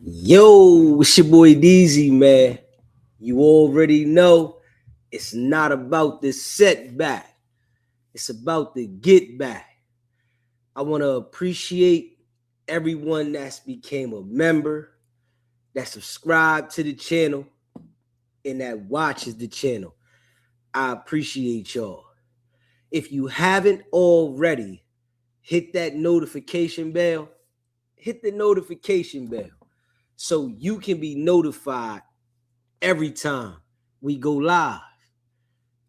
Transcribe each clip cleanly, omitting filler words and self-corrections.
Yo, it's your boy Deezy, man. You already know it's not about the setback. It's about the get back. I want to appreciate everyone that's became a member, that subscribed to the channel, and that watches the channel. I appreciate y'all. If you haven't already, hit that notification bell. Hit the notification bell so you can be notified every time we go live.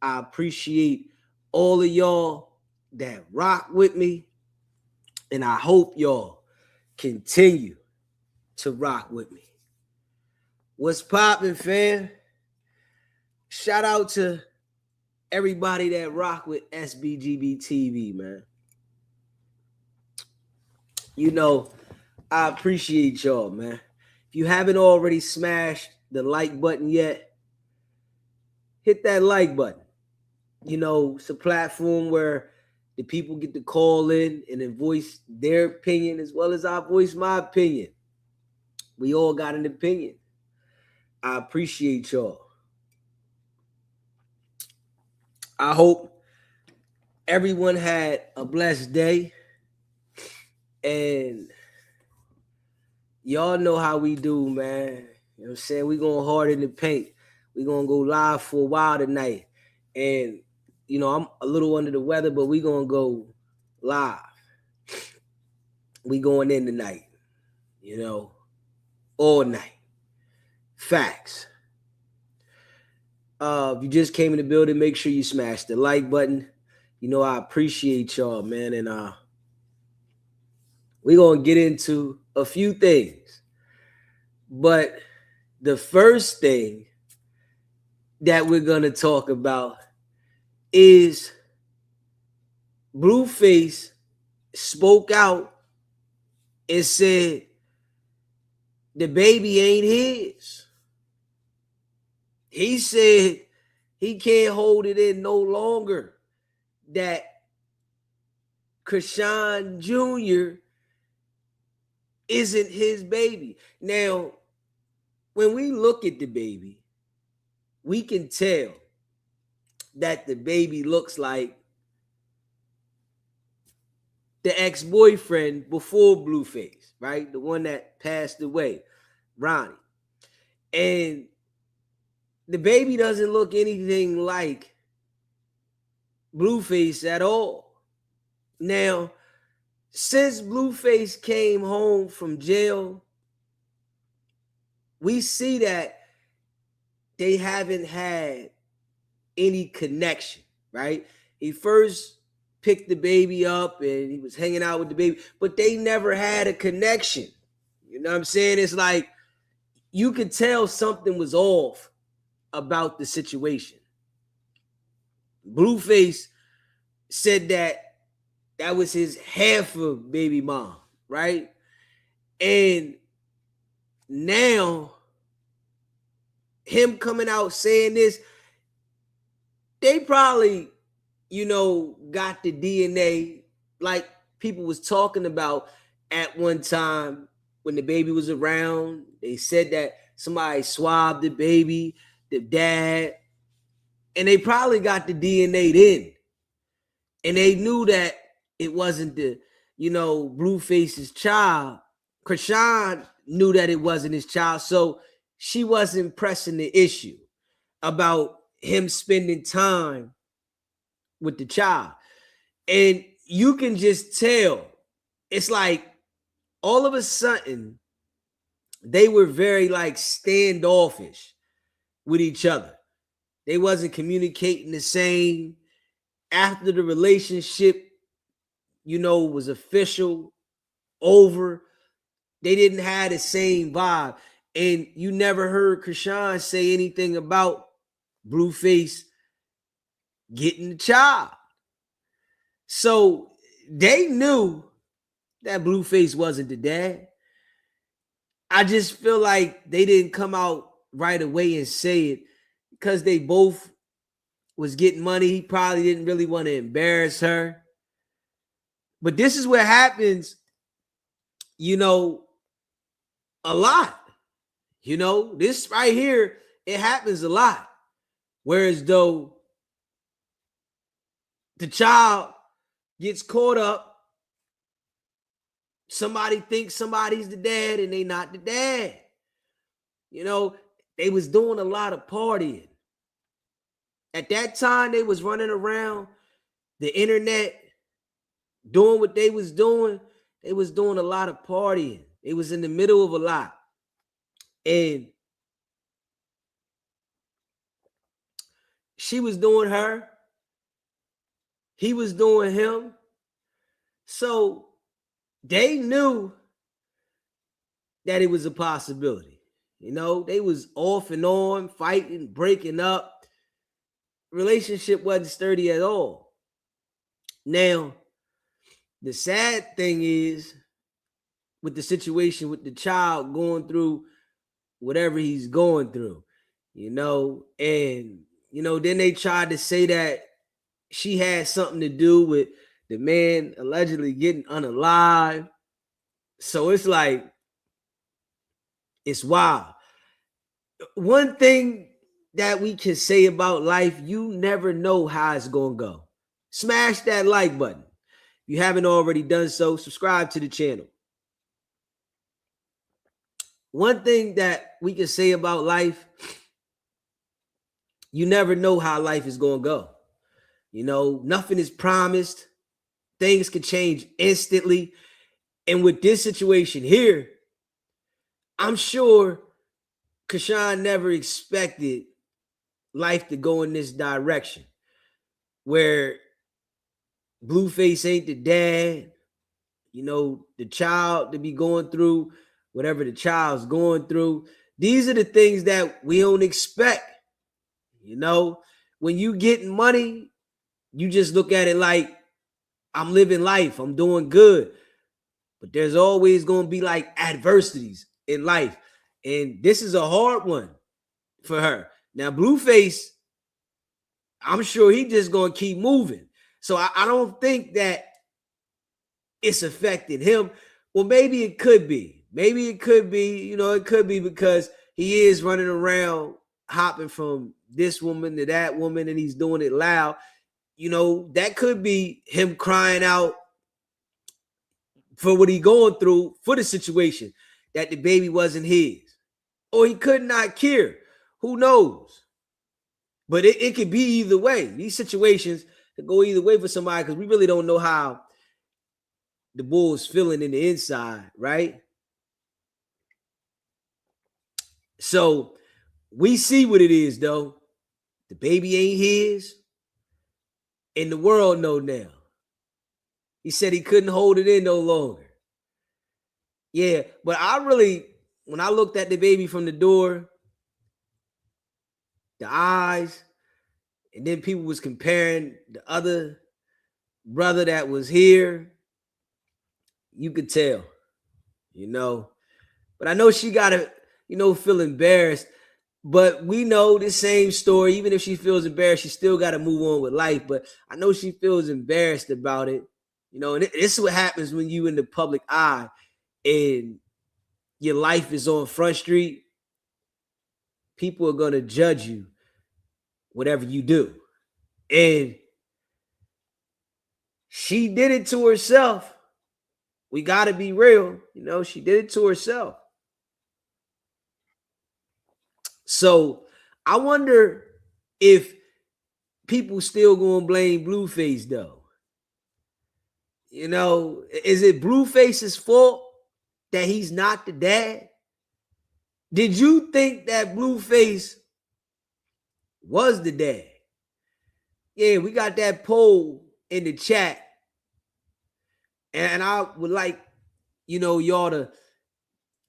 I appreciate all of y'all that rock with me, and I hope y'all continue to rock with me. What's poppin', fam? Shout out to everybody that rock with SBGB TV, man. You know, I appreciate y'all, man. If you haven't already smashed the like button yet, hit that like button. You know, it's a platform where the people get to call in and then voice their opinion as well as I voice my opinion. We all got an opinion. I appreciate y'all. I hope everyone had a blessed day. And y'all know how we do, man. You know what I'm saying? We going hard in the paint. We going to go live for a while tonight. And, you know, I'm a little under the weather, but we going to go live. We going in tonight, you know, all night. Facts. If you just came in the building, make sure you smash the like button. You know, I appreciate y'all, man. And we're going to get into a few things. But the first thing that we're going to talk about is Blueface spoke out and said the baby ain't his. He said he can't hold it in no longer that Chrisean Jr. isn't his baby. Now, when we look at the baby, we can tell that the baby looks like the ex-boyfriend before Blueface, right? The one that passed away, Ronnie. And the baby doesn't look anything like Blueface at all. Now, since Blueface came home from jail, we see that they haven't had any connection, right? He first picked the baby up and he was hanging out with the baby, but they never had a connection. You know what I'm saying? It's like you could tell something was off about the situation. Blueface said that was his half of baby mom, right? And now him coming out saying this, they probably, you know, got the DNA like people was talking about at one time when the baby was around. They said that somebody swabbed the baby, the dad, and they probably got the DNA then. And they knew that it wasn't the, you know, Blueface's child. Chrisean knew that it wasn't his child, so she wasn't pressing the issue about him spending time with the child. And you can just tell, it's like all of a sudden they were very like standoffish with each other. They wasn't communicating the same. After the relationship, you know, was official, over, they didn't have the same vibe. And you never heard Chrisean say anything about Blueface getting the child. So they knew that Blueface wasn't the dad. I just feel like they didn't come out right away and say it because they both was getting money. He probably didn't really want to embarrass her. But this is what happens, you know, a lot. You know, this right here, it happens a lot. Whereas though the child gets caught up, somebody thinks somebody's the dad and they not the dad. You know, they was doing a lot of partying. At that time, they was running around the internet doing what they was doing. They was doing a lot of partying. They was in the middle of a lot. And she was doing her. He was doing him. So they knew that it was a possibility. You know, they was off and on, fighting, breaking up. Relationship wasn't sturdy at all. Now, the sad thing is with the situation with the child going through whatever he's going through, you know, and, you know, then they tried to say that she had something to do with the man allegedly getting unalive. So it's like, it's wild. One thing that we can say about life, you never know how it's going to go. Smash that like button. If you haven't already done so, subscribe to the channel. One thing that we can say about life, you never know how life is going to go. You know, nothing is promised. Things can change instantly. And with this situation here, I'm sure Chrisean never expected life to go in this direction where Blueface ain't the dad, you know, the child to be going through whatever the child's going through. These are the things that we don't expect. You know, when you getting money, you just look at it like, I'm living life, I'm doing good. But there's always going to be like adversities in life. And this is a hard one for her. Now, Blueface, I'm sure he just going to keep moving. So I don't think that it's affected him. Well, maybe it could be. Maybe it could be, you know, it could be because he is running around hopping from this woman to that woman and he's doing it loud. You know, that could be him crying out for what he going through for the situation, that the baby wasn't his. Or he could not care. Who knows? But it could be either way. These situations could go either way for somebody because we really don't know how the bull's feeling in the inside, right? So we see what it is, though. The baby ain't his. And the world know now. He said he couldn't hold it in no longer. Yeah, but when I looked at the baby from the door, the eyes, and then people was comparing the other brother that was here, you could tell, you know. But I know she got to, you know, feel embarrassed. But we know the same story. Even if she feels embarrassed, she still got to move on with life. But I know she feels embarrassed about it. You know, and this is what happens when you in the public eye and your life is on Front Street. People are going to judge you, whatever you do. And she did it to herself. We got to be real. You know, she did it to herself. So I wonder if people still going to blame Blueface, though. You know, is it Blueface's fault that he's not the dad? Did you think that Blueface was the dad? Yeah, we got that poll in the chat. And I would like, you know, y'all to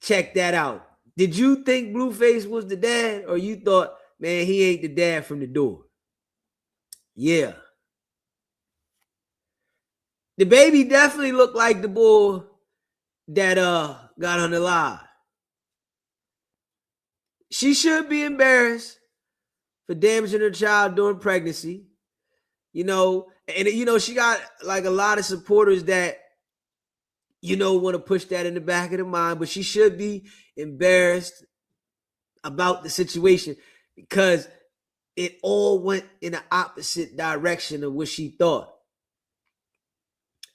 check that out. Did you think Blueface was the dad, or you thought, man, he ain't the dad from the door? Yeah. The baby definitely looked like the boy that got on the live. She should be embarrassed for damaging her child during pregnancy. You know, and you know, she got like a lot of supporters that, you know, want to push that in the back of the mind, but she should be embarrassed about the situation because it all went in the opposite direction of what she thought.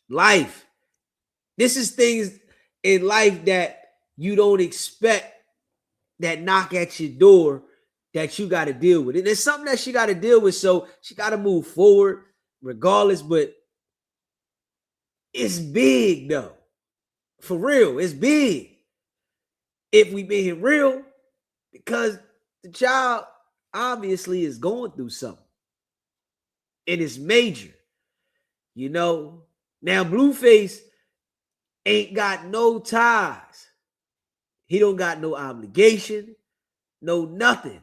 Life. This is things in life that you don't expect that knock at your door that you got to deal with. And it's something that she got to deal with. So she got to move forward regardless. But it's big though. For real, it's big. If we being real, because the child obviously is going through something. And it's major. You know. Now Blueface ain't got no ties. He don't got no obligation, no nothing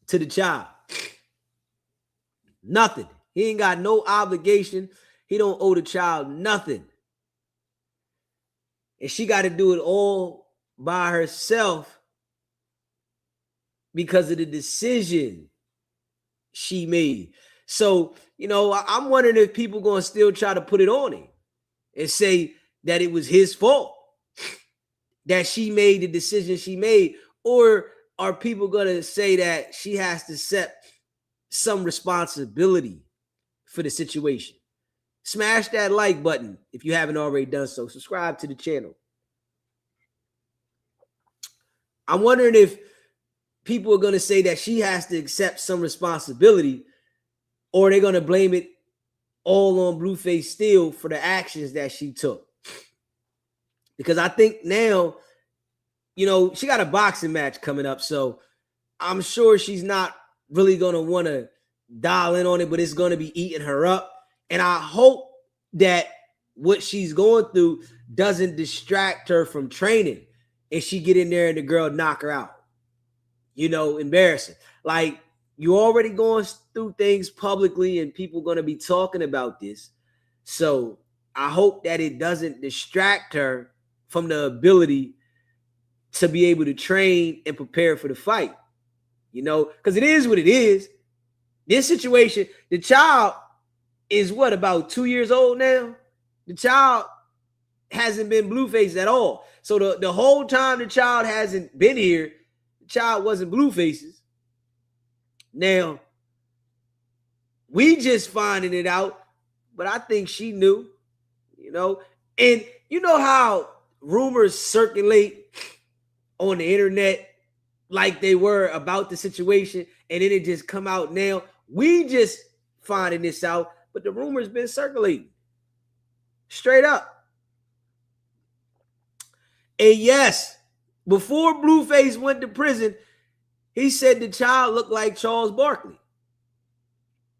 to the child. Nothing. He ain't got no obligation. He don't owe the child nothing. And she got to do it all by herself because of the decision she made. So, you know, I'm wondering if people going to still try to put it on him and say that it was his fault that she made the decision she made, or are people going to say that she has to accept some responsibility for the situation? Smash that like button if you haven't already done so. Subscribe to the channel. I'm wondering if people are going to say that she has to accept some responsibility, or they're going to blame it all on Blueface still for the actions that she took. Because I think now, you know, she got a boxing match coming up, so I'm sure she's not really going to want to dial in on it, but it's going to be eating her up. And I hope that what she's going through doesn't distract her from training and she get in there and the girl knock her out. You know, embarrassing. Like, you already going through things publicly and people going to be talking about this. So I hope that it doesn't distract her from the ability to be able to train and prepare for the fight. You know, because it is what it is. This situation, the child is what, about 2 years old now? The child hasn't been Blueface at all. So the whole time the child hasn't been here, the child wasn't Blueface's. Now, we just finding it out, but I think she knew, you know. And you know how rumors circulate on the internet like they were about the situation, and then it just come out now. We just finding this out, but the rumor's been circulating. Straight up. And yes, before Blueface went to prison, he said the child looked like Charles Barkley.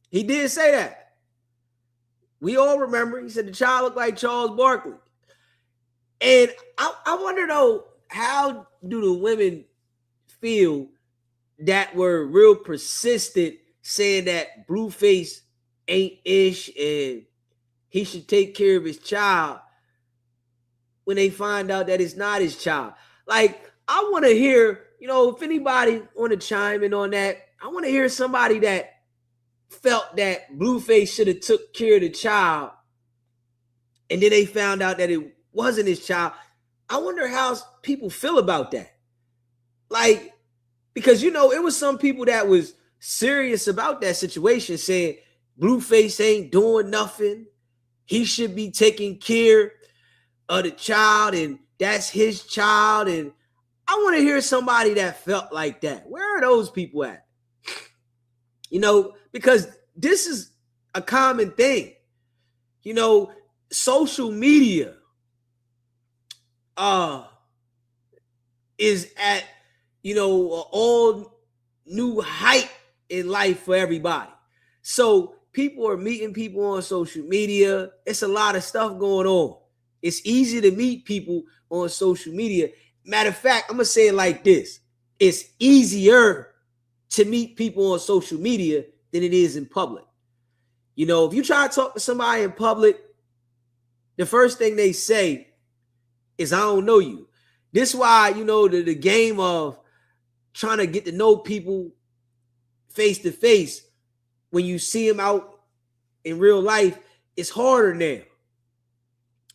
He did say that. We all remember. He said the child looked like Charles Barkley. And I wonder, though, how do the women feel that were real persistent saying that Blueface ain't ish and he should take care of his child when they find out that it's not his child? Like, I want to hear, you know, if anybody want to chime in on that, I want to hear somebody that felt that Blueface should have took care of the child and then they found out that it wasn't his child. I wonder how people feel about that. Like, because, you know, it was some people that was serious about that situation saying Blueface ain't doing nothing. He should be taking care of the child and that's his child. And I want to hear somebody that felt like that. Where are those people at? You know, because this is a common thing. You know, social media is at, you know, all new height in life for everybody. So people are meeting people on social media. It's a lot of stuff going on. It's easy to meet people on social media. Matter of fact, I'm going to say it like this. It's easier to meet people on social media than it is in public. You know, if you try to talk to somebody in public, the first thing they say is, I don't know you. This is why, you know, the game of trying to get to know people face to face, when you see them out in real life, it's harder now.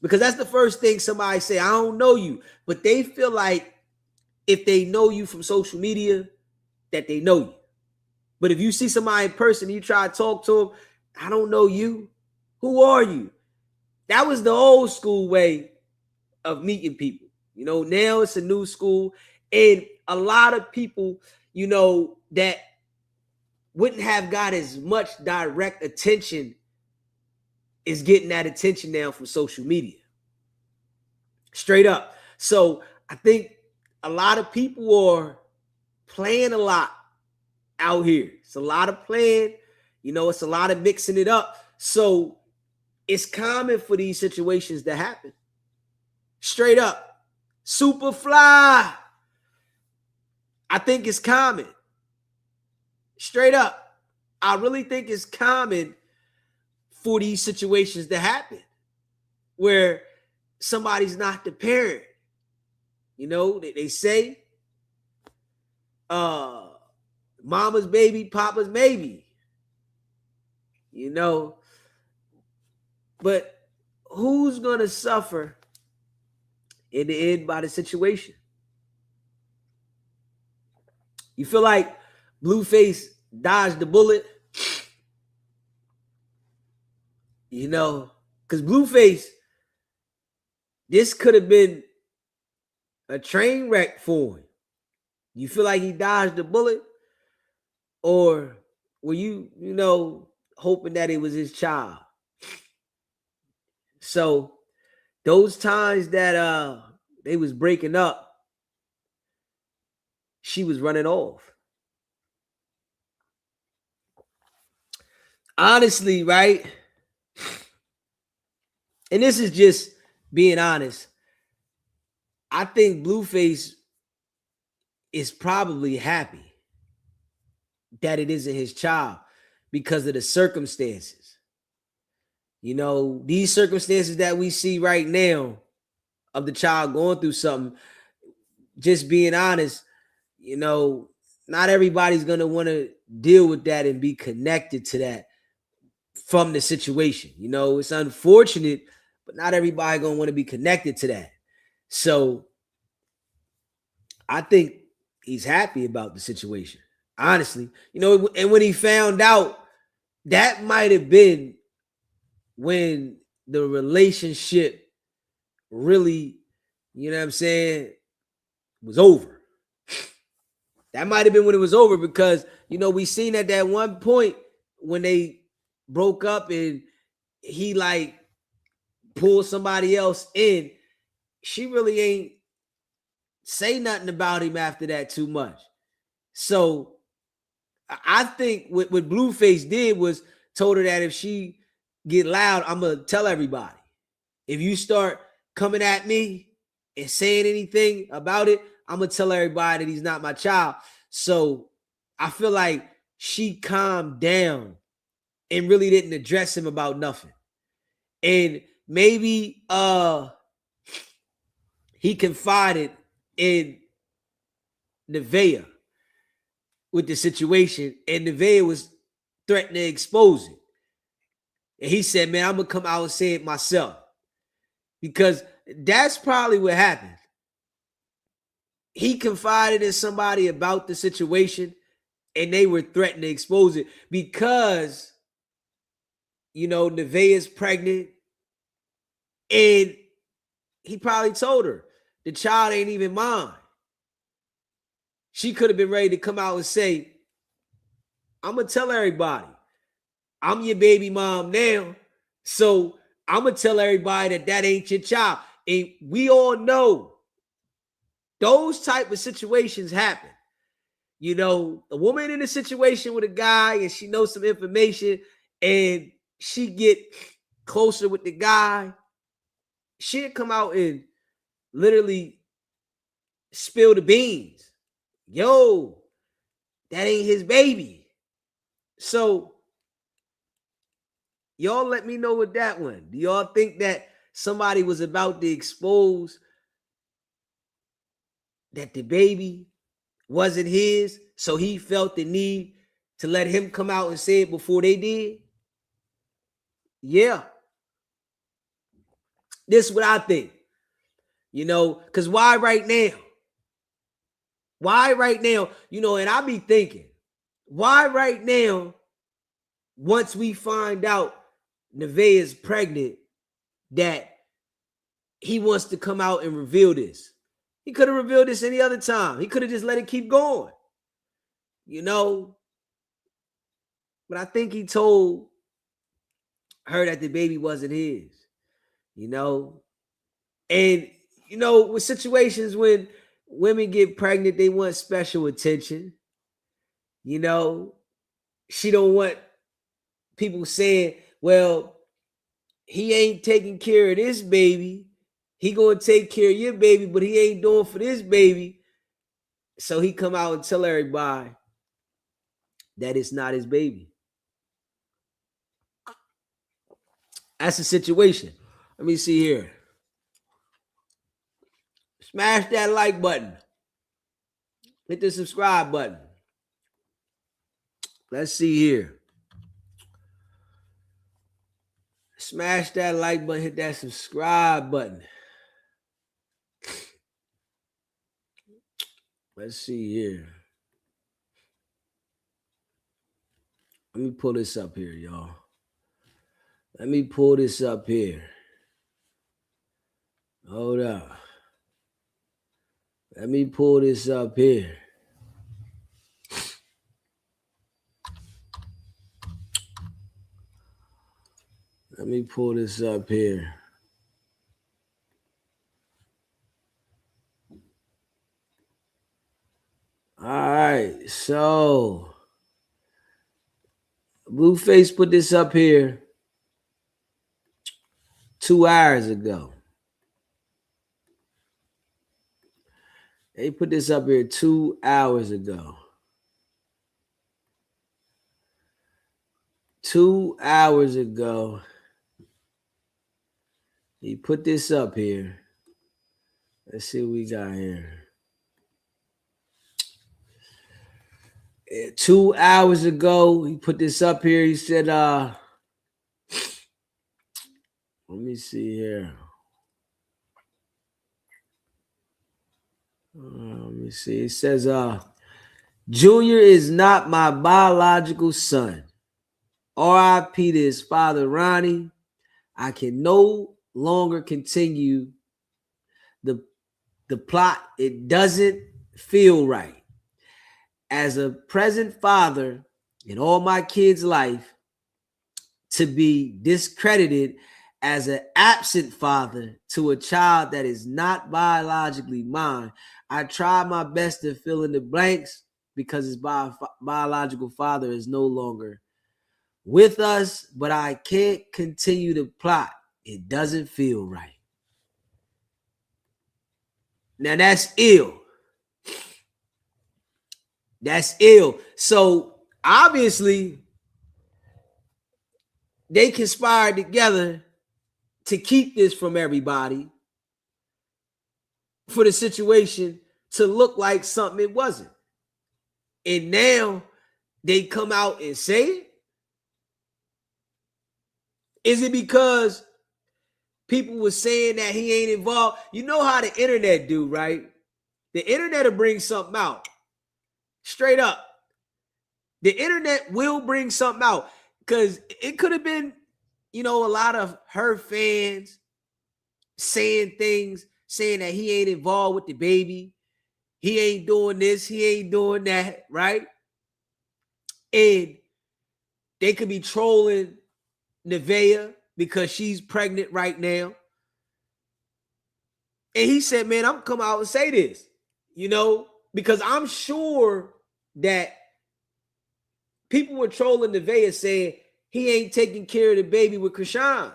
Because that's the first thing somebody say, I don't know you. But they feel like if they know you from social media, that they know you. But if you see somebody in person and you try to talk to them, I don't know you. Who are you? That was the old school way of meeting people. Now it's a new school. And a lot of people, that wouldn't have got as much direct attention is getting that attention now from social media. Straight up. So I think a lot of people are playing a lot out here. It's a lot of playing, it's a lot of mixing it up. So it's common for these situations to happen. Straight up. Superfly. I think it's common. Straight up. I really think it's common for these situations to happen where somebody's not the parent. They say mama's baby, papa's maybe. But who's going to suffer in the end by the situation? You feel like Blueface dodged the bullet? Because Blueface, this could have been a train wreck for him. You feel like he dodged the bullet? Or were you, hoping that it was his child? So those times that they was breaking up, she was running off. Honestly, right? And this is just being honest. I think Blueface is probably happy that it isn't his child because of the circumstances. These circumstances that we see right now of the child going through something, just being honest, not everybody's going to want to deal with that and be connected to that from the situation. It's unfortunate, but not everybody going to want to be connected to that. So I think he's happy about the situation, honestly. And when he found out, that might have been when the relationship really, was over. That might have been when it was over because, we seen at that one point when they broke up and he like pulled somebody else in, she really ain't say nothing about him after that too much. So I think what Blueface did was told her that if she get loud, I'm going to tell everybody. If you start coming at me and saying anything about it, I'm going to tell everybody that he's not my child. So I feel like she calmed down and really didn't address him about nothing. And maybe he confided in Nevaeh with the situation, and Nevaeh was threatening to expose it. And he said, man, I'm going to come out and say it myself. Because that's probably what happened. He confided in somebody about the situation, and they were threatening to expose it because, Nevaeh is pregnant, and he probably told her, the child ain't even mine. She could have been ready to come out and say, I'm going to tell everybody, I'm your baby mom now, so I'm going to tell everybody that ain't your child. And we all know those type of situations happen. A woman in a situation with a guy and she knows some information and she get closer with the guy, she'll come out and literally spill the beans. Yo, that ain't his baby. So y'all let me know with that one. Do y'all think that somebody was about to expose that the baby wasn't his, so he felt the need to let him come out and say it before they did? Yeah. This is what I think. Because why right now? Why right now? And I be thinking, why right now, once we find out Nevaeh's pregnant, that he wants to come out and reveal this? He could have revealed this any other time. He could have just let it keep going. But I think he told her that the baby wasn't his. And with situations when women get pregnant, they want special attention. She don't want people saying, well, he ain't taking care of this baby. He gonna take care of your baby, but he ain't doing for this baby. So he come out and tell everybody that it's not his baby. That's the situation. Let me see here. Smash that like button. Hit the subscribe button. Let's see here. Smash that like button. Hit that subscribe button. Let's see here. Let me pull this up here, y'all. Let me pull this up here. Hold up. Let me pull this up here. Let me pull this up here. All right, so Blueface put this up here 2 hours ago. They put this up here 2 hours ago. 2 hours ago. He put this up here. Let's see what we got here. 2 hours ago, he put this up here. He said, let me see here. Let me see. It says, Junior is not my biological son. R.I.P. to his father, Ronnie. I can no longer continue the plot. It doesn't feel right. As a present father in all my kids' life, to be discredited as an absent father to a child that is not biologically mine. I try my best to fill in the blanks because his biological father is no longer with us, but I can't continue the plot. It doesn't feel right. Now that's ill. That's ill. So obviously, they conspired together to keep this from everybody, for the situation to look like something it wasn't. And now they come out and say it? Is it because people were saying that he ain't involved? You know how the internet do, right? The internet will bring something out. Straight up. The internet will bring something out. Because it could have been, a lot of her fans saying things, saying that he ain't involved with the baby. He ain't doing this. He ain't doing that, right? And they could be trolling Nevaeh because she's pregnant right now. And he said, man, I'm come out and say this, because I'm sure that people were trolling Nevaeh saying he ain't taking care of the baby with Chrisean.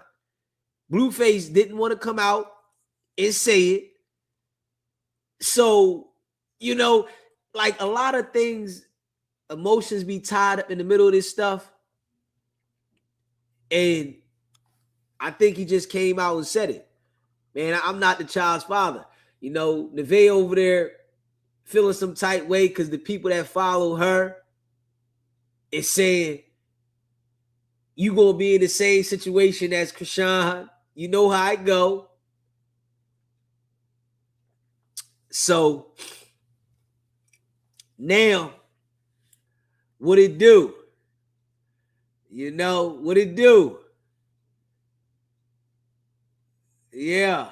Blueface didn't want to come out and say it. So, like a lot of things, emotions be tied up in the middle of this stuff. And I think he just came out and said it. Man, I'm not the child's father. Nevaeh over there feeling some tight way because the people that follow her is saying, you gonna be in the same situation as Chrisean. You know how it go. So now, what it do? You know what it do? Yeah.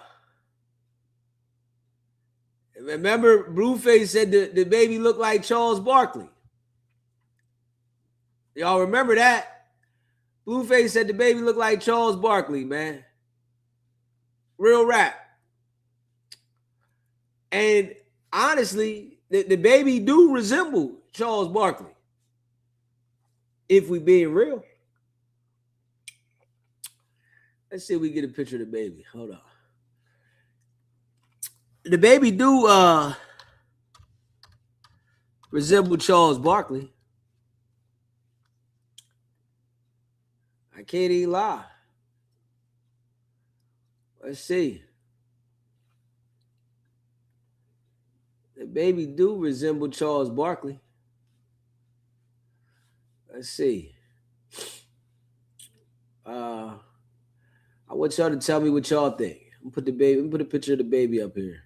Remember, Blueface said the baby looked like Charles Barkley. Y'all remember that? Blueface said the baby looked like Charles Barkley, man. Real rap. And honestly, the baby do resemble Charles Barkley. If we being real. Let's see if we get a picture of the baby. Hold on. The baby do resemble Charles Barkley. I can't even lie. Let's see. The baby do resemble Charles Barkley. Let's see. I want y'all to tell me what y'all think. I'm put a picture of the baby up here.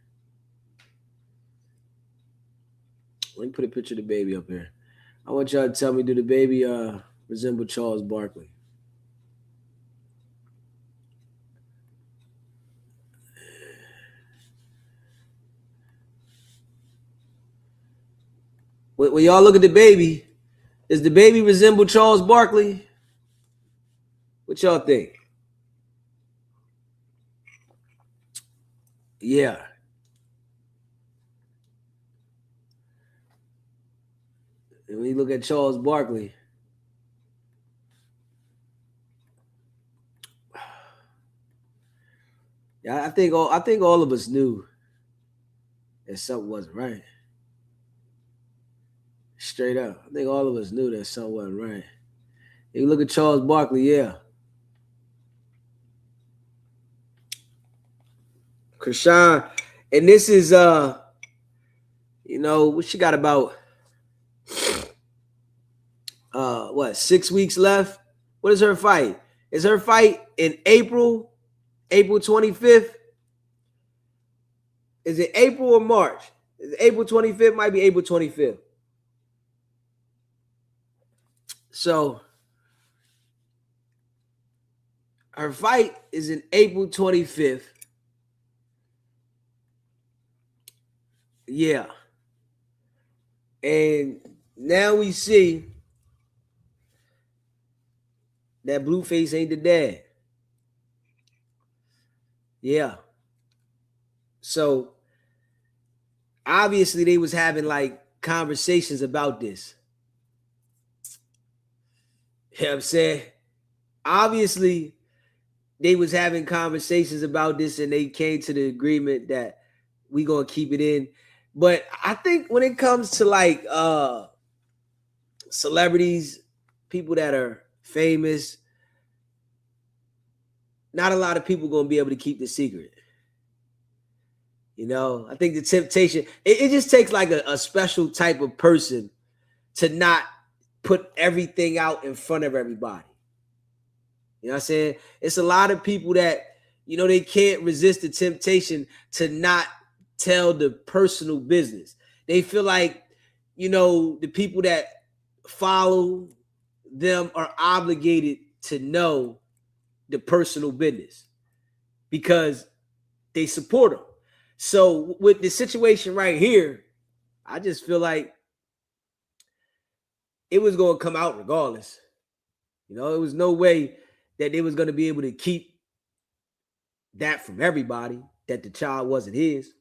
Let me put a picture of the baby up here. I want y'all to tell me, do the baby resemble Charles Barkley? When y'all look at the baby, does the baby resemble Charles Barkley? What y'all think? Yeah. And when you look at Charles Barkley, yeah, I think all of us knew that something wasn't right. Straight up, I think all of us knew that something wasn't right. If you look at Charles Barkley, yeah. Chrisean, and this is what she got about 6 weeks left? What is her fight? Is her fight in April 25th? Is it April or March? Is it April 25th? Might be April 25th. So her fight is in April 25th. Yeah. And now we see that Blueface ain't the dad. Yeah. So obviously they was having like conversations about this. You know what I'm saying? Obviously they was having conversations about this and they came to the agreement that we gonna keep it in. But I think when it comes to like celebrities, people that are famous, not a lot of people gonna be able to keep the secret. You know, I think the temptation, it just takes like a special type of person to not put everything out in front of everybody. You know what I'm saying? It's a lot of people that, they can't resist the temptation to not tell the personal business. They feel like, the people that follow them are obligated to know the personal business because they support them. So with the situation right here, I just feel like it was going to come out regardless. It was no way that they was going to be able to keep that from everybody, that the child wasn't his.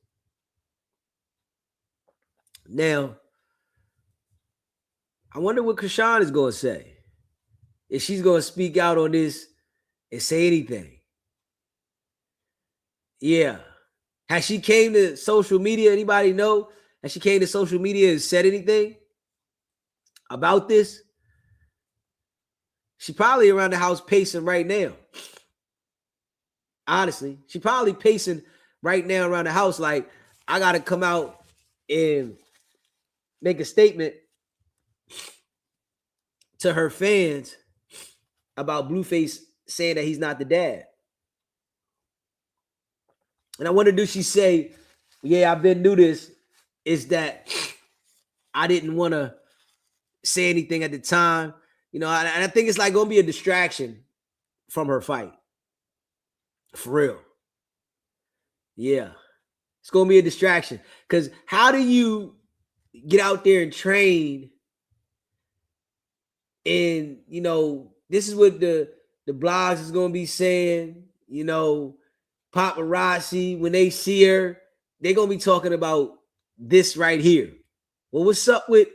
Now, I wonder what Chrisean is going to say. If she's going to speak out on this and say anything. Yeah. Has she came to social media? Anybody know? Has she came to social media and said anything about this? She probably around the house pacing right now. Honestly, she probably pacing right now around the house like, I got to come out and make a statement to her fans about Blueface saying that he's not the dad. And I wonder, does she say, Yeah, I've been through this. Is that I didn't want to say anything at the time, and I think it's like gonna be a distraction from her fight. For real. Yeah. It's gonna be a distraction. Cause how do you get out there and train and this is what the blogs is gonna be saying, paparazzi, when they see her, they're gonna be talking about this right here. Well, what's up with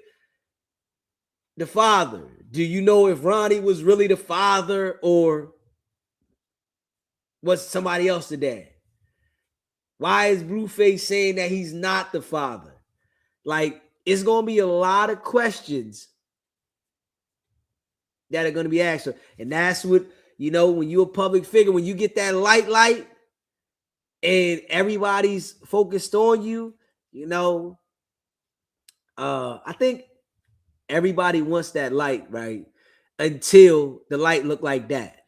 the father? Do you know if Ronnie was really the father or was somebody else the dad? Why is Blueface saying that he's not the father? Like, it's gonna be a lot of questions that are gonna be asked. And that's what, when you're a public figure, when you get that light, and everybody's focused on you, I think everybody wants that light, right? Until the light look like that.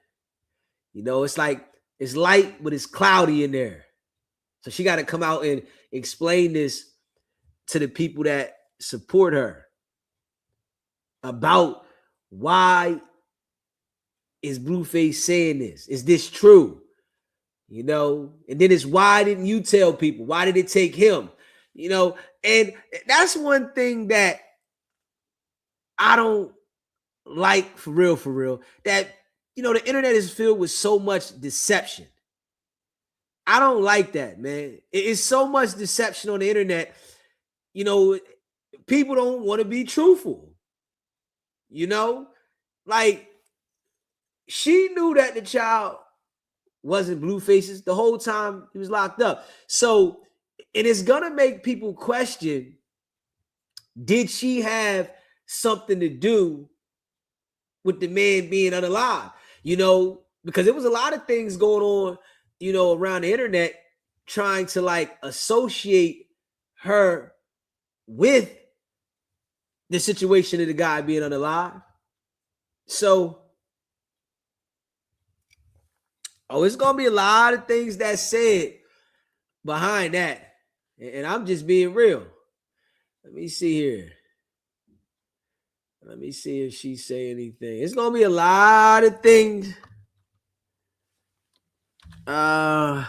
It's like it's light, but it's cloudy in there. So she got to come out and explain this to the people that support her about why is Blueface saying this? Is this true? And then it's why didn't you tell people? Why did it take him? And that's one thing that I don't like for real, that the internet is filled with so much deception. I don't like that, man. It's so much deception on the internet. People don't want to be truthful. Like she knew that the child wasn't Blueface's the whole time he was locked up. So, and it's gonna make people question: did she have something to do with the man being unalive? Because there was a lot of things going on, around the internet trying to like associate her with the situation of the guy being unalive. So, it's gonna be a lot of things that said behind that, and I'm just being real. Let me see here. Let me see if she say anything. It's gonna be a lot of things. Let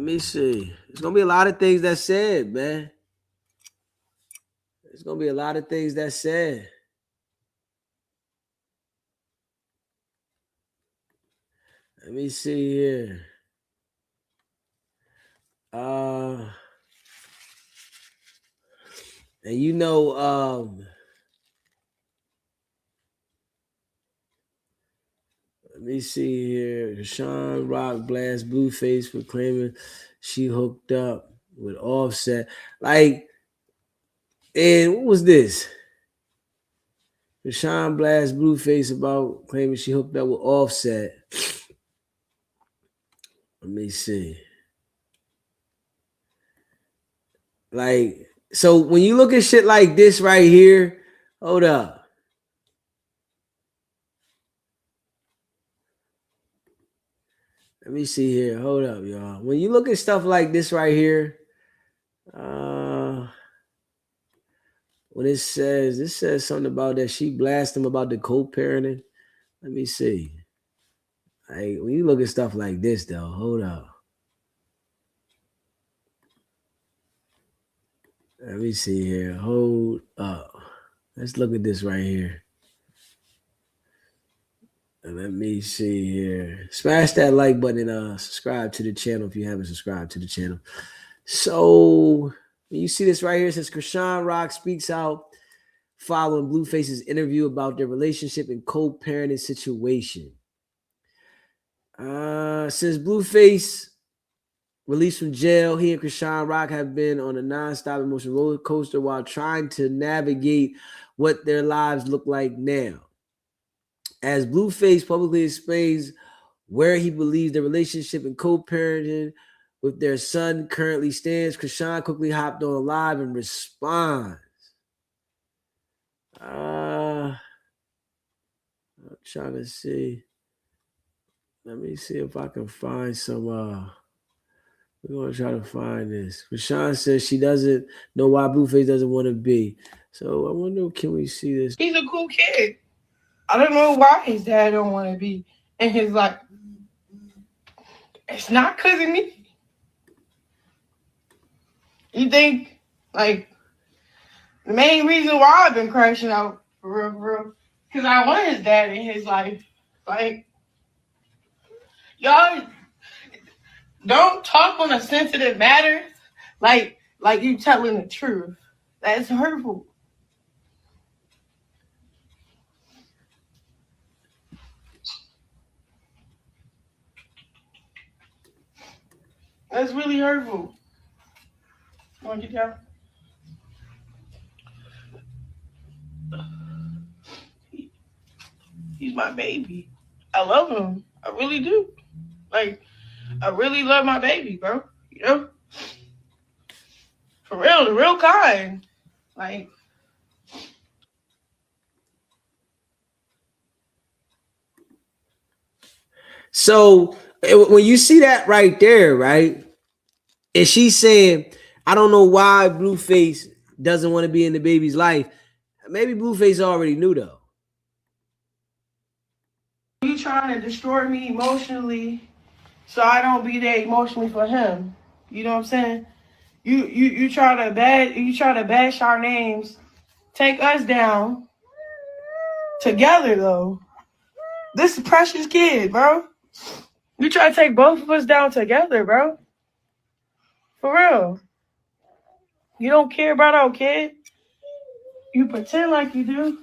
me see. It's gonna be a lot of things that said, man. It's gonna be a lot of things that said. Let me see here. And let me see here. Sean Rock blast Blueface for claiming she hooked up with Offset. Like, and what was this? Rashawn blast Blueface about claiming she hooked up with Offset. Let me see. Like, so when you look at shit like this right here, hold up. Let me see here. Hold up, y'all. When you look at stuff like this right here, when it says something about that she blasted him about the co-parenting. Let me see. Like, when you look at stuff like this, though, hold up. Let me see here. Hold up. Let's look at this right here. Let me see here. Smash that like button and subscribe to the channel if you haven't subscribed to the channel. So you see this right here. It says Chrisean Rock speaks out following Blueface's interview about their relationship and co-parenting situation. Since Blueface released from jail, he and Chrisean Rock have been on a non-stop emotional roller coaster while trying to navigate what their lives look like now. As Blueface publicly explains where he believes the relationship and co-parenting with their son currently stands, Chrisean quickly hopped on live and responds. I'm trying to see. Let me see if I can find some. We're gonna try to find this. Rashawn says she doesn't know why Blueface doesn't want to be. So I wonder, can we see this? He's a cool kid. I don't know why his dad don't want to be in his life. It's not because of me. You think, like, the main reason why I've been crashing out, for real, because I want his dad in his life. Like, y'all don't talk on a sensitive matter like you telling the truth. That's hurtful. That's really hurtful. Want to get down? He's my baby. I love him. I really do. Like, I really love my baby, bro. You know? For real, the real kind. Like, So when you see that right there, right, and she's saying, "I don't know why Blueface doesn't want to be in the baby's life." Maybe Blueface already knew though. you trying to destroy me emotionally so I don't be there emotionally for him. You know what I'm saying? You try to bash our names, take us down together though. This is precious kid, bro. You try to take both of us down together, bro. For real. You don't care about our kid. You pretend like you do.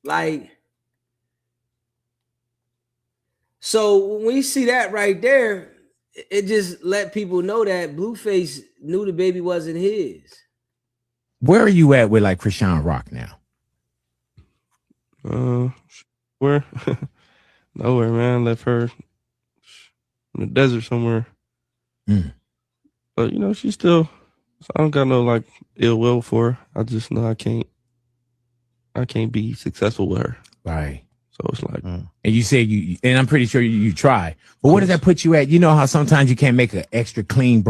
Like, so when you see that right there, it just let people know that Blueface knew the baby wasn't his. Where are you at with like Chrisean Rock now? Where? Nowhere, man. Left her in the desert somewhere. Mm. But you know, she's still. I don't got no like ill will for her. I just know I can't. I can't be successful with her. Right. So it's like, And you said you, and I'm pretty sure you try. But what does that put you at? You know how sometimes you can't make an extra clean.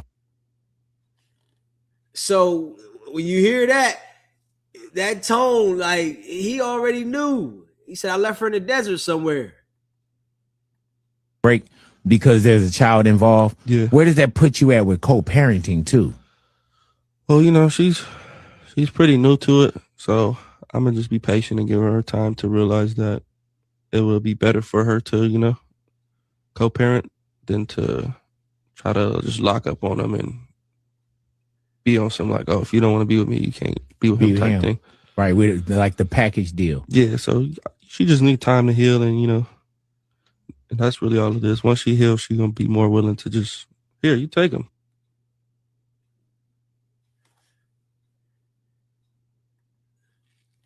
So when you hear that tone, like he already knew. He said, "I left her in the desert somewhere." Break because there's a child involved. yeah. Where does that put you at with co-parenting too? Well, you know, she's pretty new to it, so I'm gonna just be patient and give her time to realize that it will be better for her to, you know, co-parent than to try to just lock up on him and be on some like, oh, if you don't want to be with me, you can't be with him type thing. Right, with like the package deal. Yeah, so she just need time to heal, and you know, and that's really all it is. Once she heals, she's gonna be more willing to just, here, you take him.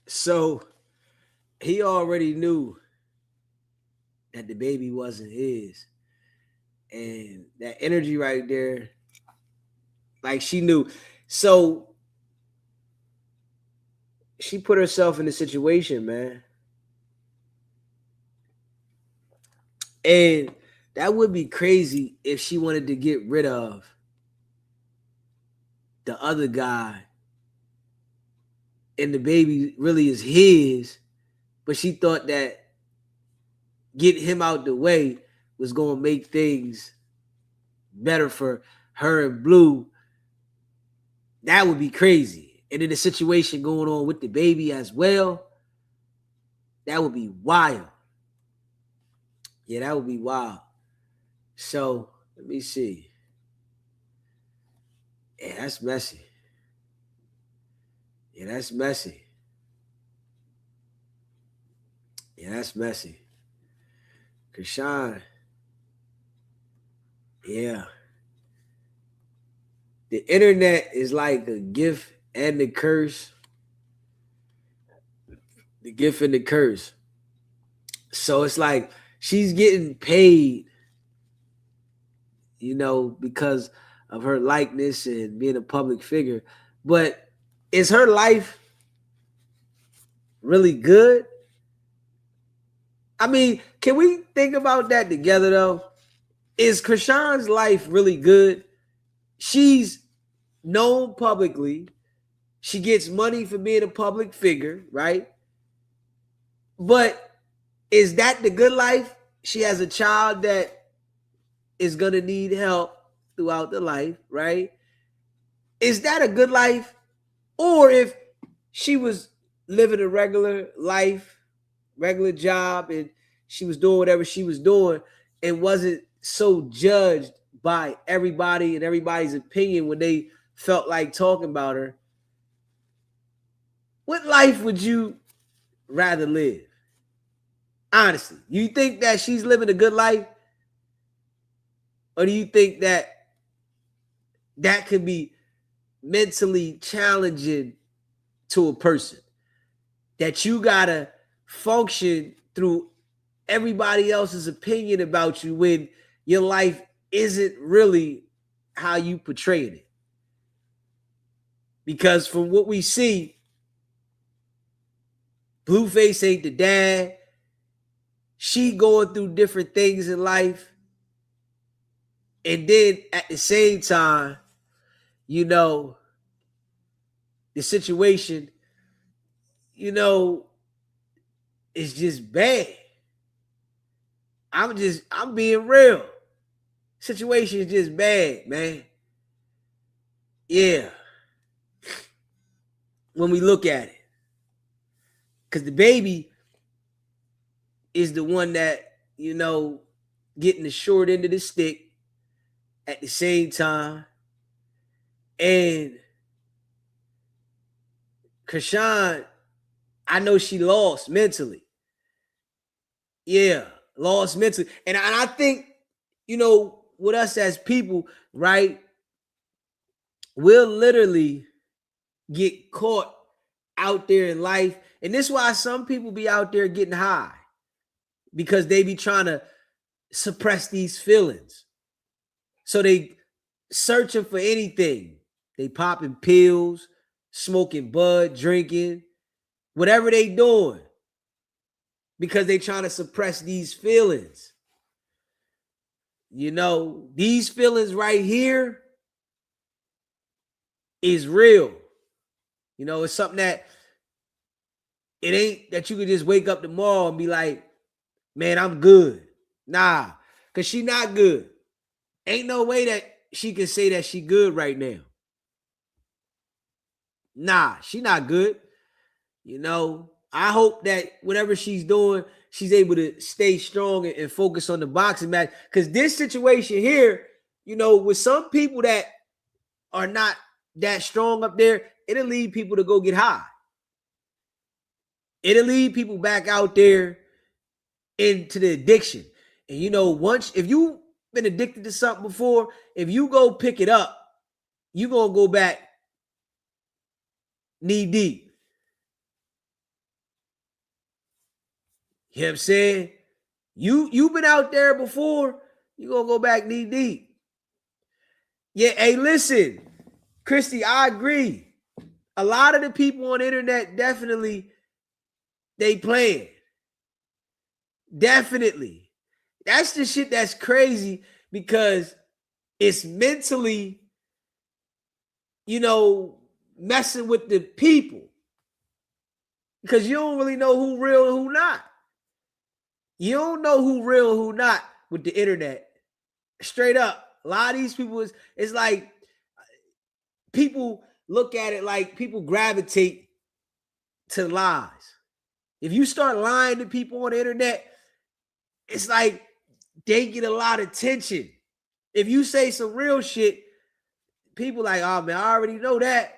So he already knew that the baby wasn't his. And that energy right there, like she knew. So she put herself in a situation, man. And that would be crazy if she wanted to get rid of the other guy and the baby really is his, but she thought that getting him out the way was going to make things better for her and Blue. That would be crazy. And then the situation going on with the baby as well, that would be wild. Yeah, that would be wild. So let me see. Yeah, that's messy. Yeah, that's messy. Yeah, that's messy. Chrisean. Yeah. The internet is like a gift and a curse. The gift and the curse. So it's like she's getting paid, you know, because of her likeness and being a public figure. But is her life really good? I mean, can we think about that together though? Is Chrisean's life really good? She's known publicly. She gets money for being a public figure, right? But is that the good life? She has a child that is going to need help throughout the life, right? Is that a good life? Or if she was living a regular life, regular job, and she was doing whatever she was doing and wasn't so judged by everybody and everybody's opinion when they felt like talking about her, what life would you rather live? Honestly, you think that she's living a good life? Or do you think that that could be mentally challenging to a person? That you gotta function through everybody else's opinion about you when your life isn't really how you portrayed it. Because from what we see, Blueface ain't the dad. She going through different things in life. And then at the same time, you know, the situation, you know, is just bad. I'm being real. Situation is just bad, man. Yeah. When we look at it. Because the baby is the one that, you know, getting the short end of the stick at the same time. And Chrisean, I know she lost mentally. Yeah, lost mentally. And I think, you know, with us as people, right, we'll literally get caught out there in life. And this is why some people be out there getting high. Because they be trying to suppress these feelings. So they searching for anything. They popping pills, smoking bud, drinking, whatever they doing. Because they trying to suppress these feelings. You know, these feelings right here is real. You know, it's something that it ain't that you could just wake up tomorrow and be like, man, I'm good. Nah, because she not good. Ain't no way that she can say that she good right now. Nah, she not good. You know, I hope that whatever she's doing, she's able to stay strong and focus on the boxing match. Because this situation here, you know, with some people that are not that strong up there, it'll lead people to go get high. It'll lead people back out there into the addiction. And you know, once if you've been addicted to something before, if you go pick it up, you're gonna go back knee deep. You know what I'm saying? You've been out there before, you're gonna go back knee deep. Yeah, hey, listen, Christy, I agree. A lot of the people on the internet definitely they playing. Definitely. That's the shit that's crazy because it's mentally, you know, messing with the people. Because you don't really know who real and who not. You don't know who real and who not with the internet. Straight up. A lot of these people it's like people look at it like people gravitate to lies. If you start lying to people on the internet, it's like they get a lot of attention. If you say some real shit, people like, oh man, I already know that.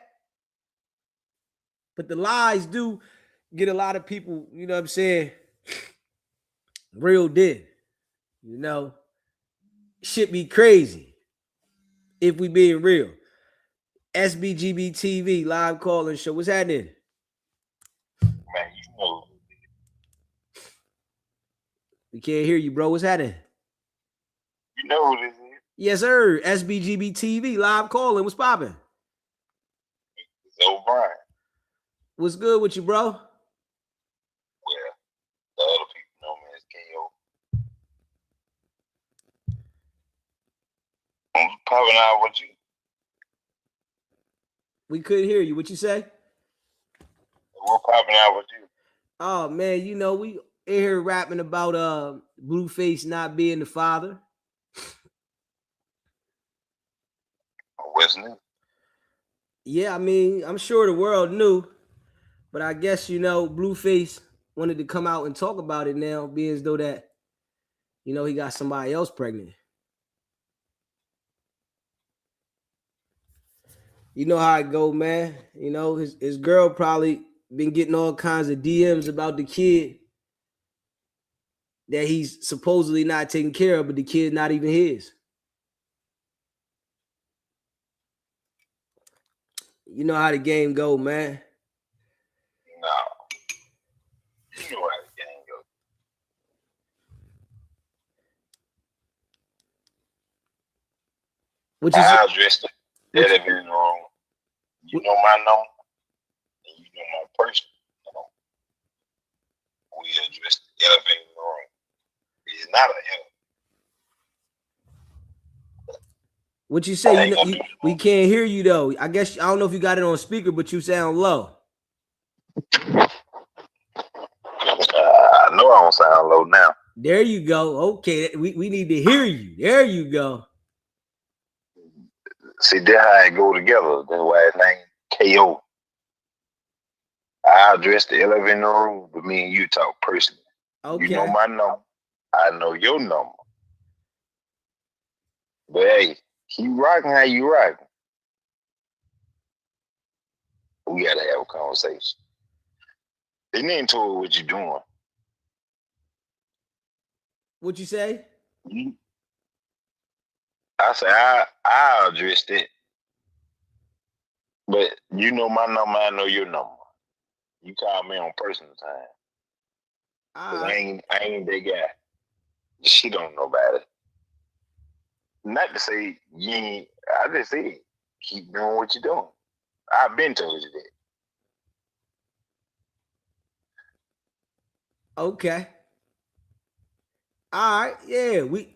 But the lies do get a lot of people, you know what I'm saying, reeled in. You know, shit be crazy if we being real. SBGB TV live calling show. What's happening? Man, you know. We can't hear you, bro. What's happening? You know who this is. Yes, sir. SBGB TV live calling. What's popping? It's O'Brien. What's good with you, bro? Well, the other people know me as KO. I'm popping out with you. We couldn't hear you. What you say? We're popping out with you. Oh man, you know, we in here rapping about Blueface not being the father. What's new? Yeah, I mean, I'm sure the world knew, but I guess you know, Blueface wanted to come out and talk about it now, being as though that, you know, he got somebody else pregnant. You know how it go, man. You know, his girl probably been getting all kinds of DMs about the kid that he's supposedly not taking care of, but the kid's not even his. You know how the game go, man. No. You know how the game goes. What you I addressed the what you- elephant in the room. You know my number, and you know my person. You know, we addressed the elephant in the room. It's not a elephant. What you say? I You ain't know, gonna do it. we can't hear you though. I guess I don't know if you got it on speaker, but you sound low. I know I don't sound low now. There you go. Okay, we need to hear you. There you go. See, that's how it go together. That's why his name KO. I address the elephant in the room, but me and you talk personally. Okay. You know my number. I know your number. But hey, keep rocking how you rocking. We gotta have a conversation. They need to know what you doing. What you say? I say I addressed it. But you know my number, I know your number. You call me on personal time. Cause I ain't that guy. She don't know about it. Not to say you ain't, I just say keep doing what you're doing. I've been told you that. Okay. All right. Yeah, we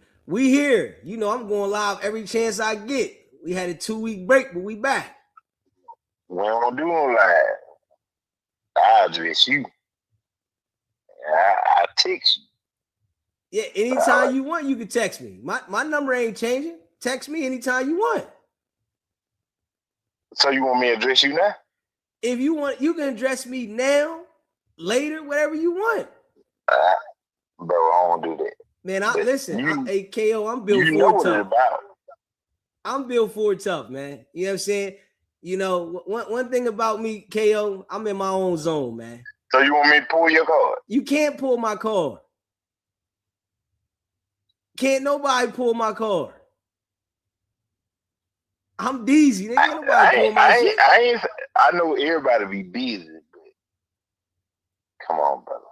here. You know, I'm going live every chance I get. We had a 2-week break, but we back. We don't do no live. I address you. I text you. Yeah, anytime you want, you can text me. My number ain't changing. Text me anytime you want. So you want me to address you now? If you want, you can address me now, later, whatever you want. Bro, I don't do that. Man, But hey KO, I'm built you know for what tough. it's about. I'm built for tough, man. You know what I'm saying? You know, one thing about me, KO, I'm in my own zone, man. So you want me to pull your card? You can't pull my card. Can't nobody pull my card. I'm Deezy. Nigga, can't nobody pull my shit. I know everybody be busy, but come on, brother.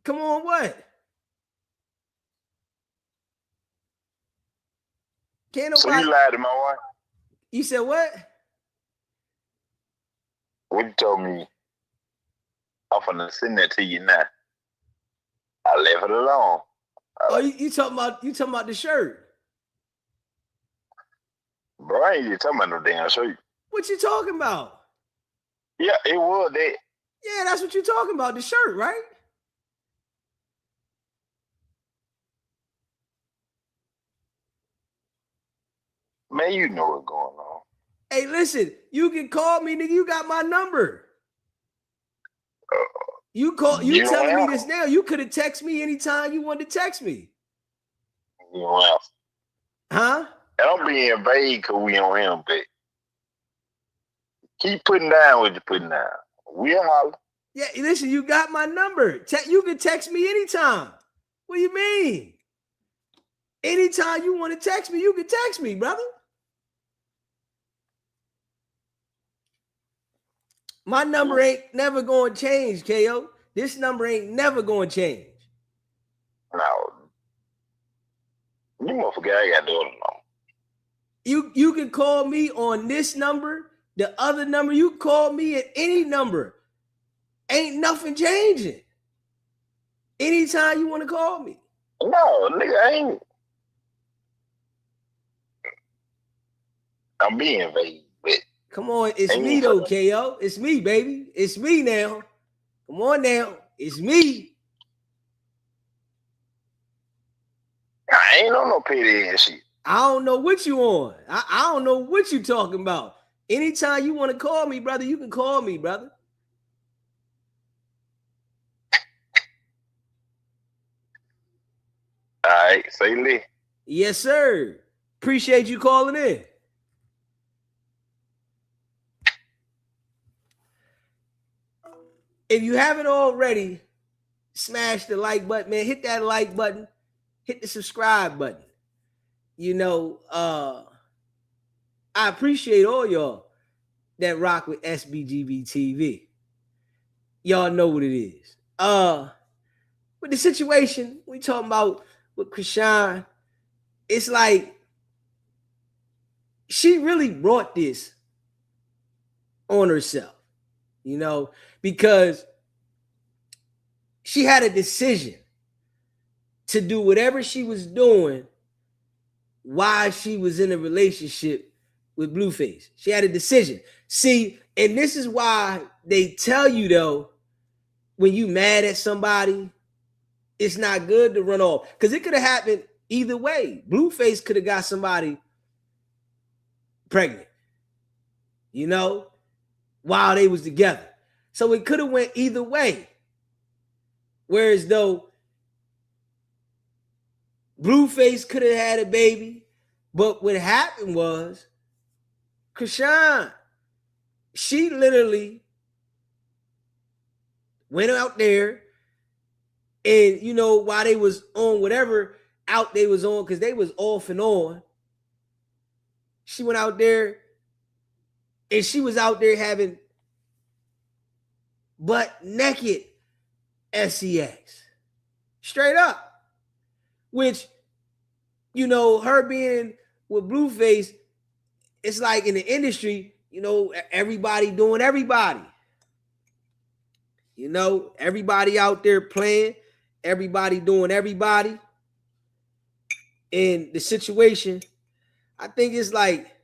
Come on, what? Can't nobody. So you lied to my wife? You said what? What you told me? I'm finna send that to you now. I left it alone. Oh, you talking about the shirt? Bro, I ain't even talking about no damn shirt. What you talking about? Yeah, it was that. Yeah, that's what you talking about, the shirt, right? Man, you know what's going on. Hey, listen, you can call me, nigga. You got my number. You telling me this now. You could have texted me anytime you wanted to text me. You don't have. Huh? And I'm being vague because we on him, but keep putting down what you're putting down. We'll holler. Yeah, listen, you got my number. You can text me anytime. What do you mean? Anytime you want to text me, you can text me, brother. My number ain't never going to change, KO. This number ain't never going to change. No. You motherfucker, I got the other number. You can call me on this number, The other number, you call me at any number. Ain't nothing changing. Anytime you want to call me. No, nigga, I ain't. I'm being vague, but come on, it's me though, KO. It's me, baby. It's me now. Come on now. It's me. I ain't on no petty ass shit. I don't know what you on. I don't know what you talking about. Anytime you want to call me, brother, you can call me, brother. All right, say Lee. Yes, sir. Appreciate you calling in. If you haven't already, smash the like button, man. Hit that like button. Hit the subscribe button. You know, I appreciate all y'all that rock with SBGB TV. Y'all know what it is. With the situation we talking about with Chrisean, it's like she really brought this on herself, you know, because she had a decision to do whatever she was doing while she was in a relationship with Blueface. She had a decision. See, and this is why they tell you, though, when you mad at somebody, it's not good to run off. Because it could have happened either way. Blueface could have got somebody pregnant, you know, while they was together. So it could have went either way. Whereas though Blueface could have had a baby, but what happened was Chrisean, she literally went out there and, you know, while they was on whatever out they was on, because they was off and on, she went out there and she was out there having butt naked sex. Straight up. Which, you know, her being with Blueface, it's like in the industry, you know, everybody doing everybody. You know, everybody out there playing, everybody doing everybody. In the situation, I think it's like,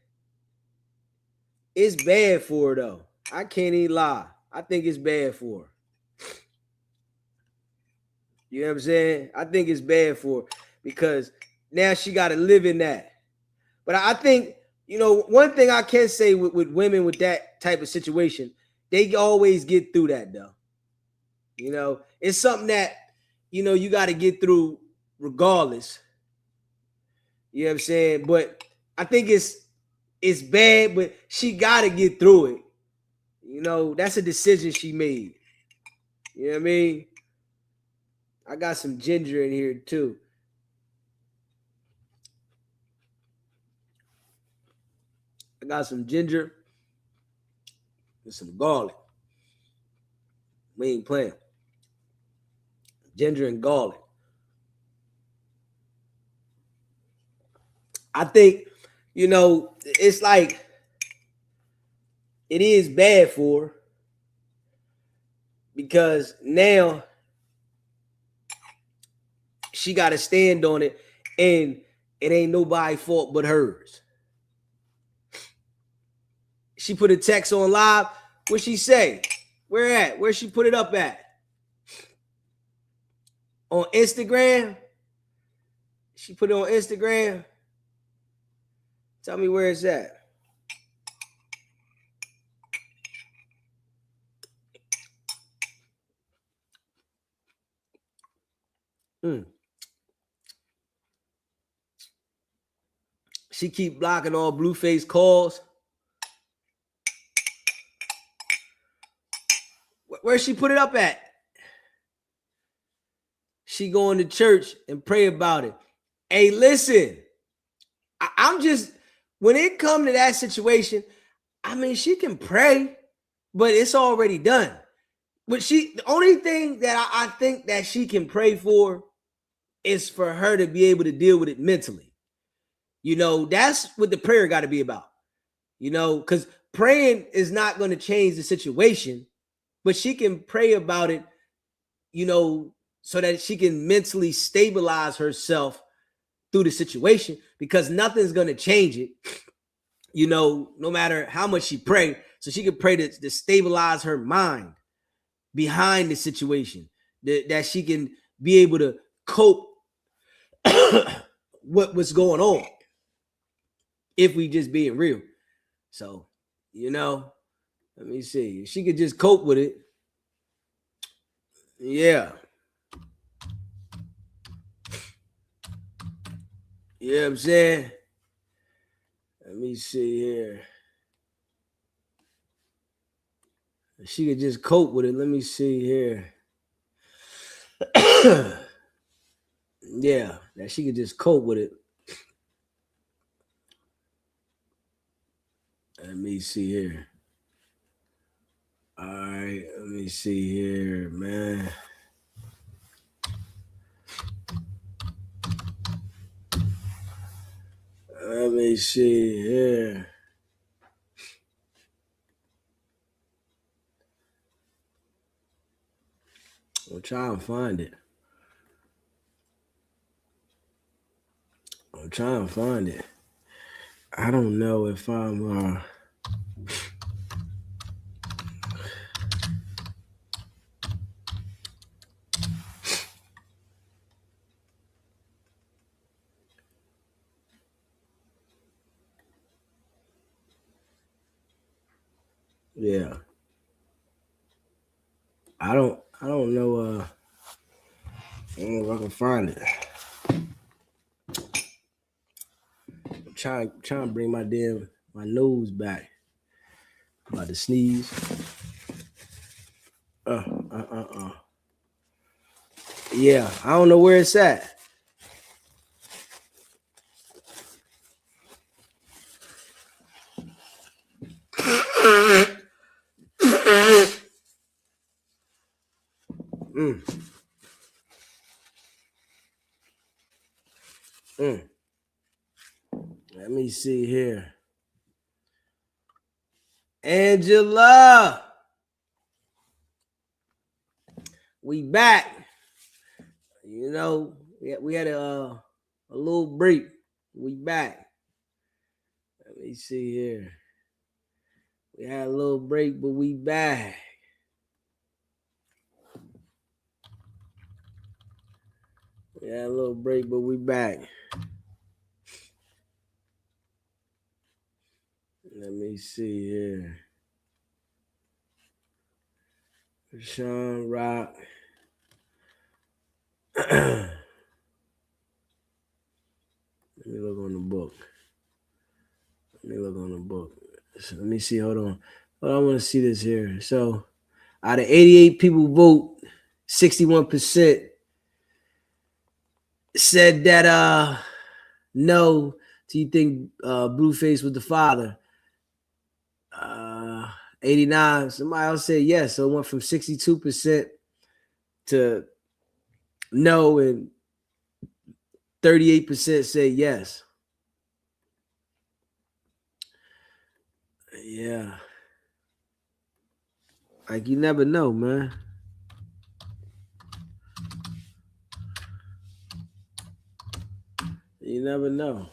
it's bad for her though. I can't even lie. I think it's bad for her. You know what I'm saying? I think it's bad for her because now she got to live in that. But I think, you know, one thing I can say with women with that type of situation, they always get through that though. You know, it's something that, you know, you got to get through regardless. You know what I'm saying? But I think it's bad, but she got to get through it. You know, that's a decision she made. You know what I mean? I got some ginger in here too. I got some ginger and some garlic. We ain't playing. Ginger and garlic. I think, you know, it's like, it is bad for her because now she got to stand on it and it ain't nobody's fault but hers. She put a text on live. What she say? Where at? Where she put it up at? On Instagram? She put it on Instagram. Tell me where it's at. She keep blocking all Blueface calls. Where she put it up at? She going to church and pray about it. Hey, listen, I'm just, when it come to that situation, I mean, she can pray, but it's already done. But the only thing that I think that she can pray for is for her to be able to deal with it mentally. You know, that's what the prayer got to be about. You know, because praying is not going to change the situation, but she can pray about it, you know, so that she can mentally stabilize herself through the situation, because nothing's going to change it, you know, no matter how much she pray. So she can pray to stabilize her mind behind the situation, that she can be able to cope what's going on, if we just being real. So, you know, let me see. If she could just cope with it. Yeah. You know what I'm saying? Let me see here. If she could just cope with it. Let me see here. Yeah, that she could just cope with it. Let me see here. All right, let me see here, man. Let me see here. I'm trying to find it. I don't know if I'm yeah. I don't know I don't know if I can find it. I'm trying to bring my nose back. I'm about to sneeze. Yeah, I don't know where it's at. Let me see here. Angela, we back. You know, we had a little break. We back. Let me see here. We had a little break, but we back. We had a little break, but we back. Let me see here. Sean Rock. Let me look on the book. So let me see. Hold on. I want to see this here. So, out of 88 people vote, 61% said that no. Do you think Blueface was the father? 89. Somebody else said yes. So it went from 62% to no, and 38% said yes. Yeah. Like, you never know, man. You never know.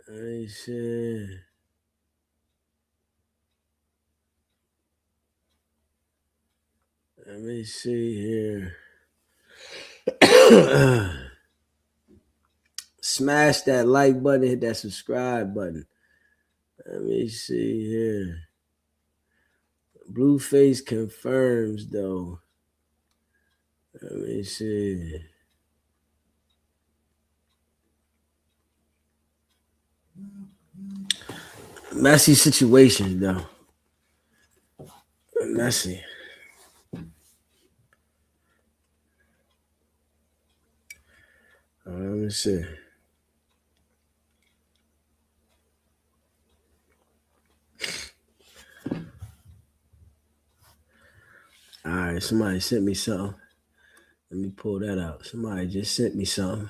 Let me see. Let me see here. Smash that like button, hit that subscribe button. Let me see here. Blueface confirms, though. Let me see. Messy situation, though. Messy. Let me see. All right, somebody sent me something. Let me pull that out. Somebody just sent me something.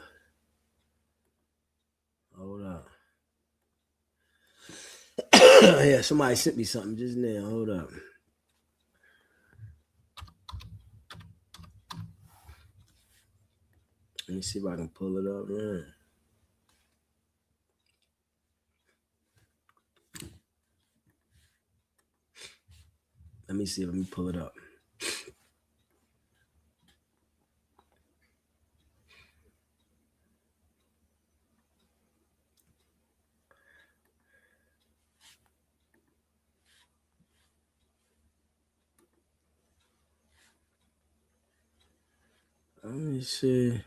Hold up. somebody sent me something just now. Hold up. Let me see if I can pull it up, man. Let me see. Let me pull it up. Let me see.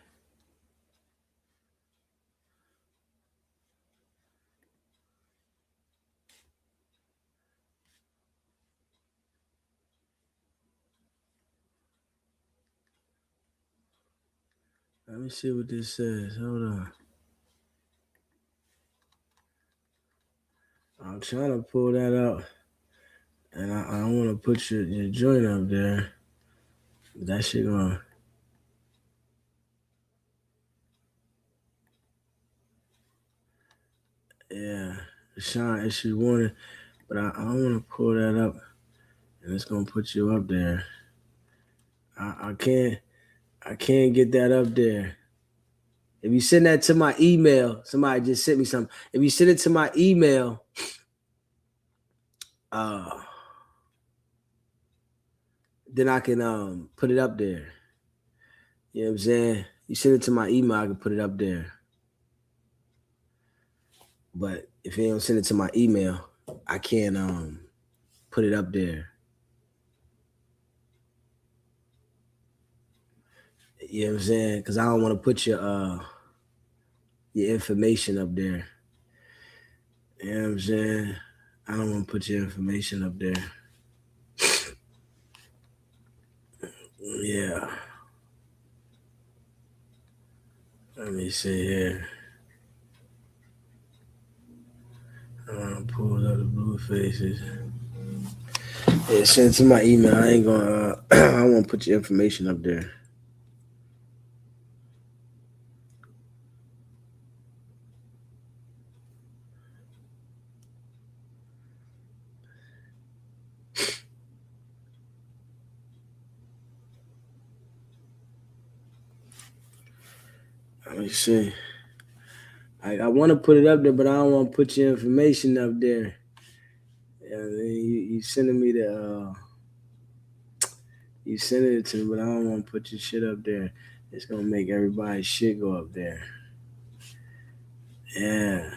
Let me see what this says. Hold on. I'm trying to pull that up. And I don't want to put your joint up there. That shit going. Yeah. Sean issued warning. But I don't want to pull that up. And it's going to put you up there. I can't get that up there. If you send that to my email, somebody just sent me something. If you send it to my email, then I can put it up there. You know what I'm saying? You send it to my email, I can put it up there. But if you don't send it to my email, I can't put it up there. You know what I'm saying? Because I don't want to put your information up there. You know what I'm saying? I don't want to put your information up there. Yeah. Let me see here. I want to pull up the Bluefaces. Yeah, send it to my email. I ain't gonna. I won't put your information up there. Let me see. I want to put it up there, but I don't want to put your information up there. Yeah, you sending me the. You sending it to me, but I don't want to put your shit up there. It's gonna make everybody's shit go up there. Yeah.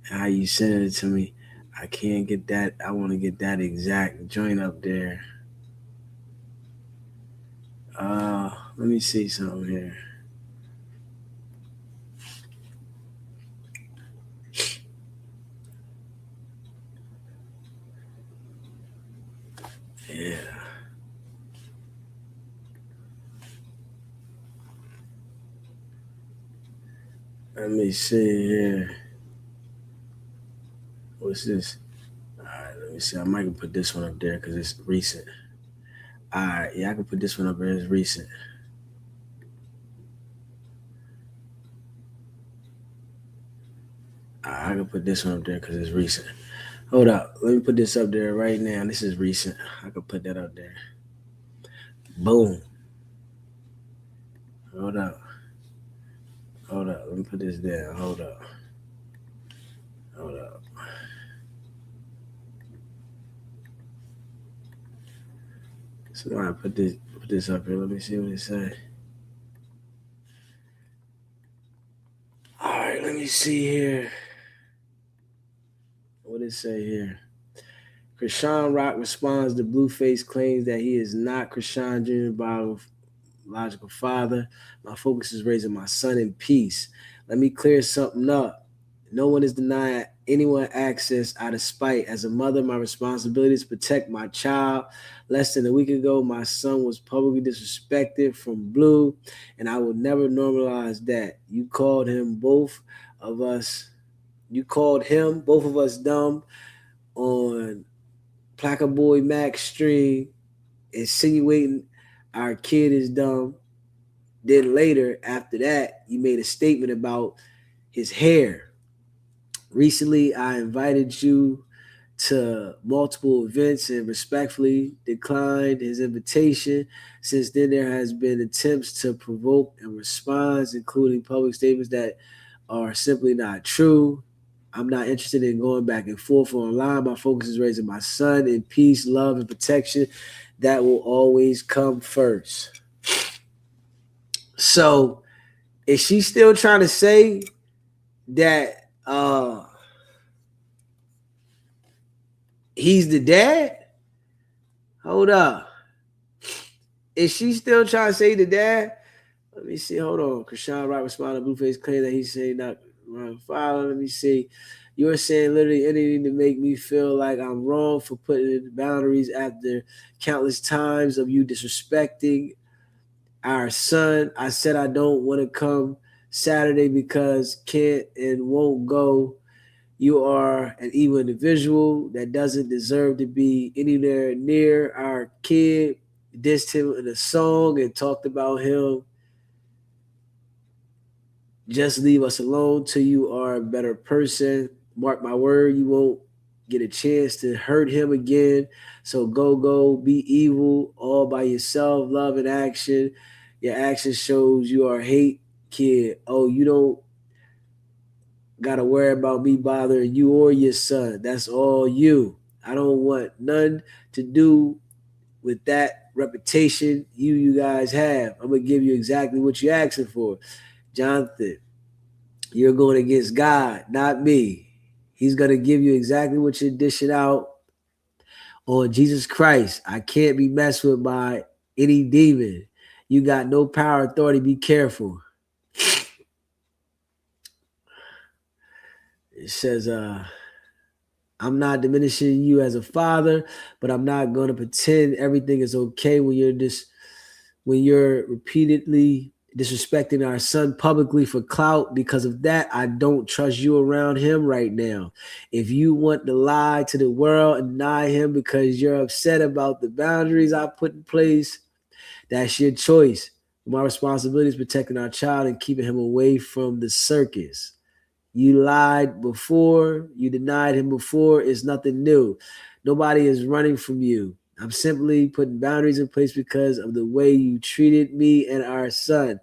How you sending it to me? I can't get that. I want to get that exact joint up there. Let me see something here. Yeah. Let me see here. What's this? All right, let me see. I might put this one up there because it's recent. All right, yeah, I can put this one up there. It's recent. All right, I can put this one up there because it's recent. Hold up. Let me put this up there right now. This is recent. I can put that up there. Boom. Hold up. Hold up. Let me put this down. Hold up. Hold up. Somebody put this up here. Let me see what it says. All right, let me see here. What it say here? Chrisean Rock responds to Blueface claims that he is not Chrisean Jr. biological father. My focus is raising my son in peace. Let me clear something up. No one is denying anyone access out of spite. As a mother, my responsibility is to protect my child. Less than a week ago, my son was publicly disrespected from Blue, and I will never normalize that. You called both of us dumb on Placa Boy Max stream, insinuating our kid is dumb. Then later, after that, you made a statement about his hair. Recently, I invited you to multiple events and respectfully declined his invitation. Since then, there has been attempts to provoke and respond, including public statements that are simply not true. I'm not interested in going back and forth online. My focus is raising my son in peace, love, and protection. That will always come first. So, is she still trying to say that he's the dad? Hold up. Is she still trying to say the dad? Let me see. Hold on. Chrisean Wright responded to Blueface claim that he's saying not wrong father. Let me see. You're saying literally anything to make me feel like I'm wrong for putting in boundaries after countless times of you disrespecting our son. I said I don't want to come Saturday because can't and won't go. You are an evil individual that doesn't deserve to be anywhere near our kid. Dissed him in a song and talked about him. Just leave us alone till you are a better person. Mark my word, you won't get a chance to hurt him again. So go, be evil all by yourself. Love and action. Your action shows you are a hate kid. Oh, you don't gotta worry about me bothering you or your son. That's all you. I don't want none to do with that reputation you guys have. I'm gonna give you exactly what you're asking for. Jonathan, you're going against God, not me. He's going to give you exactly what you're dishing out on Jesus Christ. I can't be messed with by any demon. You got no power, authority. Be careful. It says, I'm not diminishing you as a father, but I'm not going to pretend everything is okay when you're repeatedly disrespecting our son publicly for clout. Because of that, I don't trust you around him right now. If you want to lie to the world and deny him because you're upset about the boundaries I put in place, that's your choice. My responsibility is protecting our child and keeping him away from the circus. You lied before, you denied him before. It's nothing new. Nobody is running from you. I'm simply putting boundaries in place because of the way you treated me and our son.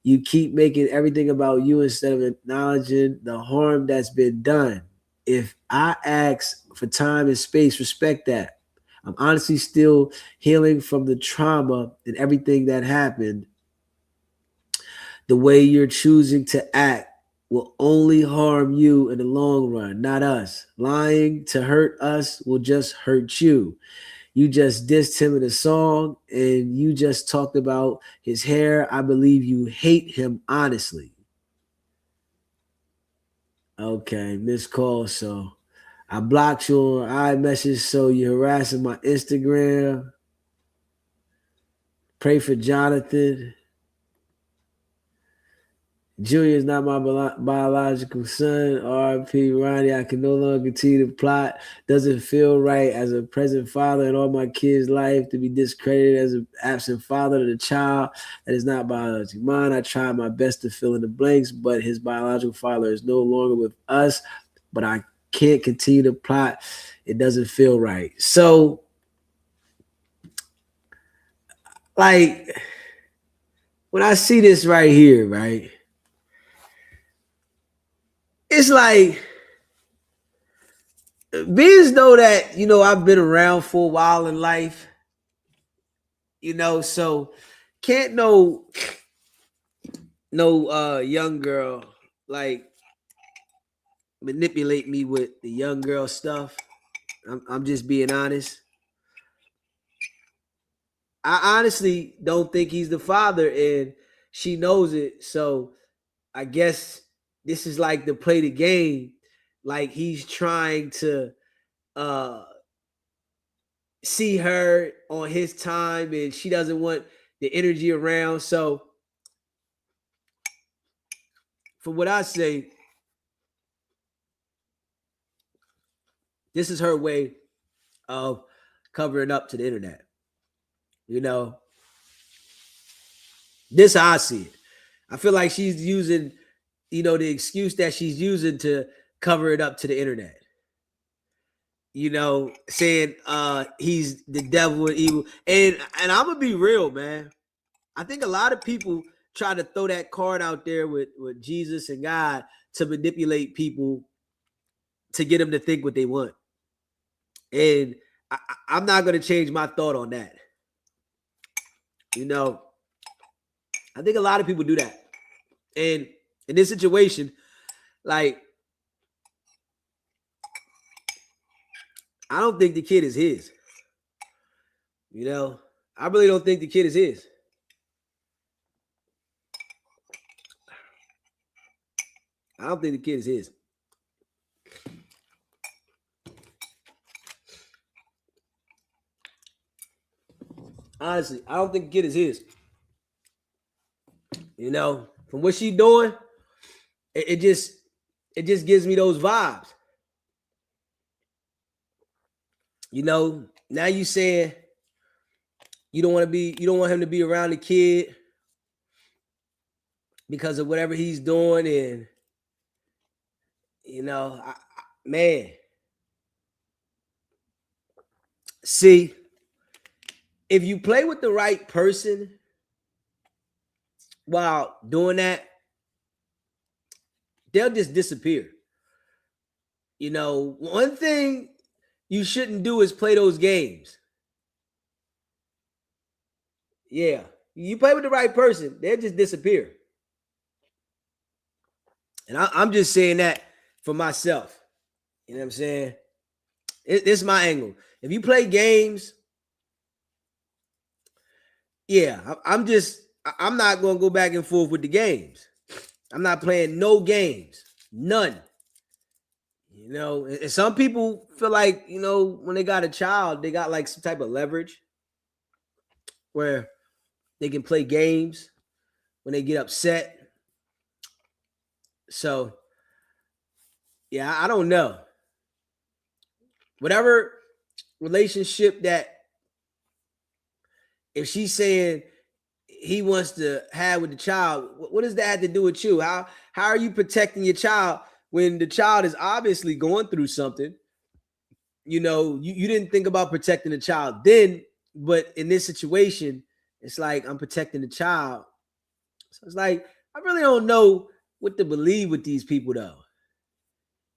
You keep making everything about you instead of acknowledging the harm that's been done. If I ask for time and space, respect that. I'm honestly still healing from the trauma and everything that happened. The way you're choosing to act will only harm you in the long run, not us. Lying to hurt us will just hurt you. You just dissed him in a song and you just talked about his hair. I believe you hate him honestly. Okay, missed call. So I blocked you on iMessage, so you're harassing my Instagram. Pray for Jonathan. Junior is not my biological son. R.P. Ronnie, I can no longer continue to plot. Doesn't feel right as a present father in all my kids' life to be discredited as an absent father to the child that is not biologically mine. I tried my best to fill in the blanks, but his biological father is no longer with us. But I can't continue to plot. It doesn't feel right. So, like, when I see this right here, right? It's like, being as though that, I've been around for a while in life, so can't no young girl like manipulate me with the young girl stuff. I'm just being honest. I honestly don't think he's the father, and she knows it. So I guess this is like to play the game, like he's trying to uh see her on his time and she doesn't want the energy around. So for what I say, this is her way of covering up to the internet. This how I see it. I feel like she's using, the excuse that she's using to cover it up to the internet. saying he's the devil and evil. And I'm gonna be real, man. I think a lot of people try to throw that card out there with Jesus and God to manipulate people to get them to think what they want. And I'm not gonna change my thought on that. I think a lot of people do that. And in this situation, like, I don't think the kid is his. I really don't think the kid is his. I don't think the kid is his. Honestly, I don't think the kid is his. From what she's doing, it just gives me those vibes. Now you saying you don't want him to be around the kid because of whatever he's doing, and man, see, if you play with the right person while doing that, they'll just disappear. One thing you shouldn't do is play those games. Yeah, you play with the right person, they'll just disappear. And I'm just saying that for myself. You know what I'm saying? This is my angle. If you play games, yeah, I'm not going to go back and forth with the games. I'm not playing no games. None. And some people feel like, when they got a child, they got like some type of leverage where they can play games when they get upset. So, yeah, I don't know. Whatever relationship that, if she's saying he wants to have with the child, what does that have to do with you? How are you protecting your child when the child is obviously going through something? You didn't think about protecting the child then, but in this situation, it's like I'm protecting the child. So it's like, I really don't know what to believe with these people, though.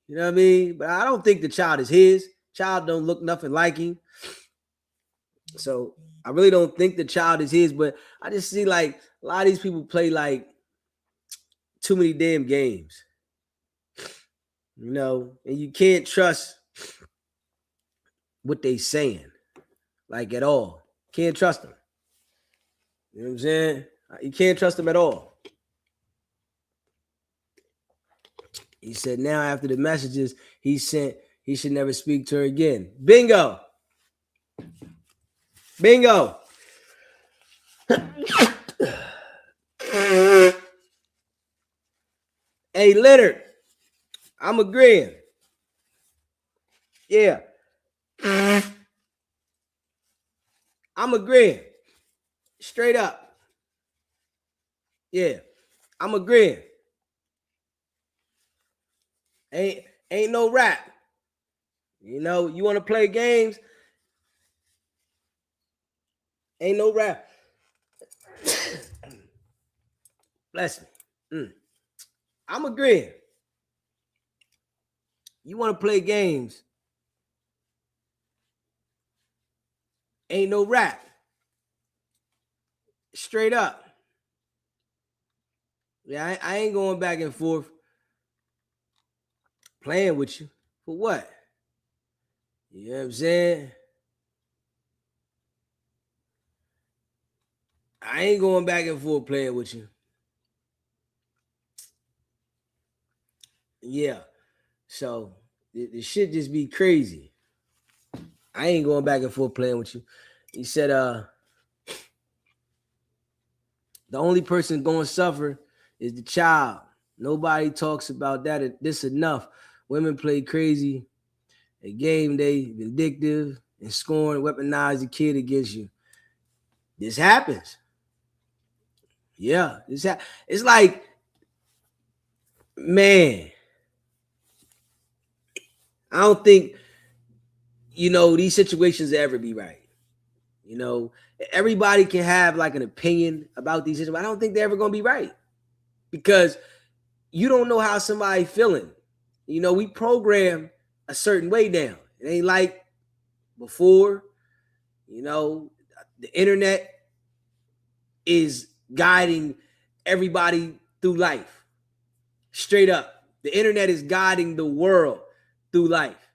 You know what I mean? But I don't think the child is his. Child don't look nothing like him. So I really don't think the child is his, but I just see like a lot of these people play like too many damn games. And you can't trust what they saying, like, at all. Can't trust them. You know what I'm saying? You can't trust them at all. He said now after the messages he sent, he should never speak to her again. Bingo. Bingo. Hey, Leonard, I'm agreeing. Yeah. I'm agreeing. Straight up. Yeah. I'm agreeing. Ain't no rap. You want to play games? Ain't no rap. Bless me. I'm agreeing. You want to play games? Ain't no rap. Straight up. Yeah, I ain't going back and forth playing with you. For what? You know what I'm saying? I ain't going back and forth playing with you. Yeah. So the shit just be crazy. I ain't going back and forth playing with you. He said, the only person going to suffer is the child. Nobody talks about that. This enough. Women play crazy. A game day, vindictive, and scorn, weaponize the kid against you. This happens. Yeah. It's like, man, I don't think these situations ever be right. Everybody can have like an opinion about these situations. I don't think they're ever going to be right because you don't know how somebody feeling. We program a certain way now. It ain't like before. The internet is guiding everybody through life. Straight up. The internet is guiding the world through life.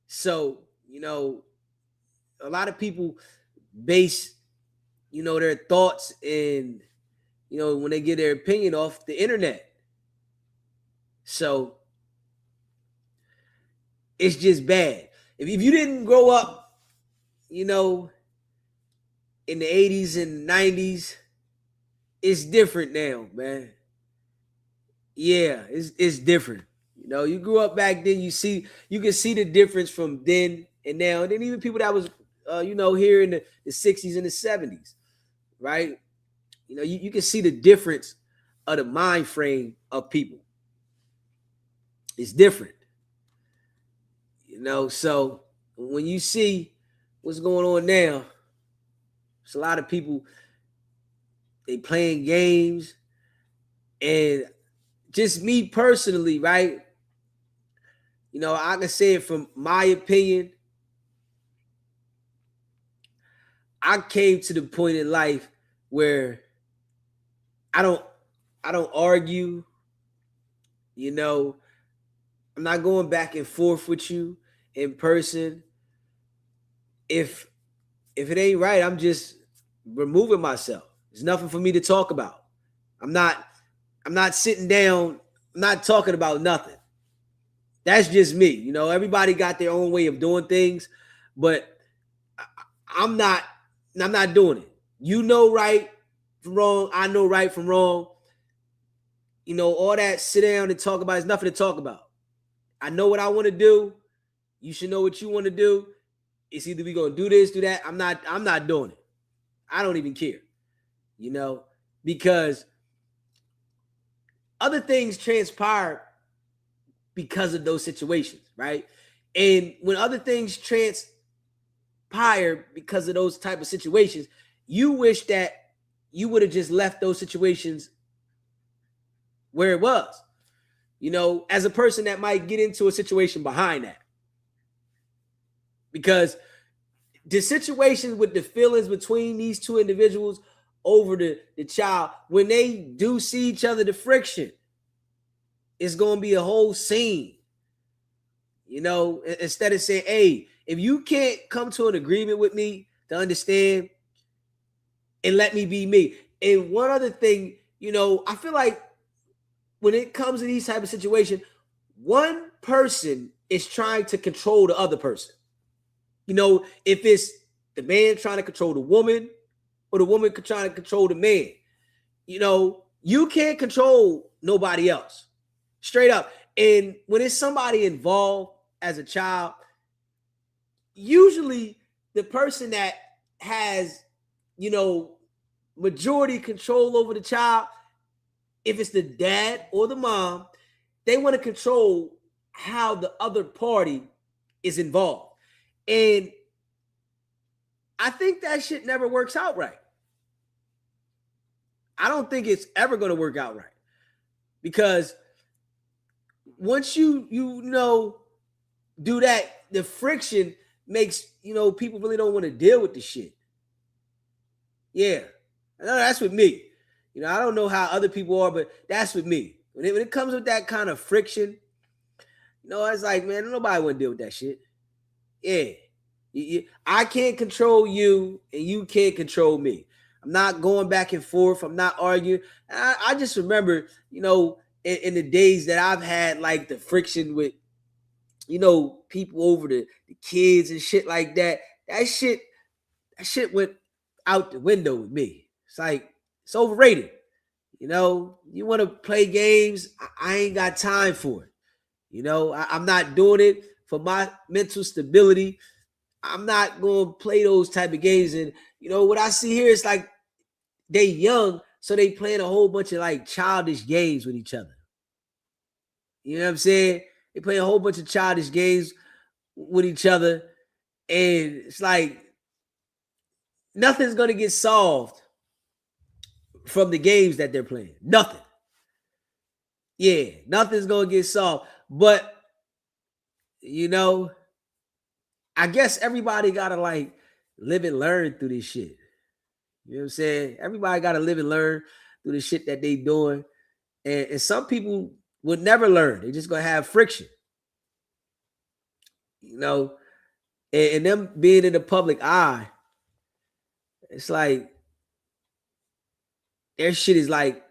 So, a lot of people base, their thoughts and, when they get their opinion off the internet. So it's just bad. If you didn't grow up, in the 80s and 90s, it's different now, man. Yeah, it's different. You grew up back then, you can see the difference from then and now. And then even people that was, here in the 60s and the 70s, right? You can see the difference of the mind frame of people. It's different. So when you see what's going on now, it's a lot of people, they playing games. And just me personally, right? I can say it from my opinion. I came to the point in life where I don't argue. I'm not going back and forth with you in person. If it ain't right, I'm just removing myself. There's nothing for me to talk about. I'm not sitting down, I'm not talking about nothing. That's just me. Everybody got their own way of doing things, but I'm not doing it. You know right from wrong, I know right from wrong. All that sit down and talk about is nothing to talk about. I know what I want to do. You should know what you want to do. It's either we gonna do this, do that. I'm not doing it. I don't even care. Because other things transpire because of those situations, right? And when other things transpire because of those type of situations, you wish that you would have just left those situations where it was. As a person that might get into a situation behind that. Because the situations with the feelings between these two individuals over the child, when they do see each other, the friction, it's going to be a whole scene. Instead of saying, hey, if you can't come to an agreement with me to understand and let me be me. And one other thing, I feel like when it comes to these type of situations, one person is trying to control the other person. If it's the man trying to control the woman or the woman trying to control the man, you can't control nobody else. Straight up. And when it's somebody involved as a child, usually the person that has, majority control over the child, if it's the dad or the mom, they want to control how the other party is involved. And I think that shit never works out right. I don't think it's ever going to work out right. Because once you do that, the friction makes, people really don't want to deal with the shit. Yeah. I know that's with me. I don't know how other people are, but that's with me. When it comes with that kind of friction, it's like, man, nobody want to deal with that shit. Yeah. I can't control you and you can't control me. I'm not going back and forth. I'm not arguing. I just remember, in the days that I've had like the friction with, people over the kids and shit like that. That shit went out the window with me. It's like, it's overrated. You want to play games, I ain't got time for it. I'm not doing it for my mental stability. I'm not going to play those type of games. And, what I see here is like they young, so they playing a whole bunch of like childish games with each other. You know what I'm saying? They play a whole bunch of childish games with each other. And it's like nothing's gonna get solved from the games that they're playing. Nothing. Yeah, nothing's gonna get solved. But you know, I guess everybody gotta like live and learn through this shit. You know what I'm saying? Everybody gotta live and learn through the shit that they doing. And some people would never learn. They're just gonna have friction. You know, and them being in the public eye, it's like their shit is like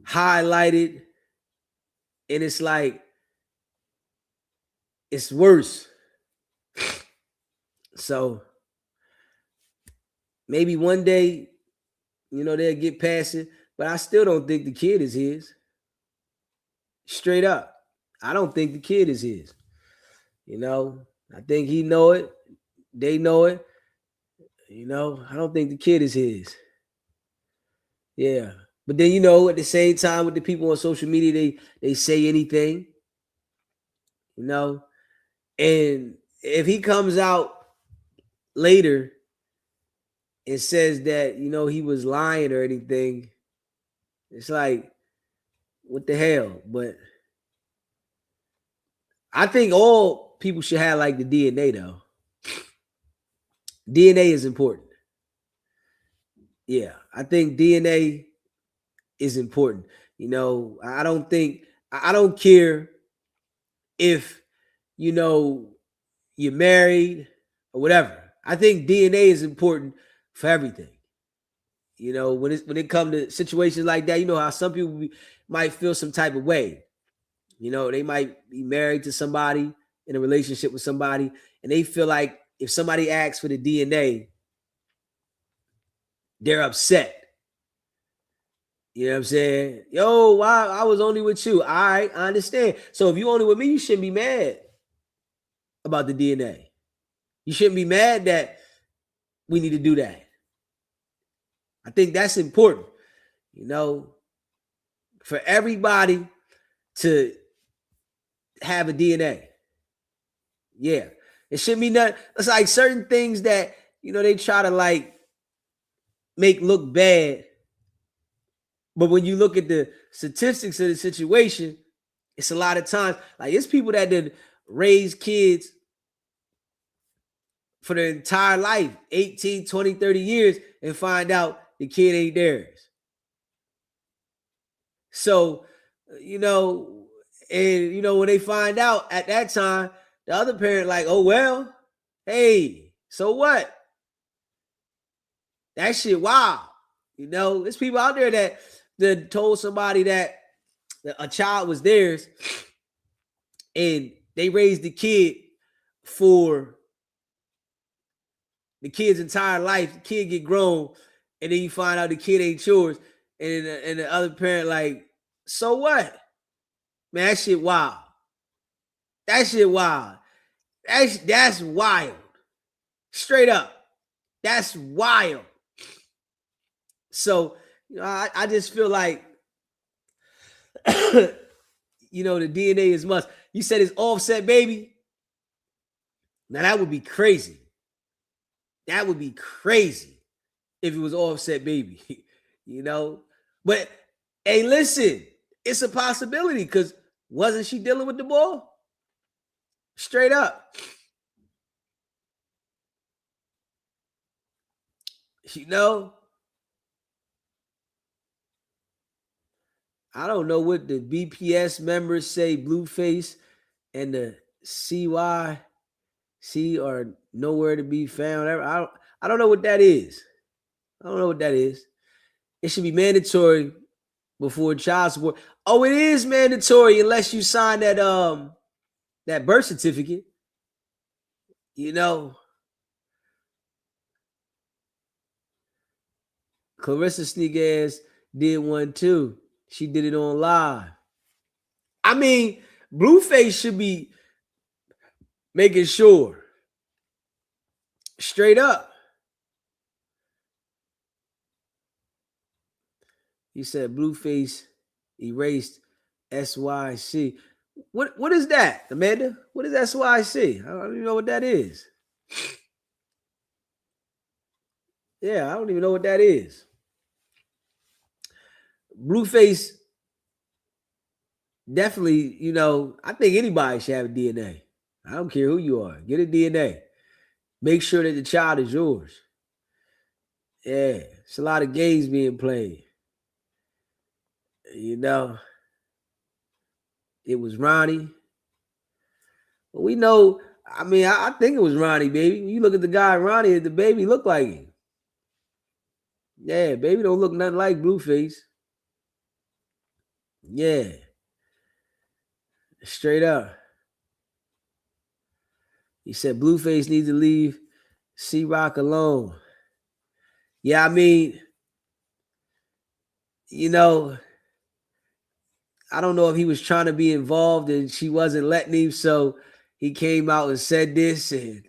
highlighted, and it's like it's worse. So maybe one day, you know, they'll get past it, but I still don't think the kid is his. Straight up. I don't think the kid is his. You know, I think he know it. They know it. You know, I don't think the kid is his. Yeah. But then, you know, at the same time with the people on social media, they say anything. You know, and if he comes out later and says that, you know, he was lying or anything, it's like, what the hell? But I think all people should have like the DNA though. DNA is important. Yeah, I think DNA is important. You know, I don't care if, you know, you're married or whatever. I think DNA is important for everything. You know, when it comes to situations like that, you know how some people might feel some type of way. You know, they might be married to somebody, in a relationship with somebody, and they feel like if somebody asks for the DNA, they're upset. You know what I'm saying? Yo, why I was only with you. All right, I understand. So if you only with me, you shouldn't be mad about the DNA. You shouldn't be mad that we need to do that. I think that's important, you know, for everybody to have a DNA. Yeah. It shouldn't be nothing. It's like certain things that, you know, they try to like make look bad. But when you look at the statistics of the situation, it's a lot of times like it's people that did raise kids for their entire life, 18, 20, 30 years, and find out the kid ain't theirs. So, you know, and you know, when they find out at that time, the other parent, like, oh well, hey, so what? That shit wild. You know, there's people out there that told somebody that a child was theirs and they raised the kid for the kid's entire life. The kid get grown, and then you find out the kid ain't yours, and the other parent like, so what? Man, that shit wild. That shit wild. That's wild. Straight up. That's wild. So, you know, I just feel like, you know, the DNA is must. You said it's Offset baby. Now that would be crazy. That would be crazy if it was Offset baby, you know. But hey, listen, it's a possibility because wasn't she dealing with the ball? Straight up. You know, I don't know what the BPS members say, Blueface and the CYC are nowhere to be found. I don't know what that is. I don't know what that is. It should be mandatory before child support. Oh, it is mandatory unless you sign that birth certificate. You know, Clarissa Sneak Ass did one too. She did it on live. I mean, Blueface should be making sure. Straight up. He said Blueface erased SYC. What is that, Amanda? What is SYC? I don't even know what that is. Yeah, I don't even know what that is. Blueface, definitely, I think anybody should have a DNA. I don't care who you are. Get a DNA. Make sure that the child is yours. Yeah, it's a lot of games being played. It was Ronnie. But we know, I think it was Ronnie, baby. You look at the guy, Ronnie, the baby looked like him. Yeah, baby don't look nothing like Blueface. Yeah. Straight up. He said Blueface needs to leave C-Rock alone. Yeah, I don't know if he was trying to be involved and she wasn't letting him, so he came out and said this, and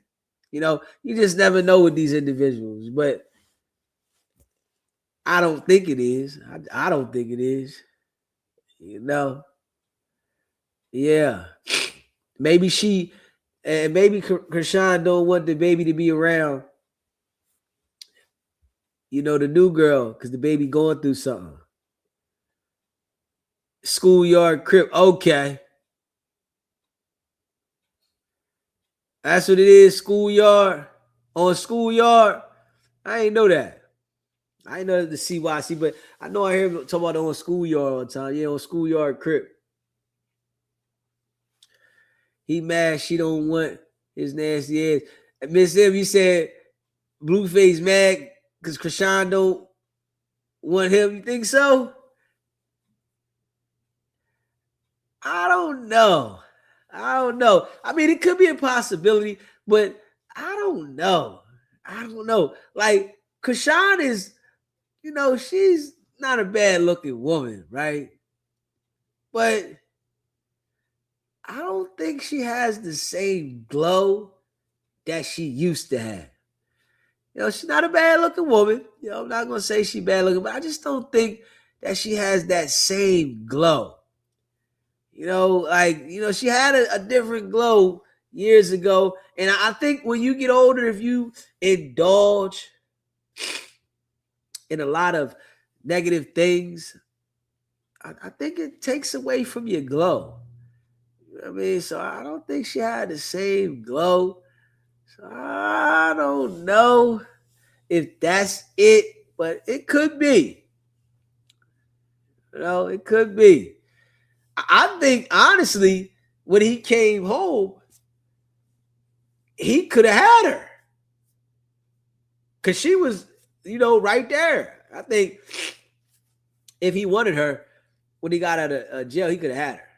you just never know with these individuals. But I don't think it is. I don't think it is. Yeah. Maybe maybe Chrisean don't want the baby to be around, the new girl, because the baby going through something. Schoolyard crip. Okay. That's what it is. Schoolyard. On schoolyard. I ain't know that. I ain't know the CYC, but I know I hear him talk about on schoolyard all the time. Yeah, on schoolyard crip. He mad she don't want his nasty ass. Miss M, you said Blueface mad because Chrisean don't want him. You think so? I don't know. It could be a possibility, but I don't know. Like, Chrisean is, she's not a bad looking woman, right? But I don't think she has the same glow that she used to have. She's not a bad looking woman. I'm not going to say she's bad looking, but I just don't think that she has that same glow. She had a different glow years ago. And I think when you get older, if you indulge in a lot of negative things, I think it takes away from your glow. So I don't think she had the same glow. So I don't know if that's it, but it could be. It could be. I think, honestly, when he came home, he could have had her. Because she was, right there. I think if he wanted her, when he got out of jail, he could have had her.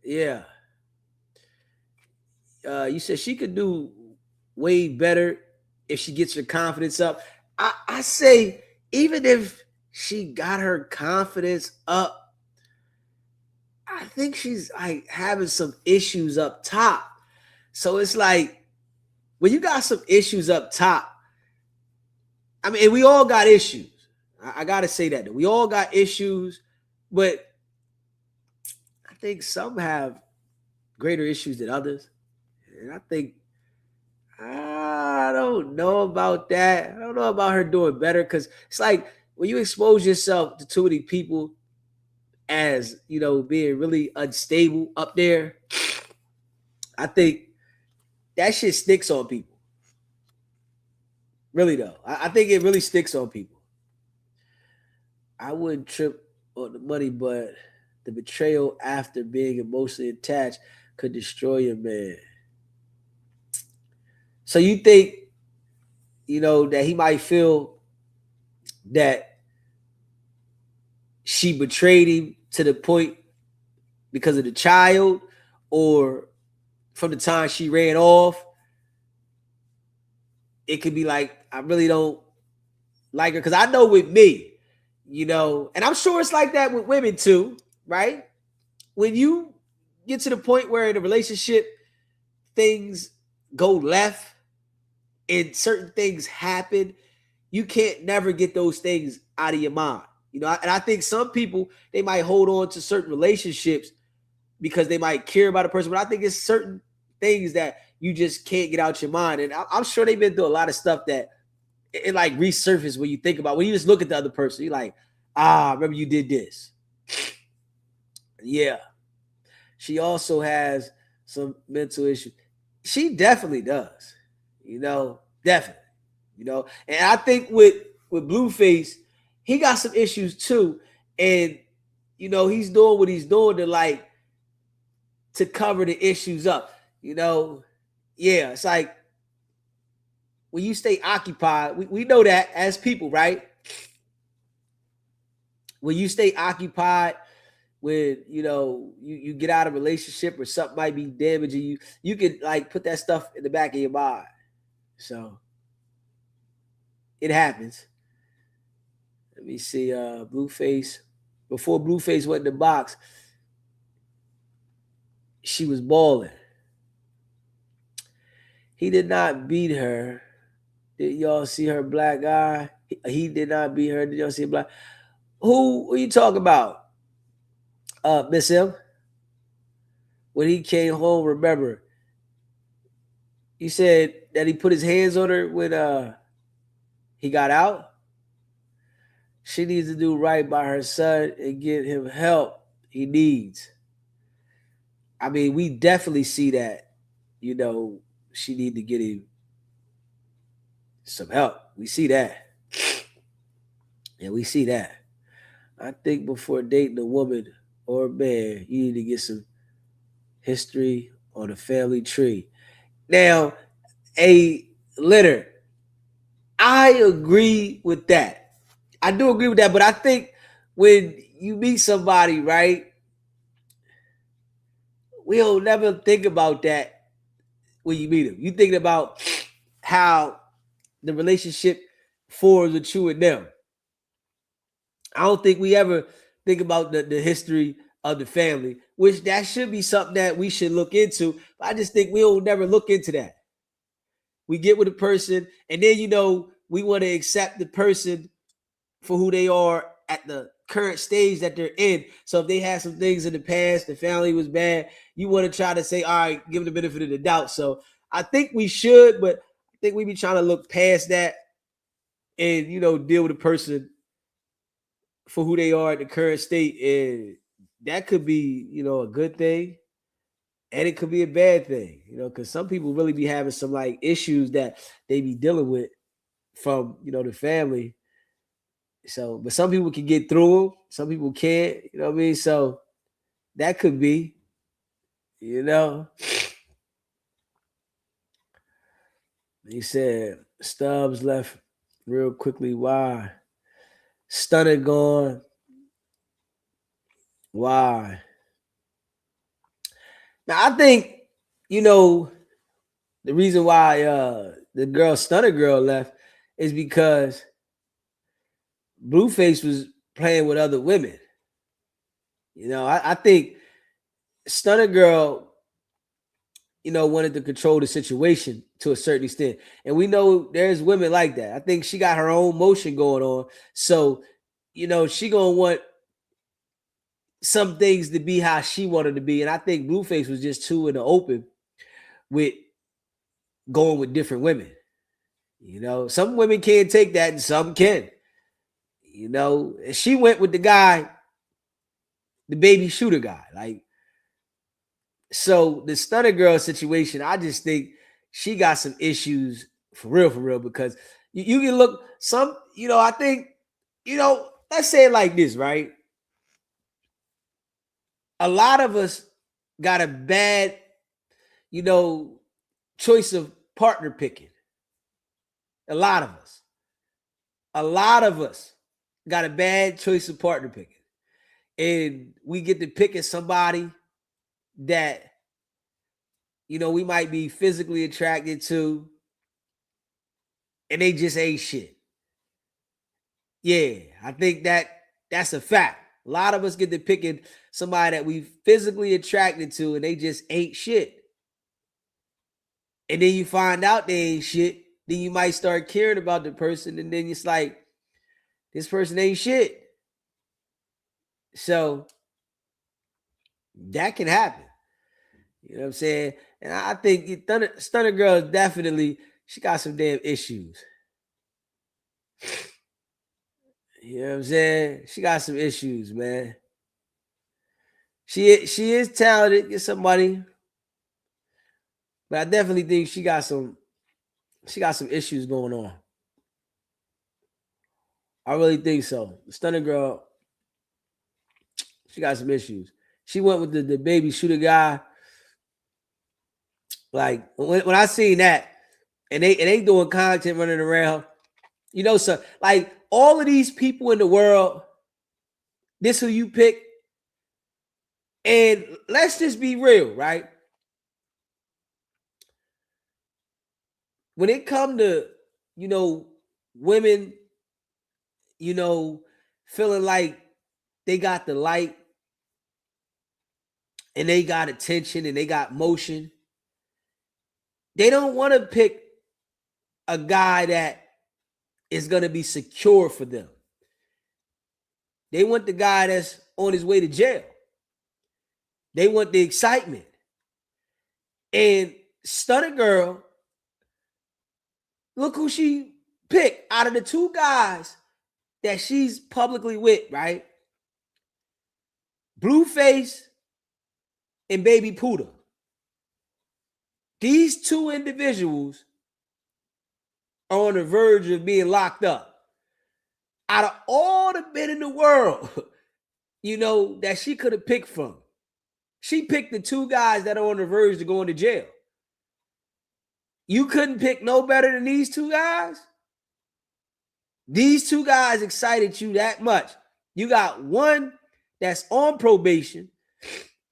Yeah. You said she could do way better if she gets her confidence up. I say, even if she got her confidence up, I think she's like having some issues up top. So it's like, when you got some issues up top, and we all got issues. I got to say that. We all got issues, but I think some have greater issues than others. And I don't know about that. I don't know about her doing better, because it's like when you expose yourself to too many people as, being really unstable up there, I think that shit sticks on people. Really, though. I think it really sticks on people. I wouldn't trip on the money, but the betrayal after being emotionally attached could destroy a man. So you think, that he might feel that she betrayed him to the point because of the child, or from the time she ran off, it could be like, I really don't like her. Because I know with me, and I'm sure it's like that with women too, right? When you get to the point where in a relationship things go left and certain things happen, you can't never get those things out of your mind. And I think some people, they might hold on to certain relationships because they might care about a person, but I think it's certain things that you just can't get out your mind. And I'm sure they've been through a lot of stuff that it like resurface when you think about, when you just look at the other person, you're like, remember you did this. Yeah. She also has some mental issues. She definitely does. Definitely. And I think with Blueface, he got some issues too. And he's doing what he's doing to cover the issues up. Yeah, it's like when you stay occupied, we know that as people, right? When you stay occupied, when you get out of a relationship or something might be damaging you could like put that stuff in the back of your mind. So it happens. Let me see. Blueface, before Blueface went in the box, she was balling. He did not beat her. Did y'all see her black eye? He did not beat her. Did y'all see black? Who you talking about? Miss M. When he came home, remember, you said that he put his hands on her when he got out. She needs to do right by her son and get him help he needs. I mean, we definitely see that. She need to get him some help. We see that. And we see that. I think before dating a woman or a man, you need to get some history on the family tree. Now, a letter. I agree with that. I do agree with that, but I think when you meet somebody, right, we'll never think about that when you meet them. You thinking about how the relationship forms with you and them. I don't think we ever think about the history of the family, which that should be something that we should look into. But I just think we'll never look into that. We get with a person, and then we want to accept the person for who they are at the current stage that they're in. So if they had some things in the past, the family was bad, you want to try to say, all right, give them the benefit of the doubt. So I think we should, but I think we be trying to look past that and deal with a person for who they are at the current state. And that could be, a good thing. And it could be a bad thing, because some people really be having some like issues that they be dealing with from, the family. So, but some people can get through them. Some people can't, you know what I mean? So that could be, He said Stubbs left real quickly. Why? Stunner gone. Why? Now I think, the reason why the girl Stunner girl left is because Blueface was playing with other women. I think Stunner girl, wanted to control the situation to a certain extent. And we know there's women like that. I think she got her own motion going on. So, she gonna want some things to be how she wanted to be. And I think Blueface was just too in the open with going with different women. Some women can't take that and some can. She went with the guy, the baby shooter guy. Like, so the Stunner girl situation, I just think she got some issues for real, because you can look some, I think, let's say it like this, right? A lot of us got a bad, choice of partner picking. A lot of us got a bad choice of partner picking. And we get to picking somebody that, we might be physically attracted to, and they just ain't shit. Yeah, I think that's a fact. A lot of us get to picking somebody that we physically attracted to, and they just ain't shit. And then you find out they ain't shit, then you might start caring about the person, and then it's like, this person ain't shit. So that can happen. You know what I'm saying? And I think Stunner Girl definitely, she got some damn issues. You know what I'm saying? She got some issues, man. She is talented, get some money. But I definitely think she got some issues going on. I really think so. The Stunner Girl, she got some issues. She went with the baby shooter guy. Like when I seen that, and they doing content running around, you know, so like all of these people in the world, this who you pick. And let's just be real, right? When it come to, you know, women, you know, feeling like they got the light and they got attention and they got motion, they don't want to pick a guy that is going to be secure for them. They want the guy that's on his way to jail. They want the excitement. And Stunner Girl, look who she picked out of the two guys that she's publicly with, right? Blueface and Baby Puda. These two individuals are on the verge of being locked up. Out of all the men in the world, you know, that she could have picked from, she picked the two guys that are on the verge of going to jail. You couldn't pick no better than these two guys? These two guys excited you that much. You got one that's on probation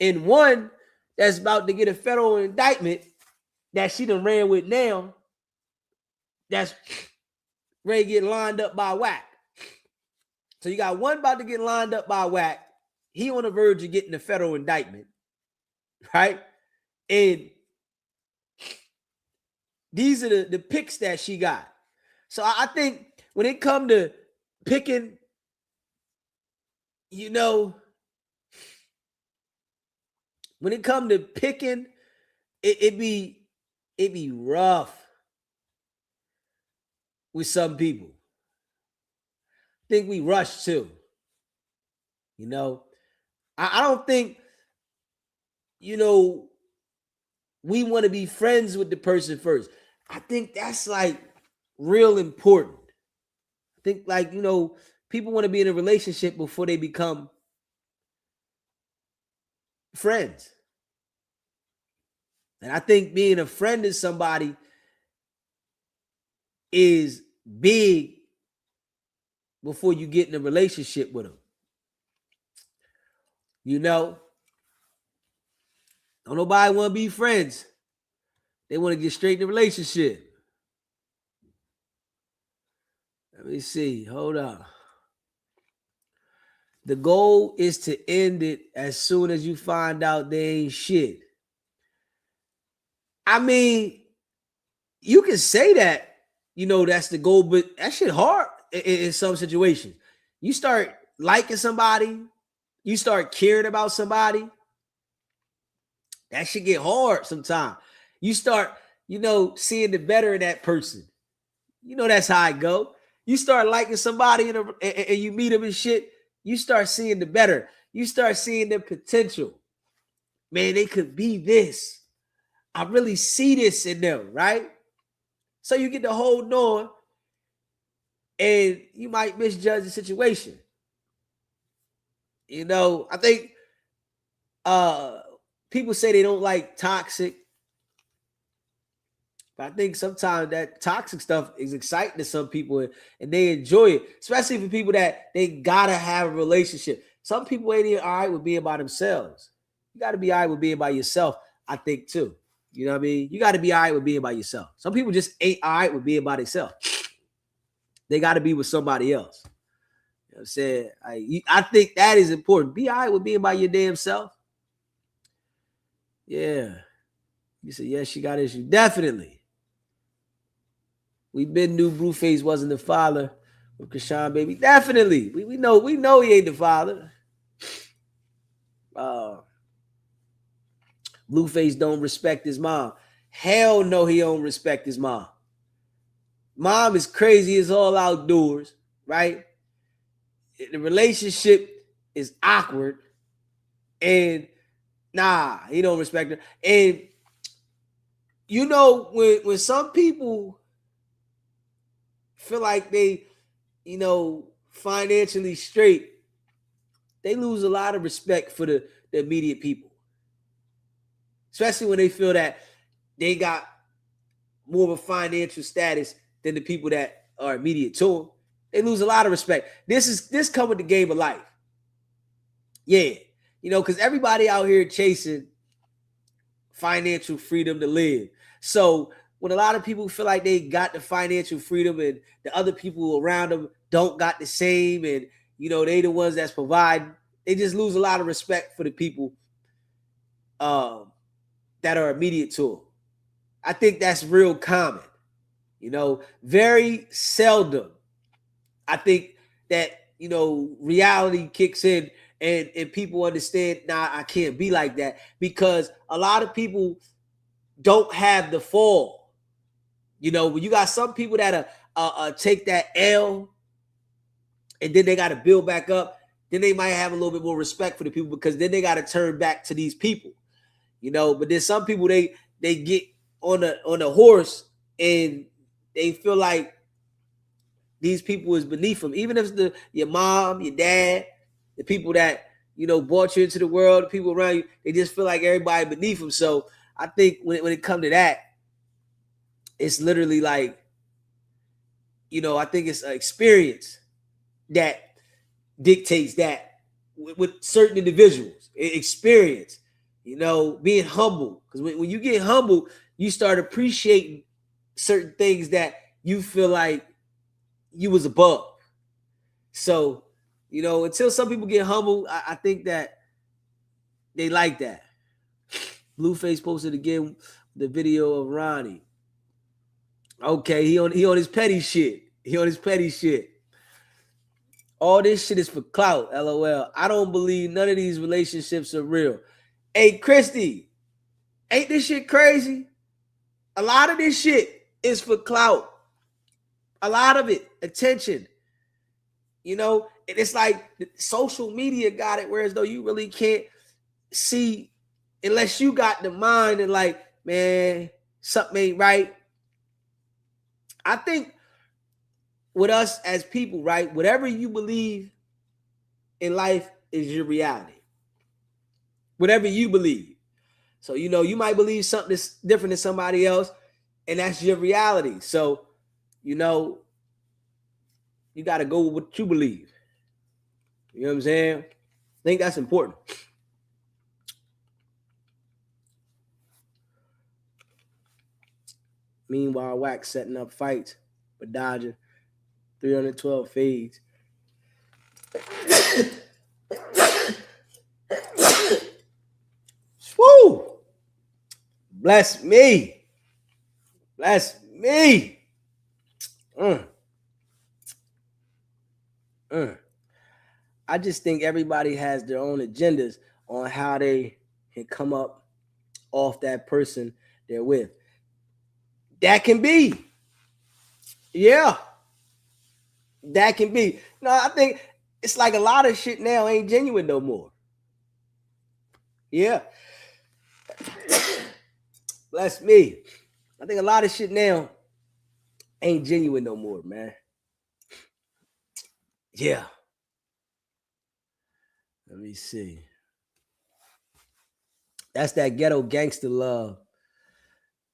and one that's about to get a federal indictment that she done ran with now, that's ready to get lined up by whack. So you got one about to get lined up by whack. He on the verge of getting a federal indictment, right? And these are the picks that she got. So I think when it come to picking, you know, when it come to picking, it be rough with some people. I think we rush too. You know, I don't think, you know, we want to be friends with the person first. I think that's like real important. I think, like, you know, people want to be in a relationship before they become friends. And I think being a friend to somebody is big before you get in a relationship with them. You know, don't nobody want to be friends. They want to get straight in a relationship. Let me see. Hold on. The goal is to end it as soon as you find out they ain't shit. I mean, you can say that, you know, that's the goal, but that shit hard in some situations. You start liking somebody, you start caring about somebody, that shit get hard sometimes. You start, you know, seeing the better in that person. You know, that's how I go. You start liking somebody and you meet them and shit, you start seeing the better. You start seeing the potential. Man, they could be this. I really see this in them, right? So you get to hold on and you might misjudge the situation. You know, I think people say they don't like toxic, but I think sometimes that toxic stuff is exciting to some people and they enjoy it, especially for people that they gotta have a relationship. Some people ain't even all right with being by themselves. You gotta be all right with being by yourself, I think, too. You know what I mean? You gotta be all right with being by yourself. Some people just ain't all right with being by themselves. They gotta be with somebody else. You know what I'm saying? I think that is important. Be all right with being by your damn self. Yeah. You said, yes, she got issues. Definitely. We been knew Blueface wasn't the father of Chrisean, baby. Definitely. We know he ain't the father. Blueface don't respect his mom. Hell no, he don't respect his mom. Mom is crazy as all outdoors, right? The relationship is awkward, and nah, he don't respect her. And you know, when some people feel like they, financially straight, they lose a lot of respect for the immediate people. Especially when they feel that they got more of a financial status than the people that are immediate to them. They lose a lot of respect. This come with the game of life. Yeah. Because everybody out here chasing financial freedom to live. So when a lot of people feel like they got the financial freedom and the other people around them don't got the same, and they the ones that's providing, they just lose a lot of respect for the people that are immediate to them. I think that's real common. Very seldom. I think that reality kicks in and people understand, nah, I can't be like that, because a lot of people don't have the fall. When you got some people that take that L and then they got to build back up, then they might have a little bit more respect for the people, because then they got to turn back to these people. But then some people they get on a horse and they feel like these people is beneath them, even if it's your mom, your dad, the people that brought you into the world, the people around you. They just feel like everybody beneath them. So I think when it comes to that, it's literally like, I think it's an experience that dictates that with certain individuals. Experience, being humble, because when you get humble, you start appreciating certain things that you feel like you was above. So, until some people get humble, I think that they like that. Blueface posted again the video of Ronnie. Okay, he on his petty shit. All this shit is for clout, LOL. I don't believe none of these relationships are real. Hey, Christy, ain't this shit crazy? A lot of this shit is for clout. A lot of it, attention. It's like social media got it, whereas though you really can't see unless you got the mind and like, man, something ain't right. I think with us as people, right, whatever you believe in life is your reality. Whatever you believe. So, you might believe something that's different than somebody else, and that's your reality. So, you got to go with what you believe. You know what I'm saying? I think that's important. Meanwhile, Wax setting up fights for dodging 312 fades. Woo! Bless me. I just think everybody has their own agendas on how they can come up off that person they're with. That can be. Yeah. That can be. No, I think it's like a lot of shit now ain't genuine no more. Yeah. Bless me. I think a lot of shit now ain't genuine no more, man. Yeah. Let me see. That's that ghetto gangster love.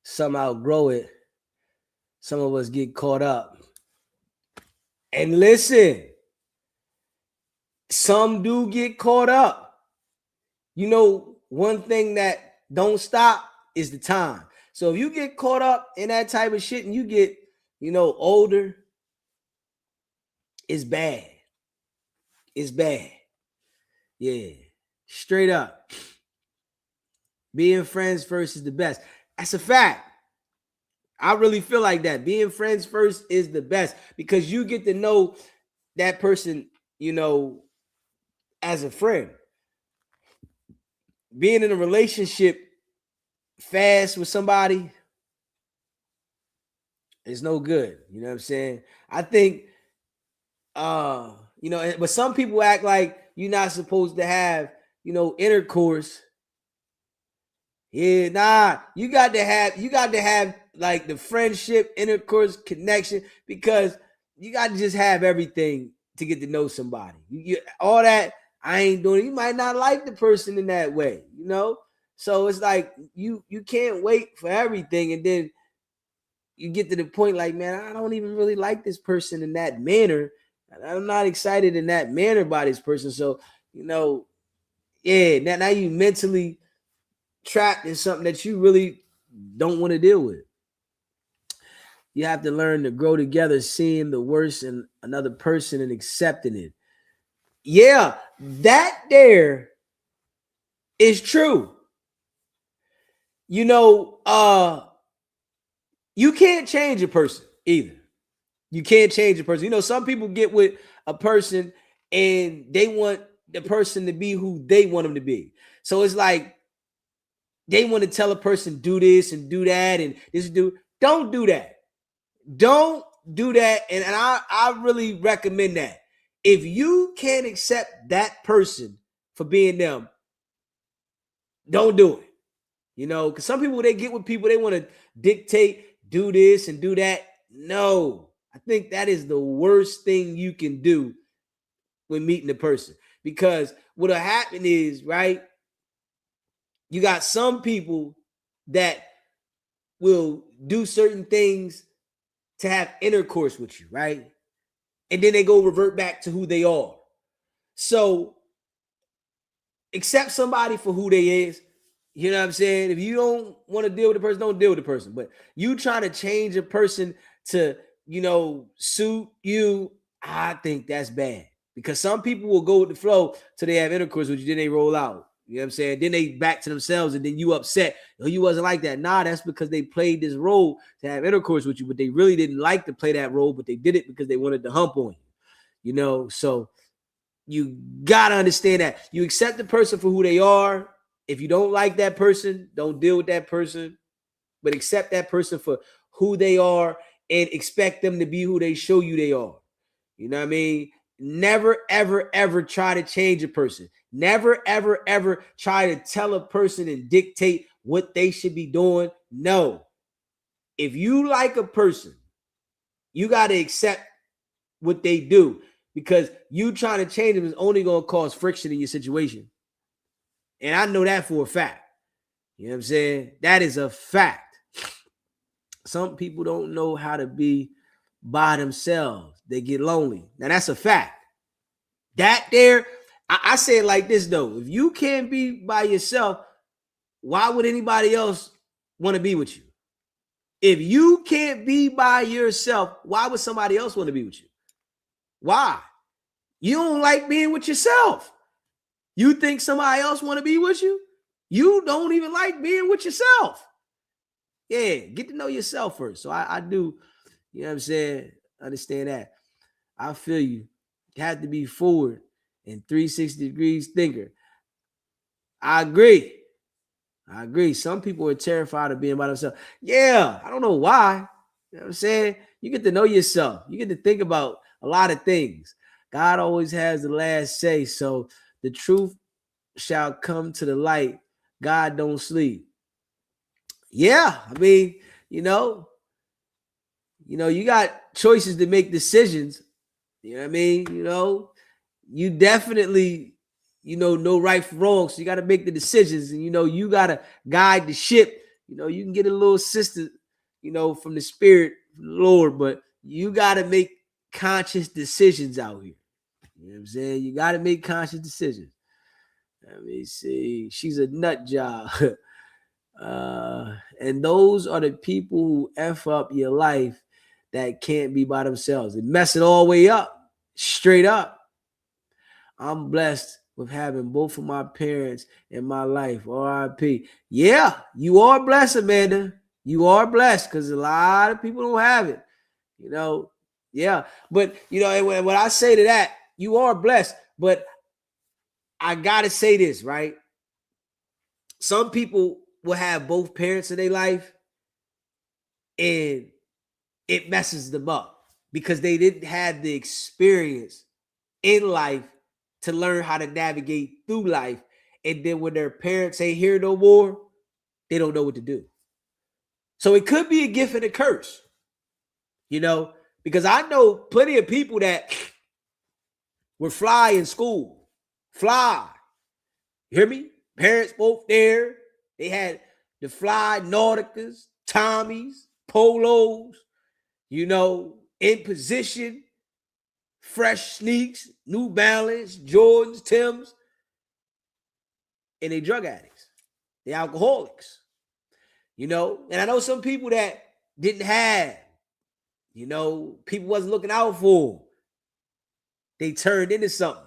Some outgrow it. Some of us get caught up. And listen, some do get caught up. One thing that don't stop is the time. So if you get caught up in that type of shit and you get, older, it's bad. It's bad. Yeah. Straight up. Being friends first is the best. That's a fact. I really feel like that. Being friends first is the best, because you get to know that person, as a friend. Being in a relationship fast with somebody, it's no good. You know what I'm saying? I think but some people act like you're not supposed to have, intercourse. Yeah, nah, you got to have like the friendship, intercourse, connection, because you got to just have everything to get to know somebody. All that I ain't doing. You might not like the person in that way, So it's like you can't wait for everything, and then you get to the point like, man, I don't even really like this person in that manner. I'm not excited in that manner by this person. So, now you mentally trapped in something that you really don't want to deal with. You have to learn to grow together, seeing the worst in another person and accepting it. Yeah, that there is true. You can't change a person either. You can't change a person. Some people get with a person and they want the person to be who they want them to be. So it's like they want to tell a person do this and do that and this don't do that. Don't do that. And I really recommend that. If you can't accept that person for being them, don't do it. Because some people, they get with people, they want to dictate, do this and do that. No, I think that is the worst thing you can do when meeting a person. Because what'll happen is, right, you got some people that will do certain things to have intercourse with you, right? And then they go revert back to who they are. So accept somebody for who they is. You know what I'm saying? If you don't want to deal with the person, don't deal with the person. But you trying to change a person to, suit you, I think that's bad. Because some people will go with the flow till they have intercourse with you, then they roll out. You know what I'm saying? Then they back to themselves, and then you upset. Oh, you wasn't like that. Nah, that's because they played this role to have intercourse with you, but they really didn't like to play that role, but they did it because they wanted to hump on you. So you gotta understand that. You accept the person for who they are. If you don't like that person, don't deal with that person, but accept that person for who they are and expect them to be who they show you they are. You know what I mean? Never, ever, ever try to change a person. Never, ever, ever try to tell a person and dictate what they should be doing. No. If you like a person, you got to accept what they do, because you trying to change them is only going to cause friction in your situation. And I know that for a fact. You know what I'm saying? That is a fact. Some people don't know how to be by themselves. They get lonely. Now, that's a fact. That there, I say it like this, though. If you can't be by yourself, why would anybody else want to be with you? If you can't be by yourself, why would somebody else want to be with you? Why? You don't like being with yourself. You think somebody else want to be with you? You don't even like being with yourself. Yeah, get to know yourself first. So I do, you know what I'm saying, understand that. I feel you. You have to be forward and 360 degrees thinker. I agree. Some people are terrified of being by themselves. Yeah, I don't know why. You know what I'm saying? You get to know yourself. You get to think about a lot of things. God always has the last say. So the truth shall come to the light. God don't sleep. Yeah, I mean, you got choices to make, decisions. You know what I mean? You definitely, know right from wrong. So you got to make the decisions, and you got to guide the ship. You can get a little assistance, from the spirit, from the Lord, but you got to make conscious decisions out here. You know what I'm saying? You got to make conscious decisions. Let me see. She's a nut job. And those are the people who F up your life that can't be by themselves. They mess it all the way up. Straight up. I'm blessed with having both of my parents in my life. R.I.P. Yeah, you are blessed, Amanda. You are blessed, because a lot of people don't have it. Yeah. But, when I say to that, you are blessed. But I got to say this, right? Some people will have both parents in their life, and it messes them up because they didn't have the experience in life to learn how to navigate through life. And then when their parents ain't here no more, they don't know what to do. So it could be a gift and a curse, because I know plenty of people that were fly in school. Fly. You hear me? Parents both there. They had the fly Nauticas, Tommies, Polos, in position, fresh sneaks, New Balance, Jordans, Timbs, and they drug addicts. They alcoholics, and I know some people that didn't have, people wasn't looking out for them. They turned into something,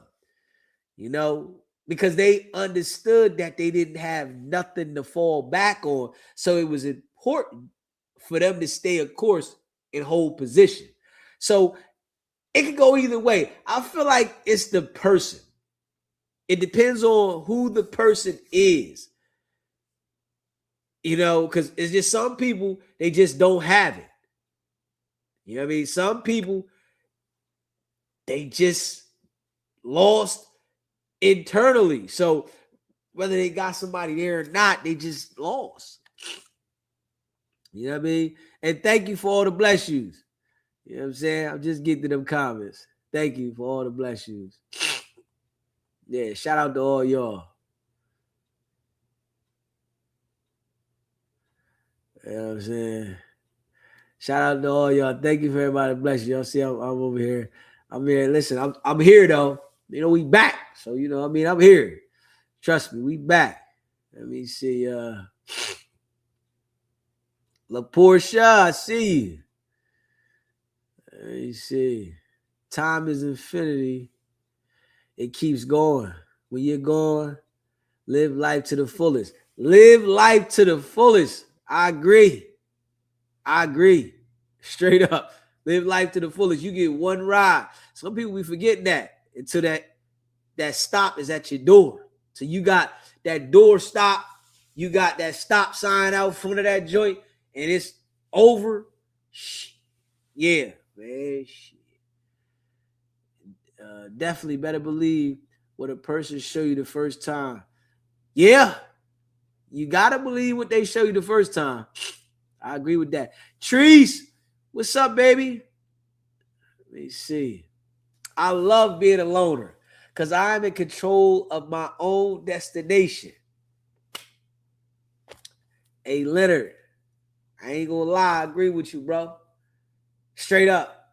because they understood that they didn't have nothing to fall back on. So it was important for them to stay a course and hold position. So it could go either way. I feel like it's the person. It depends on who the person is. Because it's just some people, they just don't have it. You know what I mean? Some people, they just lost internally. So whether they got somebody there or not, they just lost. You know what I mean? And thank you for all the bless yous. You know what I'm saying? I'm just getting to them comments. Thank you for all the bless yous. Yeah, shout out to all y'all. You know what I'm saying? Shout out to all y'all. Thank you for everybody. Bless you. Y'all see I'm over here. I'm here. Listen, I'm here though. We back. So, I'm here. Trust me, we back. Let me see. La Portia, I see you. Let me see. Time is infinity. It keeps going. When you're gone, live life to the fullest. Live life to the fullest. I agree. Straight up. Live life to the fullest. You get one ride. Some people be forgetting that until that stop is at your door. So you got that door stop. You got that stop sign out front of that joint, and it's over. Yeah, man. Definitely better believe what a person show you the first time. Yeah, you gotta believe what they show you the first time. I agree with that. Trees, what's up, baby? Let me see. I love being a loner because I'm in control of my own destination. Hey, Leonard, I ain't gonna lie, I agree with you, bro. Straight up.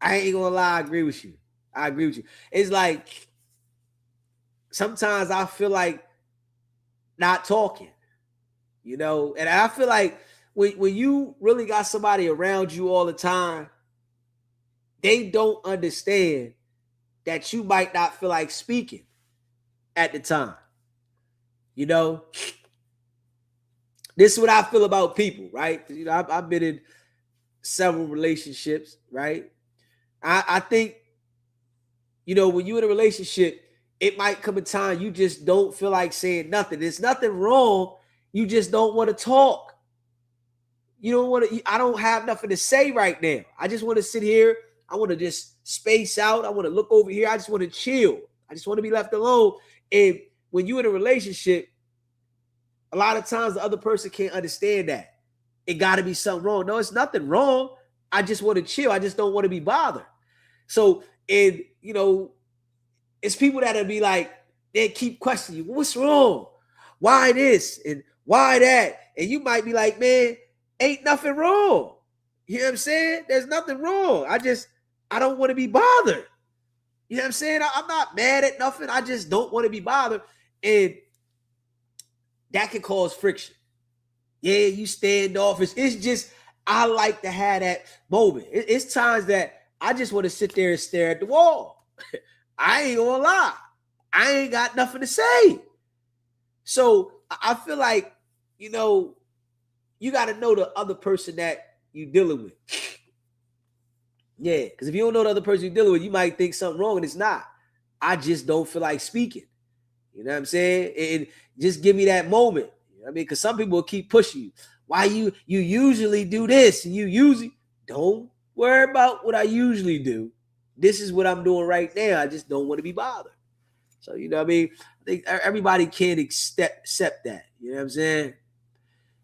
I ain't gonna lie, I agree with you. It's like sometimes I feel like not talking, and I feel like when you really got somebody around you all the time, they don't understand that you might not feel like speaking at the time. This is what I feel about people, right? I've been in several relationships, right? I think, when you're in a relationship, it might come a time you just don't feel like saying nothing. There's nothing wrong. You just don't want to talk. You don't want to. I don't have nothing to say right now. I just want to sit here. I want to just space out. I want to look over here. I just want to chill. I just want to be left alone. And when you're in a relationship, a lot of times the other person can't understand that. It got to be something wrong. No, it's nothing wrong. I just want to chill. I just don't want to be bothered. So, and it's people that'll be like, they keep questioning you. What's wrong? Why this and why that? And you might be like, man, ain't nothing wrong. You know what I'm saying? There's nothing wrong. I don't want to be bothered. You know what I'm saying? I'm not mad at nothing. I just don't want to be bothered. And that can cause friction. Yeah, you standoffish. It's just, I like to have that moment. It's times that I just want to sit there and stare at the wall. I ain't gonna lie. I ain't got nothing to say. So I feel like, you got to know the other person that you're dealing with. Yeah, because if you don't know the other person you're dealing with, you might think something wrong and it's not. I just don't feel like speaking. You know what I'm saying? And just give me that moment. You know what I mean? Because some people will keep pushing you. Why you usually do this? And you usually don't worry about what I usually do. This is what I'm doing right now. I just don't want to be bothered. So, you know what I mean? I think everybody can't accept that. You know what I'm saying?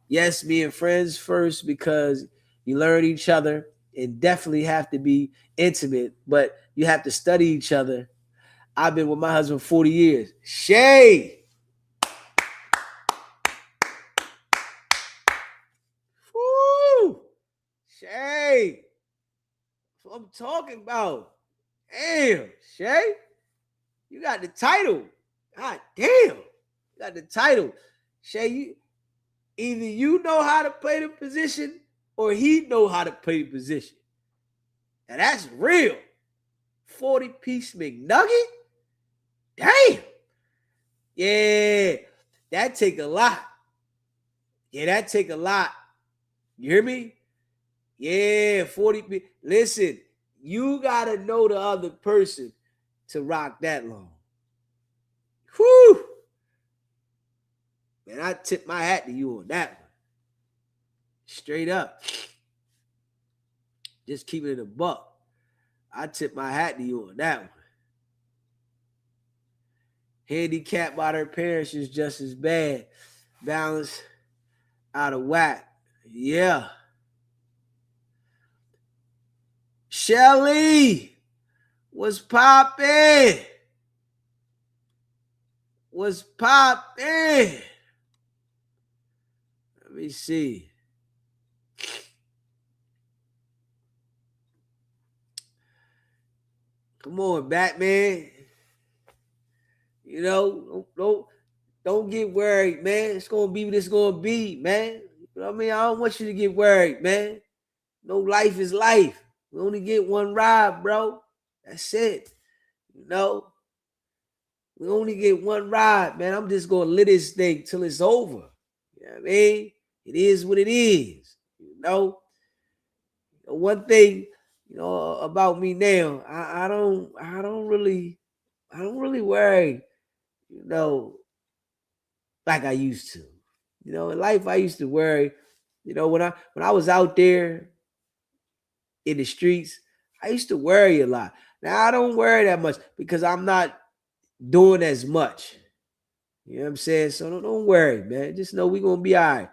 Yes, being friends first because you learn each other and definitely have to be intimate, but you have to study each other. I've been with my husband 40 years. Shay! Woo! Shay! That's what I'm talking about. Damn, Shay. You got the title. God damn. You got the title. Shay, either you know how to play the position or he know how to play the position. And that's real. 40-piece McNugget? Damn. Yeah, that take a lot. Yeah, that take a lot. You hear me? Yeah, 40. Listen, you got to know the other person to rock that long. Whew. Man, I tip my hat to you on that one. Straight up. Just keeping it a buck. I tip my hat to you on that one. Handicapped by their parents is just as bad. Balance out of whack. Yeah. Shelly, what's poppin'? What's poppin'? Let me see. Come on, Batman. You know, don't get worried, man. It's gonna be what it's gonna be, man. You know what I mean? I don't want you to get worried, man. No, life is life. We only get one ride, bro. That's it. You know, we only get one ride, man. I'm just gonna live this thing till it's over. You know what I mean? It is what it is. You know, one thing, you know, about me now, I don't really worry, you know, like I used to. You know, in life I used to worry. You know, when I was out there in the streets, I used to worry a lot. Now I don't worry that much because I'm not doing as much. You know what I'm saying? So don't worry, man. Just know we're gonna be all right.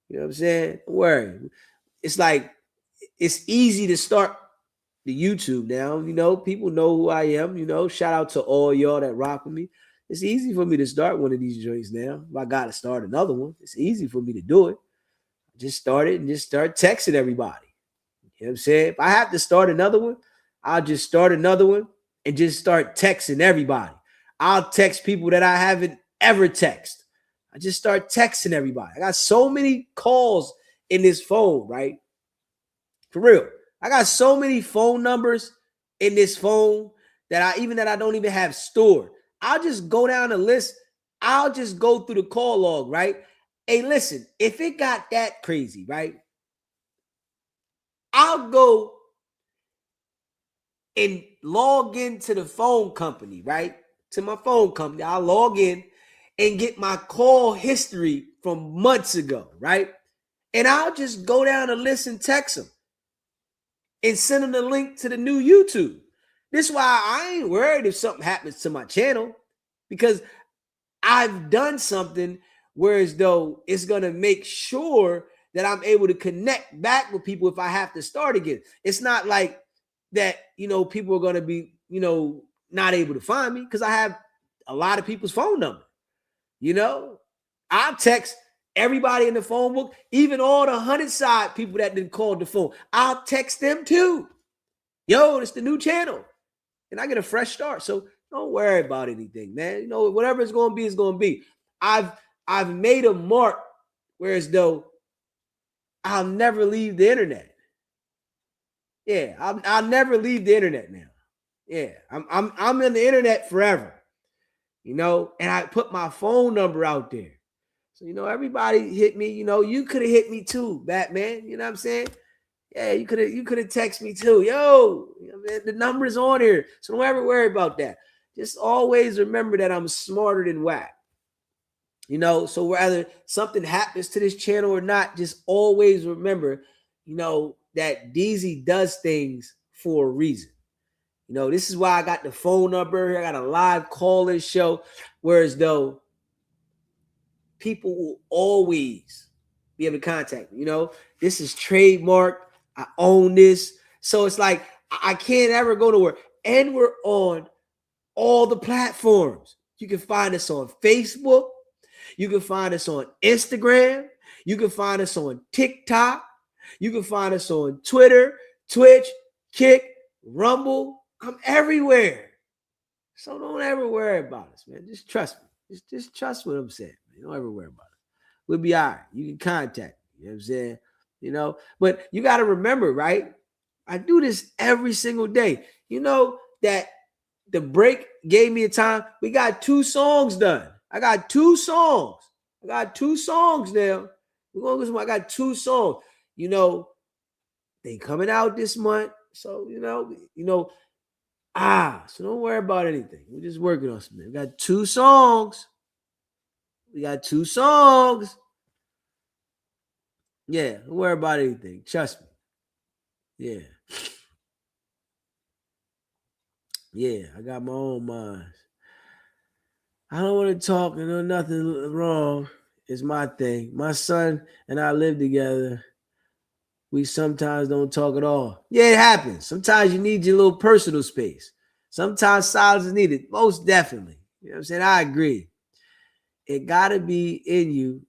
You know what I'm saying? Don't worry. It's like it's easy to start the YouTube now. You know, people know who I am. You know, shout out to all y'all that rock with me. It's easy for me to start one of these joints now. If I got to start another one, it's easy for me to do it. Just start it and just start texting everybody. You know what I'm saying? If I have to start another one, I'll just start another one and just start texting everybody. I'll text people that I haven't ever texted. I just start texting everybody. I got so many calls in this phone, right? For real. I got so many phone numbers in this phone that I don't even have stored. I'll just go down the list. I'll just go through the call log, right? Hey, listen, if it got that crazy, right? I'll go and log into the phone company, right? To my phone company. I'll log in and get my call history from months ago, right? And I'll just go down the list and text them and send them the link to the new YouTube. This is why I ain't worried if something happens to my channel, because I've done something whereas though it's going to make sure that I'm able to connect back with people if I have to start again. It's not like that, you know, people are going to be, you know, not able to find me because I have a lot of people's phone number. You know, I'll text everybody in the phone book, even all the 100 side people that didn't call the phone. I'll text them too. Yo, it's the new channel. And I get a fresh start. So don't worry about anything, man. You know, whatever it's going to be, it's going to be. I've made a mark whereas though I'll never leave the internet. Yeah, I'll never leave the internet now. Yeah, I'm in the internet forever. You know, and I put my phone number out there. So, you know, everybody hit me. You know, you could have hit me too, Batman. You know what I'm saying? Yeah, you could have texted me too. Yo, you know, man, the number's on here. So don't ever worry about that. Just always remember that I'm smarter than whack. You know, so whether something happens to this channel or not, just always remember, you know, that Deezy does things for a reason. You know, this is why I got the phone number. I got a live call-in show. Whereas though people will always be able to contact me. You know, this is trademarked. I own this. So it's like I can't ever go nowhere. And we're on all the platforms. You can find us on Facebook. You can find us on Instagram. You can find us on TikTok. You can find us on Twitter, Twitch, Kick, Rumble. I'm everywhere. So don't ever worry about us, man. Just trust me. Just trust what I'm saying. Man. Don't ever worry about it. We'll be all right. You can contact me. You know what I'm saying? You know, but you got to remember, right? I do this every single day. You know that the break gave me a time. We got 2 songs done. I got 2 songs. I got 2 songs now. We're gonna listen. I got 2 songs. You know, they coming out this month. So, so don't worry about anything. We're just working on something. We got 2 songs. Yeah, don't worry about anything. Trust me. Yeah. Yeah, I got my own minds. I don't want to talk. You know, nothing wrong. It's my thing. My son and I live together. We sometimes don't talk at all. Yeah, it happens. Sometimes you need your little personal space. Sometimes silence is needed. Most definitely. You know what I'm saying? I agree. It got to be in you,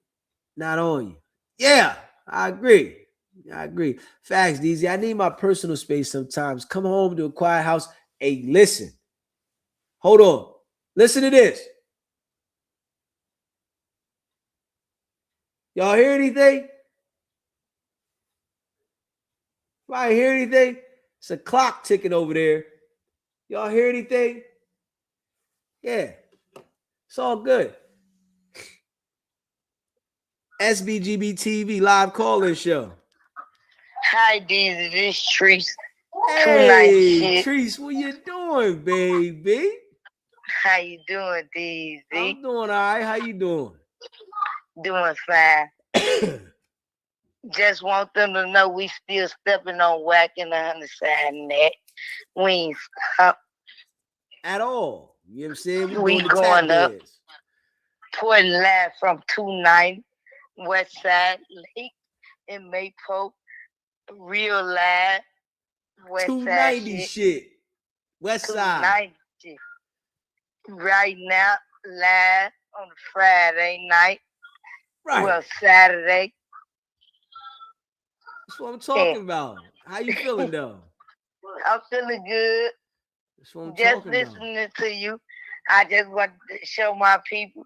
not on you. Yeah, I agree. Facts, Deezy. I need my personal space sometimes. Come home to a quiet house. Hey, listen. Hold on. Listen to this. Y'all hear anything? If I hear anything, it's a clock ticking over there. Y'all hear anything? Yeah. It's all good. SBGB TV live call-in show. Hi, Deezy. This Treese. Hey, Treese, what you doing, baby? How you doing, Deezy? I'm doing all right. How you doing? Doing fine. Just want them to know we still stepping on whacking the underside net. We ain't stop. At all. You know what I'm saying? We going up. Pouring live from 290 West Side Lake in Maypoke. Real live. West 290 Side shit. West Side. 290. Right now, live on a Friday night. Right. Well, Saturday. That's what I'm talking about. How you feeling though? I'm feeling good. That's what I'm just talking listening about. To you. I just want to show my people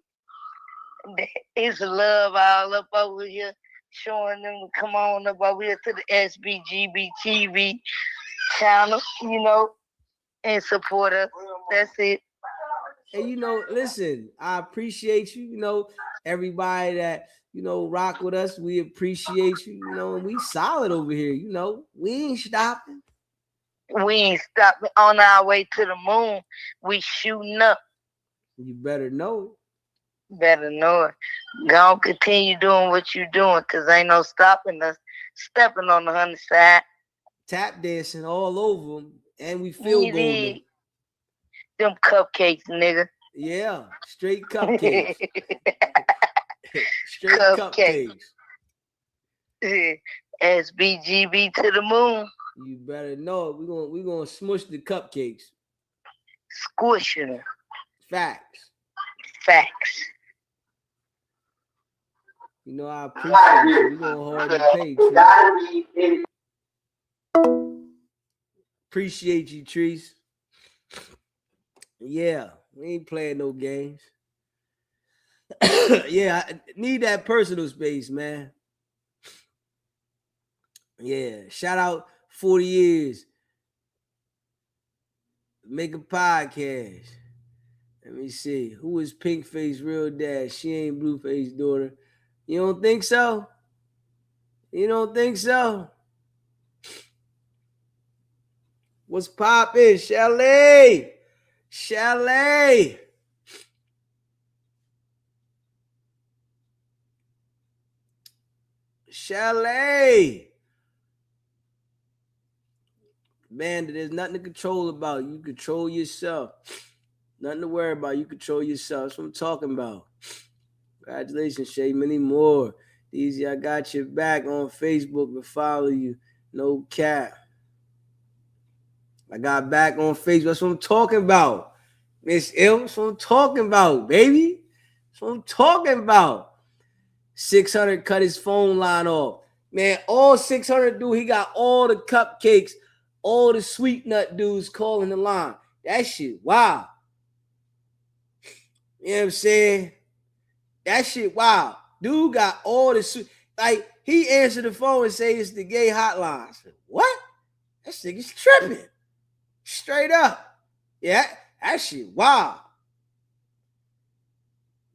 that it's love all up over here. Showing them to come on up over here to the SBGB TV channel, and support us. That's it. And listen, I appreciate you, everybody that, rock with us. We appreciate you, and we solid over here, we ain't stopping. We ain't stopping on our way to the moon. We shooting up. You better know it. Go on, continue doing what you're doing, because ain't no stopping us. Stepping on the 100 side. Tap dancing all over them, and we feel good. Them cupcakes, nigga. Yeah, straight cupcakes. Straight cupcakes. SBGB to the moon. You better know it. We're gonna smush the cupcakes. Squishing them. Facts. I appreciate you. We're gonna hold the page. Right? Appreciate you, Treese. Yeah, we ain't playing no games. Yeah, I need that personal space, man. Yeah, shout out 40 years. Make a podcast. Let me see. Who is Pinkface real dad? She ain't Blueface daughter. You don't think so? What's poppin', Shelly? Shelly. Man, there's nothing to control about. You control yourself. Nothing to worry about. You control yourself. That's what I'm talking about. Congratulations, Shay. Many more. Deezy, I got your back on Facebook to follow you. No cap. I got back on Facebook. That's what I'm talking about. Miss Ill, that's what I'm talking about, baby. That's what I'm talking about. 600 cut his phone line off. Man, all 600 do, he got all the cupcakes, all the sweet nut dudes calling the line. That shit, wow. You know what I'm saying? That shit, wow. Dude got all the sweet, like, he answered the phone and say it's the gay hotline. I said, what? That nigga's tripping. Straight up. Yeah, that shit, wow.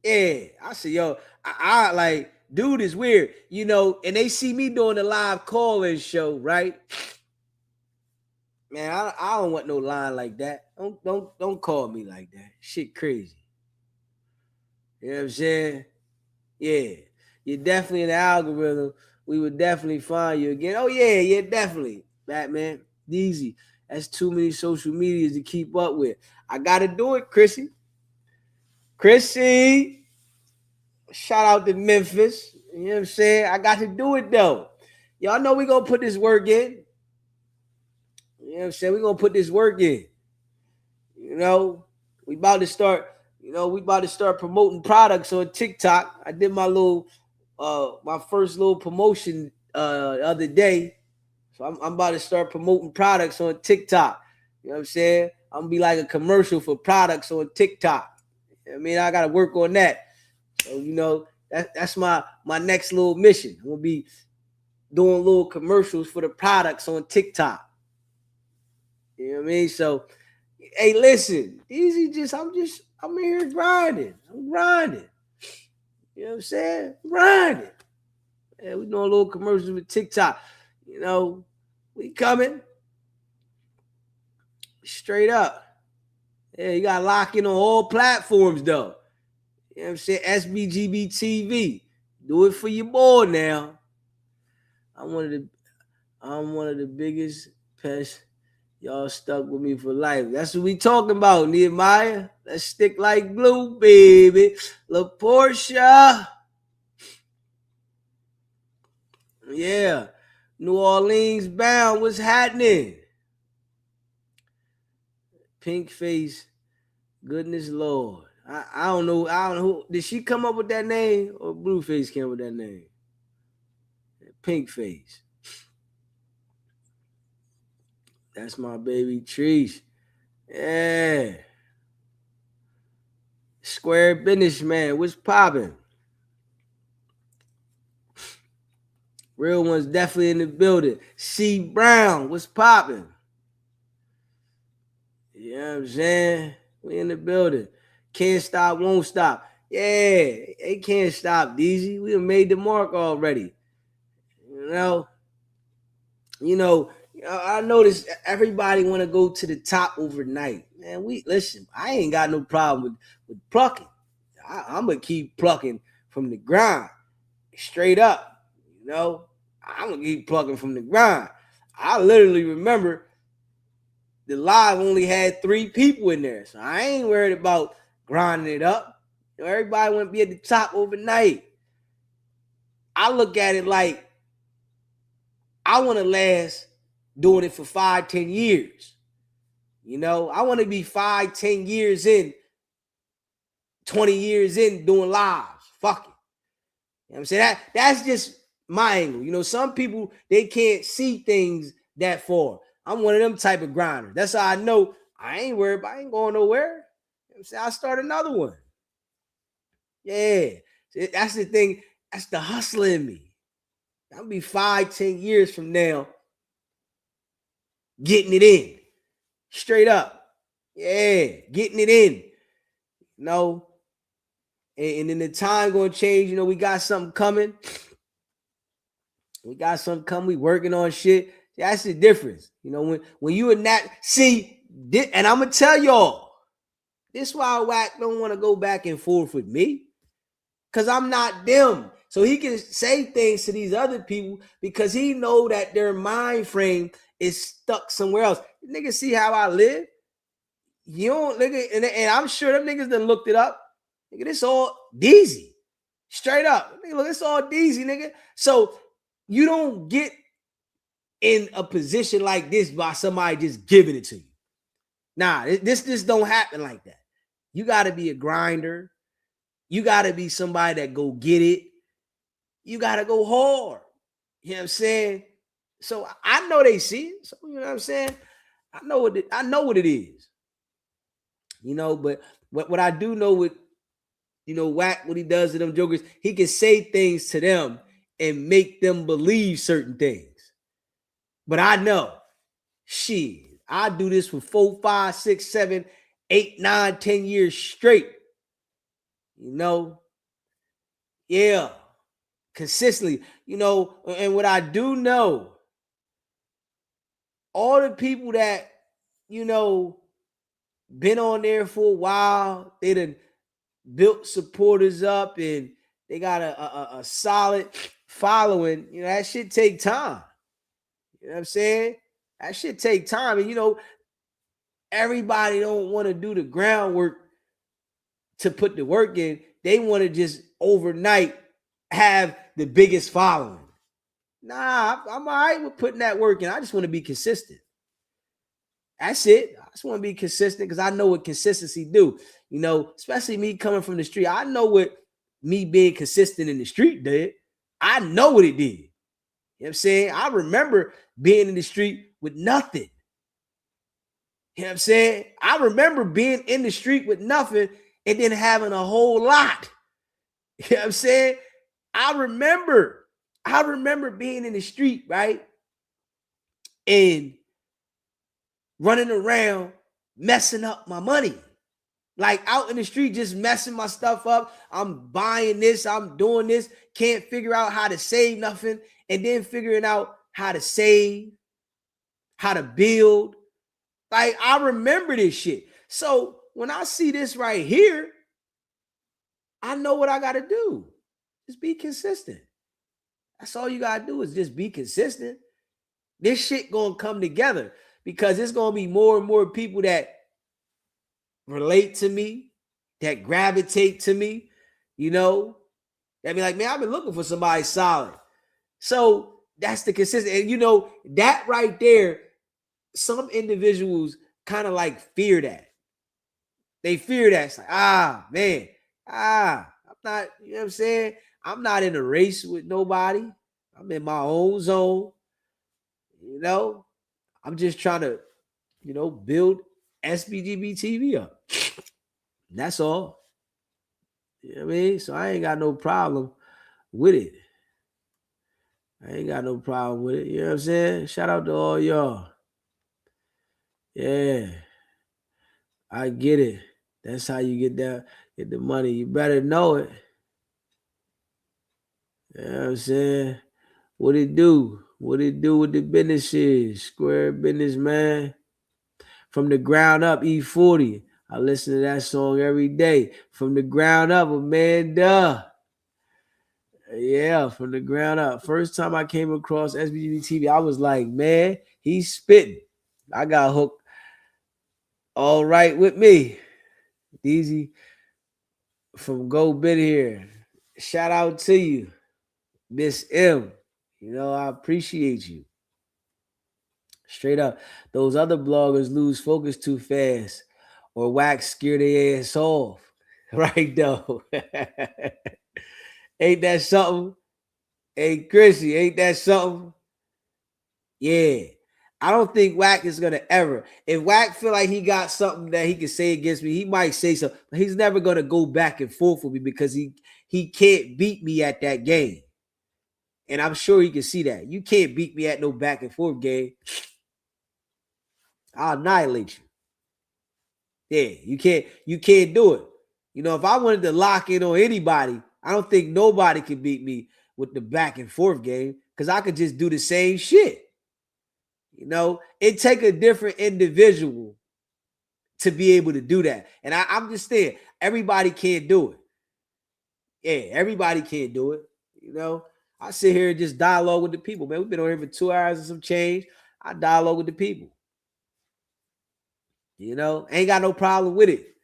Yeah, I said, yo, I like, dude is weird, you know, and they see me doing the live call-in show, right? Man, I don't want no line like that. Don't call me like that. Shit crazy. You know what I'm saying? Yeah, you're definitely in the algorithm. We would definitely find you again. Oh yeah, definitely. Batman, Deezy. That's too many social medias to keep up with. I gotta do it, Chrissy. Shout out to Memphis. You know what I'm saying? I got to do it though. Y'all know we gonna put this work in. You know what I'm saying? We gonna put this work in. You know, we about to start promoting products on TikTok. I did my first little promotion the other day. So I'm about to start promoting products on TikTok. You know what I'm saying? I'm gonna be like a commercial for products on TikTok. I mean, I gotta work on that. So, you know, that's my next little mission. I'm gonna be doing little commercials for the products on TikTok. You know what I mean? So, hey, listen, I'm in here grinding. I'm grinding. You know what I'm saying? Grinding. Yeah, we doing little commercials with TikTok. You know, we coming. Straight up. Yeah, you gotta lock in on all platforms though. You know what I'm saying? SBGB TV. Do it for your boy now. I'm one of the biggest pests. Y'all stuck with me for life. That's what we talking about, Nehemiah. Let's stick like glue, baby. La Portia. Yeah. New Orleans bound. What's happening? Pink face. Goodness Lord. I don't know. I don't know who. Did she come up with that name or Blueface came up with that name? Pink face. That's my baby Trees. Yeah. Square business, man. What's popping? Real ones definitely in the building. C Brown, what's popping? You know what I'm saying? We in the building. Can't stop, won't stop. Yeah, they can't stop, Deezy. We have made the mark already. You know, I noticed everybody want to go to the top overnight. Man, listen, I ain't got no problem with plucking. I'm going to keep plucking from the grind. Straight up, you know. I'm going to keep plucking from the grind. I literally remember the live only had 3 people in there. So I ain't worried about grinding it up. You know, everybody want to be at the top overnight. I look at it like I want to last doing it for 5-10 years. You know, I want to be 5-10 years in, 20 years in doing lives. Fuck it. You know what I'm saying? That's just my angle. You know, some people, they can't see things that far. I'm one of them type of grinders. That's how I know I ain't worried about, I ain't going nowhere. You know what I'm saying? I'll start another one. Yeah. That's the thing. That's the hustler in me. I'll be 5-10 years from now getting it in. Straight up. Yeah. Getting it in. You know? And then the time going to change. You know, we got something coming. We working on shit. That's the difference. You know, when you in that, see, and I'm going to tell y'all, this is why Wack don't want to go back and forth with me. Because I'm not them. So he can say things to these other people because he know that their mind frame is stuck somewhere else. Niggas see how I live. You don't, nigga, and I'm sure them niggas done looked it up. Nigga, this all Deezy. Straight up. Nigga, look, it's all Deezy, nigga. So you don't get in a position like this by somebody just giving it to you. Nah, this don't happen like that. You got to be a grinder. You got to be somebody that go get it. You got to go hard. You know what I'm saying? So I know they see it. So you know what I'm saying? I know what it is. You know, but what I do know with, you know, Wack, what he does to them jokers, he can say things to them and make them believe certain things. But I know, shit, I do this for 4, 5, 6, 7, 8, 9, 10 years straight. You know? Yeah. Consistently. You know, and what I do know, all the people that, you know, been on there for a while, they done built supporters up and they got a solid following. You know, that shit take time. You know what I'm saying? That shit take time. And, you know, everybody don't want to do the groundwork to put the work in. They want to just overnight have the biggest following. Nah, I'm all right with putting that work in. I just want to be consistent. That's it. I just want to be consistent because I know what consistency do. You know, especially me coming from the street. I know what me being consistent in the street did. I know what it did. You know what I'm saying? I remember being in the street with nothing. You know what I'm saying? I remember being in the street with nothing and then having a whole lot. You know what I'm saying? I remember being in the street, right? And running around messing up my money. Like out in the street, just messing my stuff up. I'm buying this, I'm doing this, can't figure out how to save nothing, and then figuring out how to save, how to build. Like, I remember this shit. So when I see this right here, I know what I got to do. Just be consistent. That's all you got to do is just be consistent. This shit going to come together because it's going to be more and more people that relate to me, that gravitate to me, you know, that be like, man, I've been looking for somebody solid. So that's the consistent. And, you know, that right there, some individuals kind of like fear that. They fear that. It's like, man, I'm not, you know what I'm saying? I'm not in a race with nobody. I'm in my own zone. You know, I'm just trying to, you know, build SBGB TV up. That's all. You know what I mean? So I ain't got no problem with it. I ain't got no problem with it. You know what I'm saying? Shout out to all y'all. Yeah. I get it. That's how you get the money. You better know it. You know what I'm saying? What it do? What it do with the business is? Square business, man. From the ground up, E40. I listen to that song every day. From the ground up, Amanda. Yeah, from the ground up. First time I came across SBGB TV, I was like, man, he's spitting. I got hooked. All right with me. Deezy from Go Bit here. Shout out to you, Miss M. You know, I appreciate you. Straight up. Those other bloggers lose focus too fast or wax scare their ass off. Right, though. Ain't that something? Hey, Chrissy, ain't that something? Yeah. I don't think Wack is gonna ever. If Wack feel like he got something that he can say against me, he might say something. But he's never gonna go back and forth with me because he can't beat me at that game. And I'm sure he can see that. You can't beat me at no back and forth game. I'll annihilate you. Yeah, you can't do it. You know, if I wanted to lock in on anybody, I don't think nobody could beat me with the back and forth game because I could just do the same shit. You know, it take a different individual to be able to do that. And I'm just saying, everybody can't do it. Yeah, everybody can't do it. You know, I sit here and just dialogue with the people, man. We've been on here for 2 hours and some change. I dialogue with the people. You know, ain't got no problem with it.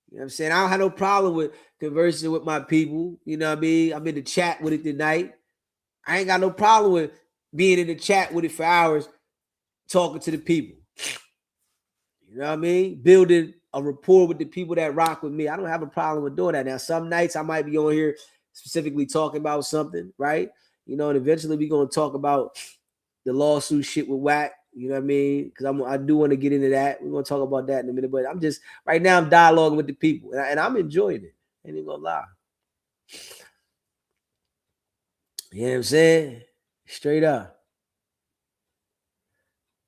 You know what I'm saying? I don't have no problem with conversing with my people. You know what I mean? I'm in the chat with it tonight. I ain't got no problem with being in the chat with it for hours, talking to the people. You know what I mean? Building a rapport with the people that rock with me. I don't have a problem with doing that. Now, some nights I might be on here specifically talking about something, right? You know, and eventually we're going to talk about the lawsuit shit with Wack. You know what I mean? Because I do want to get into that. We're going to talk about that in a minute. But I'm just, right now, I'm dialoguing with the people. And I'm enjoying it. Ain't even going to lie. You know what I'm saying? Straight up.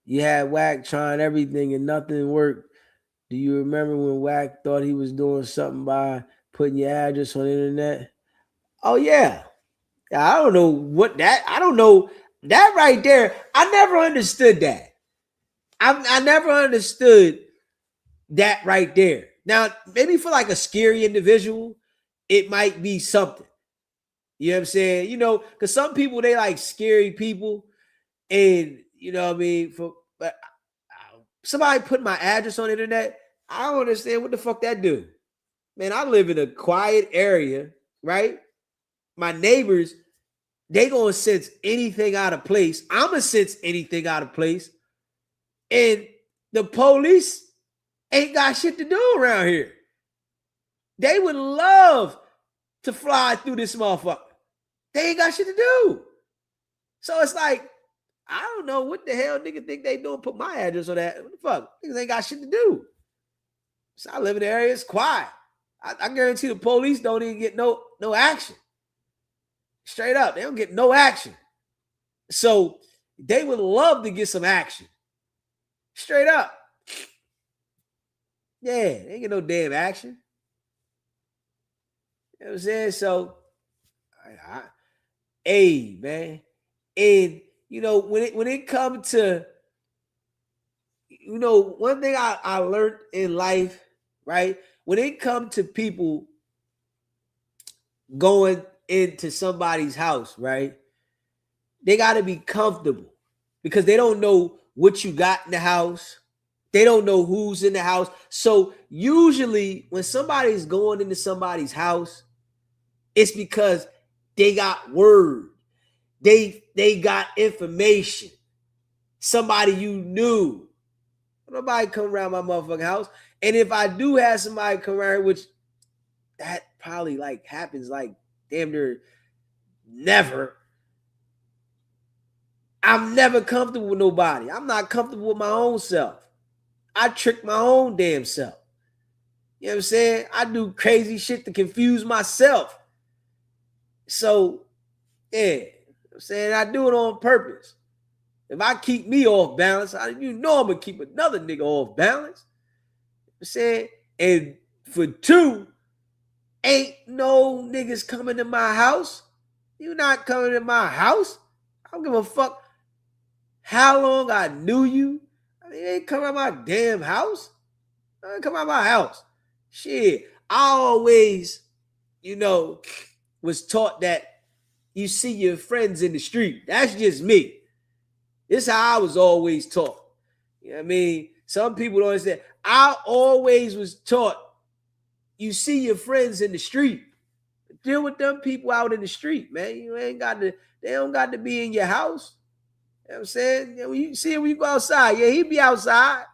You had Wack trying everything and nothing worked. Do you remember when Wack thought he was doing something by putting your address on the internet? Oh, yeah. I don't know what that, I don't know. That right there, I never understood that. I never understood that right there. Now, maybe for like a scary individual, it might be something. You know what I'm saying? You know, because some people, they like scary people. And, you know what I mean? But somebody put my address on the internet, I don't understand what the fuck that do. Man, I live in a quiet area, right? My neighbors, they gonna sense anything out of place. I'm gonna sense anything out of place. And the police ain't got shit to do around here. They would love to fly through this motherfucker. They ain't got shit to do. So it's like, I don't know what the hell nigga think they doing. Put my address on that. What the fuck? Niggas ain't got shit to do. So I live in the area, it's quiet. I guarantee the police don't even get no action. Straight up, they don't get no action. So they would love to get some action. Straight up. Yeah, they ain't get no damn action. You know what I'm saying? So, hey, man. And, you know, when it comes to, you know, one thing I learned in life, right? When it comes to people going into somebody's house, right? They got to be comfortable because they don't know what you got in the house. They don't know who's in the house. So usually when somebody's going into somebody's house, it's because they got word. They got information. Somebody you knew. Nobody come around my motherfucking house. And if I do have somebody come around, which that probably like happens like damn near never. I'm never comfortable with nobody. I'm not comfortable with my own self. I trick my own damn self. You know what I'm saying? I do crazy shit to confuse myself. So, yeah, you know what I'm saying? I do it on purpose. If I keep me off balance, you know I'm going to keep another nigga off balance. You know what I'm saying? And for two, ain't no niggas coming to my house. You not coming to my house. I don't give a fuck how long I knew you. I mean, they ain't come out my damn house. I ain't come out my house. Shit. I always, you know, was taught that you see your friends in the street. That's just me. This is how I was always taught. You know what I mean? Some people don't understand. I always was taught you see your friends in the street. Deal with them people out in the street, man. You ain't got to, they don't got to be in your house. You know what I'm saying? You know, when you see him when you go outside, yeah, he be outside.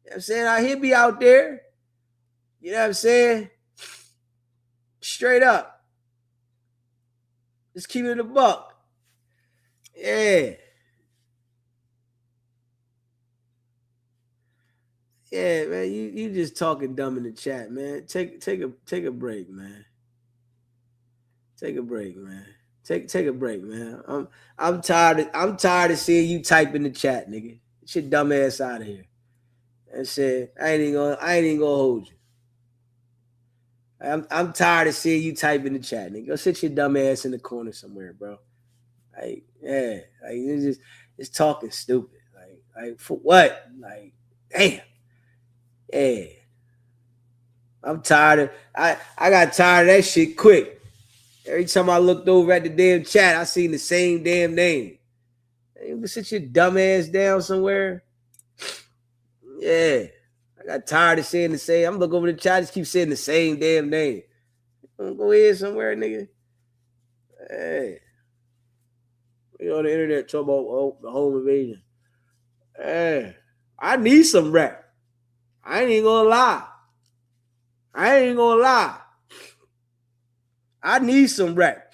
You know what I'm saying? He'll be out there. You know what I'm saying? Straight up. Just keep it in the buck. Yeah. Yeah, man. You just talking dumb in the chat, man. Take a break, man. Take a break, man. Take a break, man. I'm tired of seeing you type in the chat, nigga. Get your dumb ass out of here. And said, I ain't even gonna hold you. I'm tired of seeing you type in the chat, nigga. Go sit your dumb ass in the corner somewhere, bro. Like, yeah, like it's talking stupid. Like for what? Like, damn. Yeah. I'm tired of I got tired of that shit quick. Every time I looked over at the damn chat, I seen the same damn name. You can sit your dumb ass down somewhere. Yeah. I got tired of saying the same. I'm looking over the chat, I just keep saying the same damn name. Go ahead somewhere, nigga. Hey. You on the internet talking about the home invasion. Hey. I need some rap. I ain't gonna lie. I need some rap.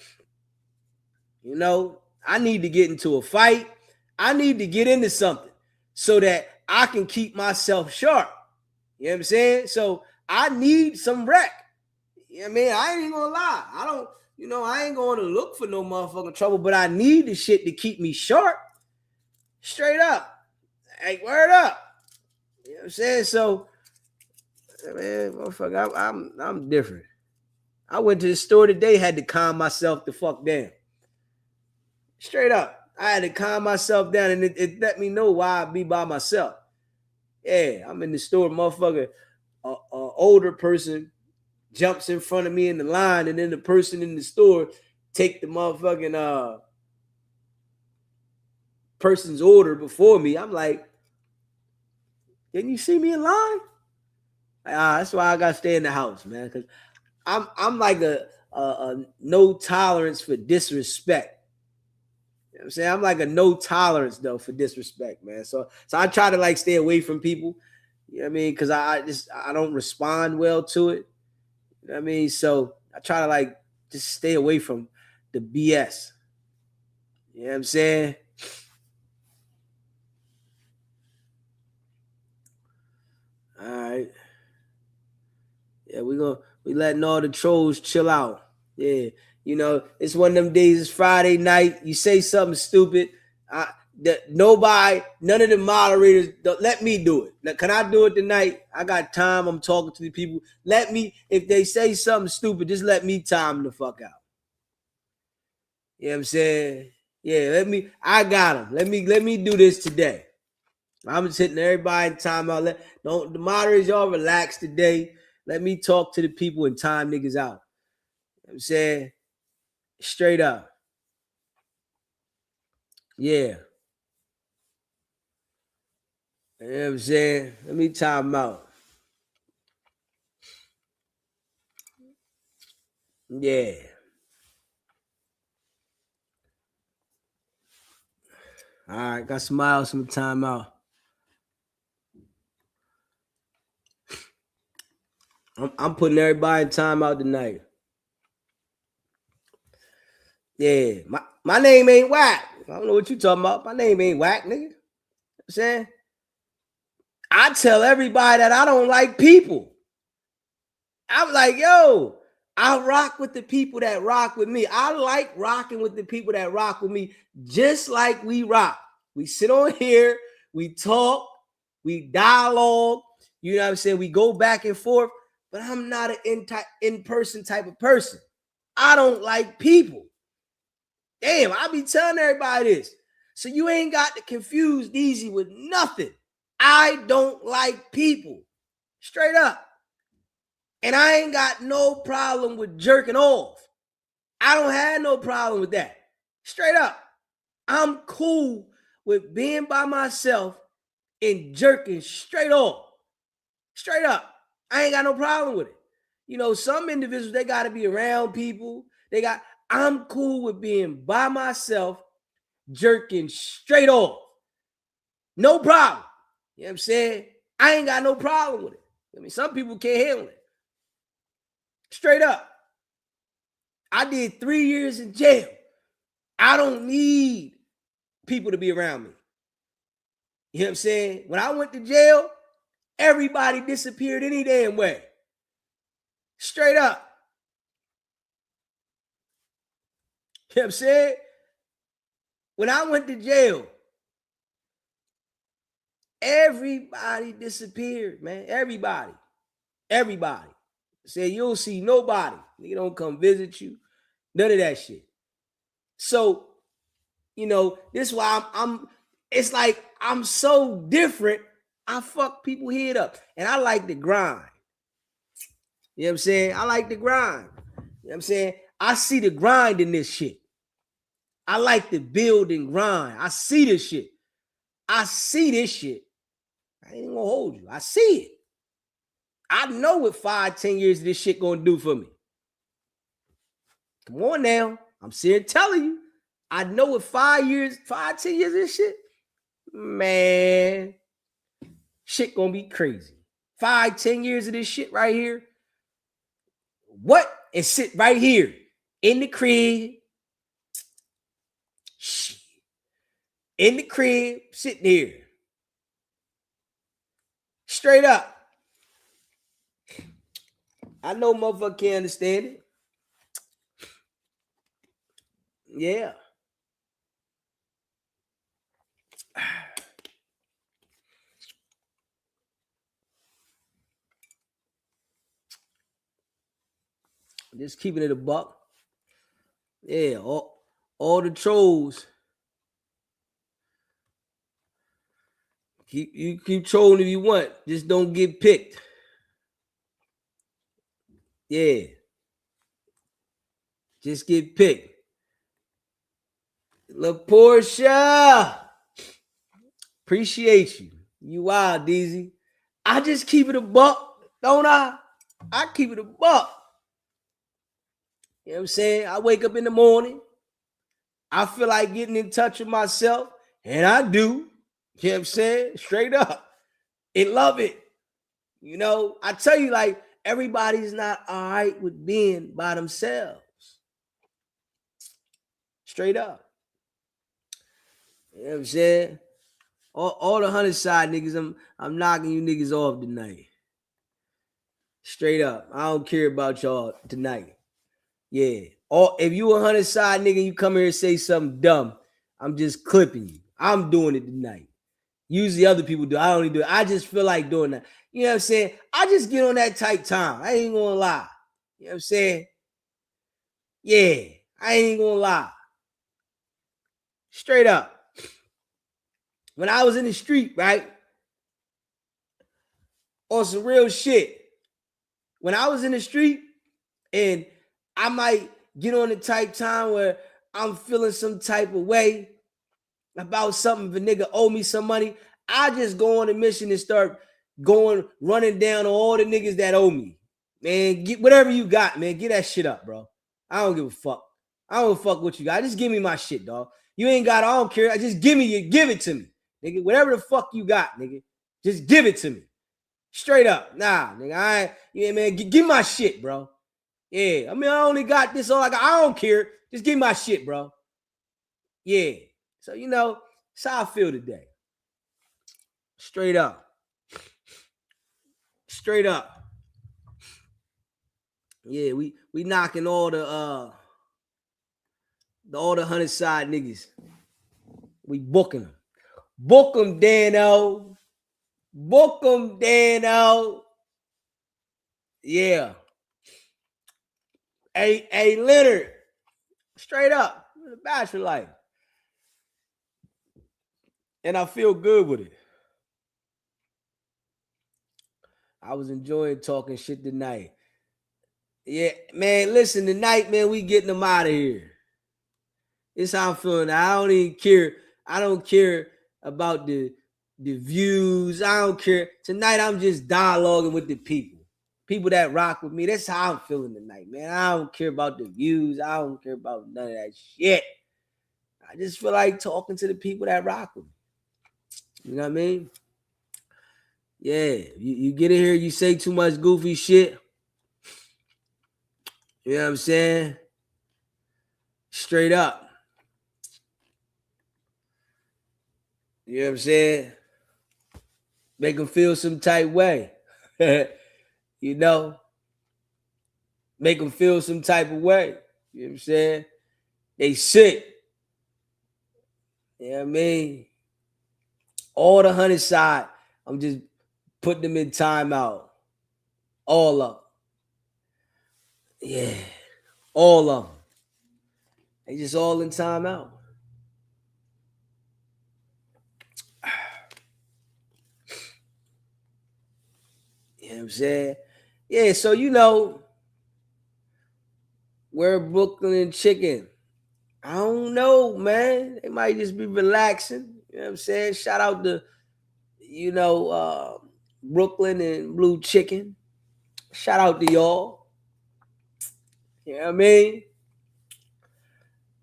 You know, I need to get into a fight. I need to get into something so that I can keep myself sharp. You know what I'm saying? So I need some rap. You know what I mean? I ain't gonna lie. I ain't going to look for no motherfucking trouble, but I need the shit to keep me sharp. Straight up. Hey, word up. You know what I'm saying? So, man, motherfucker, I'm different. I went to the store today, had to calm myself the fuck down. Straight up. I had to calm myself down, and it let me know why I be by myself. Yeah, I'm in the store, motherfucker. A older person jumps in front of me in the line, and then the person in the store take the motherfucking person's order before me. I'm like, didn't you see me in line? That's why I gotta stay in the house, man. Because I'm like a no tolerance for disrespect. You know what I'm saying? I'm like a no tolerance though for disrespect, man. So I try to like stay away from people. You know what I mean? Because I don't respond well to it. You know what I mean? So I try to like just stay away from the BS. You know what I'm saying? All right. Yeah, we letting all the trolls chill out. Yeah. You know, it's one of them days, it's Friday night. You say something stupid. None of the moderators, let me do it. Now, can I do it tonight? I got time. I'm talking to the people. If they say something stupid, just let me time the fuck out. You know what I'm saying? Yeah, I got them. Let me do this today. I'm just hitting everybody in time out. The moderators, y'all relax today. Let me talk to the people and time niggas out. You know what I'm saying? Straight up. Yeah. You know what I'm saying? Let me time out. Yeah. All right, got somebody else some time out. I'm putting everybody in time out tonight. Yeah, my name ain't whack. I don't know what you talking about. My name ain't whack, nigga. You know what I'm saying? I tell everybody that I don't like people. I'm like, yo, I rock with the people that rock with me. I like rocking with the people that rock with me, just like we rock. We sit on here, we talk, we dialogue. You know what I'm saying? We go back and forth, but I'm not an in-person type of person. I don't like people. Damn, I be telling everybody this. So you ain't got to confuse Deezy with nothing. I don't like people. Straight up. And I ain't got no problem with jerking off. I don't have no problem with that. Straight up. I'm cool with being by myself and jerking straight off. Straight up. I ain't got no problem with it. You know, some individuals, they got to be around people. I'm cool with being by myself, jerking straight off. No problem. You know what I'm saying? I ain't got no problem with it. I mean, some people can't handle it. Straight up. I did 3 years in jail. I don't need people to be around me. You know what I'm saying? When I went to jail, everybody disappeared any damn way. Straight up. You know what I'm saying? When I went to jail, everybody disappeared, man. Everybody. Say you don't see nobody. Nigga don't come visit you. None of that shit. So, you know, this is why it's like I'm so different. I fuck people head up. And I like to grind. You know what I'm saying? I like to grind. You know what I'm saying? I see the grind in this shit. I like to build and grind. I see this shit. I see this shit. I ain't gonna hold you. I see it. I know what 5-10 years of this shit gonna do for me. Come on now. I'm sitting telling you. I know what 5-10 years of this shit, man, shit gonna be crazy. 5-10 years of this shit right here. What? And sit right here in the crib. Shit. In the crib, sitting here. Straight up. I know motherfucker can't understand it. Yeah. Just keeping it a buck. Yeah, all the trolls. Keep trolling if you want. Just don't get picked. Yeah. Just get picked. La Portia. Appreciate you. You wild, Deezy. I just keep it a buck, don't I? I keep it a buck. You know what I'm saying? I wake up in the morning. I feel like getting in touch with myself, and I do. You know what I'm saying? Straight up. And love it. You know, I tell you, like, everybody's not all right with being by themselves. Straight up. You know what I'm saying? All the 100 side niggas, I'm knocking you niggas off tonight. Straight up. I don't care about y'all tonight. Yeah. Or if you 100 side nigga and you come here and say something dumb, I'm just clipping you. I'm doing it tonight. Usually other people do. I don't even do it. I just feel like doing that. You know what I'm saying? I just get on that tight time. I ain't gonna lie. You know what I'm saying? Yeah. I ain't gonna lie. Straight up. When I was in the street, right? On some real shit. When I was in the street and I might get on the type time where I'm feeling some type of way about something. If a nigga owe me some money, I just go on a mission and start running down on all the niggas that owe me. Man, get whatever you got, man. Get that shit up, bro. I don't give a fuck. I don't fuck what you got. Just give me my shit, dog. You ain't got, I don't care. Just give it to me. Nigga, whatever the fuck you got, nigga. Just give it to me. Straight up. Nah, nigga. Man, give my shit, bro. Yeah. I mean, I only got this all I got. I don't care. Just give me my shit, bro. Yeah. So, you know, that's how I feel today. Straight up. Straight up. Yeah, we knocking all the 100 side niggas. We booking them. Book them, Dano. Book them, Dano. Yeah. Hey, Leonard. Straight up. The Bachelor life. And I feel good with it. I was enjoying talking shit tonight. Yeah, man, listen, tonight, man, we getting them out of here. It's how I'm feeling. I don't even care. I don't care about the views. I don't care. Tonight, I'm just dialoguing with the people. People that rock with me. That's how I'm feeling tonight, man. I don't care about the views. I don't care about none of that shit. I just feel like talking to the people that rock with me. You know what I mean? Yeah. You get in here, you say too much goofy shit. You know what I'm saying? Straight up. You know what I'm saying? Make them feel some type way. You know? Make them feel some type of way. You know what I'm saying? They sick. You know what I mean? All the 100 side, I'm just putting them in timeout. All of them. Yeah. All of them. They just all in timeout. You know what I'm saying? Yeah, so you know, Where Brooklyn chicken? I don't know, man. They might just be relaxing. You know what I'm saying? Shout out to, Brooklyn and Blue Chicken. Shout out to y'all. You know what I mean?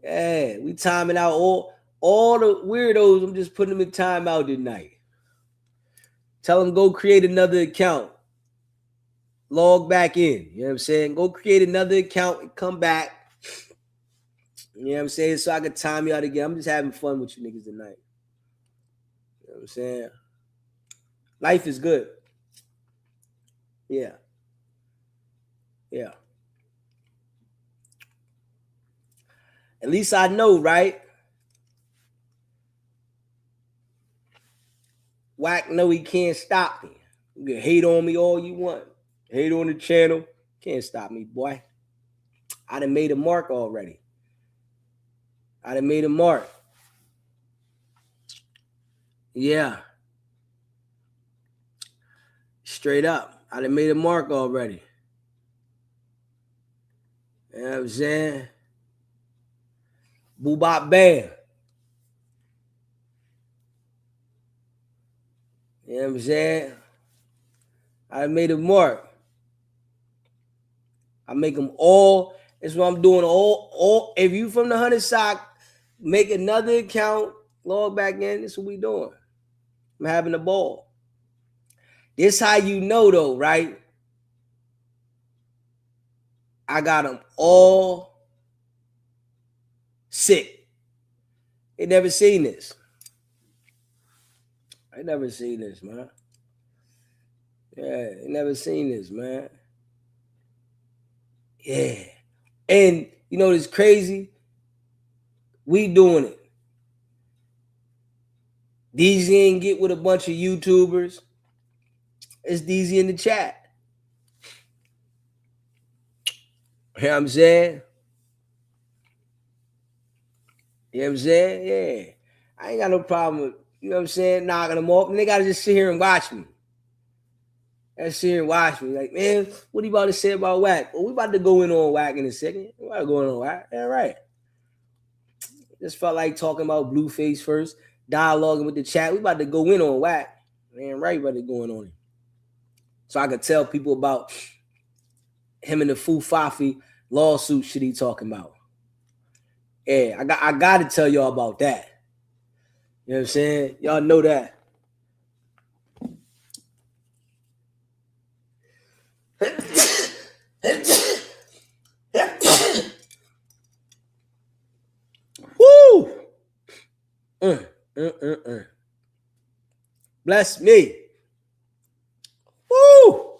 Yeah, we timing out all the weirdos. I'm just putting them in timeout tonight. Tell them go create another account. Log back in. You know what I'm saying? Go create another account and come back. You know what I'm saying? So I can time you out again. I'm just having fun with you niggas tonight. You know what I'm saying? Life is good. Yeah. Yeah. At least I know, right? Wack know he can't stop me. You can hate on me all you want. Hate on the channel. Can't stop me, boy. I done made a mark already. I done made a mark. Yeah. Straight up. I done made a mark already. You know what I'm saying? Boo bop bam. You know what I'm saying? I made a mark. I make them all. That's what I'm doing. All. If you from the 100 sock, make another account, log back in. That's what we doing. I'm having a ball. This how you know though, right? I got them all sick. They never seen this. I never seen this, man. Yeah, they never seen this, man. Yeah. And you know it's crazy? We doing it. Deezy ain't get with a bunch of YouTubers. It's Deezy in the chat. You know what I'm saying? You know what I'm saying? Yeah. I ain't got no problem with, you know what I'm saying, knocking them off. And they gotta just sit here and watch me. Sit here and watch me. Like, man, what are you about to say about Wack? Well, we about to go in on Wack in a second. We about to go in on Wack. Yeah, right. Just felt like talking about Blueface first, dialoguing with the chat. We about to go in on Wack. Man, right, about to go in on him. So I could tell people about him and the Fufafi lawsuit shit he talking about. Yeah, I got to tell y'all about that. You know what I'm saying? Y'all know that. Woo! Bless me. Woo!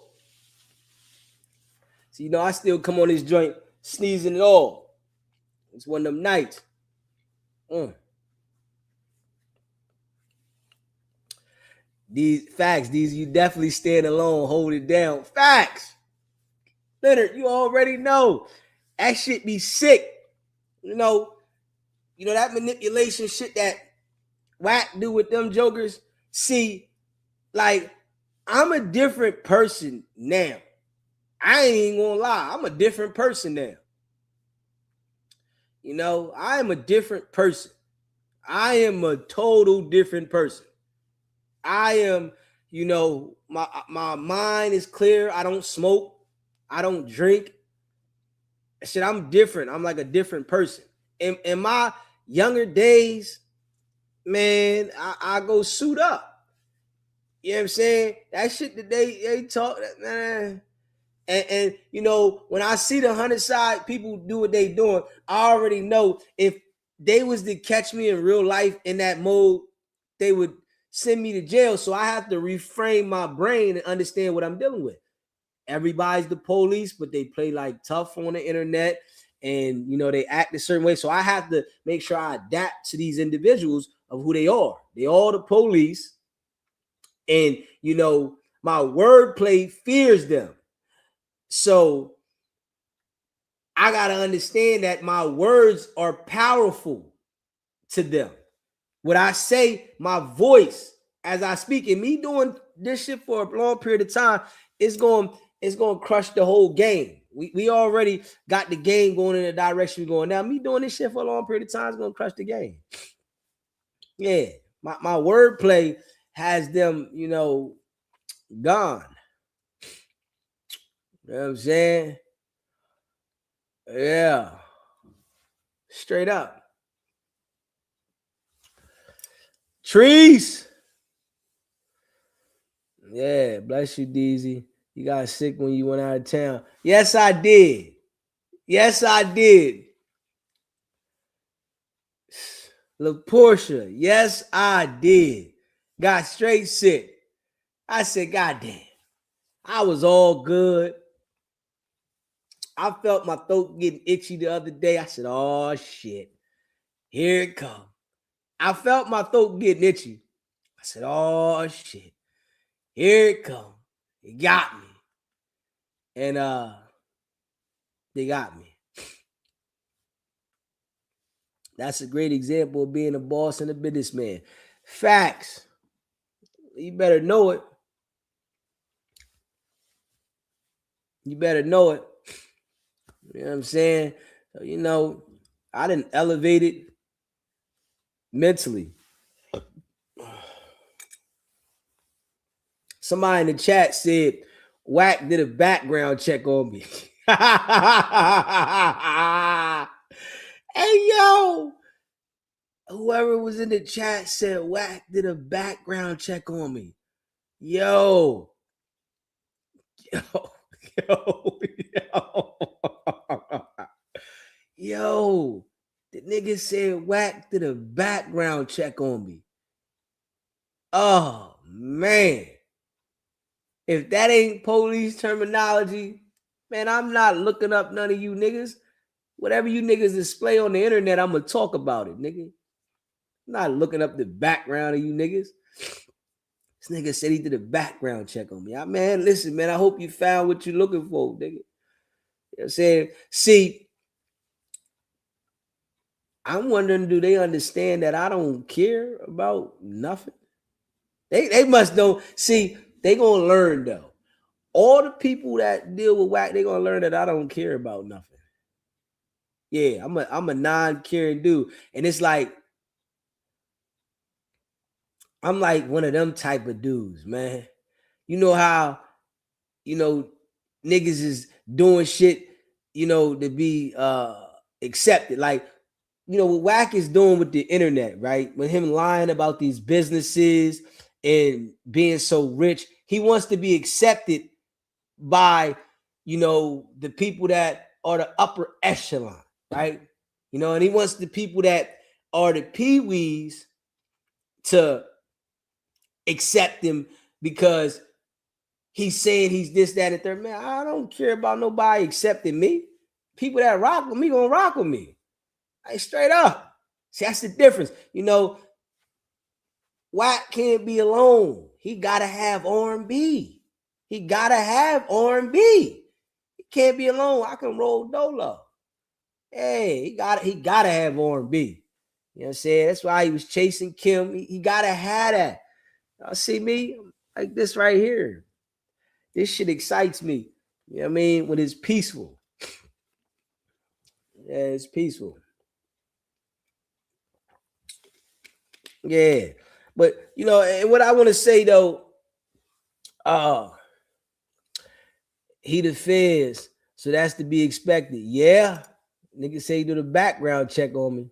So, you know, I still come on this joint sneezing it all. It's one of them nights. These facts, you definitely stand alone, hold it down. Facts. Leonard, you already know. That shit be sick. You know that manipulation shit that Wack do with them jokers. See, like, I'm a different person now. I ain't even gonna lie. I'm a different person now. You know, I am a different person. I am a total different person. I am, you know, my mind is clear. I don't smoke. I don't drink. Shit, I'm different. I'm like a different person. In my younger days, man, I go suit up. You know what I'm saying? That shit that they talk, man. And you know, when I see the 100 side people do what they doing, I already know if they was to catch me in real life in that mode, they would send me to jail. So I have to reframe my brain and understand what I'm dealing with. Everybody's the police, but they play like tough on the internet, and you know they act a certain way. So I have to make sure I adapt to these individuals of who they are. They all the police, and you know my wordplay fears them. So I gotta understand that my words are powerful to them. What I say, my voice as I speak, and me doing this shit for a long period of time, it's going to crush the whole game. We already got the game going in the direction we're going. Now, me doing this shit for a long period of time is gonna crush the game. Yeah, my wordplay has them, gone. You know what I'm saying? Yeah. Straight up. Trees. Yeah, bless you, Deezy. You got sick when you went out of town. Yes, I did. Yes, I did. LaPortia. Yes, I did. Got straight sick. I said, God damn. I was all good. I felt my throat getting itchy the other day. I said, oh, shit. Here it comes. I felt my throat getting itchy. I said, oh, shit. Here it comes. It got me. And they got me. That's a great example of being a boss and a businessman. Facts. You better know it. You better know it. You know what I'm saying? So, I didn't elevate it mentally. Somebody in the chat said, Wack did a background check on me. Hey, yo. Whoever was in the chat said Wack did a background check on me. Yo. Yo. The nigga said Wack did a background check on me. Oh, man. If that ain't police terminology, man, I'm not looking up none of you niggas. Whatever you niggas display on the internet, I'm going to talk about it, nigga. I'm not looking up the background of you niggas. This nigga said he did a background check on me. Man, listen, man, I hope you found what you're looking for, nigga. You know what I'm saying? See, I'm wondering, do they understand that I don't care about nothing? They must know. See, they gonna learn though. All the people that deal with Wack, they gonna learn that I don't care about nothing. Yeah, I'm a non-caring dude. And it's like, I'm like one of them type of dudes, man. You know how, niggas is doing shit, to be accepted. Like, what Wack is doing with the internet, right? With him lying about these businesses and being so rich, he wants to be accepted by, the people that are the upper echelon, right? And he wants the people that are the peewees to accept him because he's saying he's this, that, and third. Man, I don't care about nobody accepting me. People that rock with me gonna rock with me. Like, straight up. See, that's the difference. Wack can't be alone. He gotta have R&B. He gotta have R&B. He can't be alone. I can roll dolo. Hey, he gotta have R&B. You know what I'm saying? That's why he was chasing Kim. He gotta have that. Y'all see me like this right here. This shit excites me. You know what I mean? When it's peaceful. Yeah, it's peaceful. Yeah. But, and what I want to say, though, he the feds, so that's to be expected. Yeah. Nigga say he did a background check on me.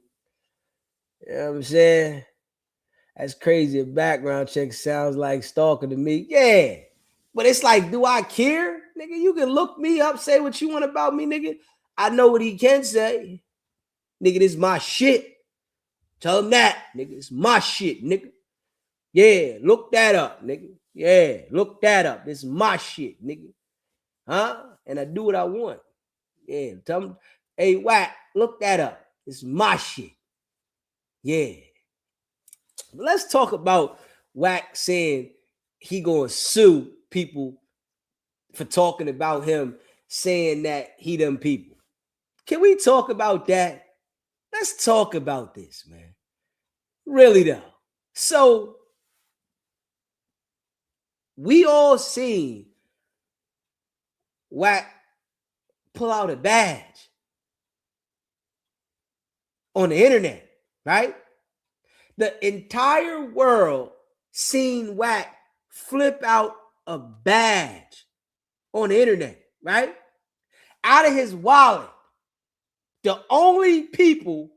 You know what I'm saying? That's crazy. A background check sounds like stalking to me. Yeah. But it's like, do I care? Nigga, you can look me up, say what you want about me, nigga. I know what he can say. Nigga, this is my shit. Tell him that, nigga. It's my shit, nigga. Yeah, look that up, nigga. Yeah, look that up. This is my shit, nigga. Huh? And I do what I want. Yeah, tell him, hey, Wack, look that up. It's my shit. Yeah. But let's talk about Wack saying he gonna sue people for talking about him, saying that he them people. Can we talk about that? Let's talk about this, man. Really though. So we all seen Wack pull out a badge on the internet, right? The entire world seen Wack flip out a badge on the internet, right? Out of his wallet. The only people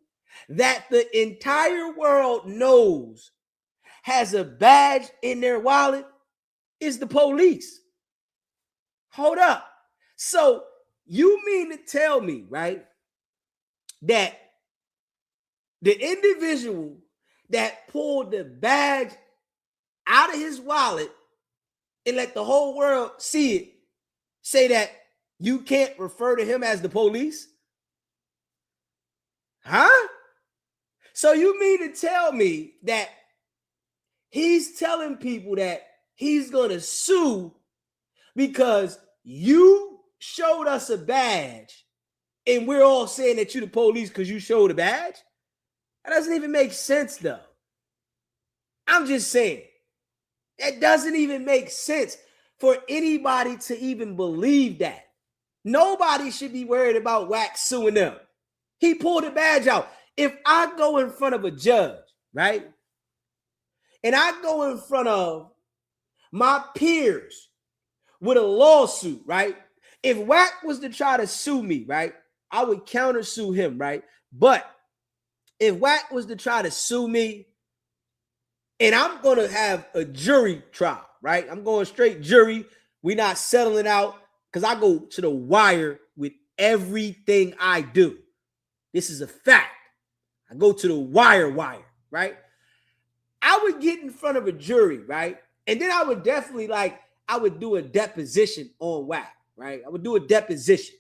that the entire world knows has a badge in their wallet is the police. Hold up. So you mean to tell me, right, that the individual that pulled the badge out of his wallet and let the whole world see it, say that you can't refer to him as the police? Huh? So you mean to tell me that he's telling people that he's going to sue because you showed us a badge and we're all saying that you're the police because you showed a badge? That doesn't even make sense, though. I'm just saying. It doesn't even make sense for anybody to even believe that. Nobody should be worried about Wack suing them. He pulled the badge out. If I go in front of a judge, right, and I go in front of my peers with a lawsuit, right, if Wack was to try to sue me, right, I would countersue him, right? But if Wack was to try to sue me, and I'm going to have a jury trial, right? I'm going straight jury. We're not settling out because I go to the wire with everything I do. This is a fact. I go to the wire, right? I would get in front of a jury, right? And then I would definitely I would do a deposition on Wack, right? I would do a deposition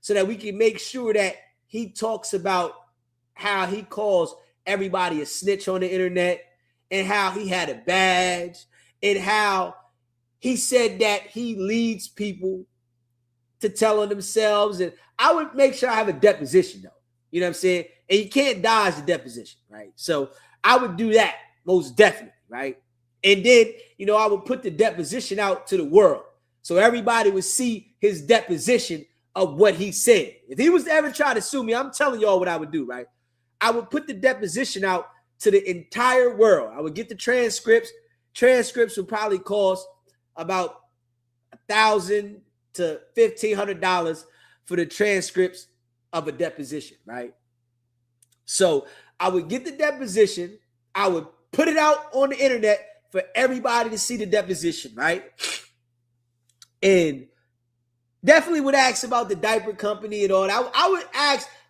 so that we can make sure that he talks about how he calls everybody a snitch on the internet and how he had a badge and how he said that he leads people to tell on themselves. And I would make sure I have a deposition, though. You know what I'm saying? And you can't dodge the deposition, right? So I would do that most definitely, right? And then, I would put the deposition out to the world so everybody would see his deposition of what he said. If he was to ever try to sue me, I'm telling y'all what I would do, right? I would put the deposition out to the entire world. I would get the transcripts. Transcripts would probably cost about $1,000 to $1,500 for the transcripts of a deposition, right? So I would get the deposition. I would put it out on the internet for everybody to see the deposition, right? And definitely would ask about the diaper company and all that.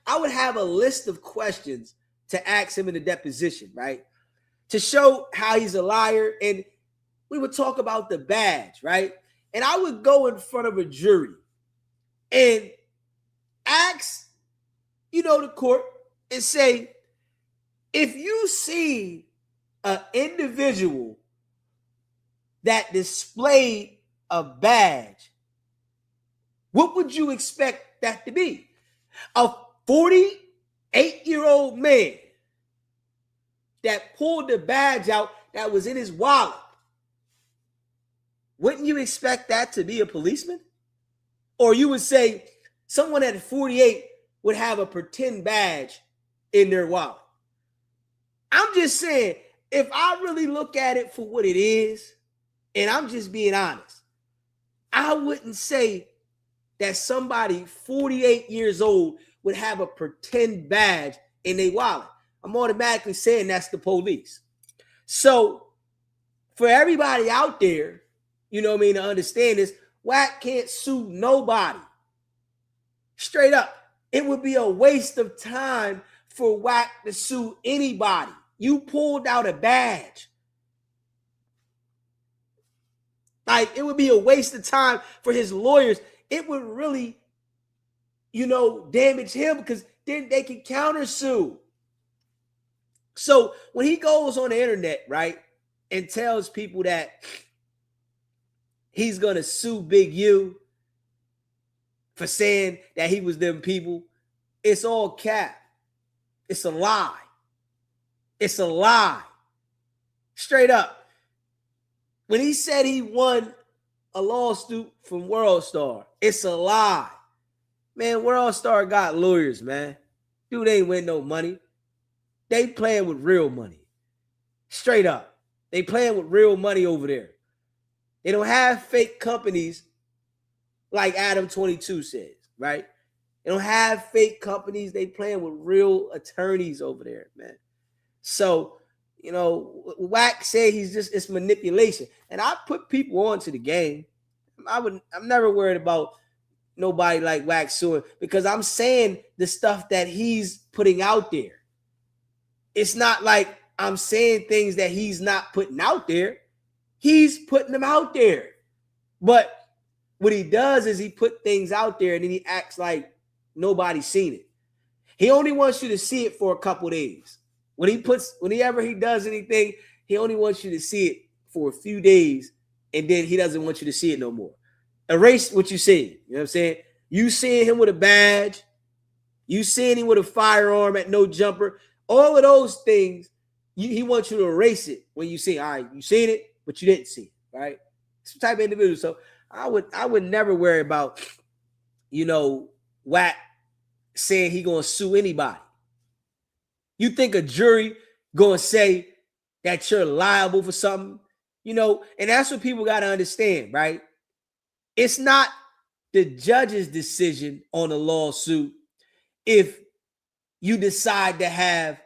I would have a list of questions to ask him in the deposition, right? To show how he's a liar. And we would talk about the badge, right? And I would go in front of a jury and ask, the court and say, if you see an individual that displayed a badge, what would you expect that to be? A 48-year-old man that pulled the badge out that was in his wallet. Wouldn't you expect that to be a policeman? Or you would say someone at 48 would have a pretend badge in their wallet. I'm just saying, if I really look at it for what it is, and I'm just being honest, I wouldn't say that somebody 48 years old would have a pretend badge in their wallet. I'm automatically saying that's the police. So for everybody out there, to understand this, Wack can't sue nobody. Straight up. It would be a waste of time for Wack to sue anybody. You pulled out a badge. It would be a waste of time for his lawyers. It would really, damage him because then they can countersue. So when he goes on the internet, right, and tells people that he's going to sue Big U for saying that he was them people, it's all cap. It's a lie. It's a lie. Straight up. When he said he won a lawsuit from World Star, it's a lie. Man, World Star got lawyers, man. Dude ain't win no money. They playing with real money. Straight up. They playing with real money over there. They don't have fake companies like Adam 22 says, right? They don't have fake companies. They playing with real attorneys over there, man. So, you know, Wack said it's manipulation. And I put people onto the game. I'm never worried about nobody like Wack suing because I'm saying the stuff that he's putting out there. It's not like I'm saying things that he's not putting out there. He's putting them out there. But what he does is he put things out there and then he acts like nobody's seen it. He only wants you to see it for a couple days. Whenever he does anything, he only wants you to see it for a few days, and then he doesn't want you to see it no more. Erase what you see. You know what I'm saying? You seeing him with a badge, you seeing him with a firearm at no jumper, all of those things, he wants you to erase it when you see, all right, you seen it, but you didn't see it, right? Some type of individual. So I would never worry about, you know, Wack saying he gonna sue anybody. You think a jury gonna say that you're liable for something? You know, and that's what people got to understand, right? It's not the judge's decision on a lawsuit if you decide to have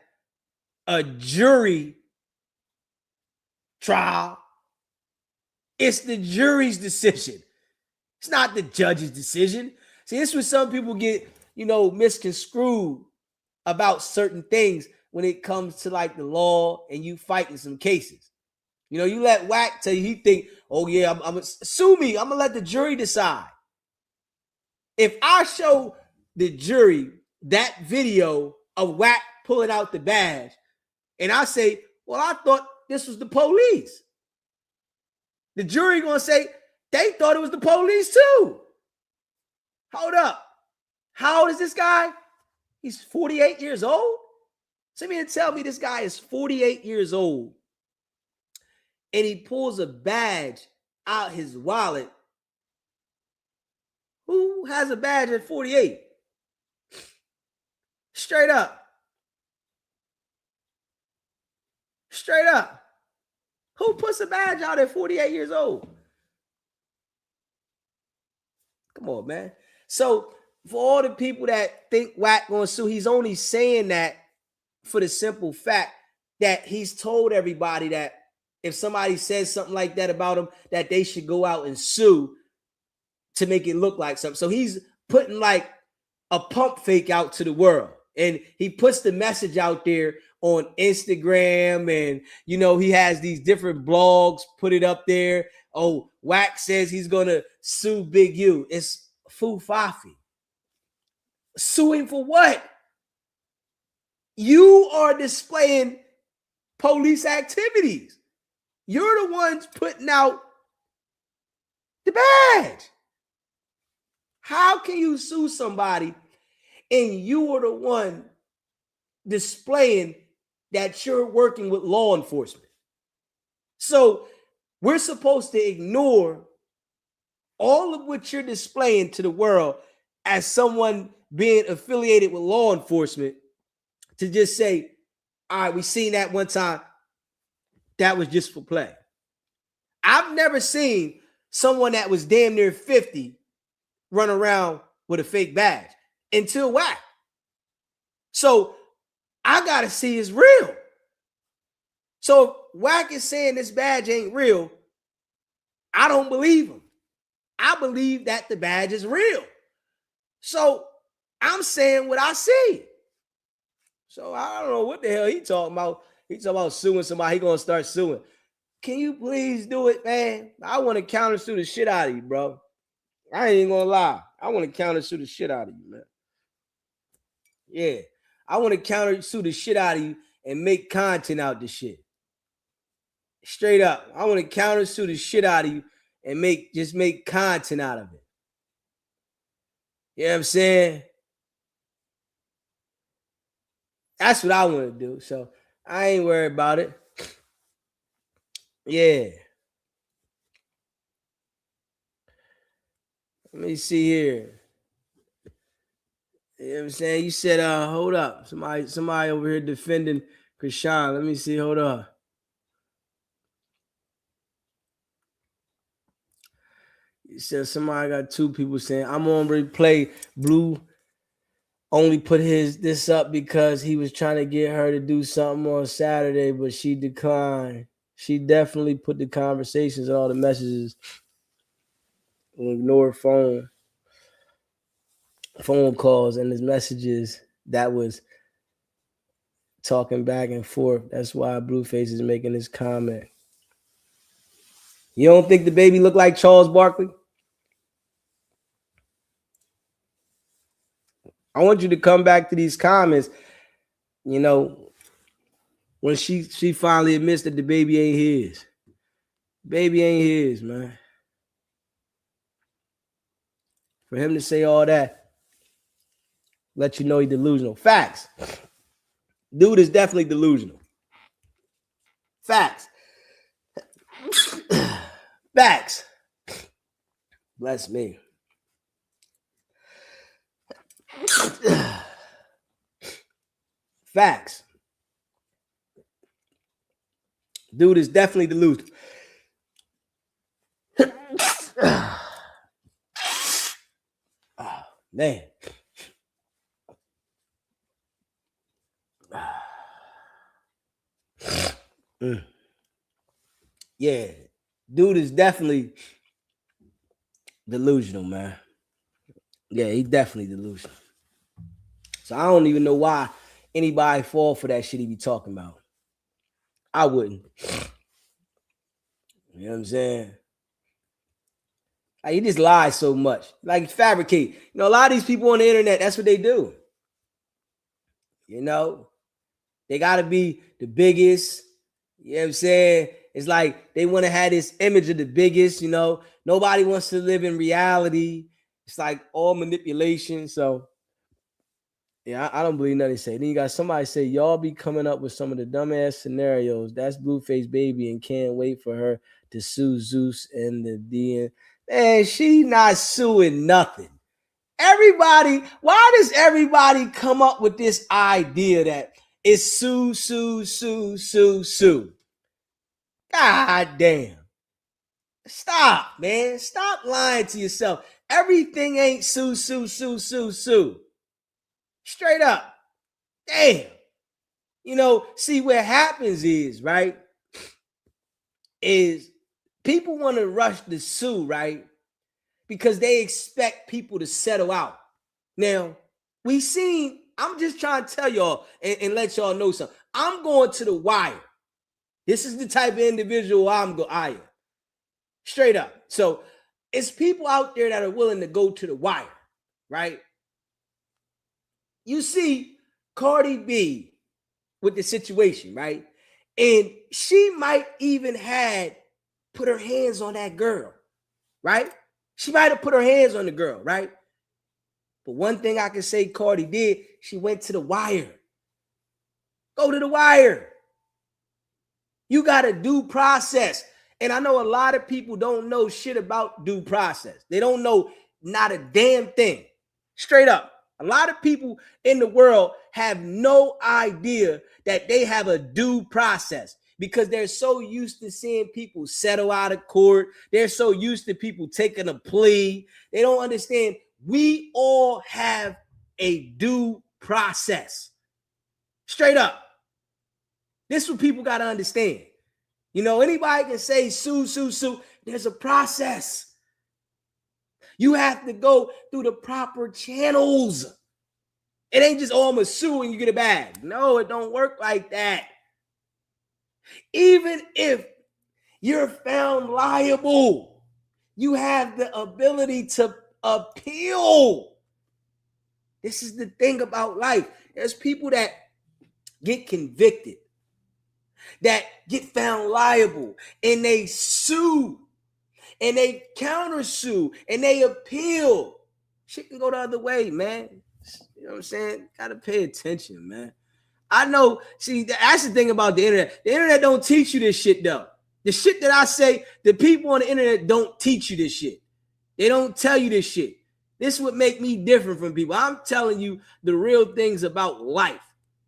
a jury trial. It's the jury's decision. It's not the judge's decision. See, this is where some people get, you know, misconstrued about certain things when it comes to like the law and you fighting some cases. You know, you let Wack tell you, he think, oh yeah, I'm gonna sue me. I'm gonna let the jury decide. If I show the jury that video of Wack pulling out the badge, and I say, well, I thought this was the police. The jury gonna say, they thought it was the police too. Hold up. How old is this guy? He's 48 years old? Somebody tell me this guy is 48 years old and he pulls a badge out his wallet. Who has a badge at 48? Straight up. Straight up. Who puts a badge out at 48 years old? Come on, man. So for all the people that think Wack gonna sue, he's only saying that for the simple fact that he's told everybody that if somebody says something like that about him, that they should go out and sue to make it look like something. So he's putting like a pump fake out to the world. And he puts the message out there on Instagram, and you know, he has these different blogs, put it up there. Oh, Wack says he's gonna sue Big U. It's foo-fafi. Suing for what? You are displaying police activities. You're the ones putting out the badge. How can you sue somebody and you are the one displaying that you're working with law enforcement? So we're supposed to ignore all of what you're displaying to the world as someone being affiliated with law enforcement to just say, all right, we seen that one time. That was just for play. I've never seen someone that was damn near 50 run around with a fake badge until Wack. So I got to see it's real. So Wack is saying this badge ain't real. I don't believe him. I believe that the badge is real. So I'm saying what I see. So I don't know what the hell he talking about. He talking about suing somebody. He gonna start suing. Can you please do it, man? I want to counter sue the shit out of you, bro. I ain't even gonna lie. I want to counter sue the shit out of you, man. Yeah. I want to counter sue the shit out of you and make content out the shit. Straight up. I want to counter sue the shit out of you and make content out of it. You know what I'm saying? That's what I want to do. So I ain't worried about it. Yeah. Let me see here. You know what I'm saying? You said, hold up. Somebody over here defending Chrisean. Let me see. Hold up. You said somebody got two people saying, I'm on replay. Blue only put this up because he was trying to get her to do something on Saturday, but she declined. She definitely put the conversations and all the messages on ignore phone calls and his messages that was talking back and forth. That's why Blueface is making this comment. You don't think the baby looked like Charles Barkley? I want you to come back to these comments. You know, when she finally admits that the baby ain't his. Baby ain't his, man. For him to say all that, let you know he's delusional. Facts. Dude is definitely delusional. Facts. Facts. Bless me. Facts. Dude is definitely delusional. Oh, man. Yeah. Dude is definitely delusional, man. Yeah, he's definitely delusional. So I don't even know why anybody fall for that shit he be talking about. I wouldn't. You know what I'm saying? Like, he just lies so much. Like, fabricate. You know, a lot of these people on the internet, that's what they do. You know? They got to be the biggest. You know what I'm saying? It's like they want to have this image of the biggest, you know. Nobody wants to live in reality. It's like all manipulation. So, yeah, I don't believe nothing they say. Then you got somebody say, y'all be coming up with some of the dumbass scenarios. That's Blueface baby and can't wait for her to sue Zeus and the DN. Man, she not suing nothing. Everybody, why does everybody come up with this idea that it's sue, sue, sue, sue, sue? God damn. Stop, man. Stop lying to yourself. Everything ain't sue, sue, sue, sue, sue. Straight up. Damn. You know, see what happens is, right, is people want to rush to sue, right, because they expect people to settle out. Now, we seen, I'm just trying to tell y'all and let y'all know something. I'm going to the wire. This is the type of individual I am. Straight up. So it's people out there that are willing to go to the wire, right? You see Cardi B with the situation, right? And she might even had put her hands on that girl, right? She might have put her hands on the girl, right? But one thing I can say Cardi did, she went to the wire. Go to the wire. You got a due process. And I know a lot of people don't know shit about due process. They don't know not a damn thing. Straight up. A lot of people in the world have no idea that they have a due process because they're so used to seeing people settle out of court. They're so used to people taking a plea. They don't understand. We all have a due process. Straight up. This is what people got to understand. You know, anybody can say sue, sue, sue. There's a process. You have to go through the proper channels. It ain't just, oh, I'm going to sue and you get a bag. No, it don't work like that. Even if you're found liable, you have the ability to appeal. This is the thing about life. There's people that get convicted, that get found liable, and they sue, and they countersue, and they appeal. Shit can go the other way, man. You know what I'm saying? Gotta pay attention, man. I know, see, that's the thing about the internet. The internet don't teach you this shit, though. The shit that I say, the people on the internet don't teach you this shit. They don't tell you this shit. This would make me different from people. I'm telling you the real things about life.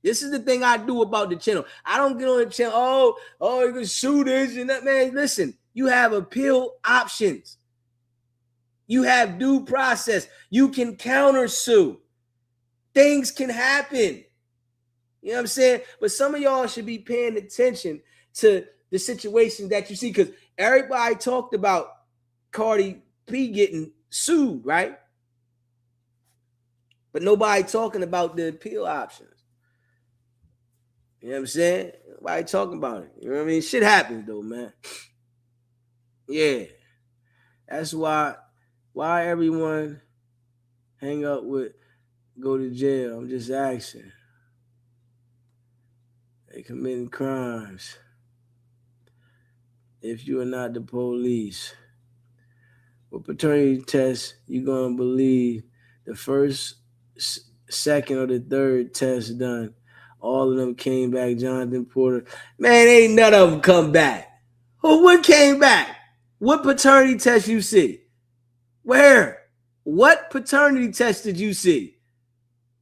This is the thing I do about the channel. I don't get on the channel, you can sue this and that. Man, listen, you have appeal options. You have due process. You can counter sue. Things can happen. You know what I'm saying? But some of y'all should be paying attention to the situations that you see, because everybody talked about Cardi B getting sued, right? But nobody talking about the appeal options. You know what I'm saying? Nobody talking about it. You know what I mean? Shit happens though, man. Yeah. That's why everyone hang up with go to jail. I'm just asking. They committing crimes. If you are not the police, with paternity test, you're gonna believe the first, second, or the third test done. All of them came back. Jonathan Porter, man, ain't none of them come back. What came back? What paternity test you see? Where? What paternity test did you see?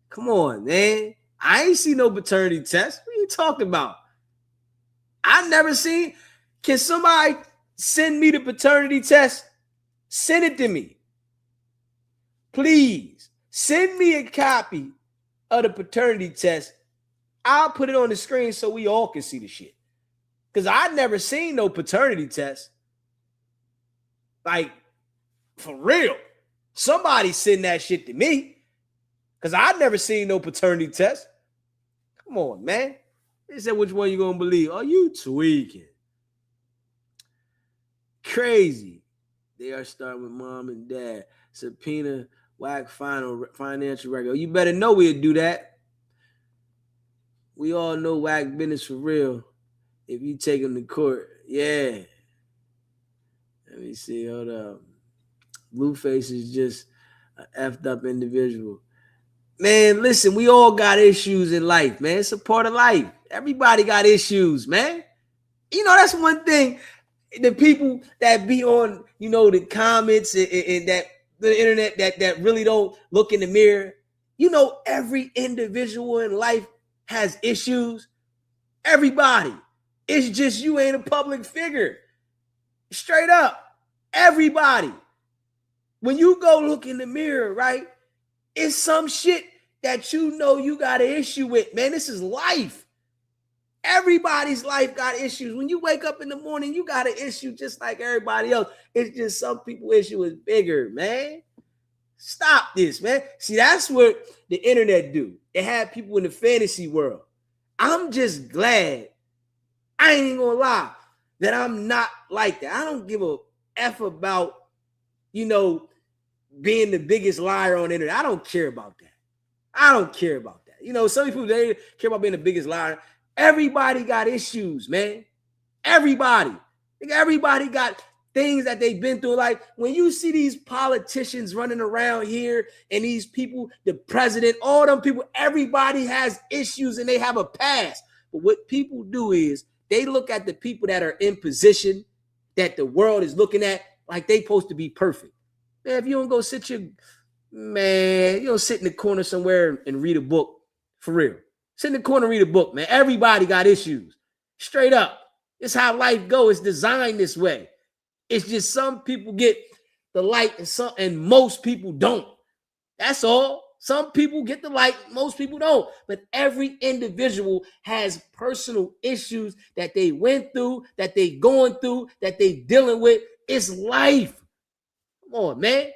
Come on, man. I ain't see no paternity test. What are you talking about? I never seen. Can somebody send me the paternity test? Send it to me. Please. Send me a copy of the paternity test. I'll put it on the screen so we all can see the shit. Because I never seen no paternity test. Like, for real. Somebody send that shit to me. Because I never seen no paternity test. Come on, man. They said, which one you gonna believe? Oh, you tweaking. Crazy. They are starting with mom and dad. Subpoena, whack financial record. You better know we'll do that. We all know whack business for real. If you take them to court. Yeah. Let me see. Hold up. Blueface is just an effed up individual. Man, listen, we all got issues in life, man. It's a part of life. Everybody got issues, man. You know, that's one thing. The people that be on, you know, the comments and that the internet that really don't look in the mirror. You know, every individual in life has issues. Everybody. It's just you ain't a public figure. Straight up. Everybody. When you go look in the mirror, right? It's some shit that you know you got an issue with. Man, this is life. Everybody's life got issues. When you wake up in the morning, you got an issue just like everybody else. It's just some people's issue is bigger, man. Stop this, man. See, that's what the internet do. It had people in the fantasy world. I'm just glad, I ain't even gonna lie, that I'm not like that. I don't give a F about, you know, being the biggest liar on the internet. I don't care about that. I don't care about that. You know, some people, they care about being the biggest liar. Everybody got issues, man. Everybody. Everybody got things that they've been through. Like when you see these politicians running around here and these people, the president, all them people, everybody has issues and they have a past. But what people do is they look at the people that are in position that the world is looking at like they supposed to be perfect. Man, if you don't go sit you don't sit in the corner somewhere and read a book for real. Sit in the corner and read a book, man. Everybody got issues. Straight up. It's how life goes. It's designed this way. It's just some people get the light and most people don't. That's all. Some people get the light, most people don't. But every individual has personal issues that they went through, that they going through, that they dealing with. It's life. Come on, man.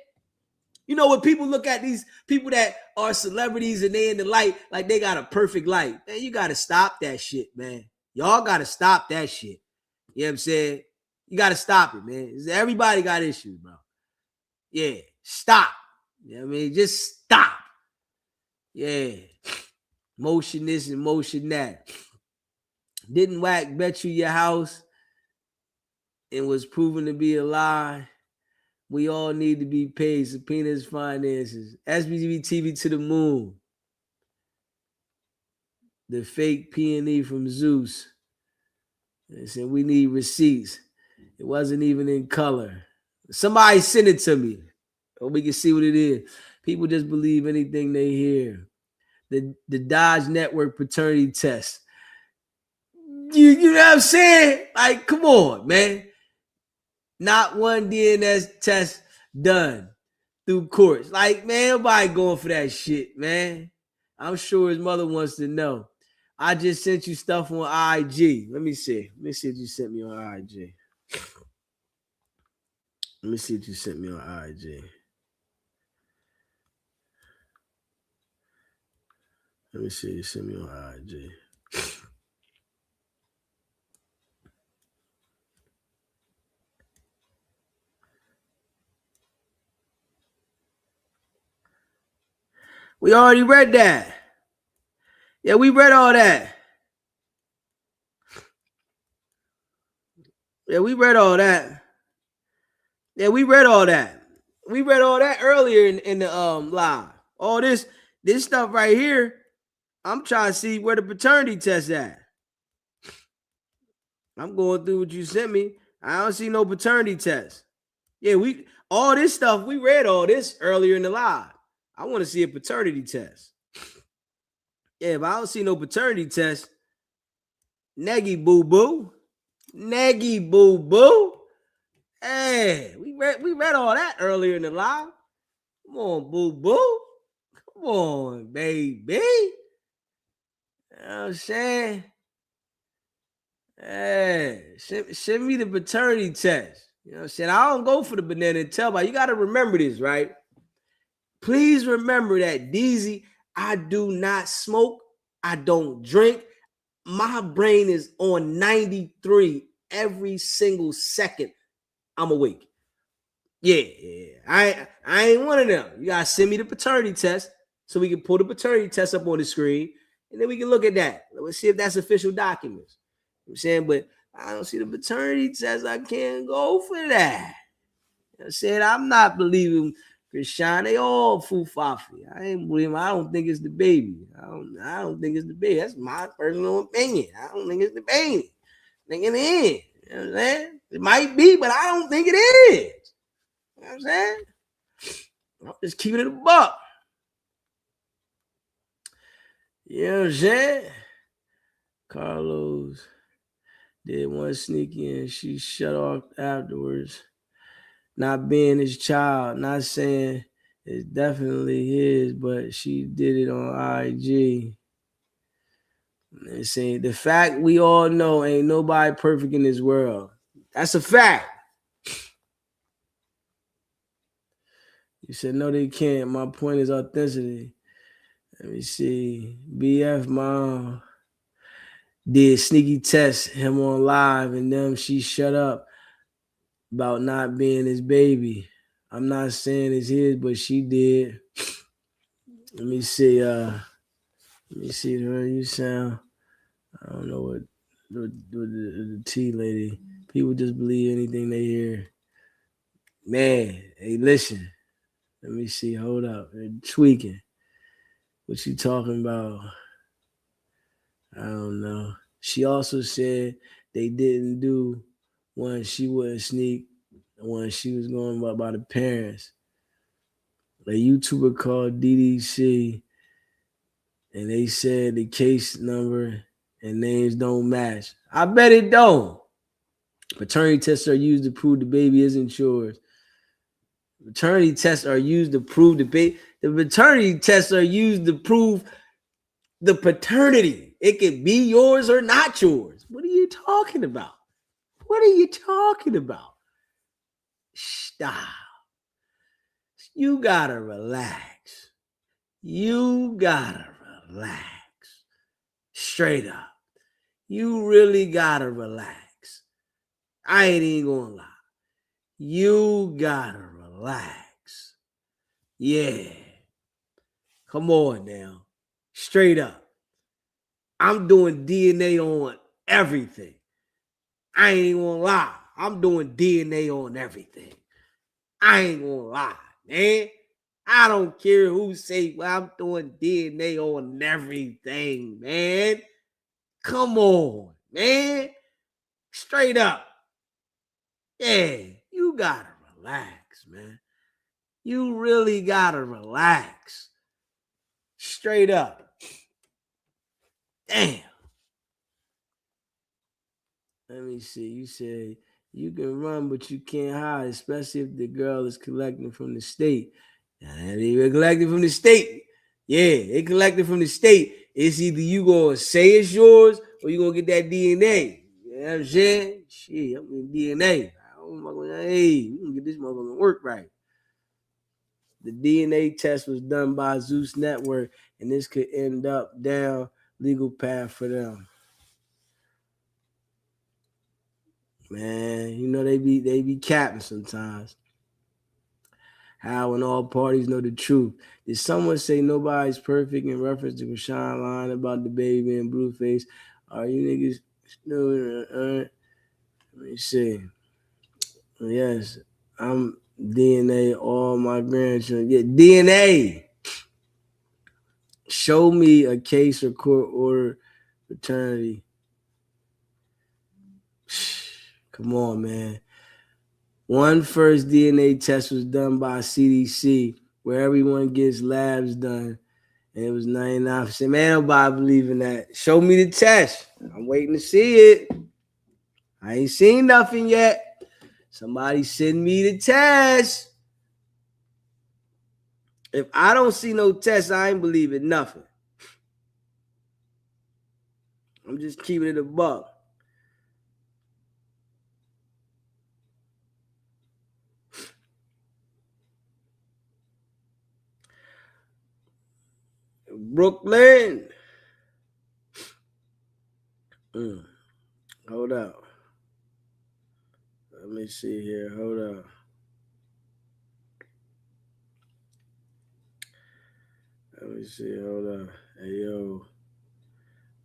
You know, when people look at these people that are celebrities and they in the light, like they got a perfect life, man, you got to stop that shit, man. Y'all got to stop that shit. You know what I'm saying? You got to stop it, man. Everybody got issues, bro. Yeah, stop. You know what I mean? Just stop. Yeah. Motion this and motion that. Didn't whack bet you your house and was proven to be a lie? We all need to be paid. Subpoenas, finances. SBGB TV to the moon. The fake P&E from Zeus. They said we need receipts. It wasn't even in color. Somebody send it to me. we can see what it is. People just believe anything they hear. The Dodge Network paternity test. You know what I'm saying? Like, come on, man. Not one DNA test done through courts. Like, man, nobody going for that shit, man. I'm sure his mother wants to know. I just sent you stuff on IG. Let me see. Let me see if you sent me on IG. Let me see if you sent me on IG. Let me see if you sent me on IG. We already read that. Yeah, we read all that. Yeah, we read all that. Yeah, we read all that. We read all that earlier in the live. All this stuff right here, I'm trying to see where the paternity test at. I'm going through what you sent me. I don't see no paternity test. Yeah, all this stuff, we read all this earlier in the live. I want to see a paternity test. Yeah, if I don't see no paternity test, neggy boo-boo. Neggy boo-boo. Hey, we read all that earlier in the live. Come on, boo-boo. Come on, baby. You know what I'm saying? Hey, send me the paternity test. You know what I'm saying? I don't go for the banana and tell by. You got to remember this, right? Please remember that, Deezy, I do not smoke. I don't drink. My brain is on 93 every single second I'm awake. Yeah. I ain't one of them. You got to send me the paternity test so we can pull the paternity test up on the screen, and then we can look at that. Let's see if that's official documents. You know what I'm saying? But I don't see the paternity test. I can't go for that. I said, I'm not believing Chrisean. They all foo-fafi. I ain't believing. I don't think it's the baby. I don't think it's the baby. That's my personal opinion. I don't think it's the baby. I think it is. You know what I'm saying? It might be, but I don't think it is. You know what I'm saying? I'm just keeping it a buck. You know what I'm saying? Carlos did one sneaky and she shut off afterwards. Not being his child, not saying it's definitely his, but she did it on IG. And saying the fact we all know ain't nobody perfect in this world. That's a fact. You said no, they can't. My point is authenticity. Let me see. BF mom did sneaky test him on live, and then she shut up about not being his baby. I'm not saying it's his, but she did. Let me see. Let me see the way you sound. I don't know what the T lady. People just believe anything they hear. Man, hey, listen. Let me see. Hold up. They're tweaking. What you talking about? I don't know. She also said they didn't do one. She wouldn't sneak when she was going by the parents. A YouTuber called DDC, and they said the case number and names don't match. I bet it don't. Paternity tests are used to prove the baby isn't yours. Paternity tests are used to prove the baby. The paternity tests are used to prove the paternity. It could be yours or not yours. What are you talking about? What are you talking about? Stop. You gotta relax. You gotta relax. Straight up. You really gotta relax. I ain't even gonna lie. You gotta relax. Yeah. Come on now. Straight up. I'm doing DNA on everything. I ain't even gonna lie. I'm doing DNA on everything. I ain't gonna lie, man. I don't care who say, well, I'm doing DNA on everything, man. Come on, man. Straight up. Yeah, you gotta relax, man. You really gotta relax. Straight up. Damn. Let me see. You said you can run, but you can't hide, especially if the girl is collecting from the state. And they collecting from the state. Yeah, they collected from the state. It's either you gonna say it's yours or you gonna get that DNA. You know what I'm saying? Shit, I'm getting DNA. Hey, we gonna get this motherfucker work right. The DNA test was done by Zeus Network, and this could end up down legal path for them. Man, you know they be capping sometimes. How when all parties know the truth. Did someone say nobody's perfect in reference to Chrisean line about the baby and Blueface? Are you niggas still let me see. Yes, I'm DNA all my grandchildren. Yeah, DNA. Show me a case or court order paternity. Come on, man. One first DNA test was done by CDC, where everyone gets labs done, and it was 99%. Man, nobody believe in that. Show me the test. I'm waiting to see it. I ain't seen nothing yet. Somebody send me the test. If I don't see no test, I ain't believing nothing. I'm just keeping it a buck. Brooklyn. Hold up. Let me see here. Hold up. Let me see. Hold up. Hey, yo.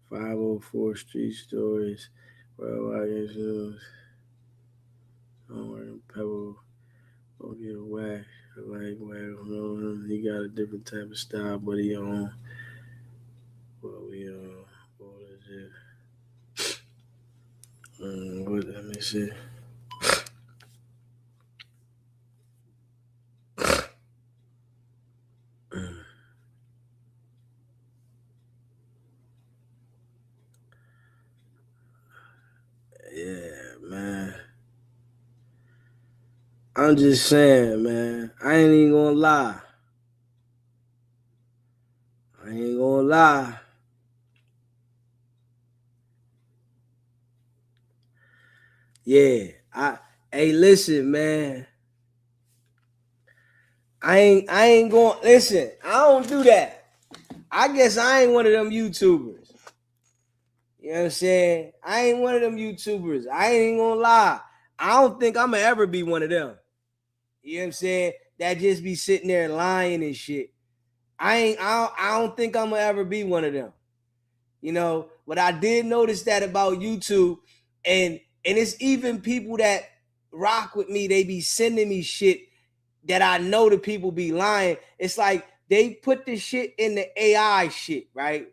504 Street Stories. Worldwide News. I'm wearing Pebble. Go get whack. Like, whack. He got a different type of style, but he on. What we on? What is it? Let me see. Yeah, man. I'm just saying, man. I ain't even gonna lie. I ain't gonna lie. Yeah. Hey, listen, man. I ain't going listen, I don't do that. I guess I ain't one of them YouTubers. You know what I'm saying? I ain't one of them YouTubers. I ain't gonna lie. I don't think I'm gonna ever be one of them. You know what I'm saying? That just be sitting there lying and shit. I don't think I'm gonna ever be one of them. You know, but I did notice that about YouTube, and it's even people that rock with me, they be sending me shit that I know the people be lying. It's like they put this shit in the AI shit, right?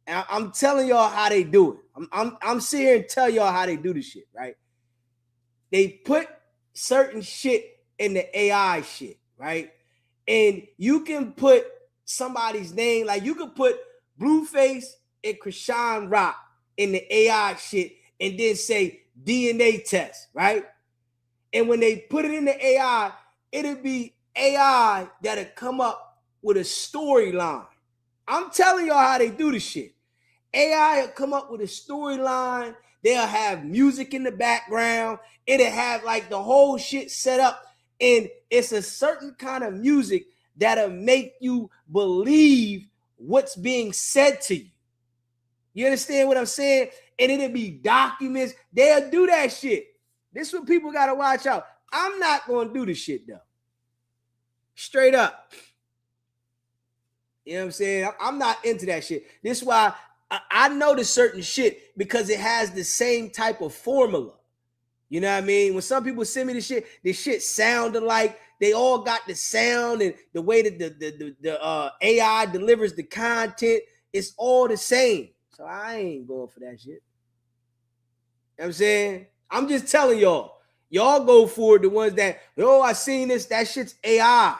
And I'm telling y'all how they do it. I'm sitting here and tell y'all how they do the shit, right? They put certain shit in the AI shit, right? And you can put somebody's name, like you could put Blueface and Chrisean Rock in the AI shit and then say DNA test, right? And when they put it in the AI, it'll be AI that'll come up with a storyline. I'm telling y'all how they do the shit. AI will come up with a storyline. They'll have music in the background. It'll have like the whole shit set up. And it's a certain kind of music that'll make you believe what's being said to you. You understand what I'm saying? And it'll be documents. They'll do that shit. This is what people got to watch out. I'm not going to do this shit though. Straight up. You know what I'm saying? I'm not into that shit. This is why I know the certain shit because it has the same type of formula. You know what I mean? When some people send me this shit sounded like they all got the sound and the way that the AI delivers the content, it's all the same. So I ain't going for that shit. You know what I'm saying? I'm just telling y'all. Y'all go for the ones that, I seen this, that shit's AI.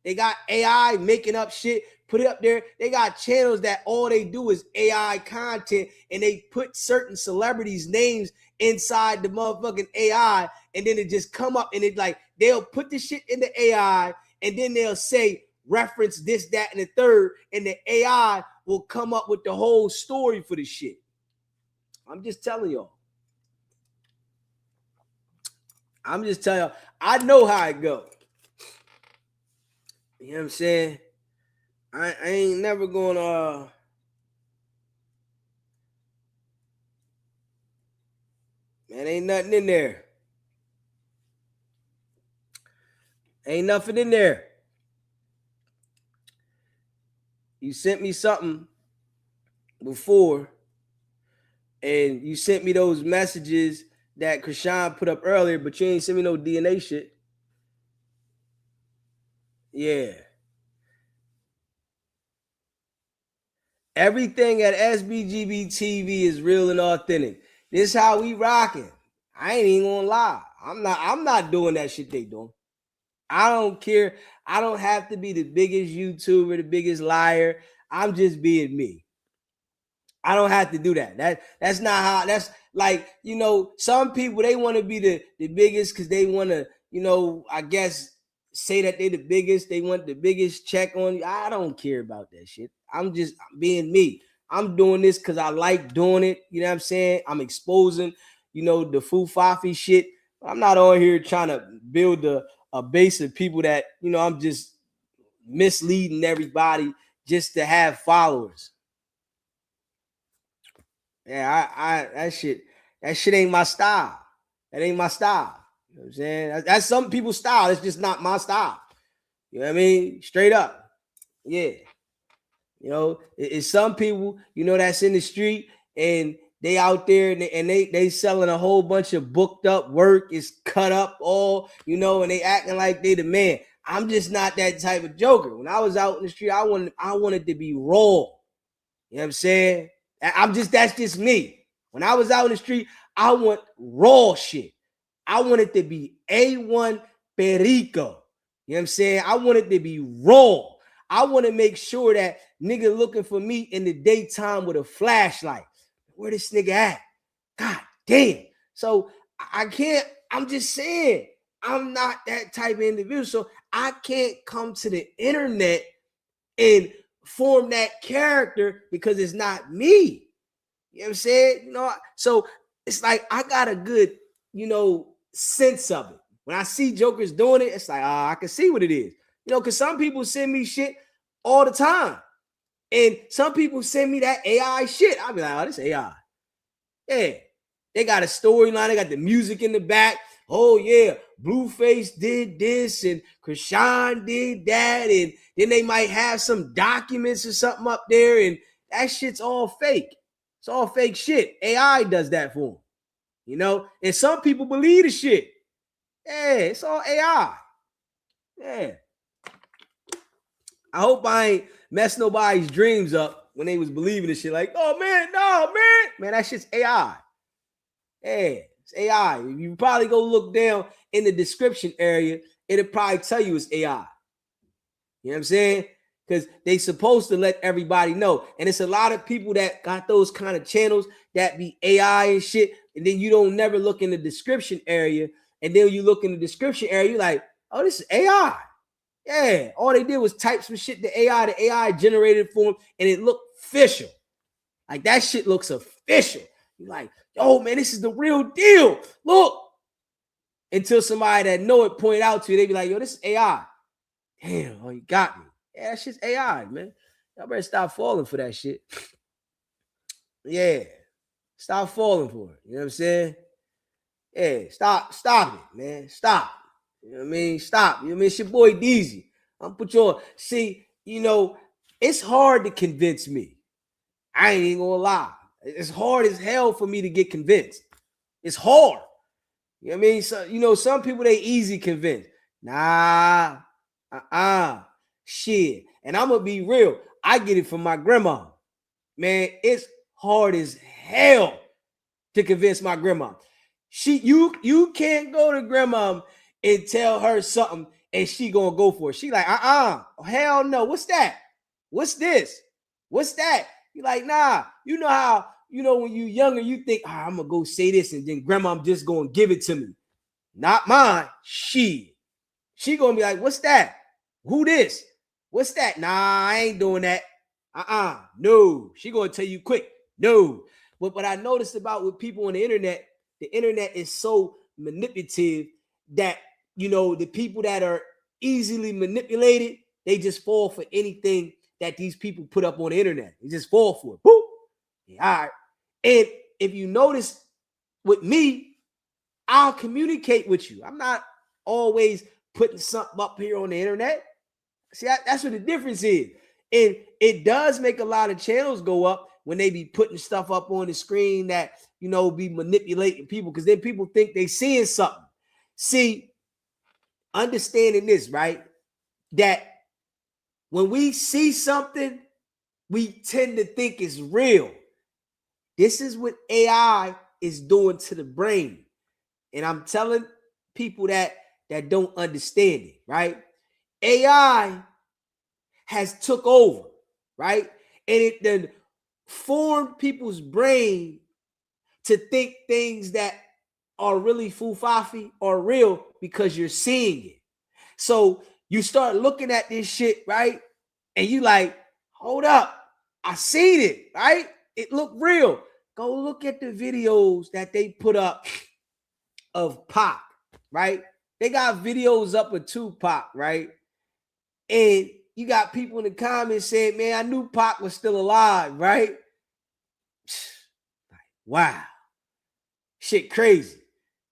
They got AI making up shit, put it up there. They got channels that all they do is AI content, and they put certain celebrities' names inside the motherfucking AI, and then it just come up, and it like they'll put the shit in the AI, and then they'll say reference this, that, and the third, and the AI will come up with the whole story for the shit. I'm just telling y'all. I know how it go. You know what I'm saying? I ain't never gonna man, ain't nothing in there. Ain't nothing in there. You sent me something before, and you sent me those messages that Chrisean put up earlier, but you ain't sent me no DNA shit. Yeah. Everything at SBGB TV is real and authentic. This is how we rocking. I ain't even gonna lie. I'm not doing that shit they doing. I don't care. I don't have to be the biggest YouTuber, the biggest liar. I'm just being me. I don't have to do that. That's not how. That's like, you know, some people, they want to be the biggest because they want to, you know, I guess say that they're the biggest. They want the biggest check on you. I don't care about that shit. I'm just being me. I'm doing this because I like doing it. You know what I'm saying? I'm exposing, you know, the Fufafi shit. I'm not on here trying to build a base of people that, you know, I'm just misleading everybody just to have followers. Yeah, I that shit ain't my style. That ain't my style. You know what I'm saying? That's some people's style. It's just not my style. You know what I mean? Straight up. Yeah. You know, it's some people, you know, that's in the street and they out there and they selling a whole bunch of booked up work. It's cut up all, you know, and they acting like they the man. I'm just not that type of joker. When I was out in the street, I wanted to be raw. You know what I'm saying? That's just me. When I was out in the street, I want raw shit. I want it to be A1 perico. You know what I'm saying? I want it to be raw. I want to make sure that nigga looking for me in the daytime with a flashlight. Where this nigga at? God damn. So I can't, I'm just saying, I'm not that type of individual. So I can't come to the internet and form that character because it's not me. You know what I'm saying? You know, so it's like I got a good, you know, sense of it. When I see jokers doing it, it's like, I can see what it is. You know, because some people send me shit all the time. And some people send me that AI shit. I'll be like, oh, this AI. Yeah. They got a storyline. They got the music in the back. Oh, yeah, Blueface did this and Chrisean did that. And then they might have some documents or something up there. And that shit's all fake. It's all fake shit. AI does that for them. You know? And some people believe the shit. Yeah, it's all AI. Yeah. I hope I ain't messed nobody's dreams up when they was believing this shit. Like, oh, man, no, man. Man, that shit's AI. Yeah. It's AI. You probably go look down in the description area, it'll probably tell you it's AI. You know what I'm saying? Because they supposed to let everybody know. And it's a lot of people that got those kind of channels that be AI and shit. And then you don't never look in the description area. And then you look in the description area, you're like, oh, this is AI. Yeah. All they did was type some shit to AI. The AI generated for them, and it looked official. Like that shit looks official. You're like, oh man, this is the real deal. Look. Until somebody that know it point out to you, they be like, yo, this is AI. Damn, oh, you got me. Yeah, that shit's AI, man. Y'all better stop falling for that shit. Yeah. Stop falling for it. You know what I'm saying? Yeah, stop it, man. Stop. You know what I mean? Stop. You know what I mean? It's your boy Deezy. I'm put you on. See, you know, it's hard to convince me. I ain't even gonna lie. It's hard as hell for me to get convinced. It's hard. You know what I mean? So, you know, some people, they easy convinced. Nah, shit. And I'm gonna be real. I get it from my grandma. Man, it's hard as hell to convince my grandma. You can't go to grandma and tell her something and she gonna go for it. She like, hell no. What's that? What's this? What's that? You like, nah. You know how, when you younger, you think, I'm gonna go say this, and then grandma just gonna give it to me. Not mine. She gonna be like, what's that? Who this? What's that? Nah, I ain't doing that. No. She gonna tell you quick. No. But what I noticed about with people on the internet is so manipulative that, the people that are easily manipulated, they just fall for anything that these people put up on the internet. They just fall for it. Boop. Yeah, all right. And if you notice with me, I'll communicate with you. I'm not always putting something up here on the internet. See, that's what the difference is. And it does make a lot of channels go up when they be putting stuff up on the screen that, be manipulating people, because then people think they seeing something. See, understanding this, right? That when we see something, we tend to think it's real. This is what AI is doing to the brain. And I'm telling people that don't understand it, right? AI has took over, right? And it then formed people's brain to think things that are really fufafi or real because you're seeing it. So you start looking at this shit, right? And you like, hold up, I seen it, right? It looked real. Go look at the videos that they put up of Pac, right? They got videos up of Tupac, right? And you got people in the comments saying, man, I knew Pac was still alive, right? Wow. Shit crazy.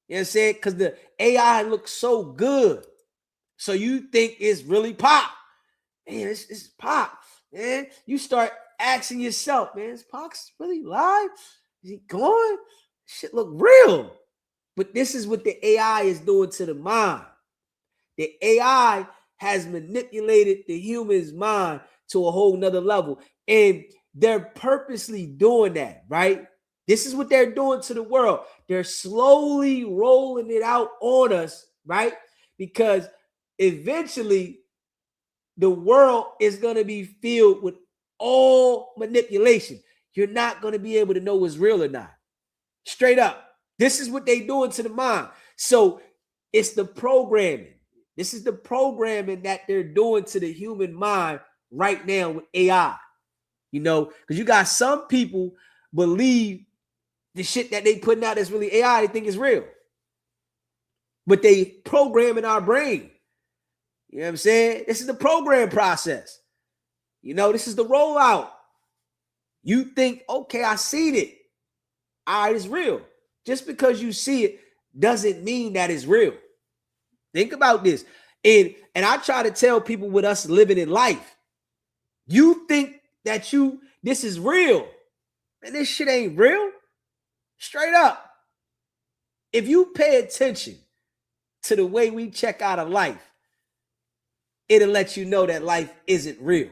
You know what I'm saying? Because the AI looks so good. So you think it's really Pac. Man, it's Pac. Man, you start asking yourself, man, is Pac really alive? Is he gone? Shit look real. But this is what the AI is doing to the mind. The AI has manipulated the human's mind to a whole nother level. And they're purposely doing that, right? This is what they're doing to the world. They're slowly rolling it out on us, right? Because eventually the world is going to be filled with all manipulation. You're not going to be able to know what's real or not. Straight up. This is what they're doing to the mind. So it's the programming. This is the programming that they're doing to the human mind right now with AI. Because you got some people believe the shit that they putting out that's really AI, they think is real. But they program in our brain. You know what I'm saying? This is the program process. This is the rollout. You think, okay, I seen it. All right, it's real. Just because you see it doesn't mean that it's real. Think about this. And I try to tell people with us living in life, you think that this is real, and this shit ain't real. Straight up. If you pay attention to the way we check out of life, it'll let you know that life isn't real.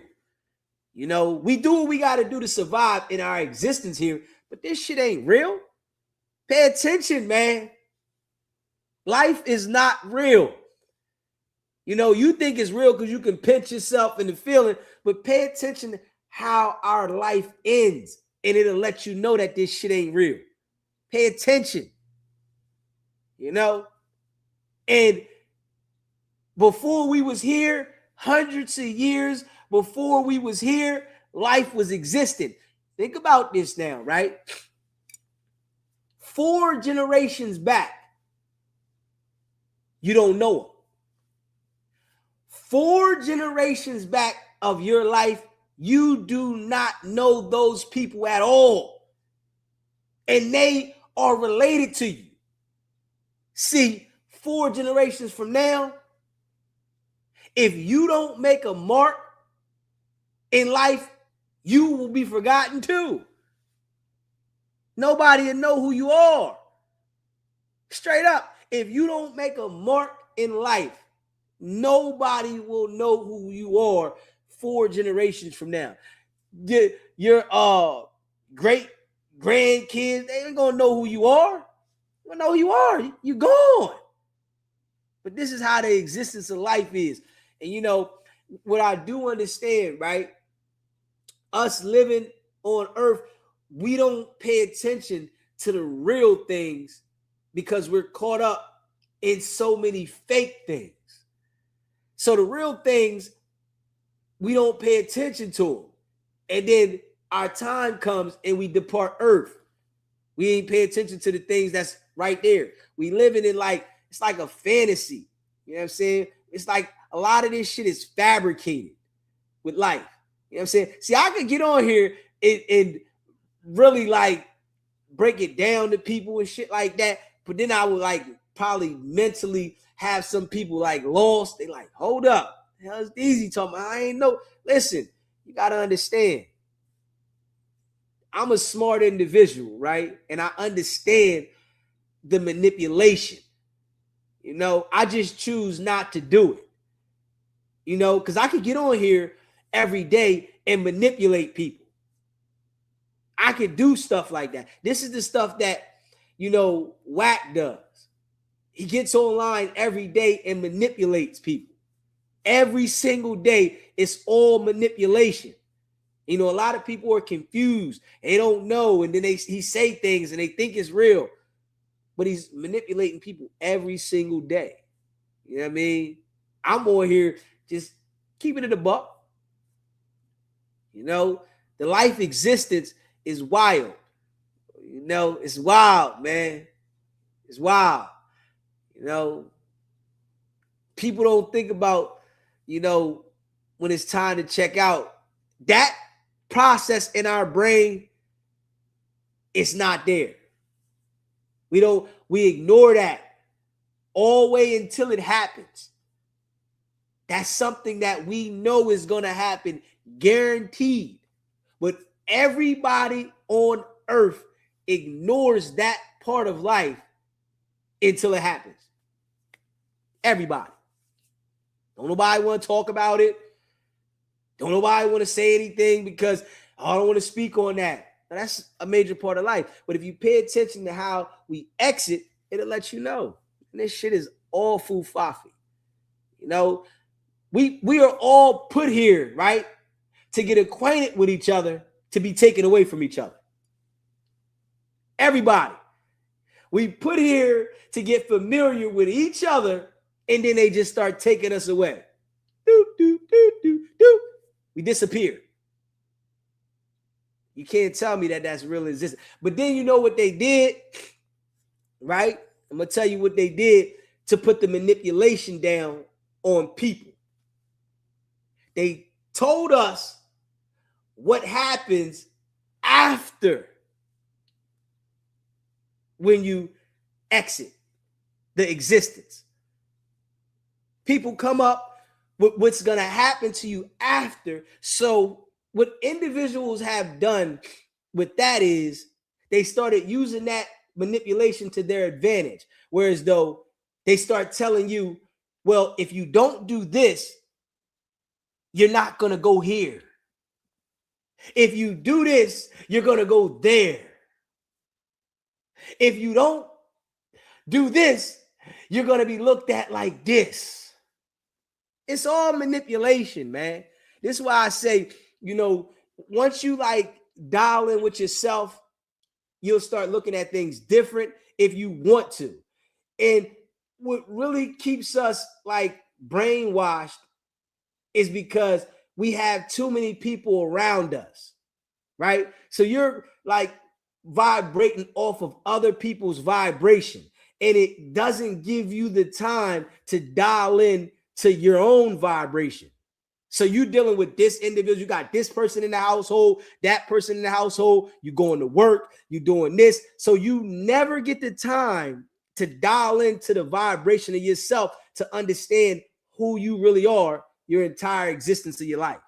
We do what we got to do to survive in our existence here, but this shit ain't real. Pay attention, man. Life is not real. You think it's real because you can pinch yourself in the feeling, but pay attention to how our life ends, and it'll let you know that this shit ain't real. Pay attention. And before we was here, hundreds of years before we was here, life was existing. Think about this now, right? 4 generations back, you don't know them. 4 generations back of your life, you do not know those people at all. And they are related to you. See, 4 generations from now, if you don't make a mark in life, you will be forgotten too. Nobody will know who you are. Straight up. If you don't make a mark in life, nobody will know who you are 4 generations from now. Your great grandkids, they ain't gonna know who you are. You know who you are. You gone. But this is how the existence of life is. And you know, what I do understand, right? Us living on earth, we don't pay attention to the real things because we're caught up in so many fake things. So the real things, we don't pay attention to them. And then our time comes and we depart earth. We ain't pay attention to the things that's right there. We living in like, it's like a fantasy. You know what I'm saying? It's like a lot of this shit is fabricated with life. You know what I'm saying? See, I could get on here and really like break it down to people and shit like that. But then I would like probably mentally have some people like lost. They like, hold up. The hell is Deezy talking about? I ain't know. Listen, you got to understand. I'm a smart individual, right? And I understand the manipulation. You know, I just choose not to do it. You know, because I could get on here every day and manipulate people. I could do stuff like that. This is the stuff that, you know, Wack does. He gets online every day and manipulates people. Every single day, it's all manipulation. You know, a lot of people are confused. They don't know. And then he say things and they think it's real. But he's manipulating people every single day. You know what I mean? I'm on here just keeping it a buck. You know, the life existence is wild. You know, it's wild, man. It's wild. You know, people don't think about, you know, when it's time to check out. That process in our brain is not there. We ignore that all the way until it happens. That's something that we know is going to happen, guaranteed. But everybody on earth ignores that part of life until it happens. Everybody. Don't nobody want to talk about it. Don't nobody want to say anything because I don't want to speak on that. Now, that's a major part of life. But if you pay attention to how we exit, it'll let you know. And this shit is all foo-faffy. You know, we are all put here, right, to get acquainted with each other, to be taken away from each other. Everybody. We put here to get familiar with each other, and then they just start taking us away. Do, do, do, do, do. We disappear. You can't tell me that that's real existence. But then you know what they did, right? I'm going to tell you what they did to put the manipulation down on people. They told us what happens after when you exit the existence. People come up with what's going to happen to you after. So what individuals have done with that is they started using that manipulation to their advantage. Whereas though they start telling you, well, if you don't do this, you're not going to go here. If you do this, you're going to go there. If you don't do this, you're going to be looked at like this. It's all manipulation, man. This is why I say, you know, once you like dial in with yourself, you'll start looking at things different if you want to. And what really keeps us like brainwashed is because we have too many people around us, right? So you're like vibrating off of other people's vibration, and it doesn't give you the time to dial in to your own vibration. So you're dealing with this individual, you got this person in the household, that person in the household, you're going to work, you're doing this. So you never get the time to dial into the vibration of yourself to understand who you really are your entire existence of your life.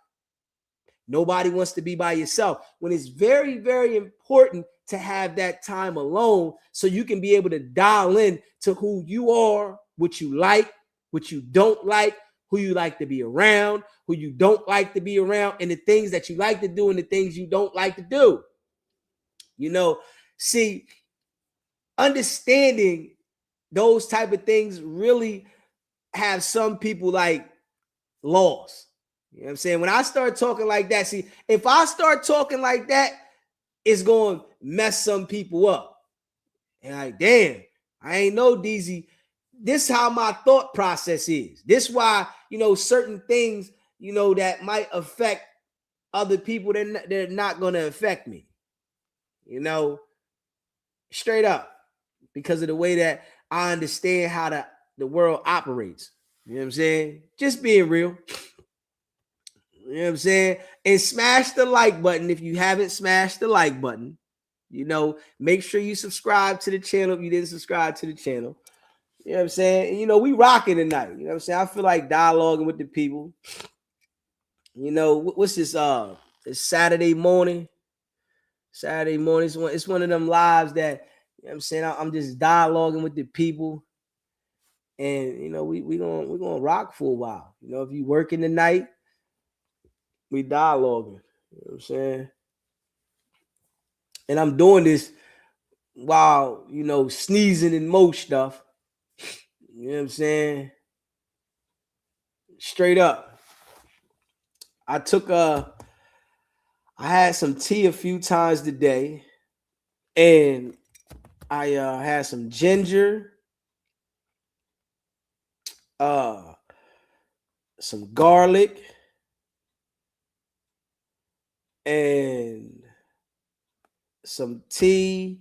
Nobody wants to be by yourself when it's very, very important to have that time alone so you can be able to dial in to who you are, what you like, what you don't like, who you like to be around, who you don't like to be around, and the things that you like to do and the things you don't like to do. You know, see, understanding those type of things really have some people like lost. You know what I'm saying? When I start talking like that, see, if I start talking like that, it's going to mess some people up. And like, damn, I ain't know Deezy. This how my thought process is. This why, certain things, that might affect other people, they're not going to affect me. Straight up. Because of the way that I understand how the world operates. You know what I'm saying? Just being real. You know what I'm saying? And smash the like button if you haven't smashed the like button. Make sure you subscribe to the channel if you didn't subscribe to the channel. You know what I'm saying? And, we rocking tonight. You know what I'm saying? I feel like dialoguing with the people. What's this? It's Saturday morning. Saturday morning. It's one of them lives that, you know what I'm saying? I'm just dialoguing with the people. And, we're gonna rock for a while. If you working tonight, we dialoguing. You know what I'm saying? And I'm doing this while, sneezing and most stuff. You know what I'm saying? Straight up. I had some tea a few times today, and I had some ginger, some garlic, and some tea,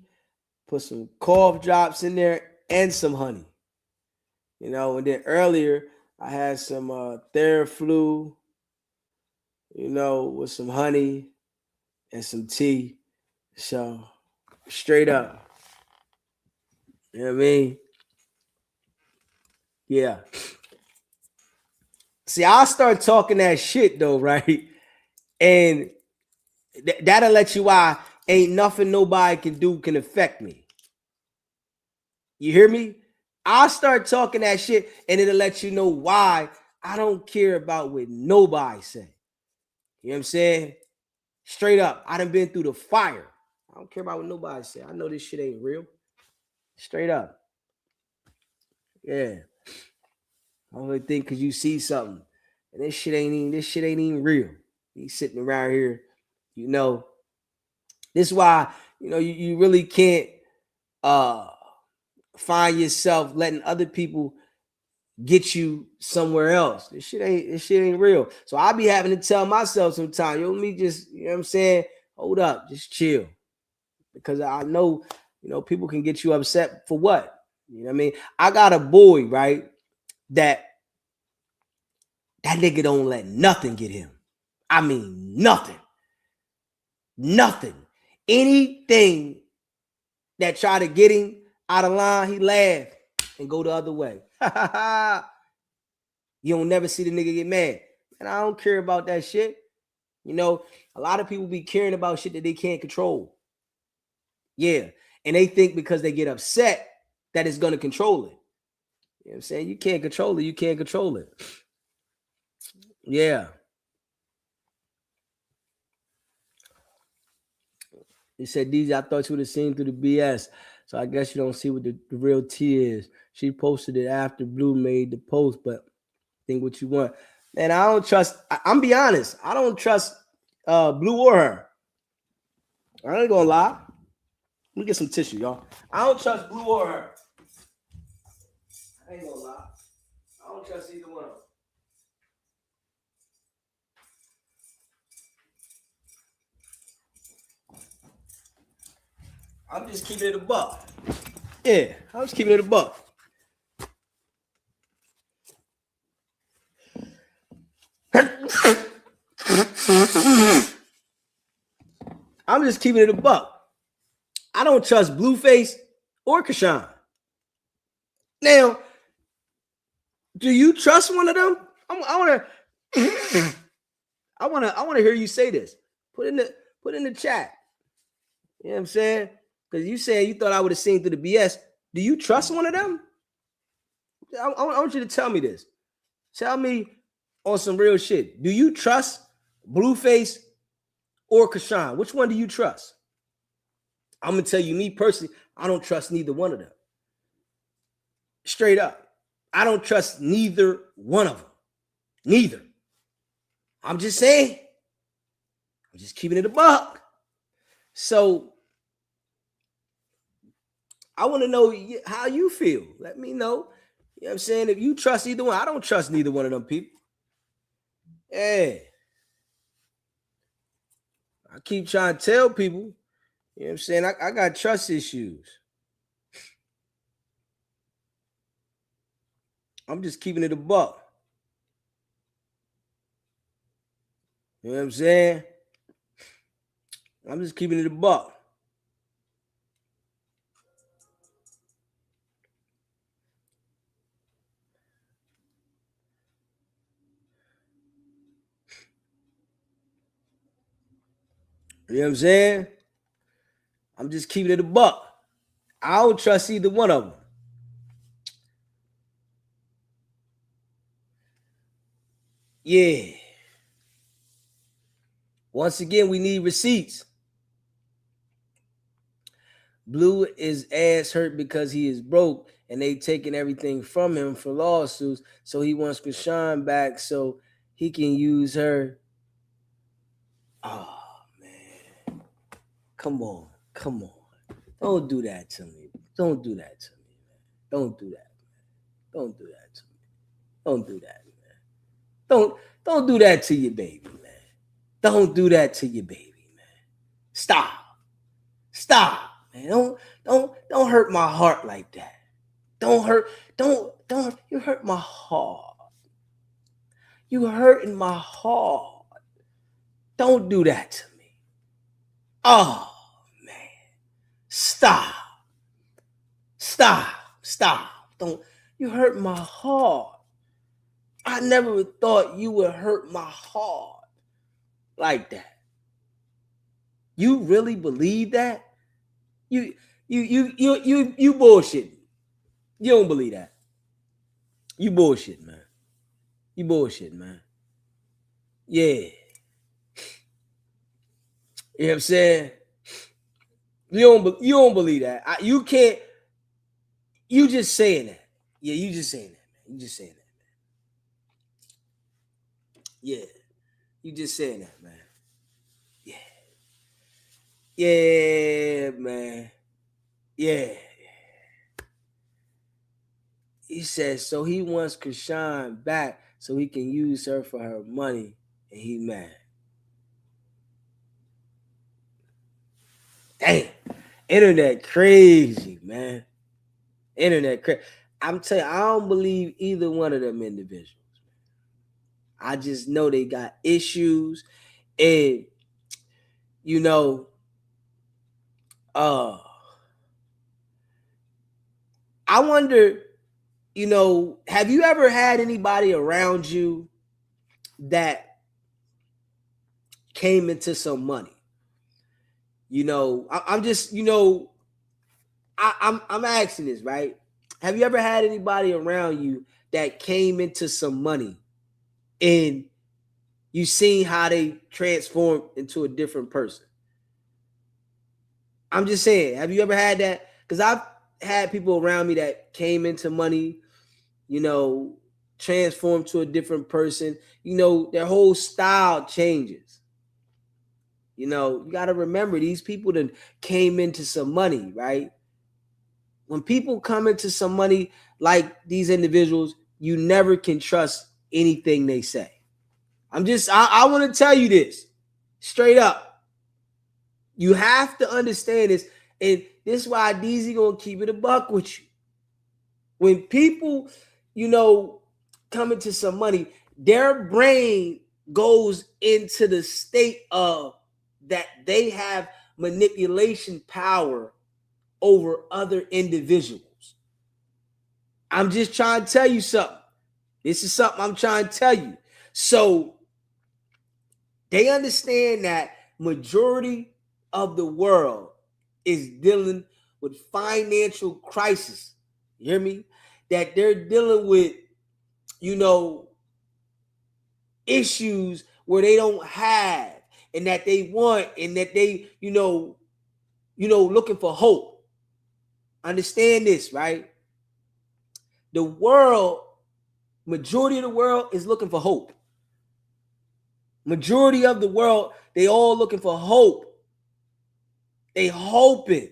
put some cough drops in there, and some honey. And then earlier I had some Theraflu, with some honey and some tea. So straight up. You know what I mean? Yeah. See, I'll start talking that shit though, right? And that'll let you why ain't nothing nobody can do can affect me. You hear me? I'll start talking that shit and it'll let you know why I don't care about what nobody say. You know what I'm saying? Straight up. I done been through the fire. I don't care about what nobody say. I know this shit ain't real. Straight up. Yeah. I only think because you see something. And this shit ain't even real. You sitting around here, This is why, you really can't find yourself letting other people get you somewhere else. This shit ain't real. So I be having to tell myself sometimes, let me just, you know what I'm saying? Hold up, just chill. Because I know, people can get you upset for what? You know what I mean? I got a boy, right? That nigga don't let nothing get him. I mean, nothing. Nothing. Anything that try to get him out of line, he laugh and go the other way. You don't never see the nigga get mad. And I don't care about that shit. A lot of people be caring about shit that they can't control. Yeah. And they think because they get upset that it's going to control it. You know what I'm saying? You can't control it. You can't control it. Yeah. He said, Deezy, I thought you would have seen through the BS. So I guess you don't see what the real tea is. She posted it after Blue made the post, but think what you want. Man, I don't trust. I'm be honest. I don't trust Blue or her. I ain't gonna lie. Let me get some tissue, y'all. I don't trust Blue or her. I ain't gonna lie. I don't trust either one of them. I'm just keeping it a buck. Yeah, I'm just keeping it a buck. I'm just keeping it a buck. I don't trust Blueface or Chrisean. Now, do you trust one of them? I want to hear you say this. Put in the chat. You know what I'm saying? Because you saying you thought I would have seen through the BS. Do you trust one of them? I want you to tell me this. Tell me on some real shit. Do you trust Blueface or Chrisean? Which one do you trust? I'm going to tell you, me personally, I don't trust neither one of them. Straight up. I don't trust neither one of them. Neither. I'm just saying. I'm just keeping it a buck. So I want to know how you feel. Let me know. You know what I'm saying? If you trust either one, I don't trust neither one of them people. Yeah. I keep trying to tell people, you know what I'm saying? I got trust issues. I'm just keeping it a buck. You know what I'm saying? I'm just keeping it a buck. You know what I'm saying? I'm just keeping it a buck. I don't trust either one of them. Yeah. Once again, we need receipts. Blue is ass hurt because he is broke and they taking everything from him for lawsuits. So he wants Chrisean back so he can use her. Oh, man. Come on. Don't do that to me. Don't do that to me, man. Don't do that, man. Don't do that to me. Don't do that, man. Don't do that to your baby, man. Don't do that to your baby, man. Stop, man. Don't hurt my heart like that. Don't you hurt my heart. You hurting my heart. Don't do that to me. Oh man. Stop. Don't you hurt my heart. I never thought you would hurt my heart like that. You really believe that? You bullshit. You don't believe that. You bullshit, man. You bullshit, man. Yeah. You know what I'm saying? You don't believe that. You can't. You just saying that. Yeah, you just saying that, man. You just saying that, man. Yeah. You just saying that, man. Yeah. Yeah, man. Yeah. He says, so he wants Chrisean back so he can use her for her money, and he mad. Damn. Internet crazy, man. Internet crazy. I'm telling you, I don't believe either one of them individuals. I just know they got issues. And, you know, I wonder, you know, have you ever had anybody around you that came into some money? You know, I'm just, you know, I'm asking this, right? Have you ever had anybody around you that came into some money and you seen how they transformed into a different person? I'm just saying, have you ever had that? Because I've had people around me that came into money, you know, transformed to a different person. You know, their whole style changes. You know, you got to remember these people that came into some money, right? When people come into some money like these individuals, you never can trust anything they say. I want to tell you this straight up. You have to understand this. And this is why Deezy gonna keep it a buck with you. When people, you know, come into some money, their brain goes into the state of that they have manipulation power over other individuals. I'm just trying to tell you something. This is something I'm trying to tell you. So they understand that majority of the world is dealing with financial crisis. You hear me? That they're dealing with, you know, issues where they don't have and that they want and that they, you know, looking for hope. Understand this, right? The world Majority of the world is looking for hope. Majority of the world, they all looking for hope. They hoping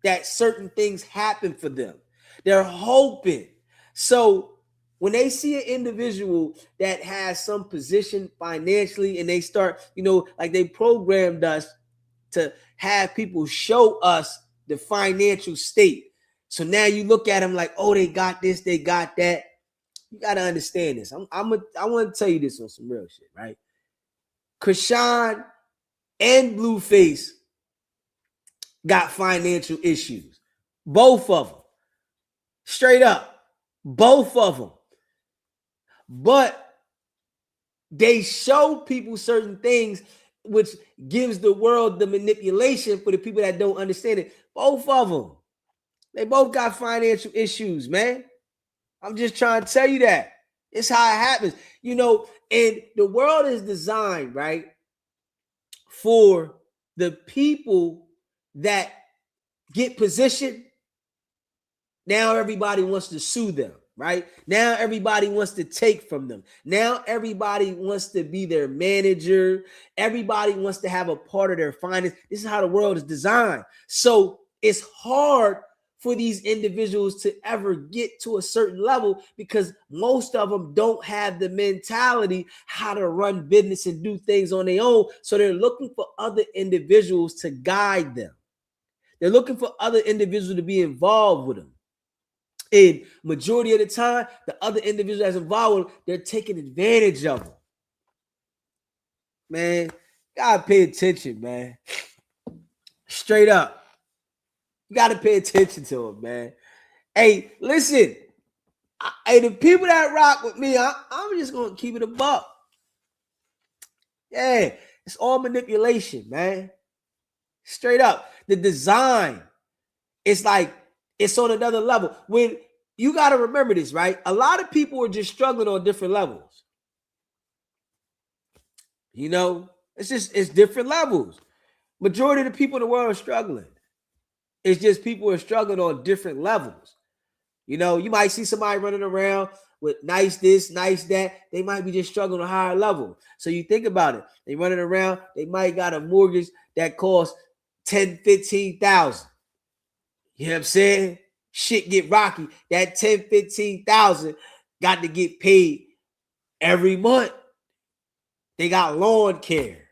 that certain things happen for them. They're hoping. So when they see an individual that has some position financially and they start, like they programmed us to have people show us the financial state. So now you look at them like, oh, they got this, they got that. You got to understand this. I want to tell you this on some real shit, right? Chrisean and Blueface got financial issues. Both of them. Straight up. Both of them. But they show people certain things which gives the world the manipulation for the people that don't understand it. Both of them. They both got financial issues, man. I'm just trying to tell you that. It's how it happens. And the world is designed, right, for the people that get position. Now everybody wants to sue them, right? Now everybody wants to take from them. Now everybody wants to be their manager. Everybody wants to have a part of their finance. This is how the world is designed. So it's hard for these individuals to ever get to a certain level because most of them don't have the mentality how to run business and do things on their own. So they're looking for other individuals to guide them. They're looking for other individuals to be involved with them. And majority of the time, the other individuals that's involved with them, they're taking advantage of them. Man, gotta pay attention, man. Straight up. You got to pay attention to him, man. Hey, listen. The people that rock with me, I'm just going to keep it a buck. Yeah, it's all manipulation, man. Straight up. The design, it's like, it's on another level. When you got to remember this, right? A lot of people are just struggling on different levels. It's different levels. Majority of the people in the world are struggling. It's just people are struggling on different levels. You might see somebody running around with nice this, nice that. They might be just struggling on a higher level. So you think about it. They running around. They might got a mortgage that costs $10,000, $15,000. You know what I'm saying? Shit get rocky. That $10,000, $15,000 got to get paid every month. They got lawn care.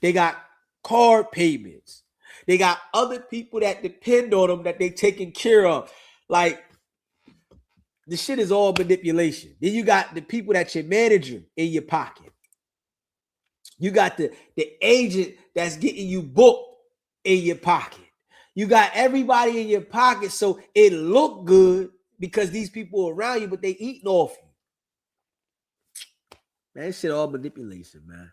They got car payments. They got other people that depend on them that they taking care of. Like, the shit is all manipulation. Then you got the people that you're managing in your pocket. You got the agent that's getting you booked in your pocket. You got everybody in your pocket so it look good because these people are around you, but they eating off you. Man, that shit all manipulation, man.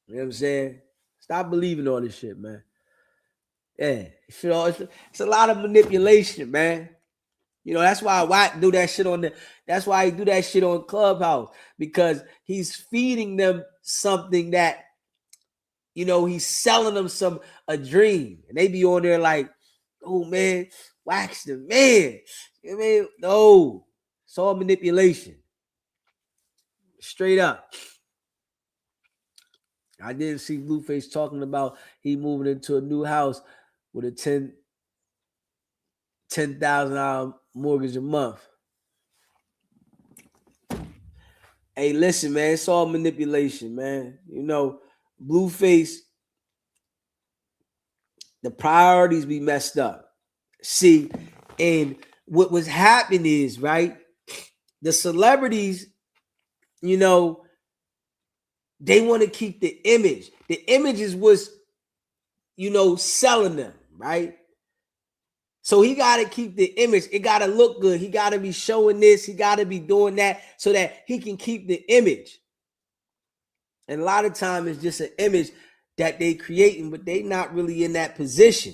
You know what I'm saying? Stop believing all this shit, man. Yeah, it's a lot of manipulation, man. That's why Watt do that shit that's why he do that shit on Clubhouse, because he's feeding them something that, he's selling them a dream. And they be on there like, oh man, Wax the man. I mean, no, it's all manipulation. Straight up. I didn't see Blueface talking about he moving into a new house with a $10,000 mortgage a month. Hey, listen, man, it's all manipulation, man. Blueface, the priorities be messed up. See, and what was happening is, right, the celebrities, they want to keep the image. The image is what's, selling them, right? So he got to keep the image. It got to look good. He got to be showing this. He got to be doing that so that he can keep the image. And a lot of times it's just an image that they creating, but they not really in that position.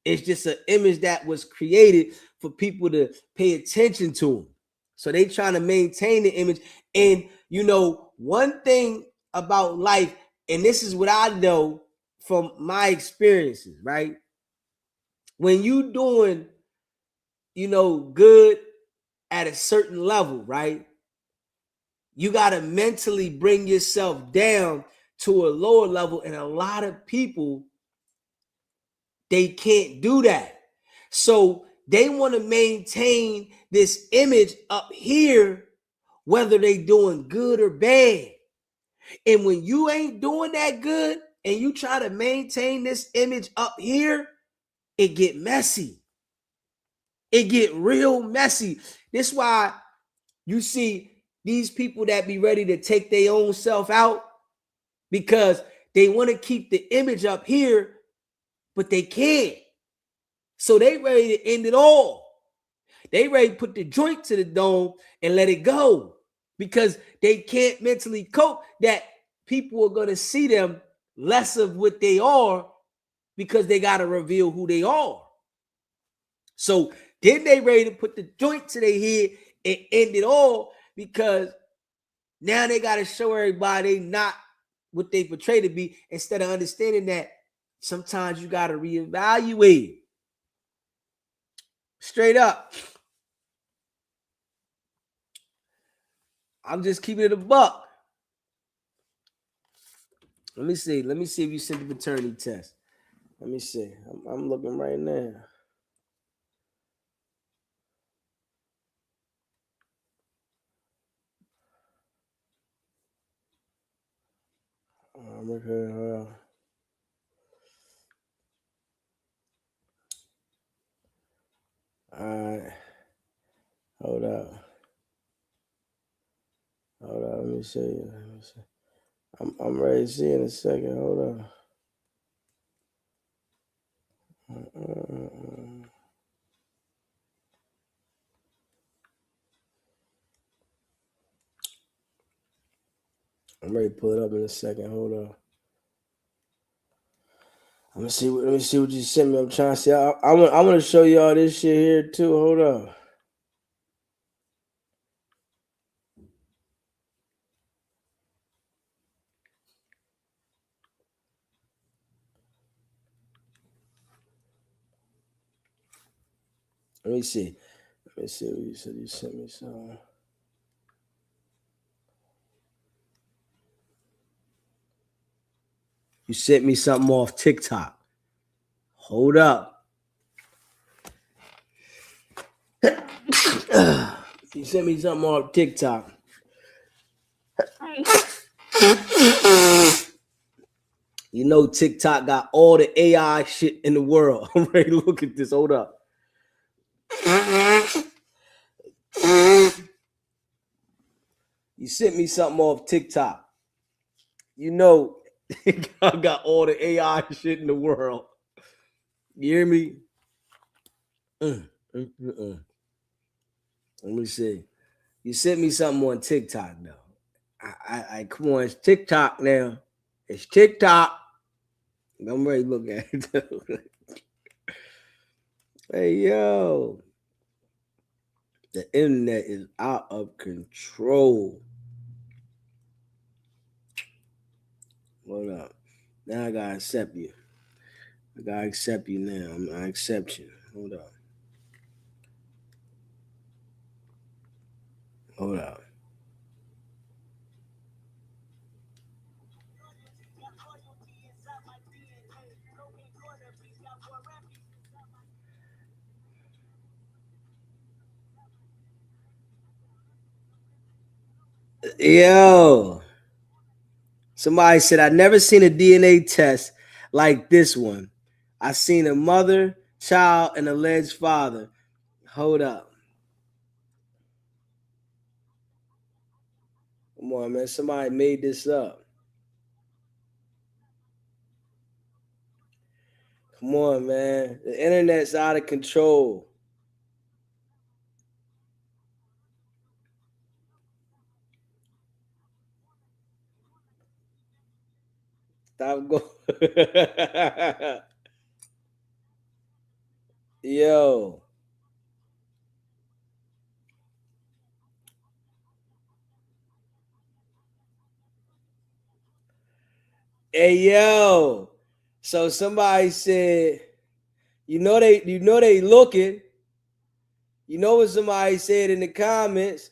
It's just an image that was created for people to pay attention to them. So they trying to maintain the image. And, one thing about life, and this is what I know from my experiences, right? When you doing, good at a certain level, right? You got to mentally bring yourself down to a lower level. And a lot of people, they can't do that. So they want to maintain this image up here, whether they doing good or bad. And when you ain't doing that good and you try to maintain this image up here, it get messy. It get real messy. This is why you see these people that be ready to take their own self out, because they want to keep the image up here, but they can't. So they ready to end it all. They ready to put the joint to the dome and let it go, because they can't mentally cope that people are going to see them less of what they are, because they got to reveal who they are. So then they ready to put the joint to their head and end it all, because now they got to show everybody they not what they portray to be, instead of understanding that sometimes you got to reevaluate. Straight up. I'm just keeping it a buck. Let me see if you sent the paternity test. Let me see. I'm looking right now. I'm okay. All right. Hold up. Let me see. I'm ready to see in a second. Hold up. I'm ready to pull it up in a second. Hold up. Let me see what you sent me. I'm trying to see. I want to show you all this shit here too. Hold up. Let me see what you said. You sent me some. You sent me something off TikTok. Hold up. You sent me something off TikTok. You know TikTok got all the AI shit in the world. I'm ready to look at this. Hold up. You sent me something off TikTok. You know I got all the AI shit in the world. You hear me? Let me see. You sent me something on TikTok though. I come on, it's TikTok now. It's TikTok. I'm ready to look at it. Hey yo. The internet is out of control. Hold up. Now I gotta accept you. I gotta accept you now. I accept you. Hold up. Hold up. Yo. Somebody said, I never seen a DNA test like this one. I seen a mother, child, and alleged father. Hold up. Come on, man. Somebody made this up. Come on, man. The internet's out of control. Stop going. Yo. Hey, yo. So somebody said, you know they looking. You know what somebody said in the comments?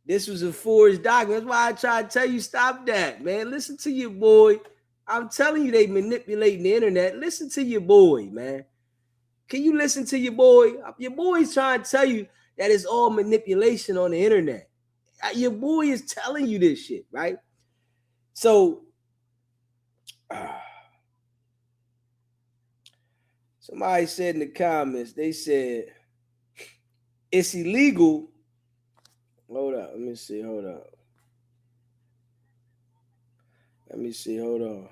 This was a forged document. That's why I try to tell you, stop that, man. Listen to your boy. I'm telling you, they manipulating the internet. Listen to your boy, man. Can you listen to your boy? Your boy's trying to tell you that it's all manipulation on the internet. Your boy is telling you this shit, right? So, somebody said in the comments, they said, it's illegal. Hold up. Let me see. Hold up. Let me see. Hold on.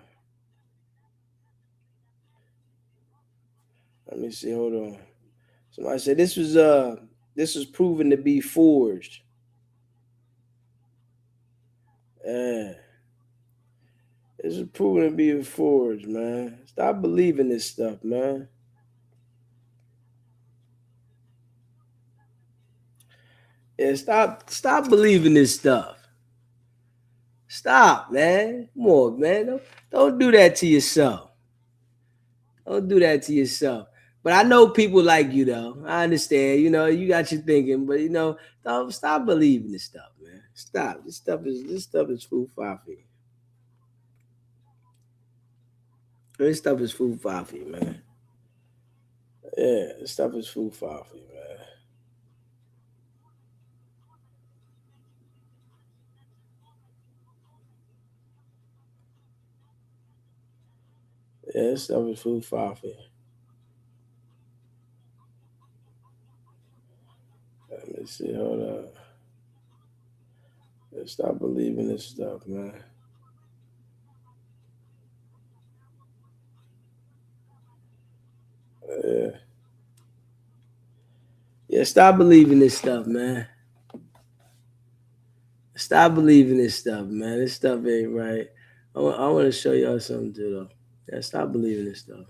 Let me see. Hold on. Somebody said this was proven to be forged. Yeah. This is proven to be forged, man. Stop believing this stuff, man. Yeah, stop believing this stuff. Stop, man. Come on, man. Don't do that to yourself. Don't do that to yourself. But I know people like you, though. I understand. You know, you got your thinking, but don't stop believing this stuff, man. Stop. This stuff is food fighting. This stuff is food fighting, man. Yeah, this stuff is food fighting, man. Yeah, this stuff is food fighting. Let me see. Hold up. Yeah, stop believing this stuff, man. Yeah. Yeah, stop believing this stuff, man. Stop believing this stuff, man. This stuff ain't right. I want to show y'all something too, though. Yeah, stop believing this stuff.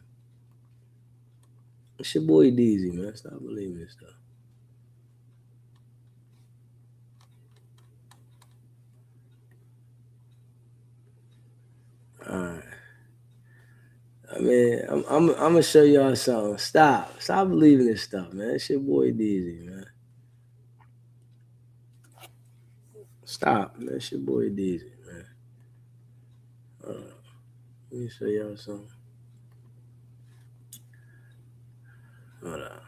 It's your boy Deezy, man. Stop believing this stuff. All right. I mean, I'm gonna show y'all something. Stop believing this stuff, man. It's your boy Deezy, man. Stop, man. It's your boy Deezy, man. Let me show y'all something. Hold on.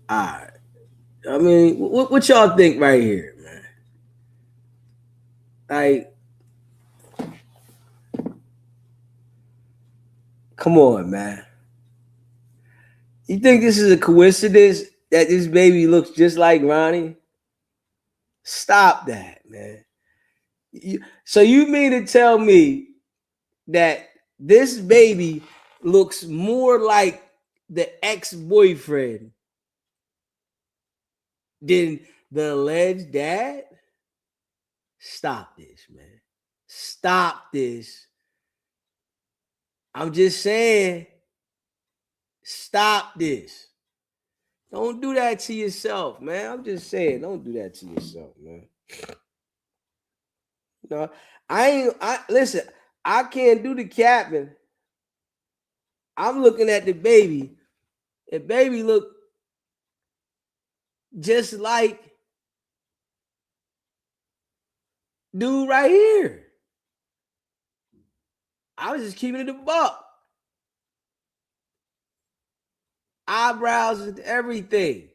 All right. I mean, what y'all think right here, man? Like, come on, man. You think this is a coincidence that this baby looks just like Ronnie? Stop that, man. So you mean to tell me that this baby looks more like the ex-boyfriend than the alleged dad? Stop this, man. Stop this. I'm just saying, stop this. Don't do that to yourself, man. I'm just saying, don't do that to yourself, man. No, listen, I can't do the capping. I'm looking at the baby. The baby look just like dude right here. I was just keeping it a buck. Eyebrows and everything.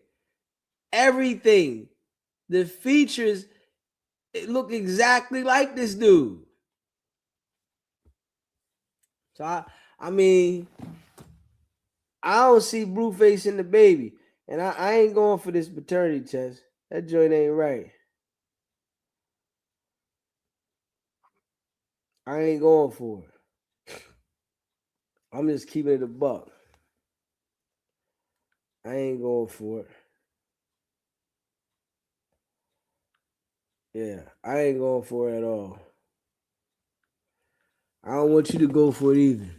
Everything. The features, it look exactly like this dude. So I mean, I don't see Blueface in the baby. And I ain't going for this paternity test. That joint ain't right. I ain't going for it. I'm just keeping it a buck. I ain't going for it. Yeah, I ain't going for it at all. I don't want you to go for it either.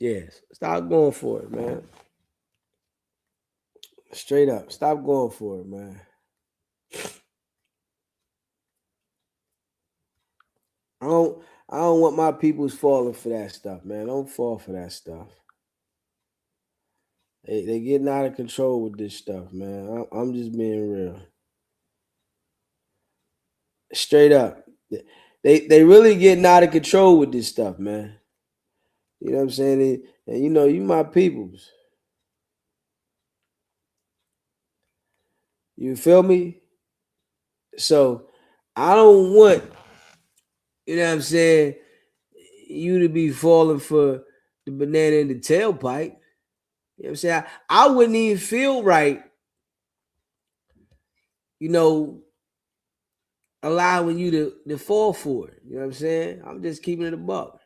Yes, stop going for it, man. Straight up, stop going for it, man. I don't want my peoples falling for that stuff, man. Don't fall for that stuff. They getting out of control with this stuff, man. I'm just being real. Straight up. They really getting out of control with this stuff, man. You know what I'm saying? And you know, you my peoples. You feel me? So I don't want, you know what I'm saying, you to be falling for the banana in the tailpipe. You know what I'm saying? I wouldn't even feel right, you know, allowing you to fall for it. You know what I'm saying? I'm just keeping it a buck.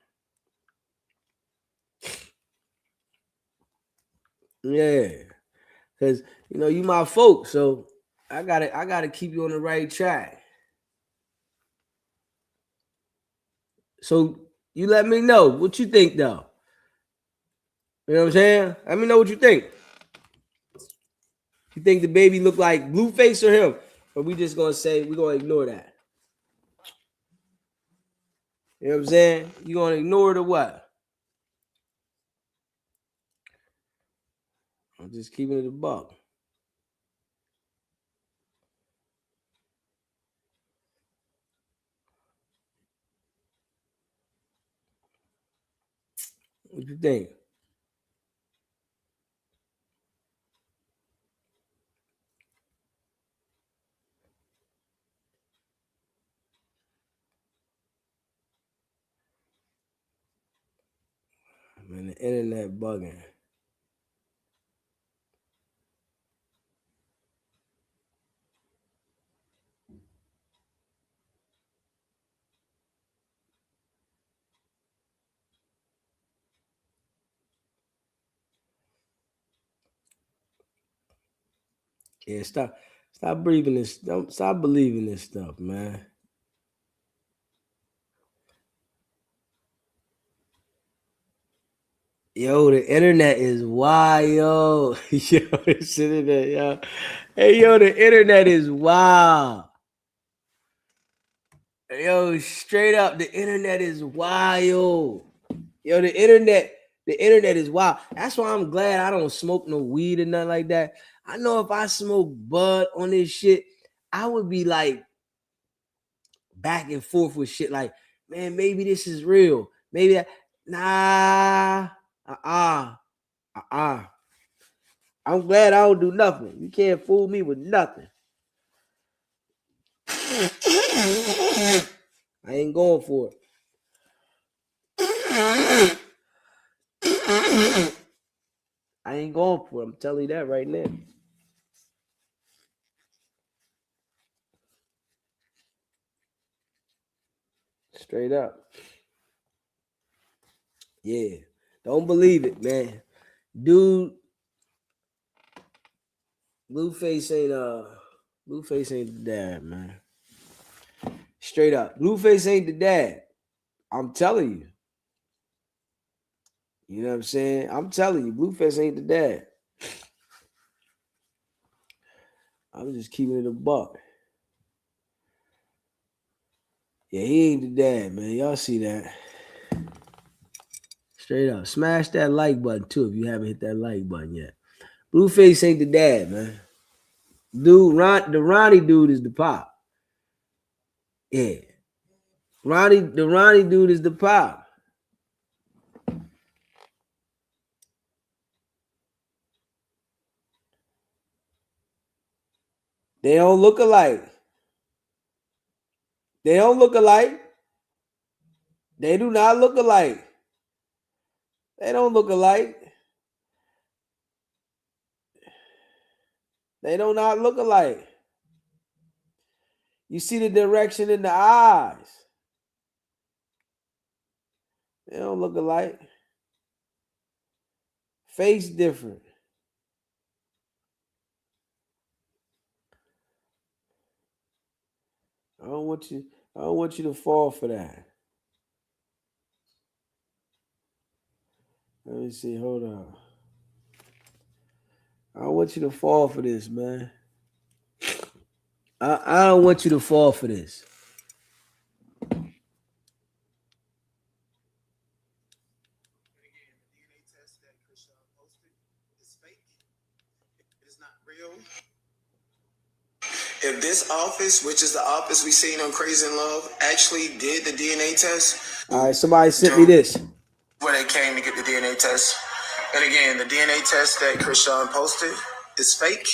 Yeah. Cause you know, you my folks, so I gotta keep you on the right track. So you let me know what you think though. You know what I'm saying? Let me know what you think. You think the baby look like Blueface or him? Or we just gonna say we gonna ignore that? You know what I'm saying? You gonna ignore it or what? I'm just keeping it a buck. What you think? Man, the internet bugging. Yeah, stop breathing this. Don't stop believing this stuff, man. Yo, the internet is wild. Yo, this internet, yo. Hey, yo, the internet is wild. Yo, straight up, the internet is wild. Yo, the internet is wild. That's why I'm glad I don't smoke no weed or nothing like that. I know if I smoke bud on this shit, I would be like back and forth with shit like, man, maybe this is real. Maybe that, nah, uh-uh. I'm glad I don't do nothing. You can't fool me with nothing. I ain't going for it. I ain't going for it. I'm telling you that right now. Straight up. Yeah. Don't believe it, man. Dude, Blueface ain't the dad, man. Straight up. Blueface ain't the dad. I'm telling you. You know what I'm saying? I'm telling you, Blueface ain't the dad. I'm just keeping it a buck. Yeah, he ain't the dad, man. Y'all see that. Straight up. Smash that like button too if you haven't hit that like button yet. Blueface ain't the dad, man. Dude, the Ronnie dude is the pop. Yeah. The Ronnie dude is the pop. They don't look alike. They don't look alike. They do not look alike. They don't look alike. They do not look alike. You see the direction in the eyes. They don't look alike. Face different. I don't want you to fall for that. Let me see. Hold on. I don't want you to fall for this, man. I don't want you to fall for this. If this office, which is the office we seen on Crazy in Love, actually did the DNA test. All right, somebody sent me this. Where they came to get the DNA test. And again, the DNA test that Chrisean posted is fake.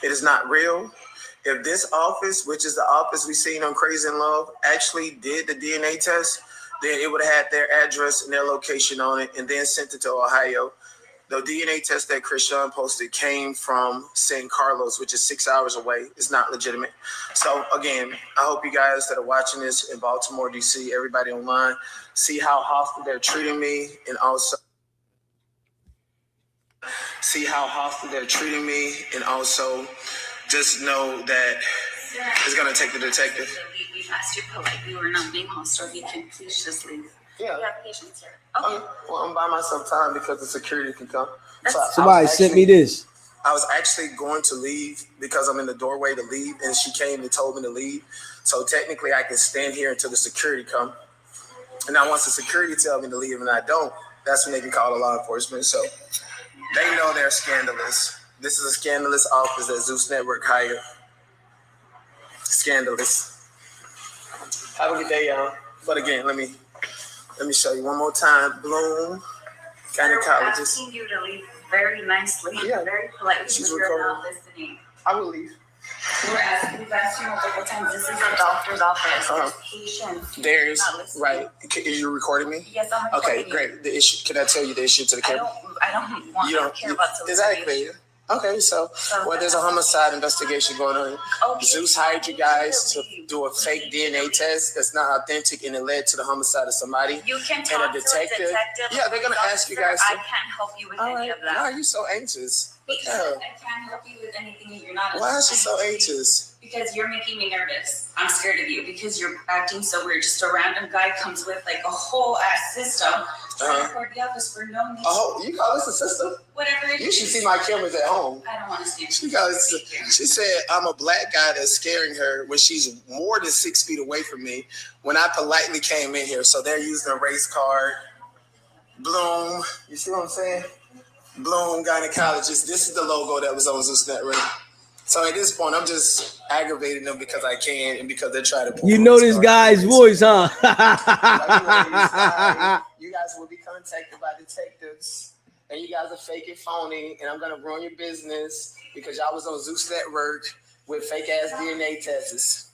It is not real. If this office, which is the office we seen on Crazy in Love, actually did the DNA test, then it would have had their address and their location on it and then sent it to Ohio. The DNA test that Chrisean posted came from San Carlos, which is 6 hours away. It's not legitimate. So again, I hope you guys that are watching this in Baltimore, DC, everybody online, see how hostile they're treating me, and also just know that it's gonna take the detective. We've asked you politely. We're not being hostile. You can please just leave. Yeah. We have patients here. Okay. Well, I'm by myself time because the security can come. So Somebody sent me this. I was actually going to leave because I'm in the doorway to leave, and she came and told me to leave. So technically, I can stand here until the security come. And now once the security tell me to leave and I don't, that's when they can call the law enforcement. So they know they're scandalous. This is a scandalous office that Zeus Network hired. Scandalous. Have a good day, y'all. But again, let me show you one more time. Bloom, gynecologist. We're asking you to leave very nicely, very politely, because you're not listening. I will leave. We've asked you multiple times. This is a doctor's office. There's patients. There's right. Is you recording me? Yes, I'm recording. Okay, great. The issue. Can I tell you the issue to the camera? I don't care about exactly. Okay, so there's a homicide investigation going on. Okay. Zeus hired you guys to do a fake DNA test that's not authentic, and it led to the homicide of somebody. You can talk and a detective. to a detective. Yeah, they're gonna ask you guys. I can't help you with any of that. Why are you so anxious? Because I can't help you with anything that you're not. Why is she so anxious? Because you're making me nervous. I'm scared of you because you're acting so weird. Just a random guy comes with like a whole ass system to record the office for no reason. Oh, you call this a system? Whatever it is. You should see my cameras at home. I don't want to see it. She said I'm a black guy that's scaring her when she's more than 6 feet away from me when I politely came in here. So they're using a race card. Bloom. You see what I'm saying? Bloom, gynecologist. This is the logo that was on Zeus Network. So at this point, I'm just aggravating them because I can and because they're trying to pull. You know this guy's voice, huh? You guys will be contacted by detectives, and you guys are fake and phony, and I'm gonna ruin your business because y'all was on Zeus Network with fake ass DNA tests.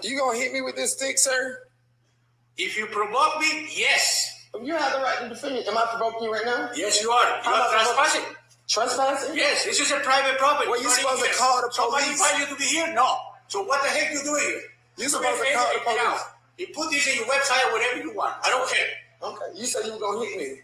You gonna hit me with this stick, sir? If you provoke me, yes. You have the right to defend it. Am I provoking you right now? Yes, you are. You are trespassing. Trespassing? Yes, this is a private property. Well, you're supposed to call the police. Somebody invited you to be here? No. So what the heck you doing here? You're supposed to call the police. You put this in your website or whatever you want. I don't care. Okay. You said you were going to hit me.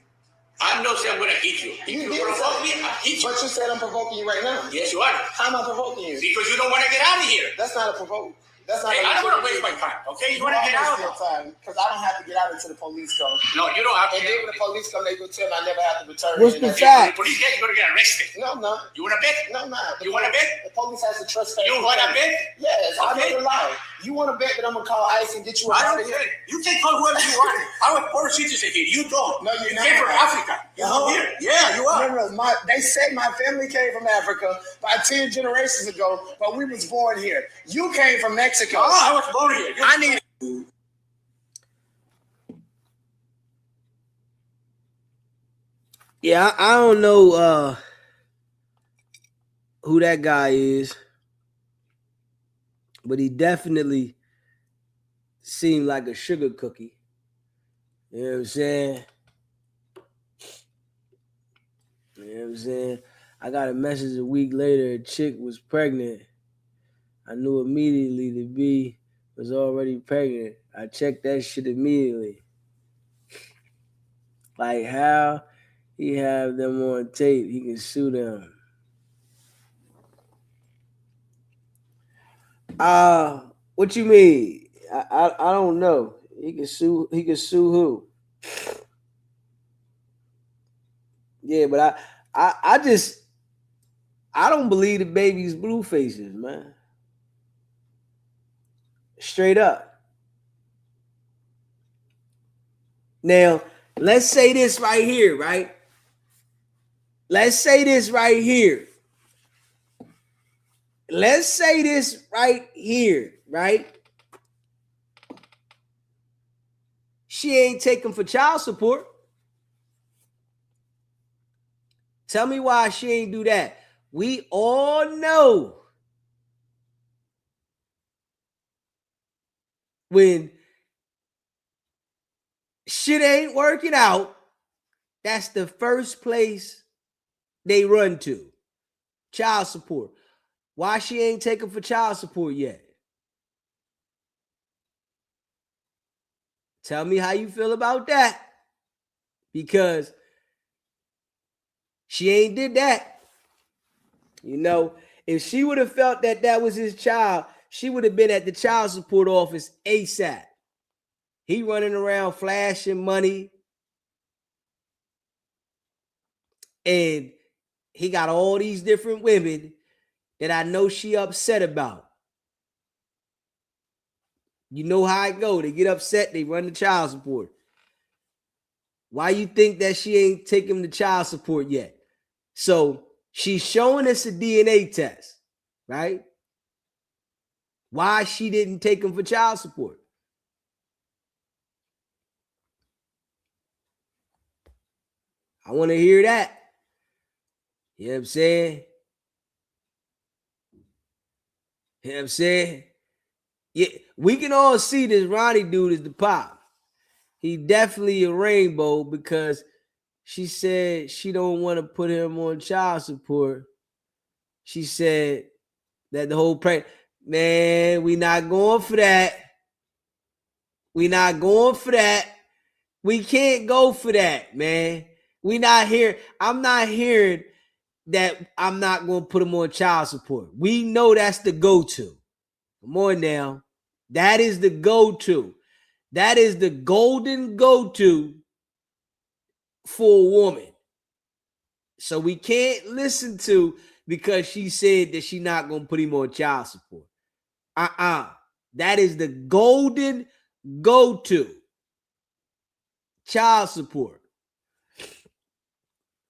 I'm not saying I'm going to hit you. If you provoke me, I'll hit you. But you said I'm provoking you right now. Yes, you are. How am I provoking you? Because you don't want to get out of here. That's not a provoke. That's not. Hey, I don't want to waste my time. Okay, you want to get out? Because I don't have to get out until the police come. No, you don't have to. And then when the police come, they will tell me I never have to return. What's the fact? The police get, you're going to get arrested. No, I'm not. You want to bet? No, I'm not. You want to bet? The police has to trespass. You want to bet? Yes, I'm Okay. not gonna lie. You want to bet that I'm gonna call ICE and get you I out don't of here? care. You can call whoever you want. I'm a poor citizen here. You don't. No, you're you not. came from Africa. You're not here. Yeah, you are. No, they say my family came from Africa about 10 generations ago, but we was born here. You came from Mexico. Oh, I was born here. I need. Yeah, I don't know who that guy is, but he definitely seemed like a sugar cookie. You know what I'm saying? You know what I'm saying? I got a message a week later, a chick was pregnant. I knew immediately the B was already pregnant. I checked that shit immediately. Like how he have them on tape, he can sue them. What you mean? I don't know. He can sue who? Yeah, but I don't believe the baby's Bluefaces, man. Straight up. Now, let's say this right here, right? Let's say this right here. Let's say this right here, right? She ain't taking for child support. Tell me why she ain't do that. We all know when shit ain't working out, that's the first place they run to. Child support. Why she ain't taking for child support yet? Tell me how you feel about that. Because she ain't did that. You know, if she would have felt that that was his child, she would have been at the child support office ASAP. He running around flashing money. And he got all these different women that I know she upset about. You know how it go. They get upset, they run the child support. Why you think that she ain't taking the child support yet? So she's showing us a DNA test, right? Why she didn't take him for child support? I want to hear that. You know what I'm saying? You know what I'm saying? Yeah, we can all see this Ronnie dude is the pop. He definitely a rainbow because she said she don't want to put him on child support. She said that the whole man, we not going for that. We not going for that. We can't go for that, man. We not here. I'm not hearing that I'm not going to put him on child support. We know that's the go-to. Come on now. That is the go-to. That is the golden go-to for a woman. So we can't listen to because she said that she's not going to put him on child support. That is the golden go-to. Child support.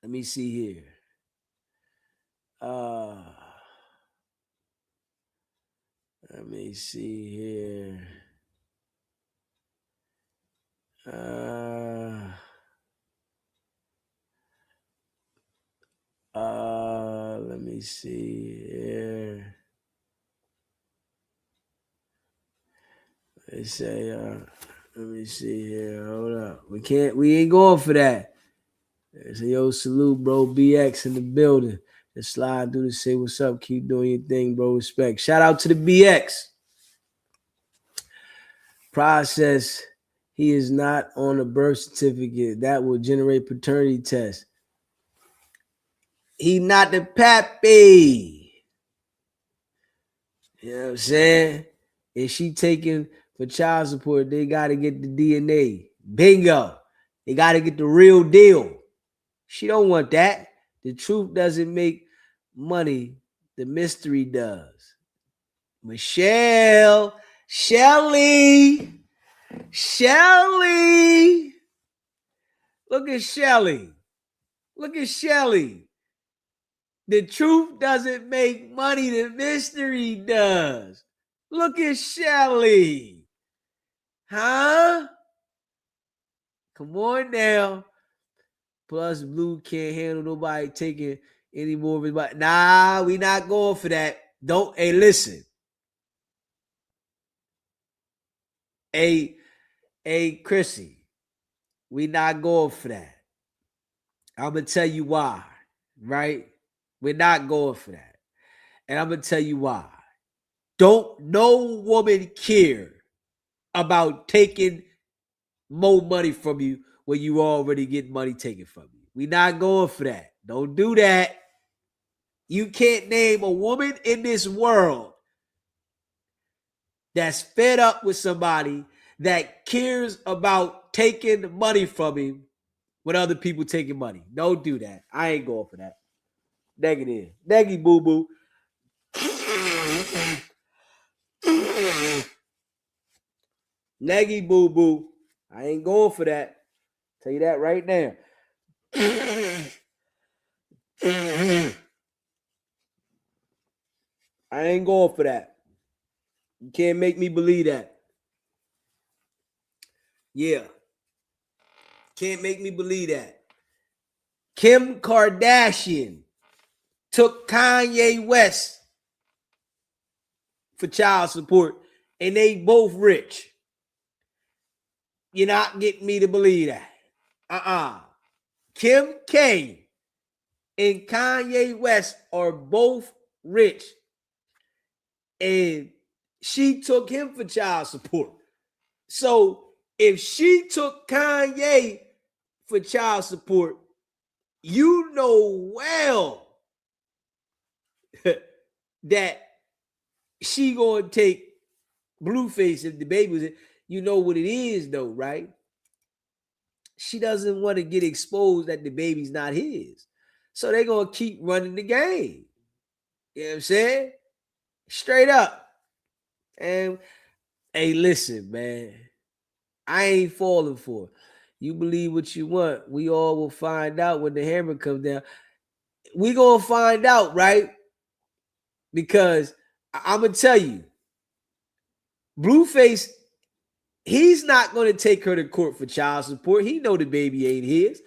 Let me see here. Let me see here. Let me see here. They say, let me see here. Hold up. We ain't going for that. There's a yo salute, bro. BX in the building. Just slide through to say what's up. Keep doing your thing, bro. Respect. Shout out to the BX. Process. He is not on a birth certificate. That will generate paternity test. He not the pappy. You know what I'm saying? If she taking for child support, they got to get the DNA. Bingo. They got to get the real deal. She don't want that. The truth doesn't make money. The mystery does. Michelle. Shelly. Look at Shelly. The truth doesn't make money. The mystery does. Look at Shelly. Huh? Come on now. Plus, Blue can't handle nobody taking any more of his body. Nah, we not going for that. Hey, listen. Hey, Chrissy. We not going for that. I'm going to tell you why, right? We're not going for that. And I'm going to tell you why. No woman care about taking more money from you when you already get money taken from you. We not going for that. Don't do that. You can't name a woman in this world that's fed up with somebody that cares about taking money from him when other people taking money. Don't do that. I ain't going for that. Negative. Neggy boo-boo. Neggy boo-boo. I ain't going for that. Tell you that right now. I ain't going for that. You can't make me believe that. Yeah. Can't make me believe that. Kim Kardashian took Kanye West for child support, and they both rich. You're not getting me to believe that. Kim K and Kanye West are both rich, and she took him for child support. So if she took Kanye for child support, you know well that she gonna take Blueface if the baby was in. You know what it is though, right? She doesn't want to get exposed that the baby's not his. So they're gonna keep running the game. You know what I'm saying? Straight up. And hey, listen, man. I ain't falling for it. You believe what you want. We all will find out when the hammer comes down. We gonna find out, right? Because I'm gonna tell you, Blueface, he's not gonna take her to court for child support. He know the baby ain't his.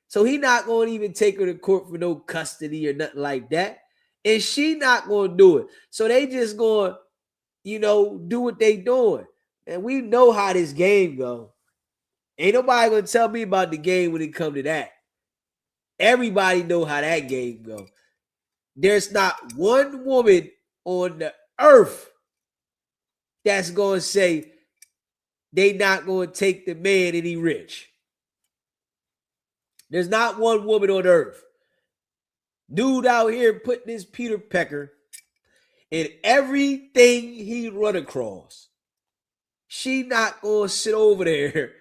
So he not gonna even take her to court for no custody or nothing like that. And she not gonna do it. So they just gonna, do what they doing. And we know how this game go. Ain't nobody gonna tell me about the game when it come to that. Everybody know how that game go. There's not one woman on the earth that's gonna say they not gonna take the man and he rich. There's not one woman on earth. Dude out here putting this Peter Pecker in everything he run across. She not gonna sit over there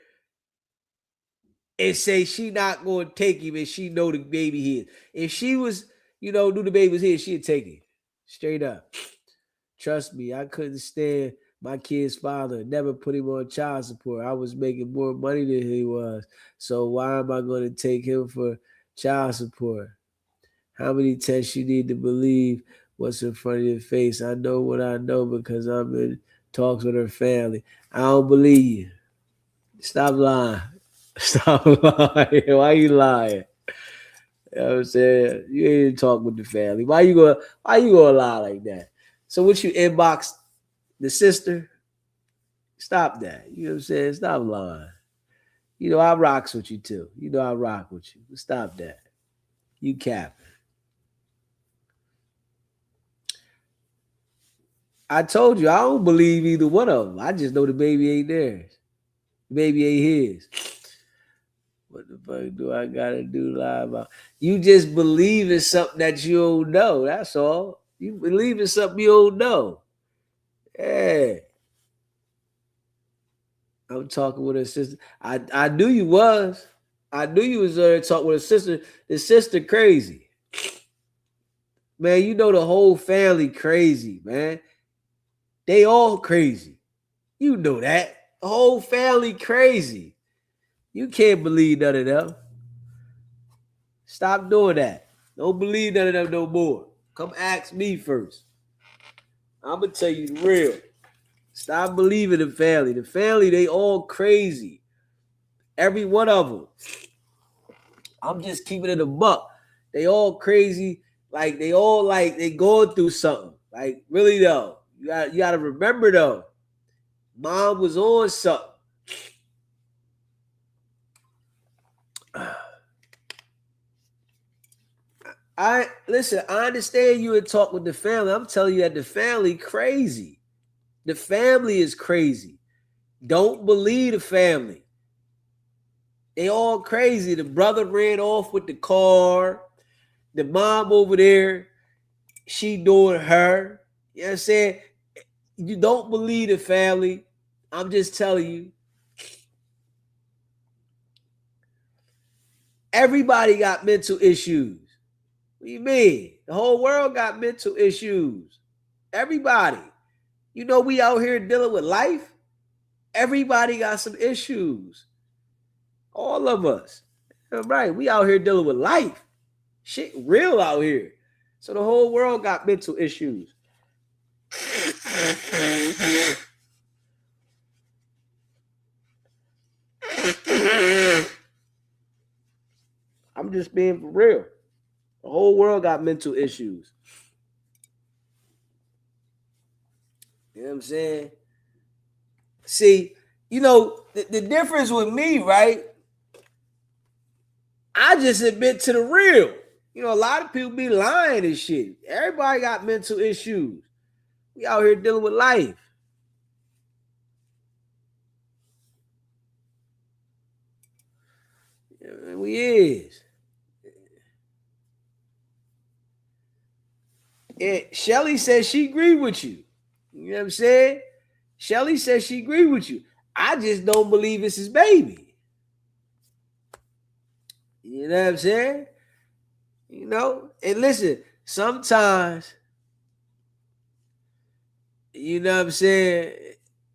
and say she not gonna take him and she know the baby his. If she was, knew the baby was his, she'd take it. Straight up. Trust me, I couldn't stand my kid's father. Never put him on child support. I was making more money than he was. So why am I gonna take him for child support? How many tests you need to believe what's in front of your face? I know what I know because I'm in talks with her family. I don't believe you. Stop lying. Stop lying. Why you lying? You know what I'm saying? You ain't talk with the family. Why you gonna lie like that? So what, you inbox the sister? Stop that. You know what I'm saying? Stop lying. I rocks with you too. I rock with you. Stop that. You capping. I told you I don't believe either one of them. I just know the baby ain't theirs. The baby ain't his. What the fuck do I gotta do lie about? You just believe in something that you don't know. That's all. You believe in something you don't know. Yeah. I'm talking with her sister. I knew you was. I knew you was there talking with her sister. The sister crazy. Man, the whole family crazy, man. They all crazy. You know that. The whole family crazy. You can't believe none of them. Stop doing that. Don't believe none of them no more. Come ask me first. I'm going to tell you the real. Stop believing the family. The family, they all crazy. Every one of them. I'm just keeping it a buck. They all crazy. Like, they all they going through something. Like, really though. You got to remember though. Mom was on something. I understand you would talk with the family. I'm telling you that the family crazy. The family is crazy. Don't believe the family. They all crazy. The brother ran off with the car. The mom over there, she doing her. You know what I'm saying? You don't believe the family. I'm just telling you. Everybody got mental issues. What do you mean? The whole world got mental issues. Everybody. We out here dealing with life. Everybody got some issues. All of us. Right. We out here dealing with life. Shit real out here. So the whole world got mental issues. I'm just being for real. The whole world got mental issues. You know what I'm saying? See, you know, the difference with me, right? I just admit to the real. You know, a lot of people be lying and shit. Everybody got mental issues. We out here dealing with life. Yeah, we is. And Shelly says she agreed with you. You know what I'm saying? Shelly says she agreed with you. I just don't believe it's his baby. You know what I'm saying? You know? And listen, sometimes, you know what I'm saying?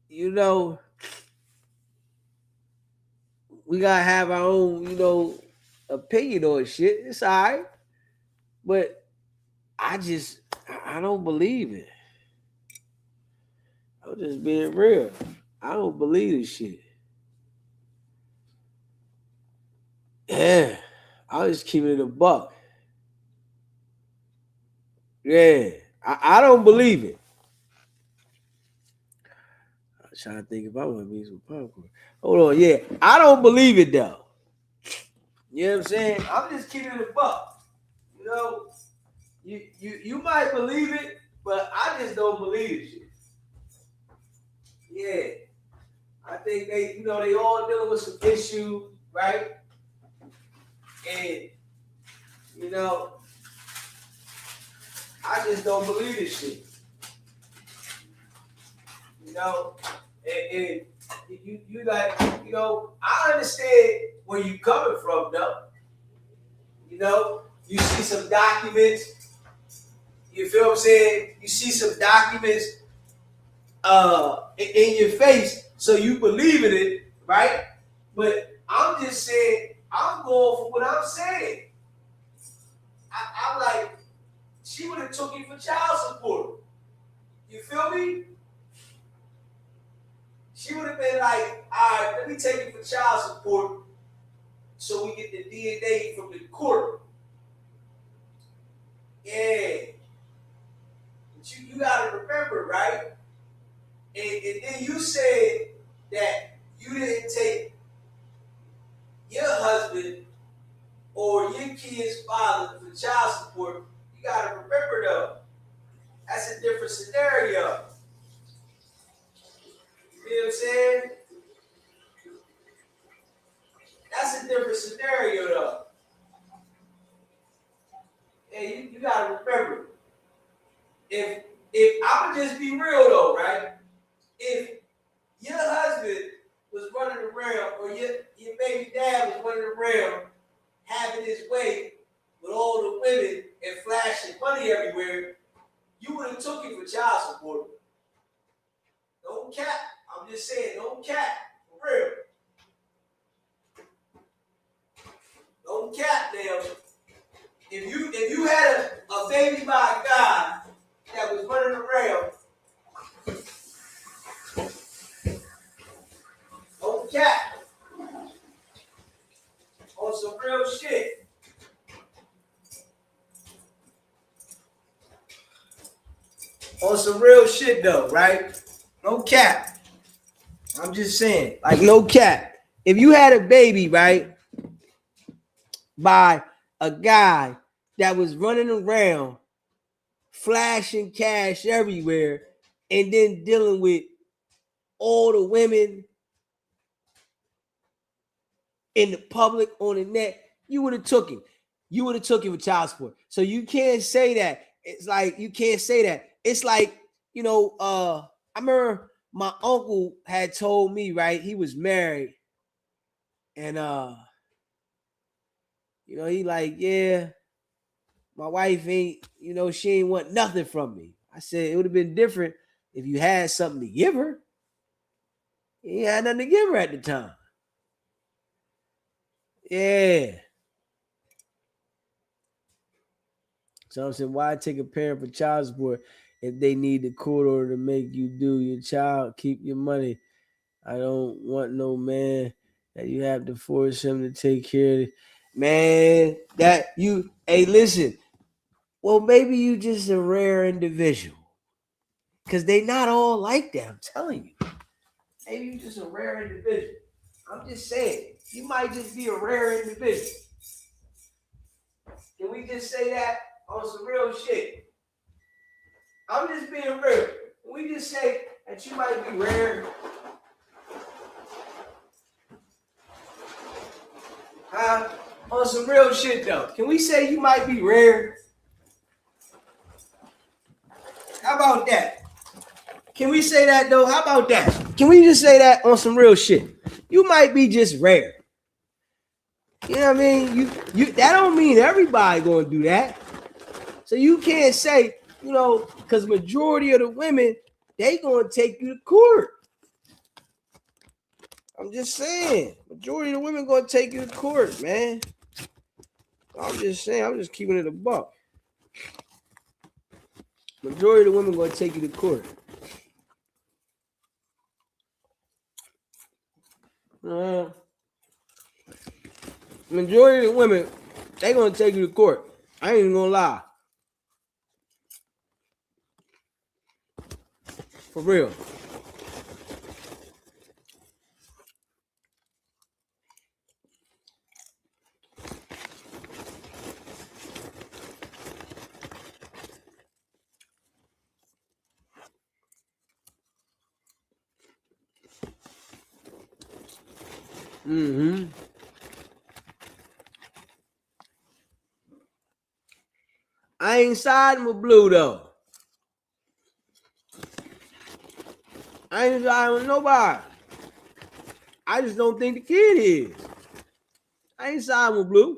You know, we gotta have our own, you know, opinion on shit. It's all right. But I don't believe it. I'm just being real. I don't believe this shit. Yeah. I'll just keep it a buck. Yeah. I don't believe it. I'm trying to think if I want to be some popcorn. Hold on. Yeah. I don't believe it though. You know what I'm saying? I'm just keeping it a buck. You know, you might believe it, but I just don't believe it shit. Yeah. I think they, you know, they all dealing with some issues, right? And, you know, I just don't believe this shit. You know, and you like, you know, I understand where you coming from, though. You know, you see some documents. You feel what I'm saying? You see some documents in your face, so you believe in it, right? But I'm just saying, I'm going for what I'm saying. I'm like, she would have took you for child support. You feel me? She would have been like, all right, let me take you for child support so we get the DNA from the court. Yeah. But you got to remember, right? And then you said that you didn't take your husband or your kid's father for child support. You got to remember, though, that's a different scenario. You know what I'm saying? That's a different scenario, though. And you got to remember, if I'm going to just be real, though, right? If your husband was running around or your baby dad was running around having his way with all the women and flashing money everywhere, you would have took him for child support. Don't cap. I'm just saying, don't cap. For real. Don't cap now. If you had a baby by a guy that was running around, don't cap. On some real shit. On some real shit though, right? No cap. I'm just saying, like no cap. If you had a baby, right, by a guy that was running around flashing cash everywhere and then dealing with all the women in the public on the net, you would have took him. You would have took him with child support. So you can't say that. It's like you can't say that. It's like, you know, I remember my uncle had told me, right? He was married, and you know, he like, yeah, my wife ain't, you know, she ain't want nothing from me. I said it would have been different if you had something to give her. You had nothing to give her at the time. Yeah. So I'm saying, why take a parent for child support if they need the court order to make you do your child, keep your money? I don't want no man that you have to force him to take care of it. Man, that you, hey, listen, well, maybe you just a rare individual. Because they not all like that, I'm telling you. Maybe you just a rare individual. I'm just saying, you might just be a rare individual. Can we just say that on some real shit? I'm just being real. Can we just say that you might be rare? Huh? On some real shit though. Can we say you might be rare? How about that? Can we say that though? How about that? Can we just say that on some real shit? You might be just rare. You know what I mean? You that don't mean everybody gonna do that. So you can't say, you know, because majority of the women, they gonna take you to court. I'm just saying, majority of the women gonna take you to court, man. I'm just saying, I'm just keeping it a buck. Majority of the women gonna take you to court. Majority of the women, they gonna take you to court. I ain't even gonna lie. For real. Mm-hmm. I ain't siding with Blue though. I ain't siding with nobody. I just don't think the kid is. I ain't siding with Blue.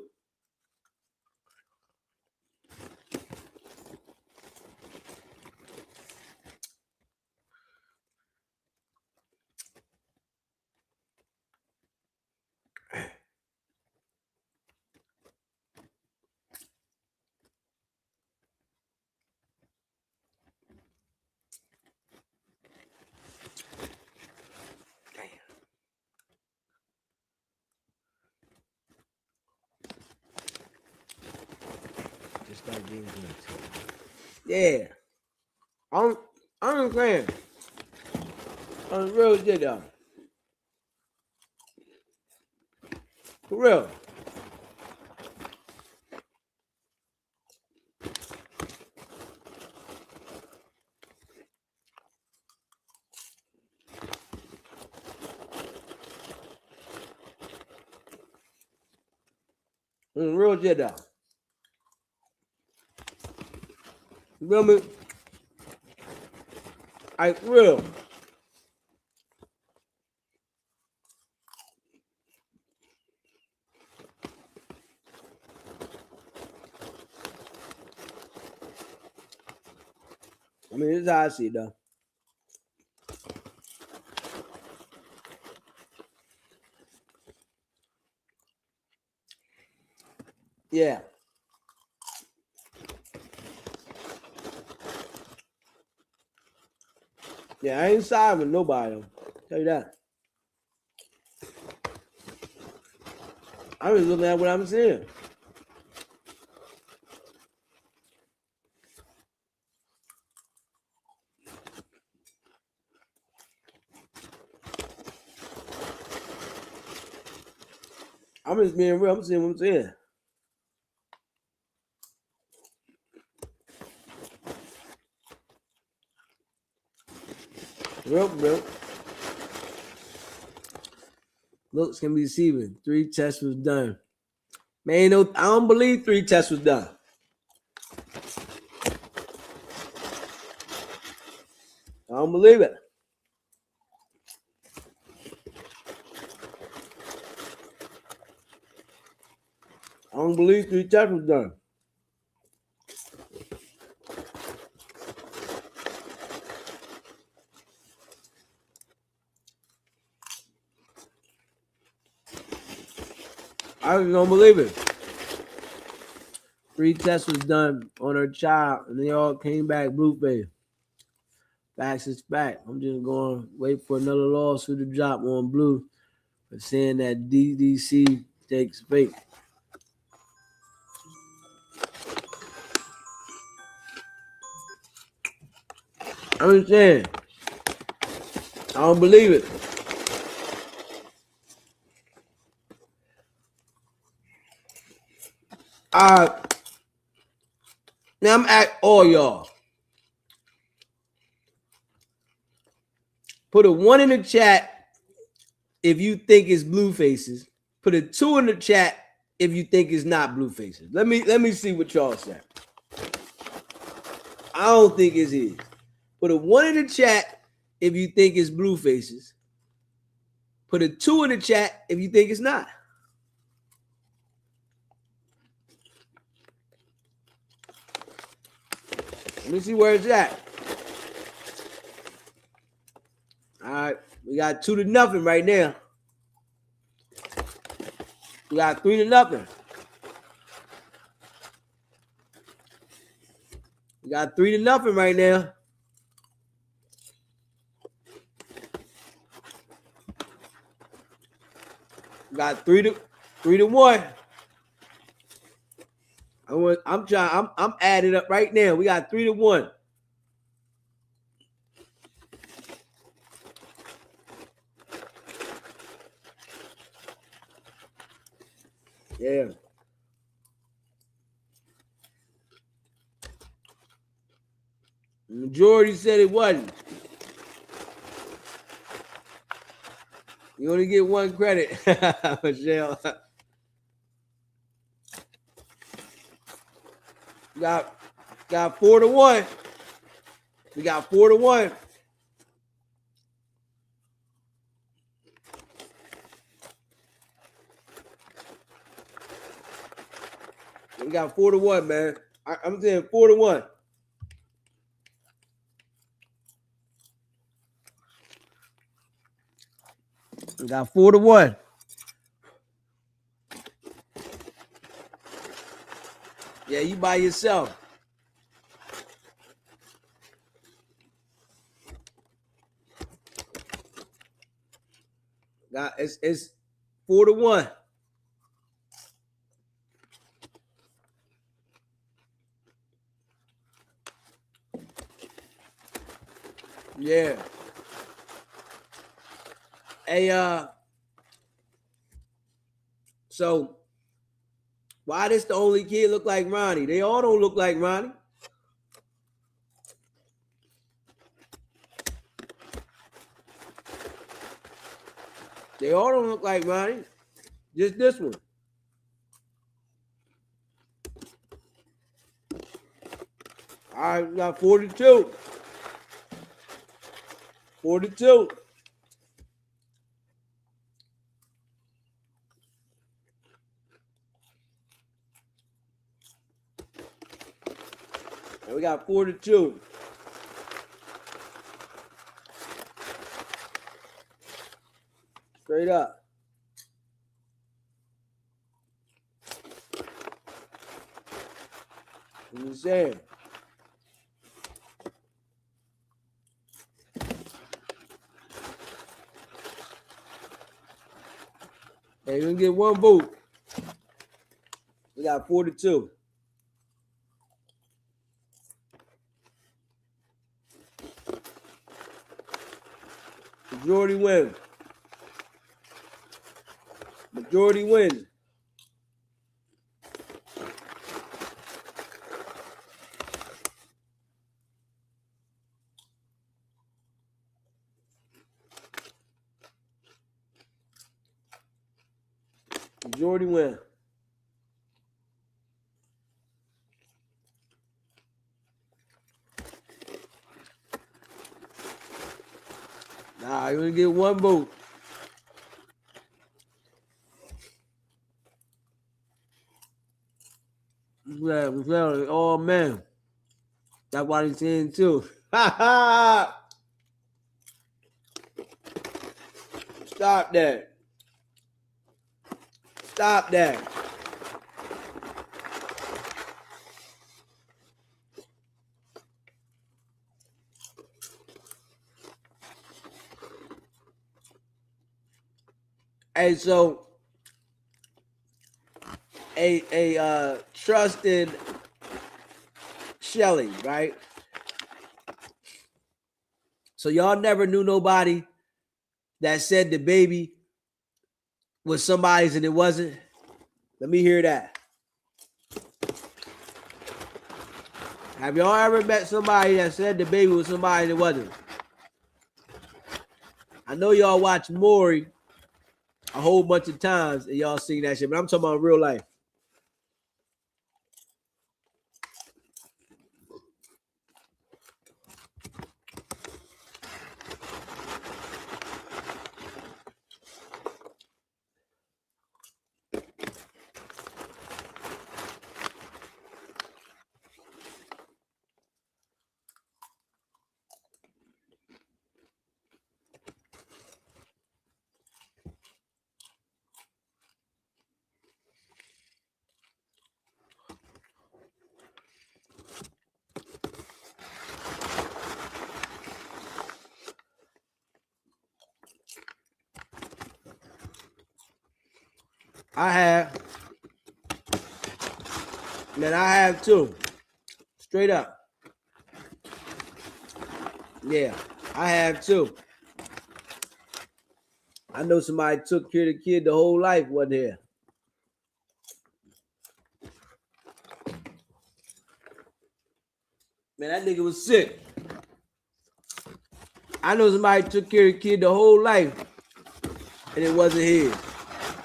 Just like being good. Yeah. I'm saying. On the real shit though. For real. On the real shit though. You feel me? I real. I mean, this is how I see it though. Yeah. Yeah, I ain't siding with nobody though. Tell you that. I'm just looking at what I'm seeing. I'm just being real. I'm seeing what I'm seeing. Real. Looks can be deceiving. 3 tests was done. Man, no, I don't believe 3 tests was done. I don't believe it. I don't believe 3 tests was done. I just don't believe it. 3 tests was done on her child, and they all came back Blueface. Facts is fact. I'm just going to wait for another lawsuit to drop on Blue for saying that DDC takes fake. I'm saying, I don't believe it. Now I'm at all y'all. Put a 1 in the chat if you think it's Bluefaces. Put a 2 in the chat if you think it's not Bluefaces. Let me see what y'all say. I don't think it's his. Put a 1 in the chat if you think it's Bluefaces. Put a 2 in the chat if you think it's not. Let me see where it's at. All right, we got 2-0 right now. We got 3-0. We got 3-0 right now. We got 3-1. I'm adding up right now. We got 3-1. Yeah. The majority said it wasn't. You only get 1 credit, Michelle. Got 4-1. We got 4-1. We got 4-1, man. I'm saying 4-1. We got 4-1. Yeah, you by yourself. It's 4-1. Yeah. Hey, so why this the only kid look like Ronnie? They all don't look like Ronnie. They all don't look like Ronnie. Just this one. All right, we got 42. 42. And we got 42. Straight up. What you saying? Hey, you're gonna get 1 vote. We got 42. Majority wins. Majority wins. Majority win. Nah, you're gonna get 1 vote. Yeah, oh man. That's why he's saying too. Stop that. Stop that. Hey, so a trusted Shelly, right? So y'all never knew nobody that said the baby was somebody's and it wasn't? Let me hear that. Have y'all ever met somebody that said the baby was somebody and it wasn't? I know y'all watch Maury a whole bunch of times and y'all seen that shit, but I'm talking about real life. I have. Man, I have too. Straight up. Yeah, I have too. I know somebody took care of the kid the whole life wasn't here. Man, that nigga was sick. I know somebody took care of the kid the whole life and it wasn't his.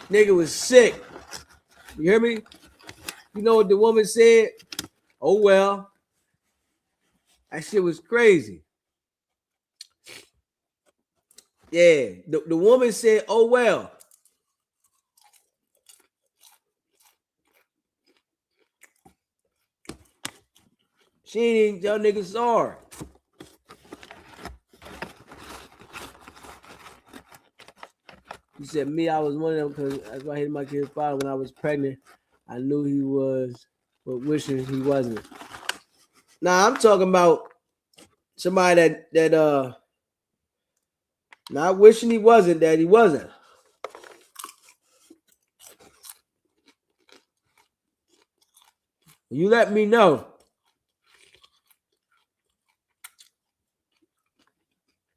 Nigga was sick. You hear me? You know what the woman said? Oh, well. That shit was crazy. Yeah, the woman said, oh, well. She ain't tell niggas sorry. He said, me, I was one of them because that's why I hated my kid's father when I was pregnant. I knew he was, but wishing he wasn't. Nah, I'm talking about somebody that not wishing he wasn't, that he wasn't. You let me know.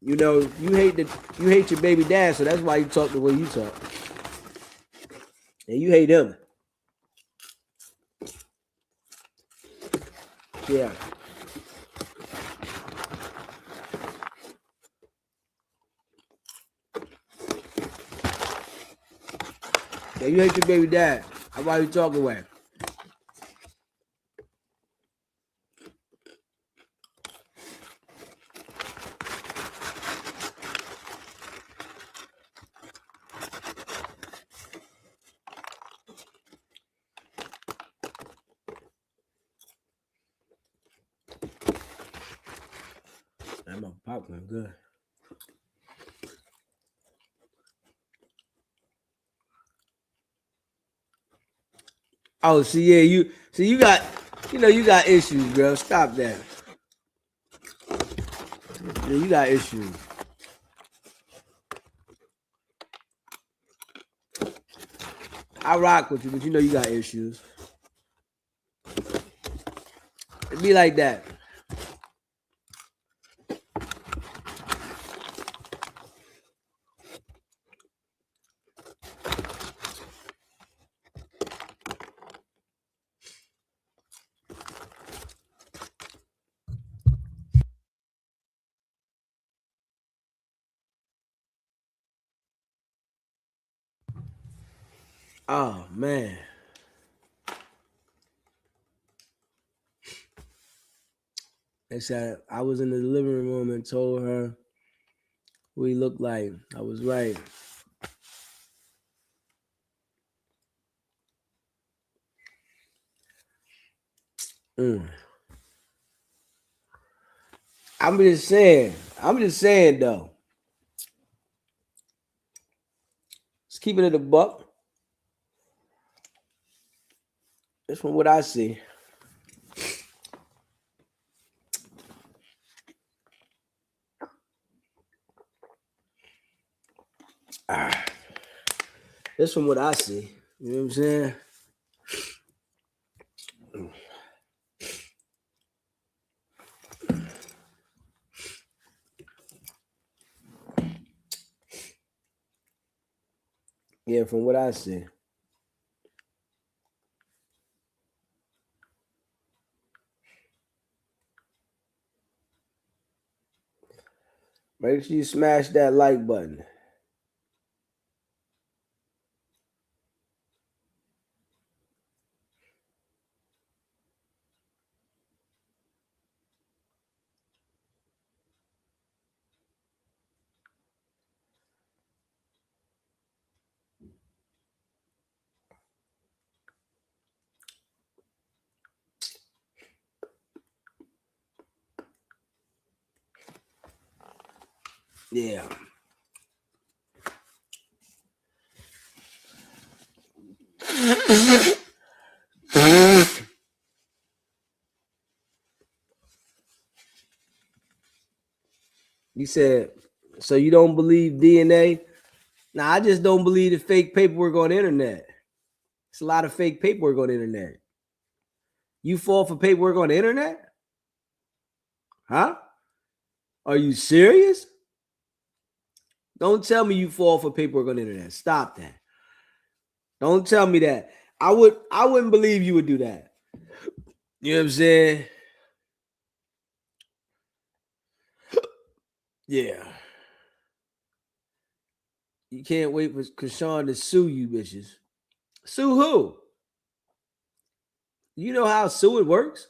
You know, you hate your baby dad, so that's why you talk the way you talk. And you hate him. Yeah. Yeah, you hate your baby dad. That's why you talk away. That my popcorn good. Oh, see, yeah, you got, you got issues, bro. Stop that. Yeah, you got issues. I rock with you, but you know you got issues. It be like that. Oh man. They said I was in the living room and told her who he looked like. I was right. Mm. I'm just saying though. Let's keep it at a buck. That's from what I see. That's from what I see. You know what I'm saying? Yeah, from what I see. Make sure you smash that like button. Yeah. You said, so you don't believe DNA? Nah, I just don't believe the fake paperwork on the internet. It's a lot of fake paperwork on the internet. You fall for paperwork on the internet? Huh? Are you serious? Don't tell me you fall for paperwork on the internet. Stop that. Don't tell me that. I wouldn't believe you would do that. You know what I'm saying? Yeah. You can't wait for Chrisean to sue you bitches. Sue who? You know how suing works?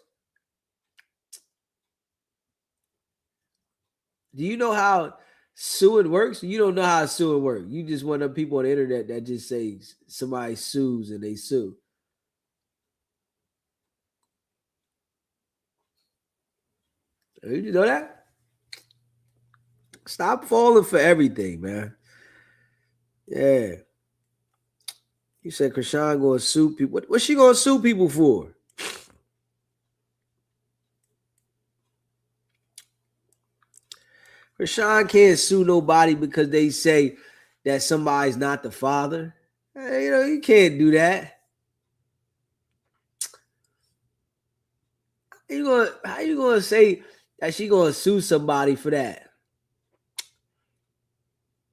Do you know how suing works? You don't know how suing works. You just one of them people on the internet that just say somebody sues and they sue. You know that? Stop falling for everything, man. Yeah. You said Chrisean gonna sue people. What's she gonna sue people for? Chrisean can't sue nobody because they say that somebody's not the father. You know, you can't do that. How you gonna say that she gonna sue somebody for that?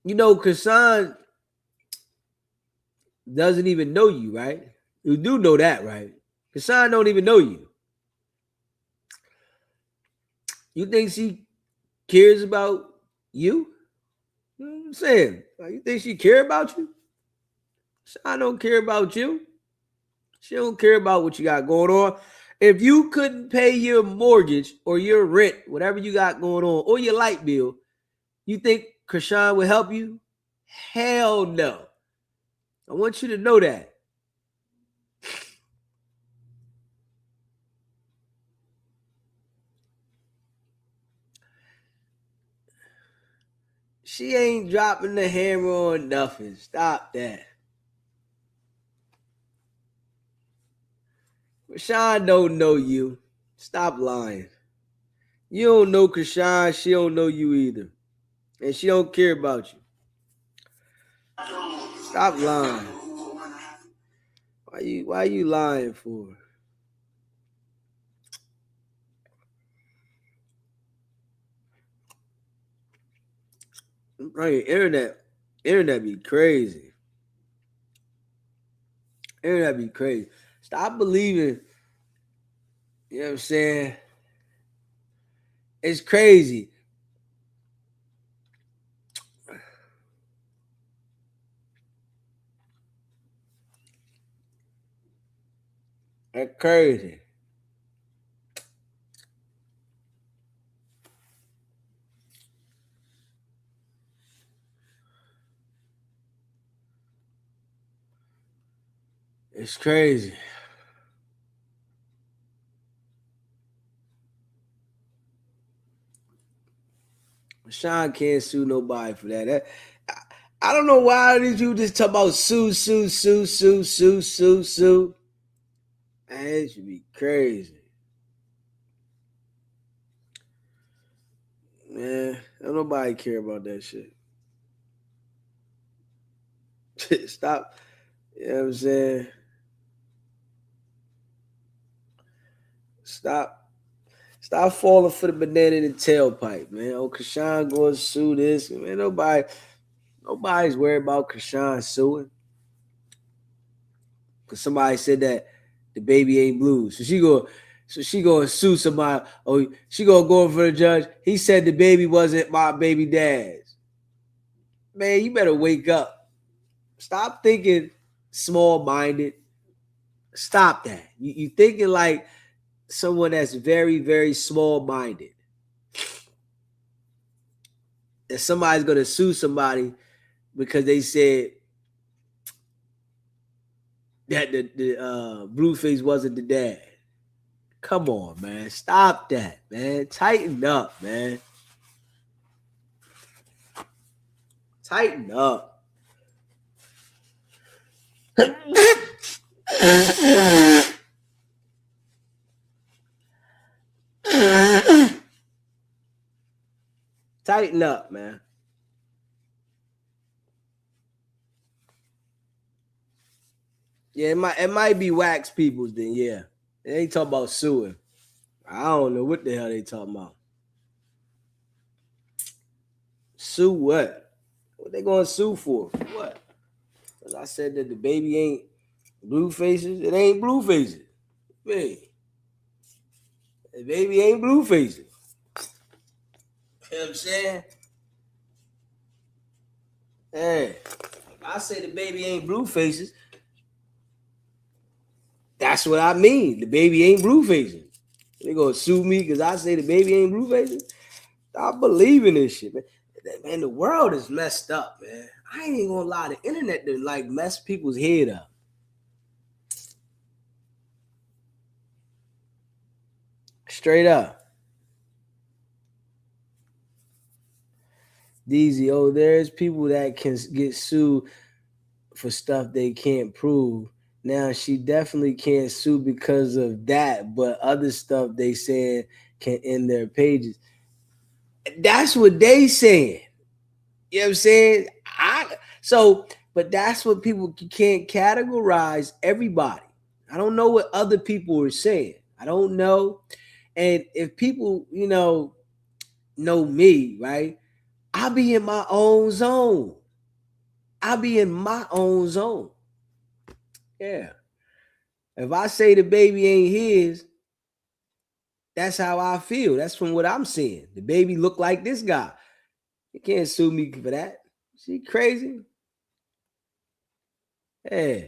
You know, Chrisean doesn't even know you, right? You do know that, right? Chrisean don't even know you. You think she cares about you? You know what I'm saying? You think she care about you? Chrisean don't care about you. She don't care about what you got going on. If you couldn't pay your mortgage or your rent, whatever you got going on, or your light bill, you think Chrisean would help you? Hell no. I want you to know that. She ain't dropping the hammer on nothing. Stop that. Chrisean don't know you. Stop lying. You don't know Chrisean. She don't know you either. And she don't care about you. Stop lying. Why you lying for? Right, internet be crazy. Internet be crazy. Stop believing. You know what I'm saying? It's crazy. That's crazy. It's crazy. Sean can't sue nobody for that. I don't know why did you just talk about sue. That should be crazy. Man, don't nobody care about that shit. Stop. You know what I'm saying? Stop falling for the banana in the tailpipe, man. Oh, Chrisean going to sue this. Man, nobody's worried about Chrisean suing. Because somebody said that the baby ain't blue. So she going to sue somebody. Oh, she going to go in for the judge. He said the baby wasn't my baby dad's. Man, you better wake up. Stop thinking small-minded. Stop that. You thinking like someone that's very, very small-minded. That somebody's going to sue somebody because they said that the Blueface wasn't the dad. Come on, man. Stop that, man. Tighten up, man. Tighten up. Tighten up, man. Yeah, it might be wax peoples then, yeah. They ain't talking about suing. I don't know what the hell they talking about. Sue what? What they gonna sue for? What? Because I said that the baby ain't Bluefaces. It ain't Bluefaces. Hey, the baby ain't Bluefaces. You know what I'm saying? Hey, I say the baby ain't Bluefaces. That's what I mean. The baby ain't Bluefaces. They gonna sue me because I say the baby ain't Bluefaces. Stop believing this shit, man. Man, the world is messed up, man. I ain't even gonna lie. The internet done like mess people's head up. Straight up. Deezy, oh, there's people that can get sued for stuff they can't prove. Now she definitely can't sue because of that, but other stuff they said can end their pages. That's what they saying. You know what I'm saying? But that's what people can't categorize everybody. I don't know what other people are saying. I don't know. And if people, know me, right? I'll be in my own zone. I'll be in my own zone. Yeah. If I say the baby ain't his, that's how I feel. That's from what I'm seeing. The baby look like this guy. You can't sue me for that. She crazy? Yeah.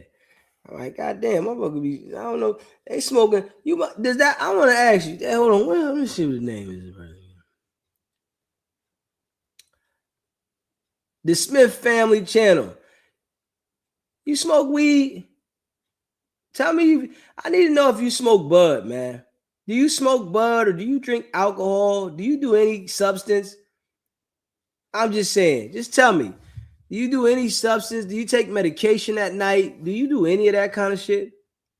I'm like, goddamn, I'm gonna be. I don't know. They smoking. Does that? I want to ask you. Hold on. Let me see what the name is. The Smith Family Channel. You smoke weed? Tell me. I need to know if you smoke bud, man. Do you smoke bud or do you drink alcohol? Do you do any substance? I'm just saying. Just tell me. Do you do any substance? Do you take medication at night? Do you do any of that kind of shit?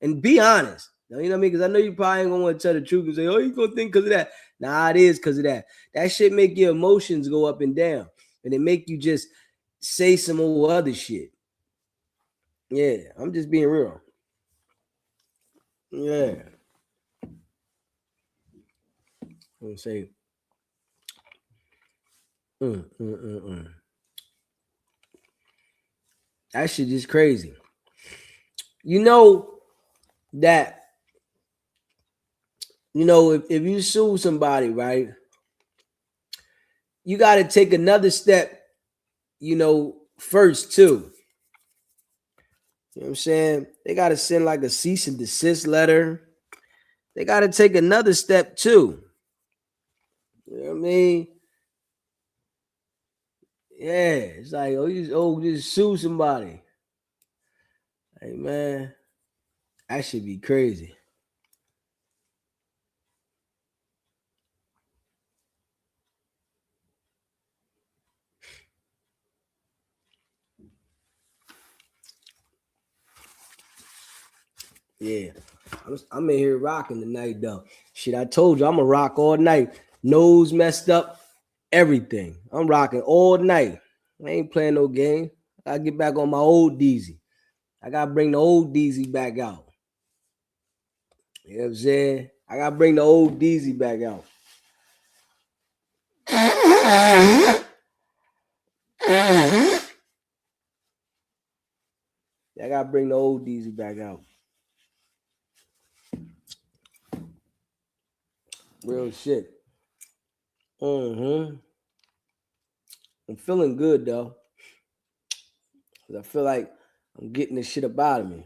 And be honest. You know what I mean? Because I know you probably ain't gonna want to tell the truth and say, oh, you gonna think because of that. Nah, it is because of that. That shit make your emotions go up and down. And it make you just say some old other shit. Yeah, I'm just being real. Yeah. I'm gonna say, that shit just crazy. You know that, if you sue somebody, right, you got to take another step, first too. You know what I'm saying? They got to send like a cease and desist letter. They got to take another step too. You know what I mean? Yeah, it's like, just sue somebody. Hey, man, that should be crazy. Yeah. I'm in here rocking tonight, though. Shit, I told you I'm gonna rock all night. Nose messed up, everything. I'm rocking all night. I ain't playing no game. I gotta get back on my old Deezy. I gotta bring the old Deezy back out. You know what I'm saying? I gotta bring the old Deezy back out. I gotta bring the old Deezy back out. Real shit. I'm feeling good though. Cause I feel like I'm getting this shit up out of me.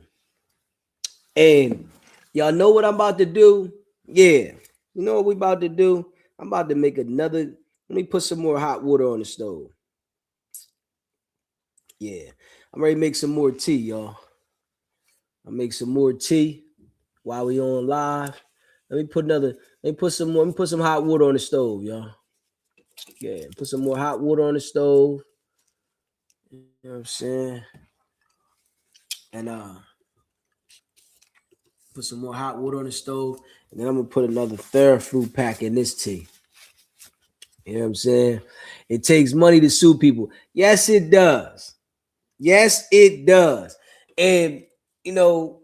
And y'all know what I'm about to do? Yeah. You know what we about to do? I'm about to make another. Let me put some more hot water on the stove. Yeah. I'm ready to make some more tea, y'all. I'll make some more tea while we on live. Let me put some hot water on the stove, y'all. Yeah, put some more hot water on the stove. You know what I'm saying? And put some more hot water on the stove. And then I'm gonna put another Theraflu pack in this tea. You know what I'm saying? It takes money to sue people. Yes, it does. Yes, it does. And you know,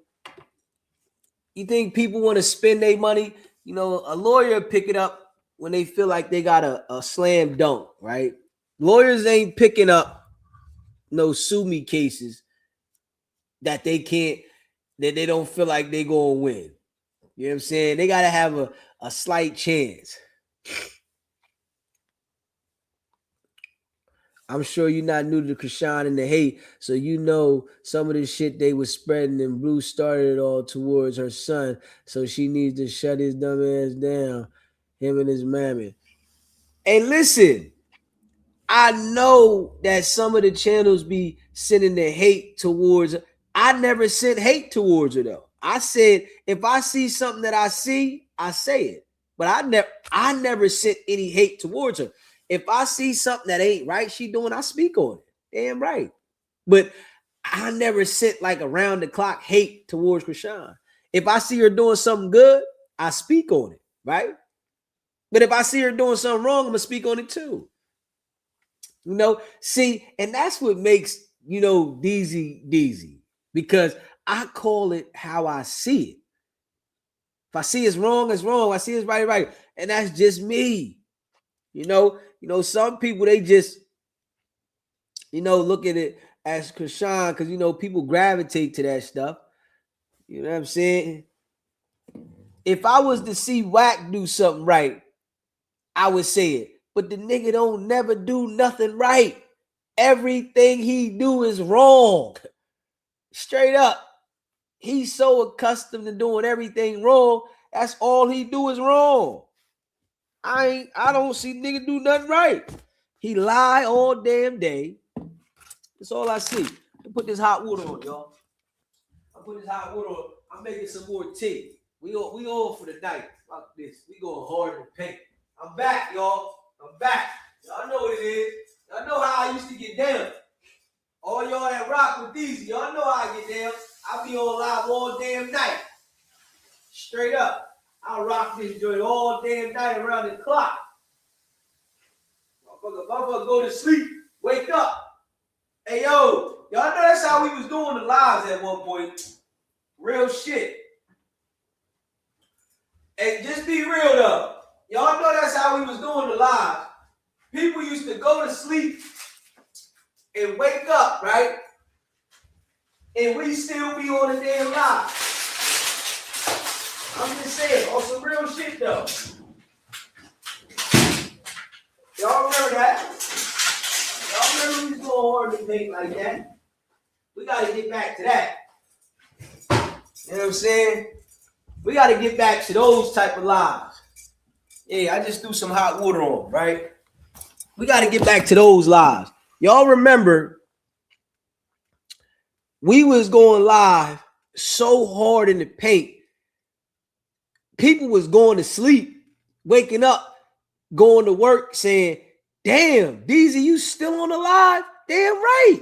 you think people want to spend their money? You know, a lawyer pick it up when they feel like they got a slam dunk, right? Lawyers ain't picking up no sue me cases that they don't feel like they gonna win. You know what I'm saying? They gotta have a slight chance. I'm sure you're not new to Chrisean and the hate, so you know some of the shit they was spreading, and Blue started it all towards her son, so she needs to shut his dumb ass down, him and his mammy. Hey, listen, I know that some of the channels be sending the hate towards her. I never sent hate towards her though. I said if I see something that I see, I say it. But I never sent any hate towards her. If I see something that ain't right she doing, I speak on it. Damn right. But I never sent like around the clock hate towards Chrisean. If I see her doing something good, I speak on it, right? But if I see her doing something wrong, I'm gonna speak on it too. You know, see, and that's what makes, you know, Deezy, because I call it how I see it. If I see it's wrong, it's wrong. I see it's right, right. And that's just me. You know, some people, they just, you know, look at it as Chrisean, because, you know, people gravitate to that stuff. You know what I'm saying? If I was to see Wack do something right, I would say it. But the nigga don't never do nothing right. Everything he do is wrong. Straight up. He's so accustomed to doing everything wrong. That's all he do is wrong. I don't see nigga do nothing right. He lie all damn day. That's all I see. Put this hot water on, y'all. I put this hot water on. I'm making some more tea. We all for the night. Fuck this. We going hard in the paint. I'm back, y'all. I'm back. Y'all know what it is. Y'all know how I used to get down. All y'all that rock with Deezy, y'all know how I get down. I be on live all damn night. Straight up. I rock this joint all damn night around the clock. Motherfucker go to sleep, wake up. Hey, yo, y'all know that's how we was doing the lives at one point. Real shit. And just be real, though. Y'all know that's how we was doing the lives. People used to go to sleep and wake up, right? And we still be on the damn live. I'm just saying, on some real shit, though. Y'all remember that? Y'all remember we was going hard to paint like that? We got to get back to that. You know what I'm saying? We got to get back to those type of lives. Yeah, I just threw some hot water on, right? We got to get back to those lives. Y'all remember we was going live so hard in the paint. People was going to sleep, waking up, going to work, saying, damn, Deezy, you still on the live? Damn right.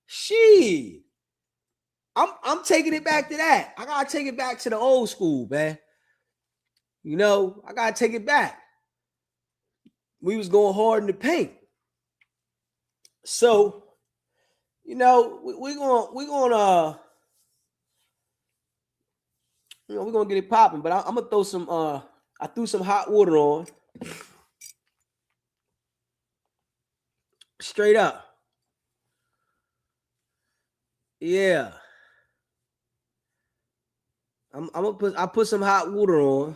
Shit. I'm taking it back to that. I gotta take it back to the old school, man. You know, I gotta take it back. We was going hard in the paint. So, you know, we're gonna get it popping, but I'm gonna throw some I threw some hot water on. Straight up. Yeah. I put some hot water on.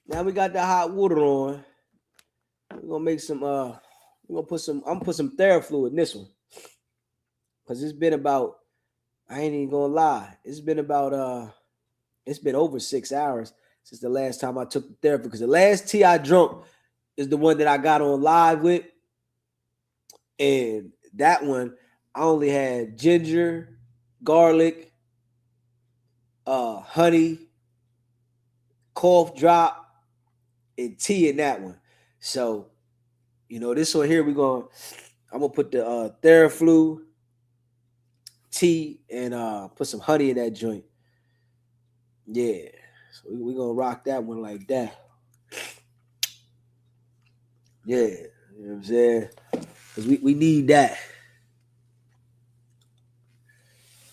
Now we got the hot water on. We're gonna make some I'm gonna put some Theraflu in this one. Cause it's been about, I ain't even gonna lie, it's been over 6 hours since the last time I took the therapy. Because the last tea I drunk is the one that I got on live with. And that one, I only had ginger, garlic, honey, cough drop, and tea in that one. So, you know, this one here, I'm gonna put the Theraflu tea and put some honey in that joint. Yeah. So we're gonna rock that one like that. Yeah. You know what I'm saying? Because we need that.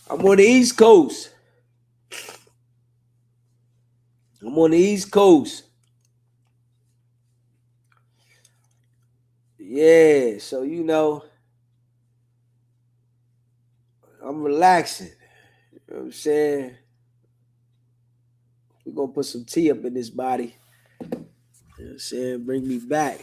I'm on the East Coast. Yeah, so you know, I'm relaxing. You know what I'm saying? We're gonna put some tea up in this body. You know what I'm saying? Bring me back.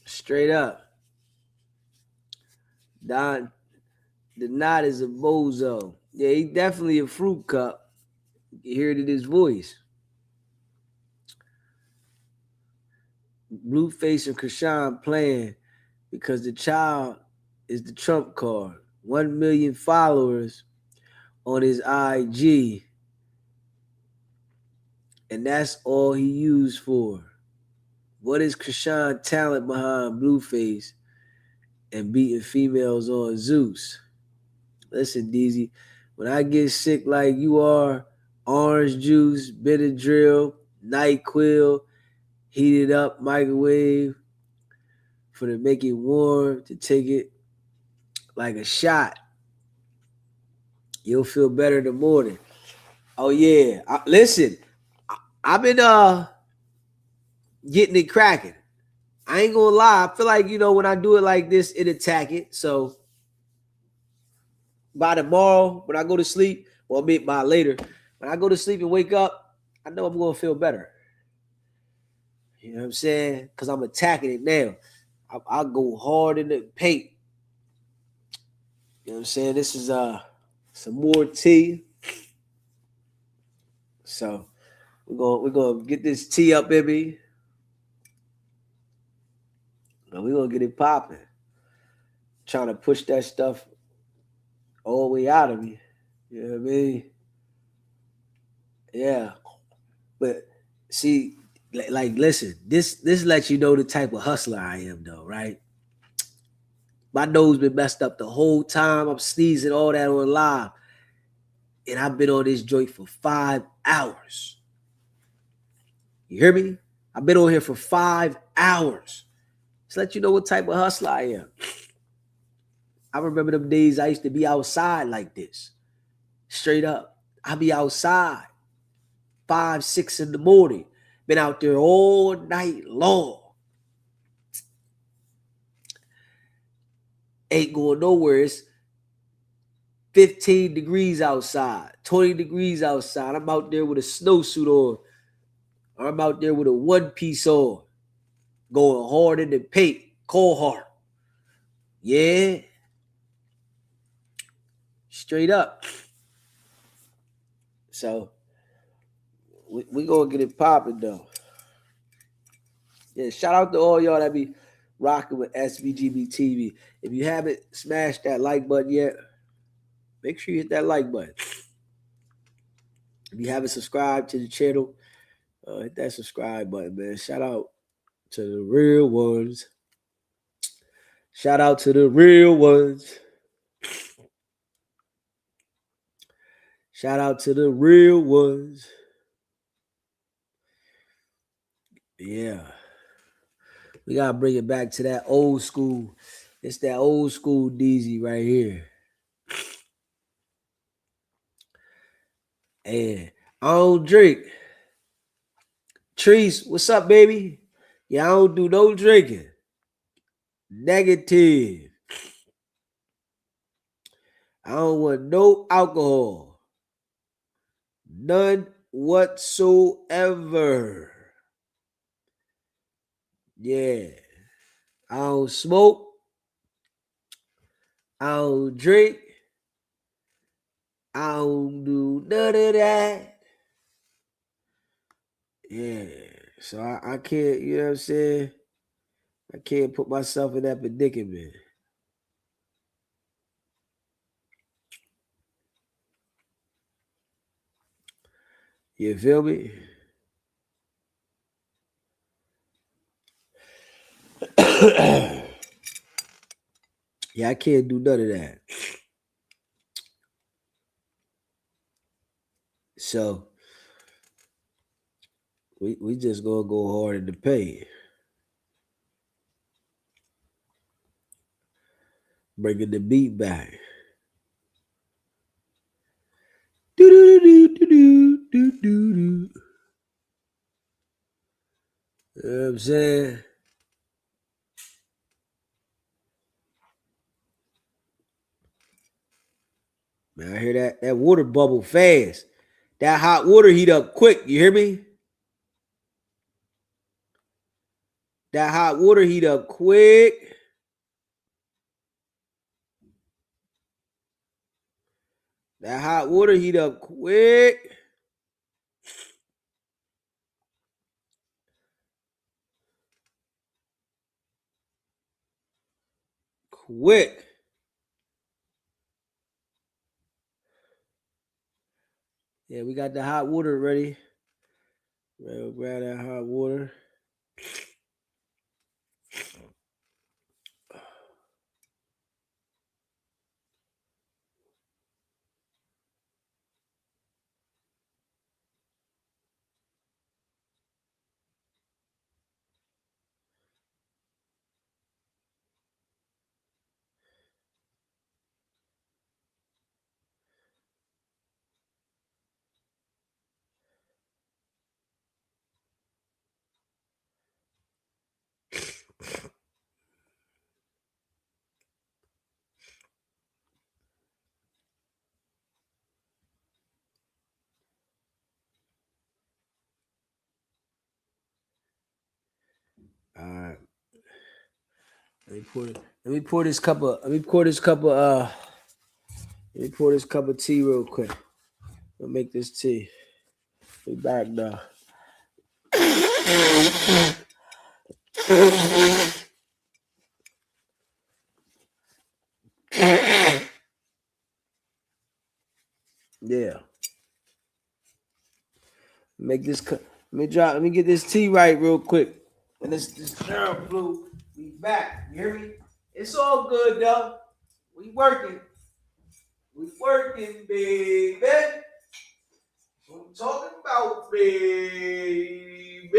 Straight up. Don, the knot is a bozo. Yeah, he definitely a fruit cup. You hear it in his voice. Blueface and Chrisean playing because the child is the trump card. 1 million followers on his IG. And that's all he used for. What is Chrisean talent behind Blueface and beating females on Zeus? Listen, Deezy, when I get sick like you are, orange juice, Benadryl, NyQuil, heat it up, microwave, for to make it warm, to take it like a shot. You'll feel better in the morning. Oh yeah, listen, I've been getting it cracking. I ain't gonna lie. I feel like, you know, when I do it like this, it attack it. So by tomorrow, when I go to sleep, well, maybe by later, when I go to sleep and wake up, I know I'm gonna feel better. You know what I'm saying? Because I'm attacking it now. I'll go hard in the paint. You know what I'm saying? This is some more tea. So we're gonna get this tea up, baby. And we're gonna get it popping. Trying to push that stuff all the way out of me. You know what I mean? Yeah. But see, like listen, this lets you know the type of hustler I am, though, right? My nose been messed up the whole time. I'm sneezing all that on live. And I've been on this joint for 5 hours. You hear me? I've been on here for 5 hours. Just let you know what type of hustler I am. I remember them days I used to be outside like this. Straight up. I be outside 5, 6 in the morning. Been out there all night long. Ain't going nowhere. It's 15 degrees outside, 20 degrees outside. I'm out there with a snowsuit on. Or I'm out there with a one-piece on. Going hard in the paint. Cold hard. Yeah. Straight up. So we gonna get it popping though. Yeah, shout out to all y'all that be rocking with SBGB TV. If you haven't smashed that like button yet, make sure you hit that like button. If you haven't subscribed to the channel, hit that subscribe button, man. Shout out to the real ones. Shout out to the real ones. Shout out to the real ones. Yeah. We gotta bring it back to that old school. It's that old school Deezy right here. And I don't drink. Trees, what's up, baby? Yeah, I don't do no drinking. Negative. I don't want no alcohol. None whatsoever. Yeah. I don't smoke. I don't drink. I don't do none of that. Yeah. So I can't, you know what I'm saying? I can't put myself in that predicament. You feel me? Yeah, I can't do none of that. So we just gonna go hard in the paint. Bringing the beat back. Do do do do do do do. You know what I'm saying? Man, I hear that water bubble fast. That hot water heat up quick. You hear me? That hot water heat up quick. That hot water heat up quick. Quick. Yeah, we got the hot water ready. We'll grab that hot water. All right. Let me pour this cup of tea real quick. I'll make this tea. Be back now. Yeah. Let me get this tea right real quick. And this girl blue, we back. You hear me? It's all good though. We working. We working, baby. What I'm talking about, baby.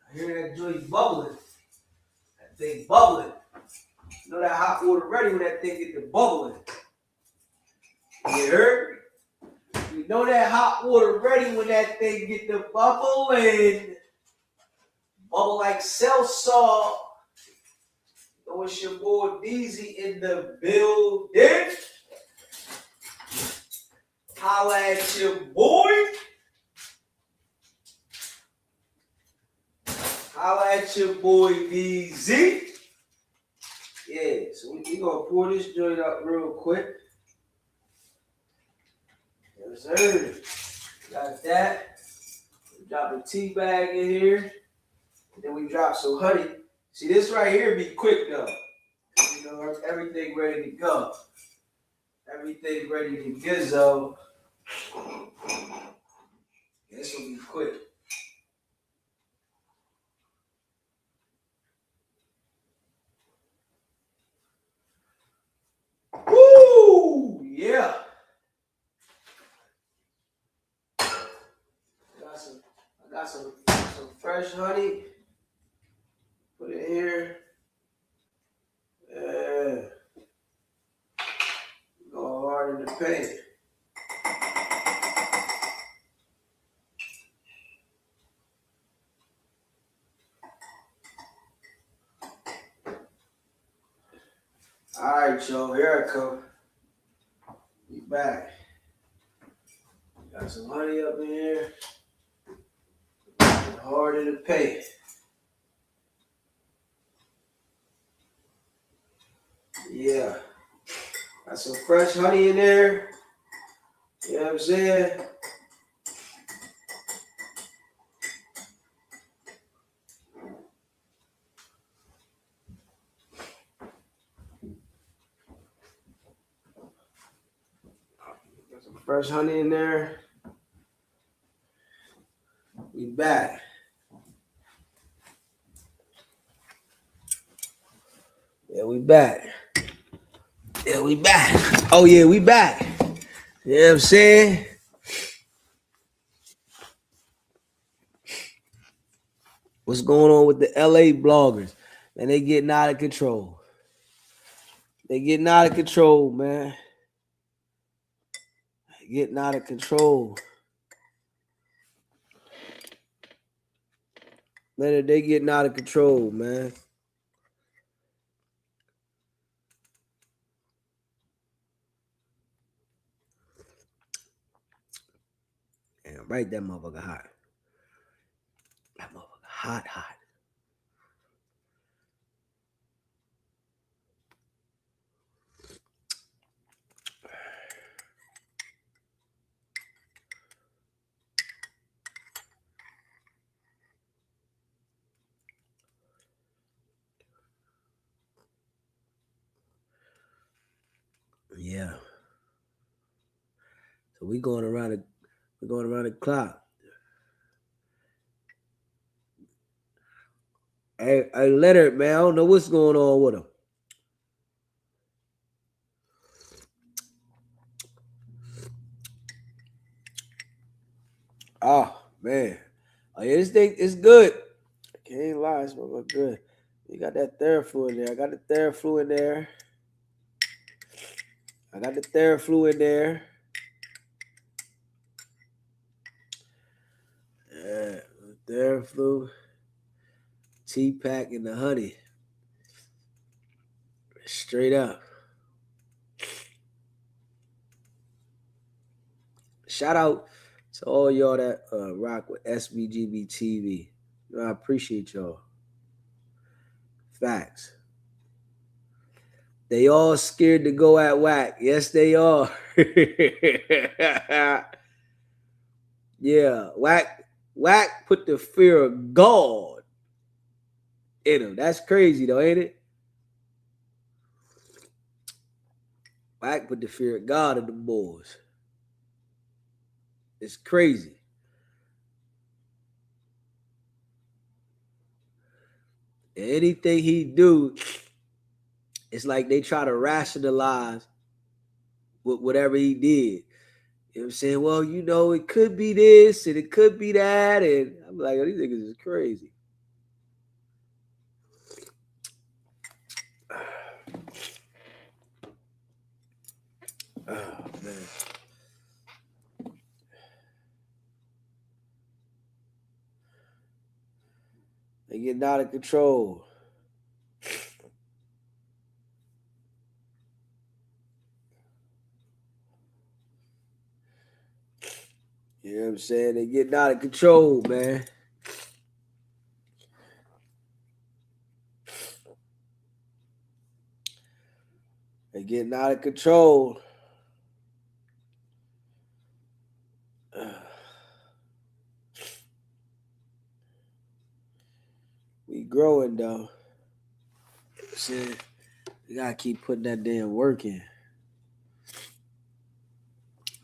I hear that joint bubbling. That thing bubbling. You know that hot water ready when that thing get to bubbling. You heard me? You know that hot water ready when that thing get to bubbling. Bubble like salsa. You know it's your boy Deezy in the building. Holla at your boy. Holla at your boy Deezy. Yeah, so we gonna pour this joint up real quick. Yes, sir. Got that. Drop a tea bag in here. And then we drop some honey. See, this right here be quick though. You know, everything ready to go. Everything ready to gizzo. This will be quick. Woo! Yeah. I got some fresh honey. Put it here. Yeah. Go hard in the paint. All right, y'all. Here I come. Be back. Got some honey up in here. Hard in the paint. Yeah. Got some fresh honey in there. You know what I'm saying? Got some fresh honey in there. We back. Yeah, we back. Yeah, we back. Oh, yeah, we back. You know what I'm saying? What's going on with the LA bloggers? Man, they getting out of control. They getting out of control, man. Getting out of control. Man, they getting out of control, man. Damn, right, that motherfucker hot. That motherfucker hot. Yeah. So we're going around the clock. Hey, Leonard, man, I don't know what's going on with him. Oh, man. Oh, yeah, this thing is good. I can't lie, it's good. You got that Theraflu in there. I got the Theraflu in there. Yeah, Theraflu, tea pack, and the honey. Straight up. Shout out to all y'all that rock with SBGB TV. You know, I appreciate y'all. Facts. They all scared to go at whack. Yes, they are. Yeah, whack put the fear of God in them. That's crazy though, ain't it? Whack put the fear of God in the boys. It's crazy. And anything he do, it's like they try to rationalize whatever he did. You know what I'm saying? Well, you know, it could be this and it could be that. And I'm like, oh, these niggas is crazy. Oh, man. They getting out of control. You know what I'm saying? They getting out of control, man. They getting out of control. We growing though. See, you gotta keep putting that damn work in.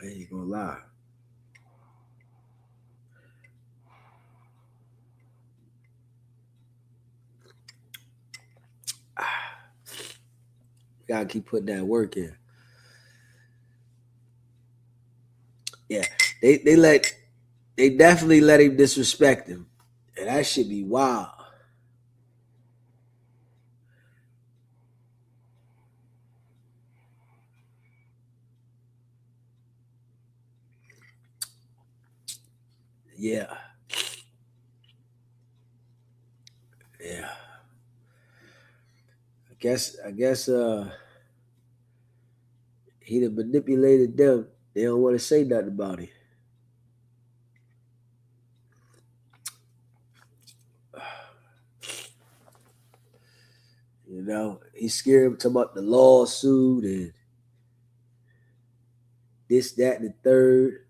I ain't gonna lie. You gotta keep putting that work in. Yeah, they definitely let him disrespect him, and that should be wild. Yeah. Yeah. I guess he done manipulated them. They don't want to say nothing about it. You know, he's scared talking about the lawsuit and this, that, and the third.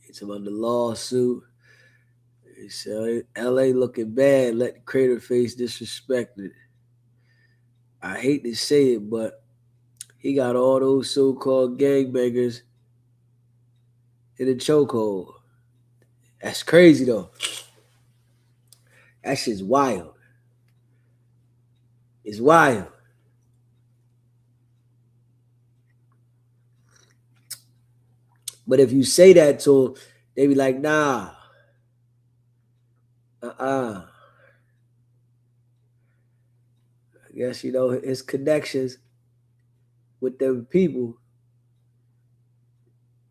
He's talking about the lawsuit. He said LA looking bad, let the crater face disrespected. I hate to say it, but he got all those so-called gangbangers in a chokehold. That's crazy though. That shit's wild. It's wild. But if you say that to them, they be like, nah. I guess, you know, his connections with them people.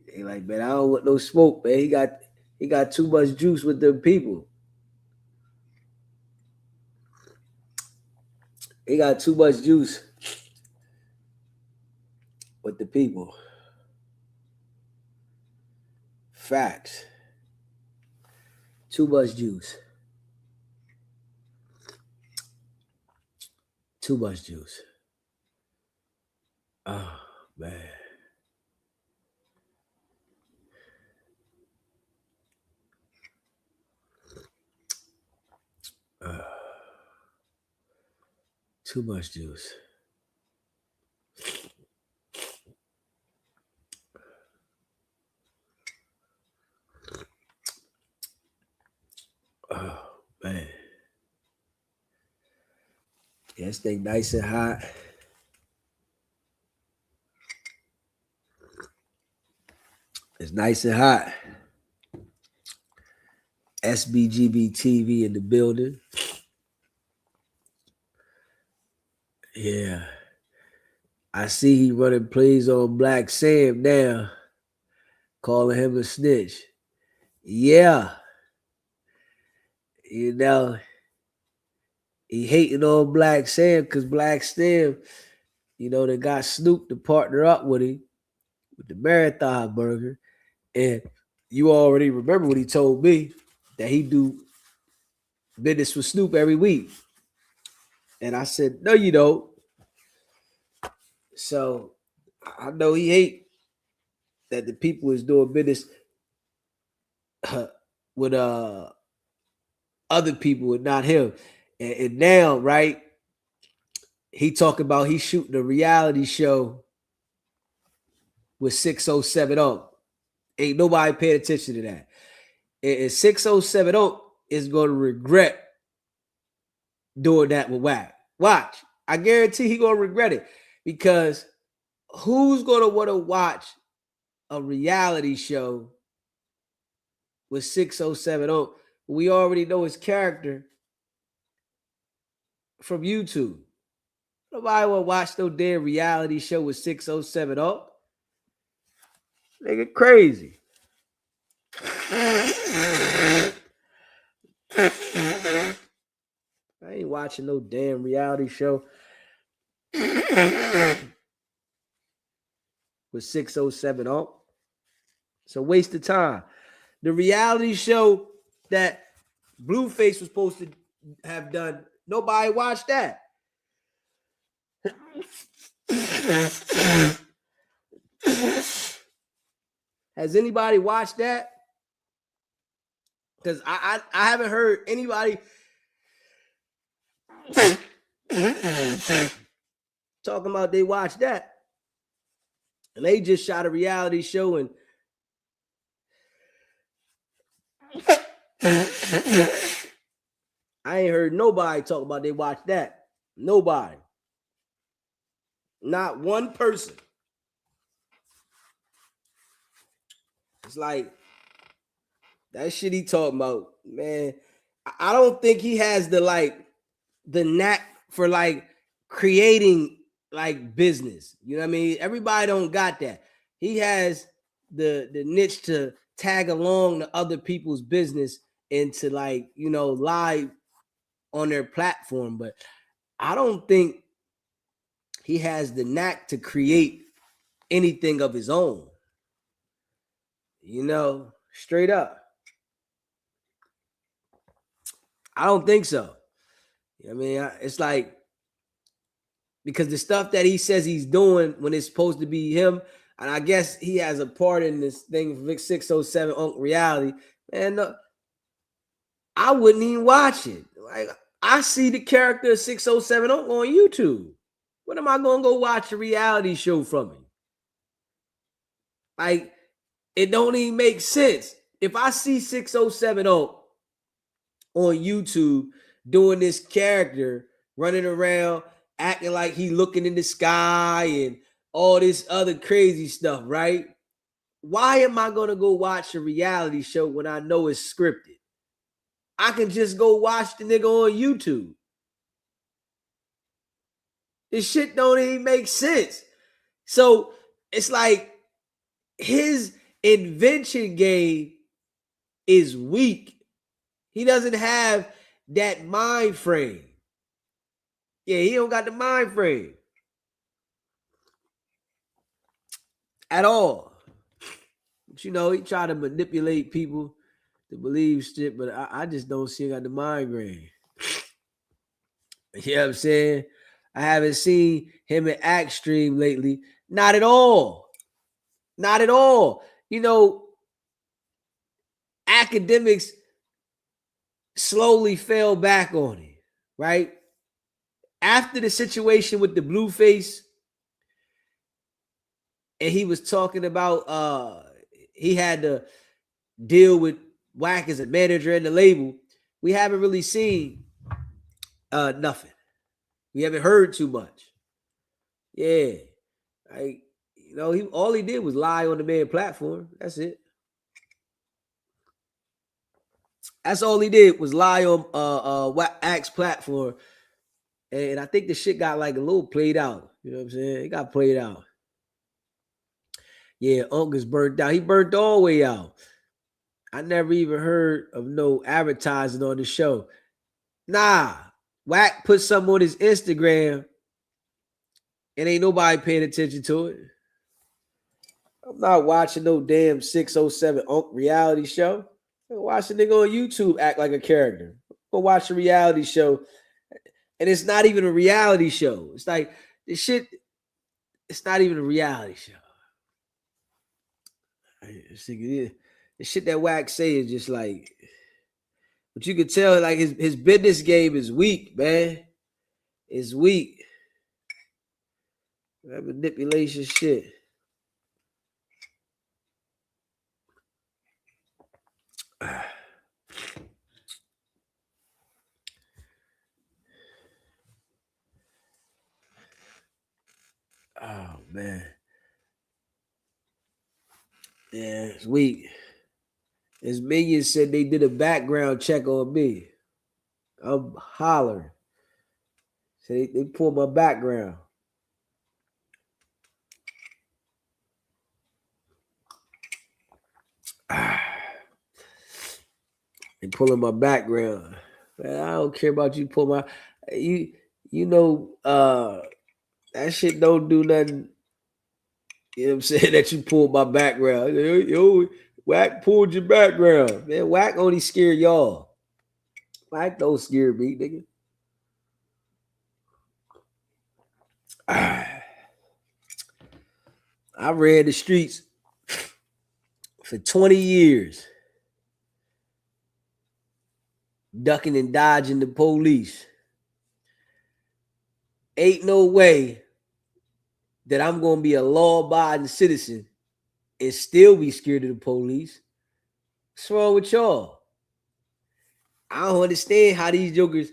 They like, man, I don't want no smoke, man. He got too much juice with them people. He got too much juice with the people. Facts. Too much juice. Too much juice. Oh, man. Too much juice. Oh, man. Yeah, this thing nice and hot. It's nice and hot. SBGB TV in the building. Yeah. I see he running plays on Black Sam now, calling him a snitch. Yeah. You know, he hating on Black Sam because Black Sam, you know, they got Snoop to partner up with him with the Marathon Burger. And you already remember what he told me, that he do business with Snoop every week. And I said, no, you don't. So I know he hate that the people is doing business with other people and not him. And now, right, he talking about he shooting a reality show with 6070. Ain't nobody paying attention to that. And 6070 is going to regret doing that with Wack. Watch. I guarantee he going to regret it, because who's going to want to watch a reality show with 6070? We already know his character from YouTube. Nobody will watch no damn reality show with 6070. Nigga crazy. I ain't watching no damn reality show with 6070. It's a waste of time. The reality show that Blueface was supposed to have done, nobody watched that. Has anybody watched that? Because I haven't heard anybody talking about they watched that. And they just shot a reality show and I ain't heard nobody talk about they watched that. Nobody. Not one person. It's like that shit he talking about, man. I don't think he has the knack for like creating like business. You know what I mean? Everybody don't got that. He has the niche to tag along to other people's business and to like, you know, live on their platform. But I don't think he has the knack to create anything of his own. You know, straight up. I don't think so. I mean, it's like, because the stuff that he says he's doing when it's supposed to be him, and I guess he has a part in this thing, Vic 607 Unc Reality, man, I wouldn't even watch it. Like, I see the character 607 Unc on YouTube. What am I going to go watch a reality show from him? Like, it don't even make sense. If I see 607 Unc on YouTube doing this character running around acting like he looking in the sky and all this other crazy stuff, right? Why am I going to go watch a reality show when I know it's scripted? I can just go watch the nigga on YouTube. This shit don't even make sense. So it's like his invention game is weak. He doesn't have that mind frame. Yeah, he don't got the mind frame at all. But you know, he try to manipulate people to believe shit, but I just don't see him got the mind frame. You know what I'm saying? I haven't seen him in Act Stream lately. Not at all. Not at all. You know, academics slowly fell back on it, right? After the situation with the Blueface, and he was talking about he had to deal with Wack as a manager and the label, we haven't really seen nothing. We haven't heard too much. Yeah. Like, you know, all he did was lie on the main platform. That's it. That's all he did was lie on Wack's platform. And I think the shit got like a little played out. You know what I'm saying? It got played out. Yeah, Unc is burnt out. He burnt all the way out. I never even heard of no advertising on the show. Nah. Wack put something on his Instagram and ain't nobody paying attention to it. I'm not watching no damn 607 Unc reality show. I'm watching a nigga on YouTube act like a character. Go watch a reality show. And it's not even a reality show. It's like this shit, it's not even a reality show. The shit that Wack say is just like, but you could tell like his business game is weak, man. It's weak. That manipulation shit. Oh man. Yeah, it's weak. His minions said they did a background check on me. I'm hollering. So they pulled my background. They pulling my background. Man, I don't care about you pull my you know that shit don't do nothing. You know what I'm saying? That you pulled my background. Yo, Wack pulled your background. Man, Wack only scared y'all. Wack don't scare me, nigga. I ran the streets for 20 years. ducking and dodging the police. Ain't no way that I'm going to be a law-abiding citizen and still be scared of the police. What's wrong with y'all? I don't understand how these jokers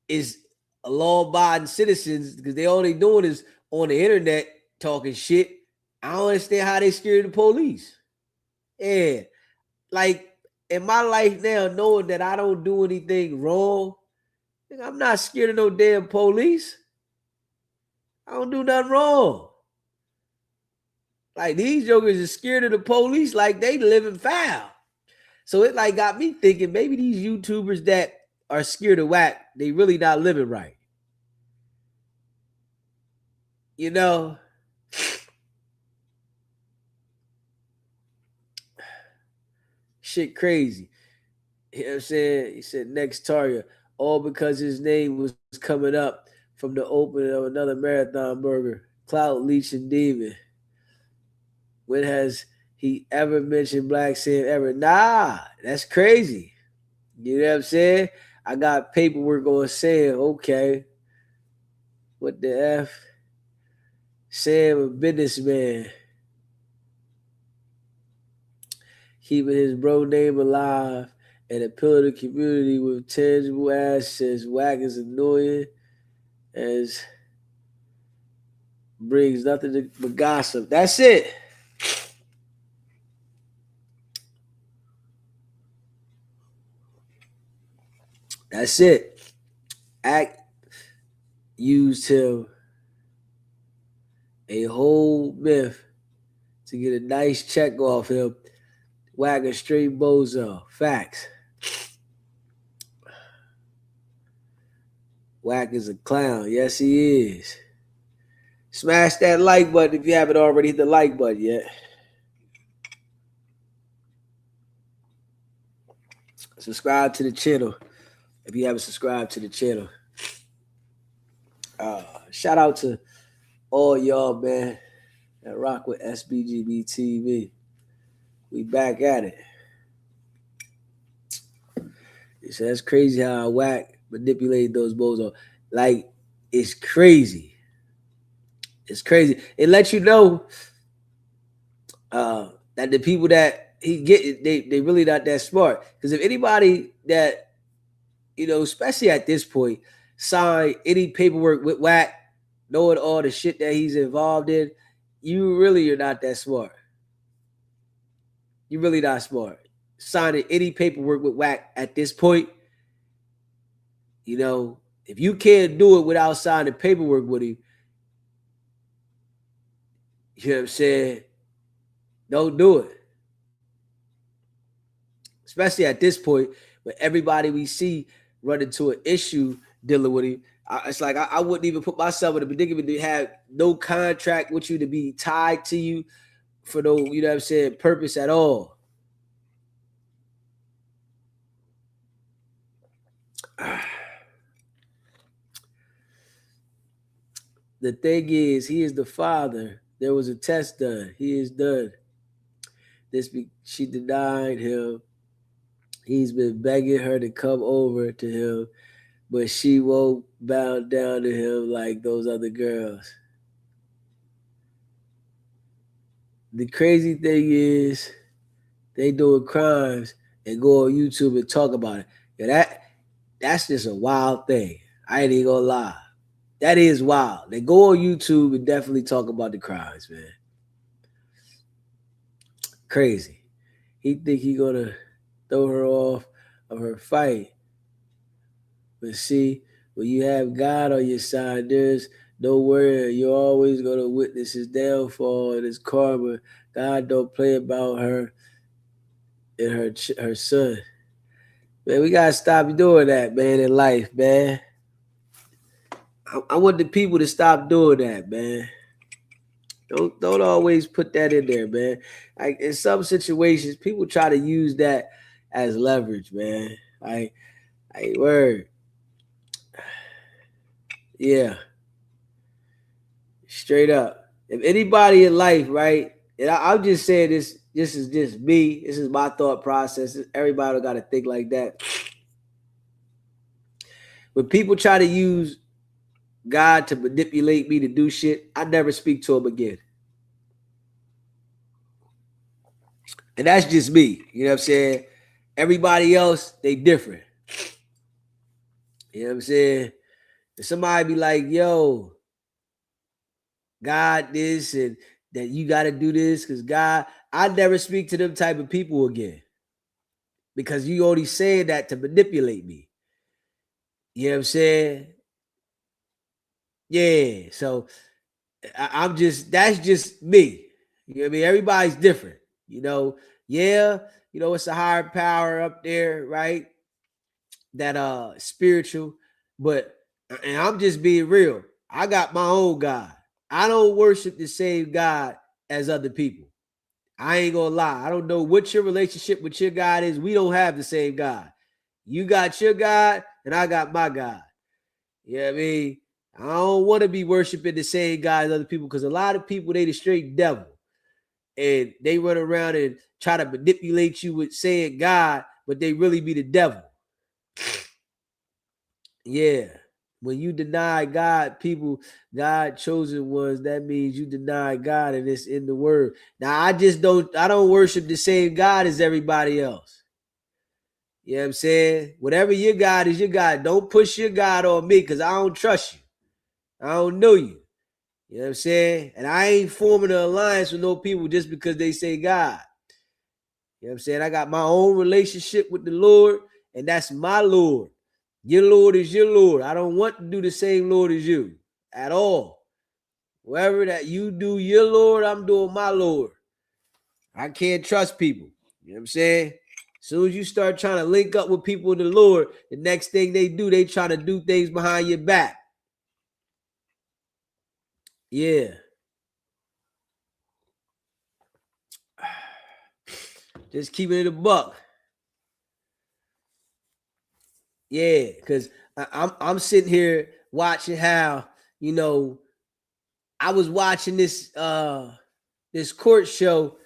is law-abiding citizens because they all they doing is on the internet talking shit. I don't understand how they scared of the police. Yeah, like in my life now, knowing that I don't do anything wrong, I'm not scared of no damn police. I don't do nothing wrong. Like these jokers are scared of the police like they living foul. So it like got me thinking maybe these YouTubers that are scared of whack, they really not living right. You know? Shit crazy. You know what I'm saying? He said next target, all because his name was coming up from the opening of another marathon burger. Cloud leeching demon. When has he ever mentioned Black Sam ever? Nah, that's crazy. You know what I'm saying? I got paperwork on Sam. Okay. What the F? Sam, a businessman. Keeping his bro name alive and appeal to the community with tangible assets. Whack is annoying as brings nothing but gossip. That's it. That's it. Act used him a whole myth to get a nice check off him. Whack a straight bozo. Facts. Whack is a clown. Yes, he is. Smash that like button if you haven't already hit the like button yet. Subscribe to the channel if you haven't subscribed to the channel. Shout out to all y'all, man, that rock with SBGB TV. We back at it. So that's crazy how Whack manipulated those bozos. Like, it's crazy. It's crazy. It lets you know that the people that he get, they really not that smart. Because if anybody that, you know, especially at this point, sign any paperwork with Whack, knowing all the shit that he's involved in, you really are not that smart. You're really not smart. Signing any paperwork with Whack at this point, you know, if you can't do it without signing paperwork with him, you know what I'm saying? Don't do it. Especially at this point, when everybody we see run into an issue dealing with him. It's like I wouldn't even put myself in a predicament to have no contract with you, to be tied to you for no, you know what I'm saying, purpose at all. The thing is, he is the father. There was a test done. He is done. She denied him. He's been begging her to come over to him, but she won't bow down to him like those other girls. The crazy thing is, they doing crimes and go on YouTube and talk about it. Yeah, that's just a wild thing. I ain't even gonna lie. That is wild. They go on YouTube and definitely talk about the crimes, man. Crazy. He think he gonna throw her off of her fight. But see, when you have God on your side, there's no worry. You're always gonna witness his downfall and his karma. God don't play about her and her son. Man, we gotta stop doing that, man, in life, man. I want the people to stop doing that, man. Don't always put that in there, man. Like in some situations, people try to use that as leverage, man. I word. Yeah. Straight up. If anybody in life, right, and I'm just saying this, this is just me. This is my thought process. Everybody got to think like that. When people try to use God to manipulate me to do shit, I never speak to him again. And that's just me. You know what I'm saying? Everybody else, they different. You know what I'm saying? If somebody be like, yo, God this and that you got to do this because God, I never speak to them type of people again. Because you only saying that to manipulate me. You know what I'm saying? Yeah. So I'm just, that's just me. You know what I mean? Everybody's different. You know, yeah, you know, it's a higher power up there, right? That spiritual, but and I'm just being real. I got my own God. I don't worship the same God as other people. I ain't gonna lie. I don't know what your relationship with your God is. We don't have the same God. You got your God, and I got my God. You know what I mean? I don't want to be worshiping the same God as other people because a lot of people, they the straight devil. And they run around and try to manipulate you with saying God, but they really be the devil. Yeah. When you deny God, people, God chosen ones, that means you deny God and it's in the word. Now, I don't worship the same God as everybody else. You know what I'm saying? Whatever your God is your God. Don't push your God on me because I don't trust you. I don't know you. You know what I'm saying? And I ain't forming an alliance with no people just because they say God. You know what I'm saying? I got my own relationship with the Lord, and that's my Lord. Your Lord is your Lord. I don't want to do the same Lord as you at all. Wherever that you do your Lord, I'm doing my Lord. I can't trust people. You know what I'm saying? As soon as you start trying to link up with people in the Lord, the next thing they do, they try to do things behind your back. Yeah. Just keeping it a buck. Yeah, because I'm sitting here watching how, you know, I was watching this court show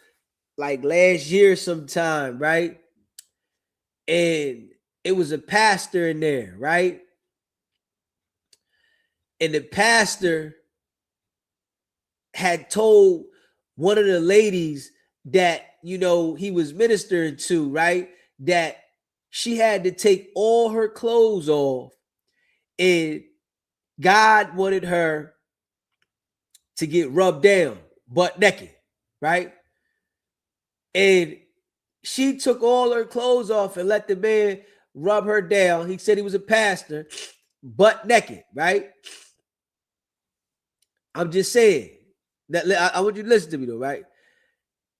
like last year sometime, right? And it was a pastor in there, right? And the pastor had told one of the ladies that, you know, he was ministering to, right? That she had to take all her clothes off and God wanted her to get rubbed down, butt naked, right? And she took all her clothes off and let the man rub her down. He said he was a pastor, butt naked, right? I'm just saying that I want you to listen to me though, right?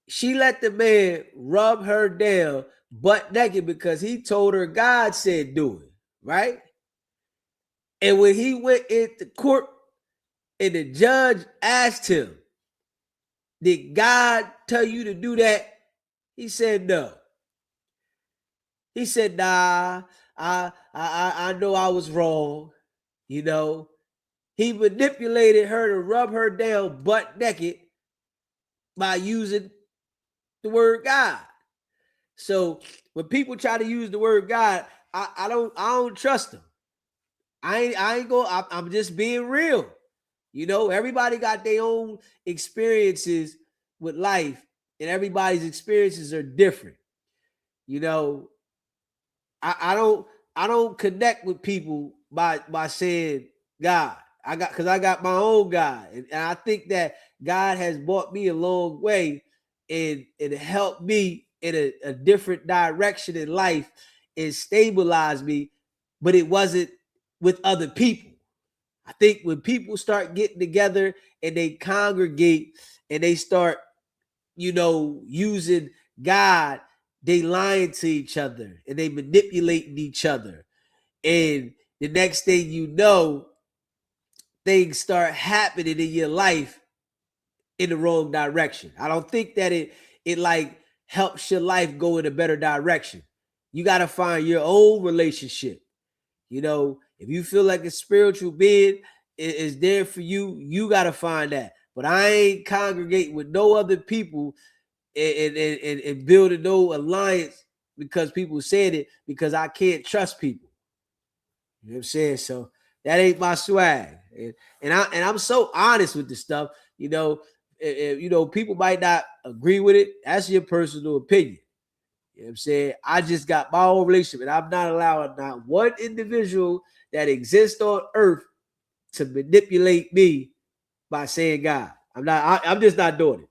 She let the man rub her down butt naked because he told her God said do it, right? And when he went into court and the judge asked him, did God tell you to do that? He said no. He said, nah, I know I was wrong. You know, he manipulated her to rub her down butt naked by using the word God. So when people try to use the word God, I don't trust them. I'm just being real. You know, everybody got their own experiences with life, and everybody's experiences are different. You know, I don't connect with people by saying God. I got my own God, and I think that God has brought me a long way and helped me in a different direction in life and stabilized me, but it wasn't with other people. I think when people start getting together and they congregate and they start, you know, using God, they lying to each other and they manipulating each other. And the next thing you know, things start happening in your life in the wrong direction. I don't think that it like helps your life go in a better direction. You got to find your own relationship. You know, if you feel like a spiritual being is there for you, you got to find that. But I ain't congregating with no other people and building no alliance because people said it, because I can't trust people. You know what I'm saying? So that ain't my swag. And I'm so honest with this stuff. You know, people might not agree with it. That's your personal opinion. You know what I'm saying? I just got my own relationship, and I'm not allowing not one individual that exists on earth to manipulate me by saying God. I'm just not doing it.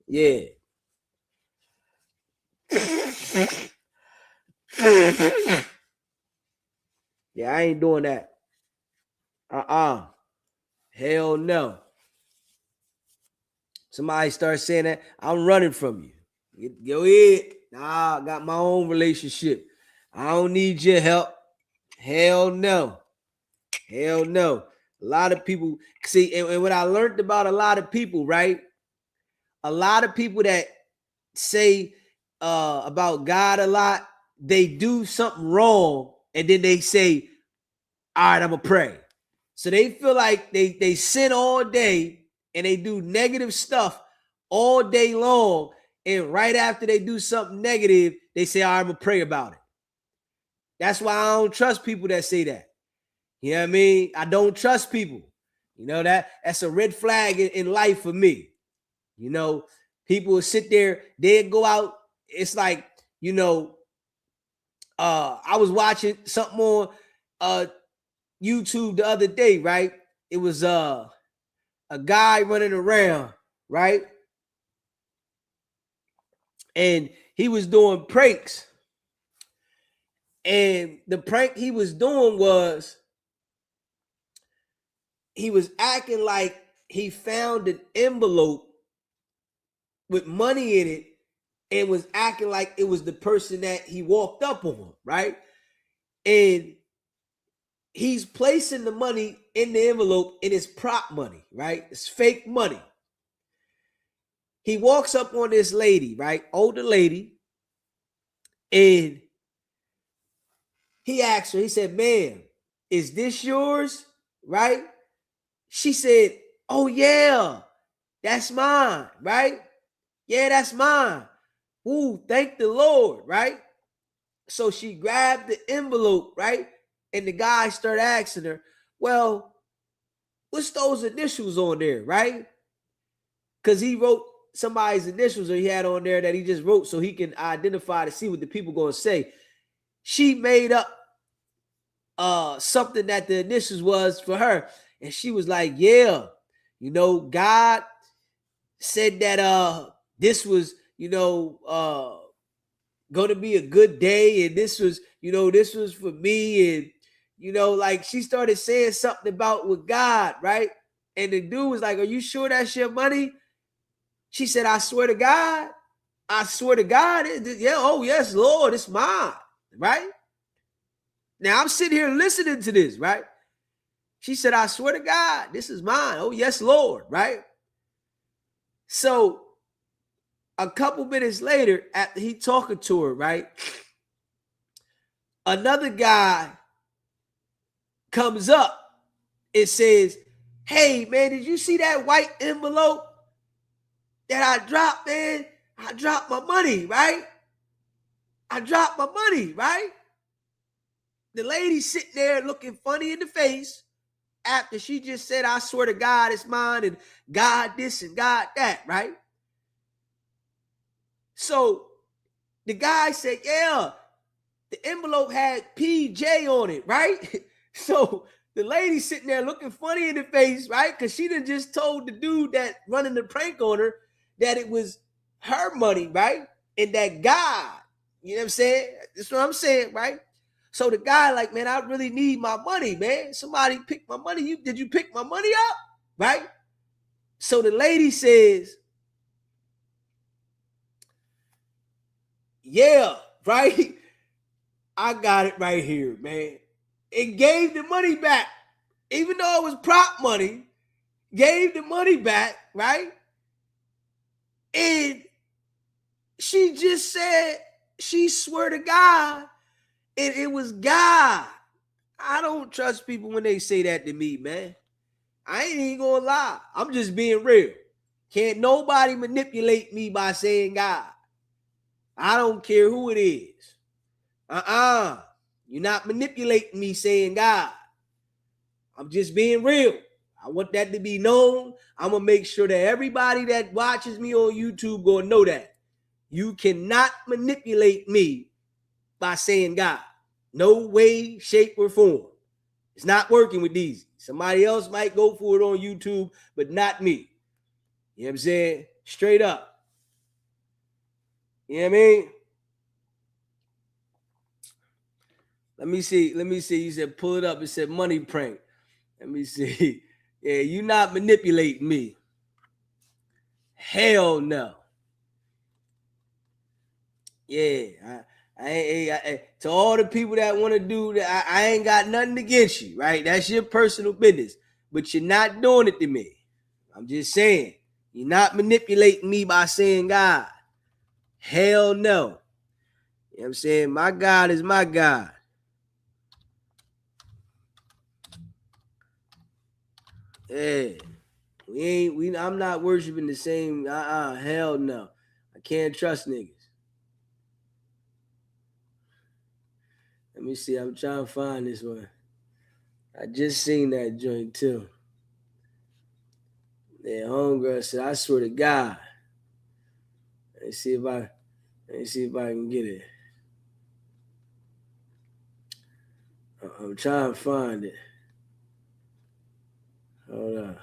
Yeah. Yeah, I ain't doing that. Hell no. Somebody starts saying that, I'm running from you. Go ahead. Nah, I got my own relationship. I don't need your help. Hell no. Hell no. A lot of people see, and what I learned about a lot of people, right? A lot of people that say about God a lot, they do something wrong, and then they say, all right, I'm gonna pray. So they feel like they sin all day and they do negative stuff all day long. And right after they do something negative, they say, all right, I'm gonna pray about it. That's why I don't trust people that say that. You know what I mean? I don't trust people. You know, that's a red flag in life for me. You know, people will sit there, they'll go out. It's like, you know, I was watching something on YouTube the other day, right? It was a guy running around, right? And he was doing pranks. And the prank he was doing was he was acting like he found an envelope with money in it and was acting like it was the person that he walked up on, right? And he's placing the money in the envelope, and it's prop money, right? It's fake money. He walks up on this lady, right? Older lady. And he asked her, he said, ma'am, is this yours? Right? She said, oh yeah, that's mine, right? Yeah, that's mine. Ooh, thank the Lord, right? So she grabbed the envelope, right? And the guy started asking her, well, what's those initials on there, right? Because he wrote somebody's initials, or he had on there that he just wrote so he can identify to see what the people going to say. She made up something that the initials was for her, and she was like, yeah, you know, God said that this was, you know, gonna be a good day, and this was, you know, this was for me, and you know, like she started saying something about with God, right? And the dude was like, are you sure that's your money? She said, I swear to God, yeah, oh yes, Lord, it's mine, right? Now I'm sitting here listening to this, right? She said, I swear to God, this is mine. Oh, yes, Lord, right? So a couple minutes later, after he talking to her, right, another guy comes up and says, hey, man, did you see that white envelope that I dropped, man? I dropped my money, right? I dropped my money, right? The lady sitting there looking funny in the face after she just said, I swear to God, it's mine, and God this and God that, right? So the guy said, yeah, the envelope had PJ on it, right? So the lady sitting there looking funny in the face, right? Because she done just told the dude that running the prank on her that it was her money, right? And that God, you know what I'm saying? That's what I'm saying, right? So the guy like, man, I really need my money, man. Somebody pick my money. Did you pick my money up? Right? So the lady says, yeah, right? I got it right here, man. And gave the money back. Even though it was prop money, gave the money back, right? And she just said, she swear to God, and it was God. I don't trust people when they say that to me, man. I ain't even gonna lie. I'm just being real. Can't nobody manipulate me by saying God. I don't care who it is. You're not manipulating me saying God. I'm just being real. I want that to be known. I'm going to make sure that everybody that watches me on YouTube gonna know that. You cannot manipulate me by saying God. No way, shape, or form. It's not working with Deezy. Somebody else might go for it on YouTube, but not me. You know what I'm saying? Straight up. You know what I mean? Let me see. You said pull it up. It said money prank. Let me see. Yeah, you not manipulating me. Hell no. Yeah, to all the people that want to do that, I ain't got nothing against you, right? That's your personal business, but you're not doing it to me. I'm just saying, you're not manipulating me by saying God. Hell no. You know what I'm saying? My God is my God. Yeah. I'm not worshiping the same. Hell no. I can't trust niggas. Let me see. I'm trying to find this one. I just seen that joint too. Yeah, homegirl said, I swear to God. Let me see if I can get it. I'm trying to find it. Hold on.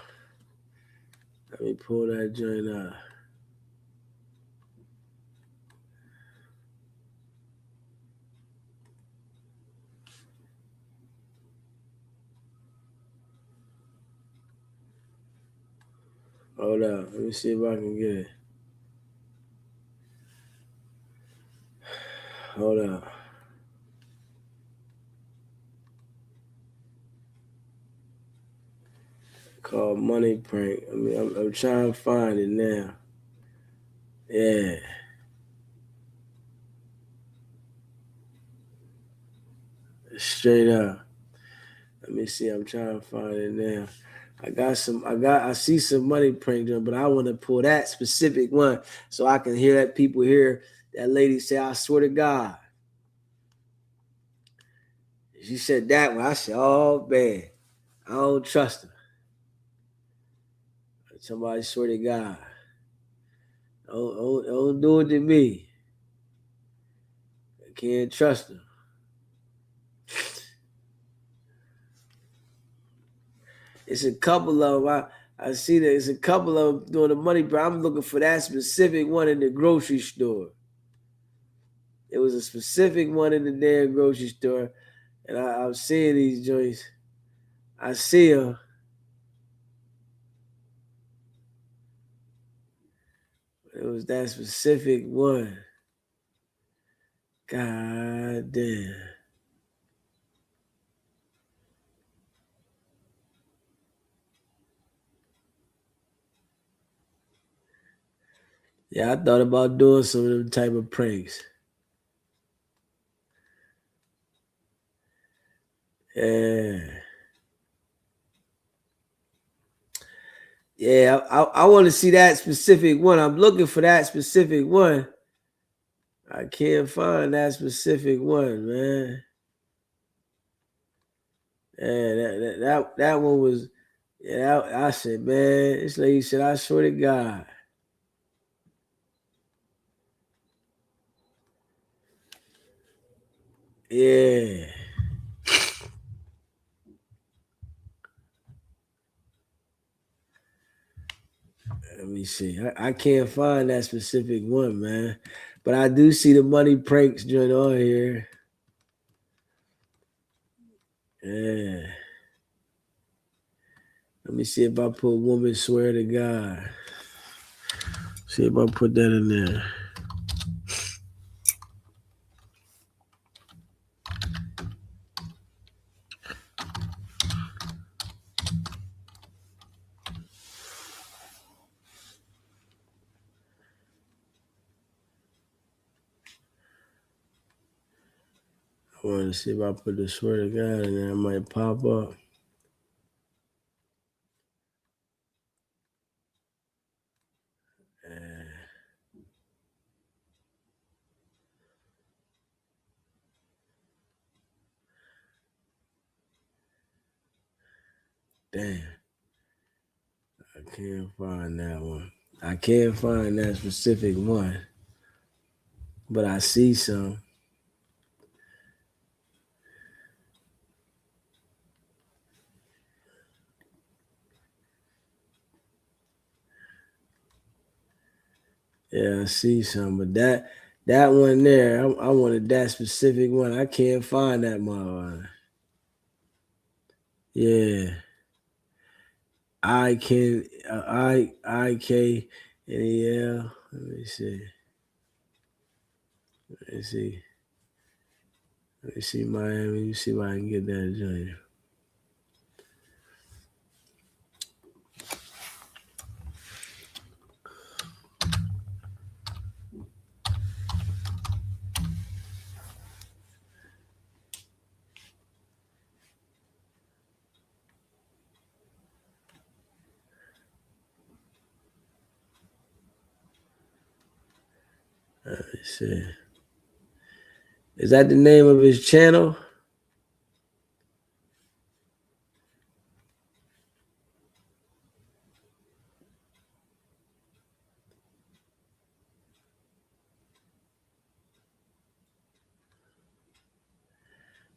Let me pull that joint up. Hold on. Let me see if I can get it. Hold on. Called Money Prank. I mean, I'm trying to find it now. Yeah. Straight up. Let me see. I'm trying to find it now. I see some Money Prank joint, but I want to pull that specific one so I can hear that people hear that lady say, I swear to God. She said that one. I said, oh man, I don't trust her. Somebody swear to God. Don't do it to me. I can't trust her. It's a couple of them. I see that it's a couple of them doing the money, but I'm looking for that specific one in the grocery store. It was a specific one in the damn grocery store. And I'm seeing these joints. I see them. It was that specific one. God damn. Yeah, I thought about doing some of them type of pranks. Yeah. Yeah, I want to see that specific one. I'm looking for that specific one. I can't find that specific one, man. Yeah, that one was, yeah, I said, man, this lady said, I swear to God. Yeah. Let me see. I can't find that specific one, man. But I do see the money pranks joint on here. Yeah. Let me see if I put woman swear to God. See if I put that in there. I want to see if I put the swear to God in there. It might pop up. Damn. I can't find that one. I can't find that specific one. But I see some. Yeah, I see some. But that one there, I wanted that specific one. I can't find that motherfucker. Yeah. I can I K N E L. Let me see. Let me see. Let me see Miami. Let me see if I can get that joint. Let me see. Is that the name of his channel?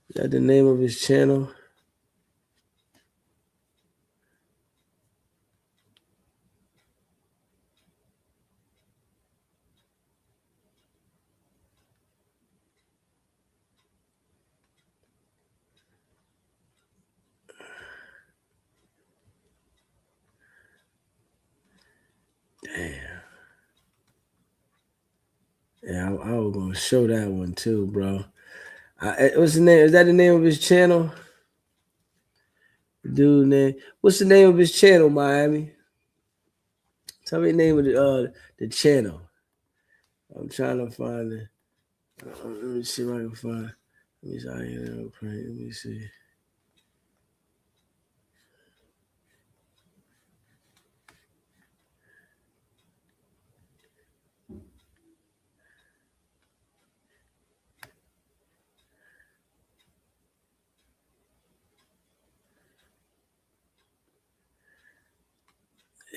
Is that the name of his channel? Damn. Yeah, I was gonna show that one too, bro. What's the name? Is that the name of his channel? Dude name. What's the name of his channel, Miami? Tell me the name of the channel. I'm trying to find it. Let me see if I can find. Let me see. Let me see.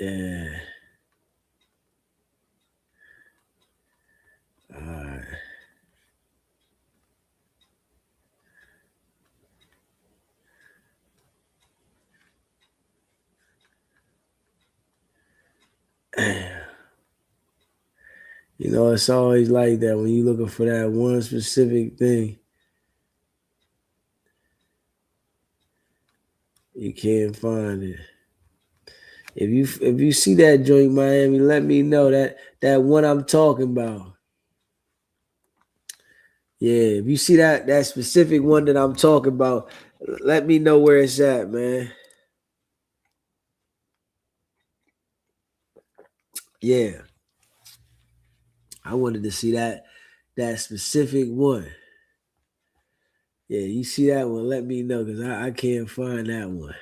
Yeah. All right. You know, it's always like that when you're looking for that one specific thing. You can't find it. If you see that joint, Miami, let me know that one I'm talking about. Yeah, if you see that specific one that I'm talking about, let me know where it's at, man. Yeah, I wanted to see that specific one. Yeah, you see that one, let me know because I can't find that one.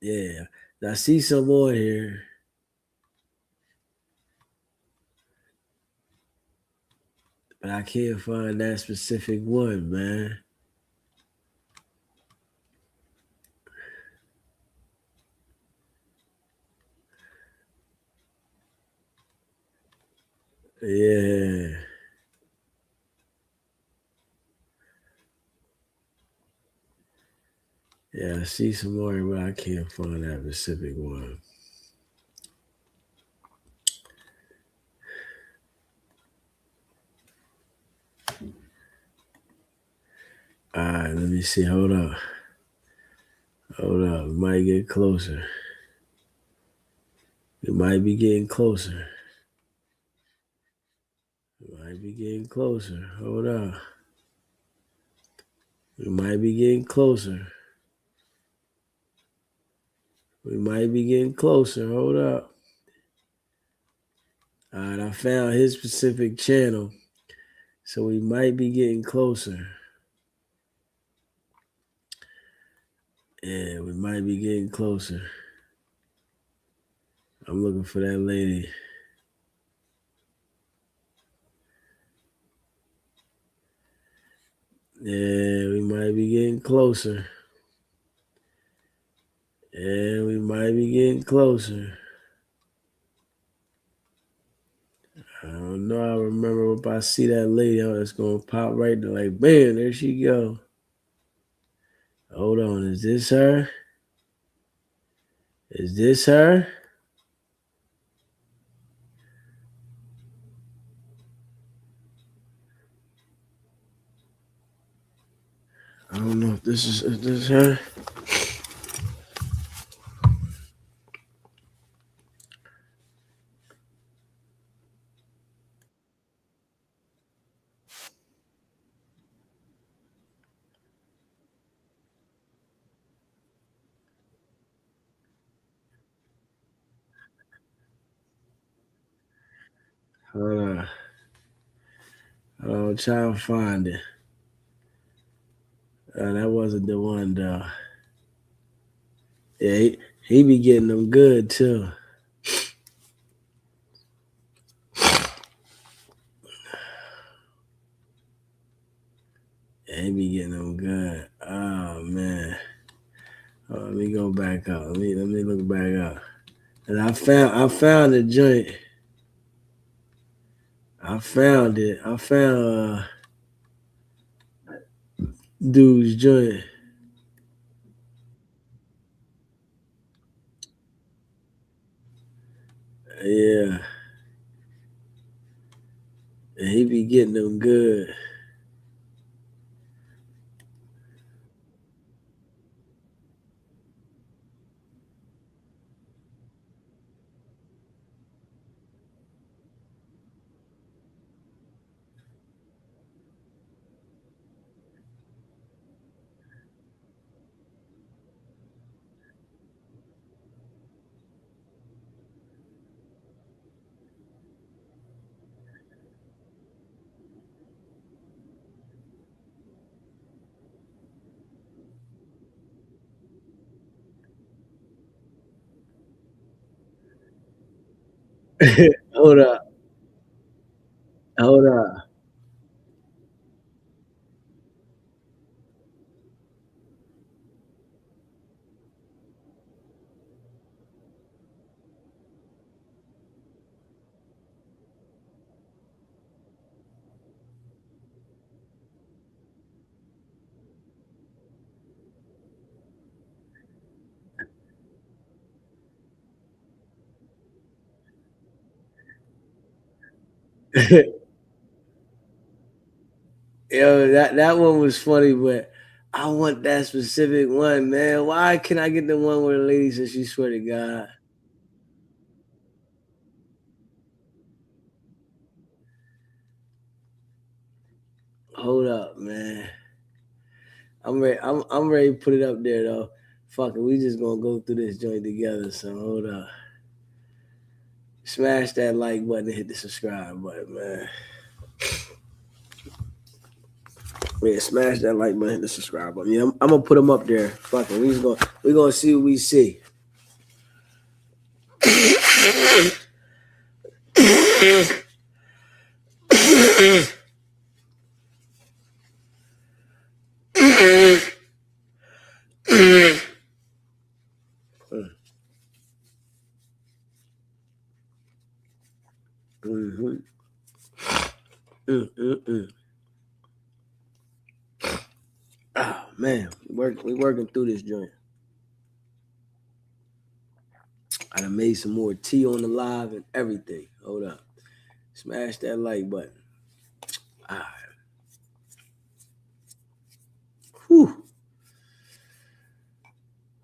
Yeah, I see some more here. But I can't find that specific one, man. Yeah. Yeah, I see some more, but I can't find that specific one. All right, let me see. Hold up. Hold up. We might get closer. We might be getting closer. We might be getting closer. Hold up. We might be getting closer. We might be getting closer. Hold up. All right, I found his specific channel. So we might be getting closer. Yeah, we might be getting closer. I'm looking for that lady. Yeah, we might be getting closer. Yeah, we might be getting closer. I don't know. I remember if I see that lady, it's gonna pop right there, like bam, there she go. Hold on, is this her? Is this her? I don't know if is this her? Hold on. I'll try and find it. That wasn't the one though. Yeah, he be getting them good too. Yeah, he be getting them good. Oh man. Let me go back up. Let me look back up. And I found the joint. I found it. I found dude's joint. Yeah. And he be getting them good. Hold up. Hold up. Yo, that one was funny, but I want that specific one, man. Why can I get the one where the lady says she swear to God? Hold up, man. I'm ready. I'm ready to put it up there though. Fuck it, we just gonna go through this joint together. So hold up. Smash that like button and hit the subscribe button, man. Yeah, smash that like button, hit the subscribe button. Yeah, I'm gonna put them up there. Fuck it, we gonna see what we see. Mm-hmm. Mm-mm-mm. Oh man, we working through this joint. I done made some more tea on the live and everything. Hold up. Smash that like button. All right. Whew.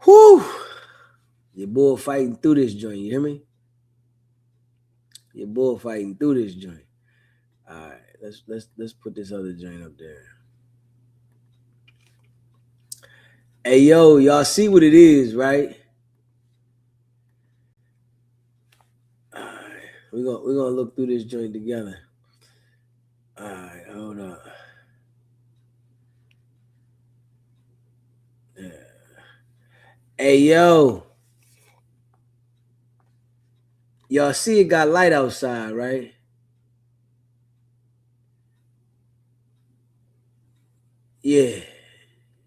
Whew. Your boy fighting through this joint, you hear me? Your boy fighting through this joint. All right, let's put this other joint up there. Hey yo, y'all see what it is, right? All right, we're gonna look through this joint together. All right, hold up. Yeah. Hey yo, y'all see it got light outside, right? Yeah.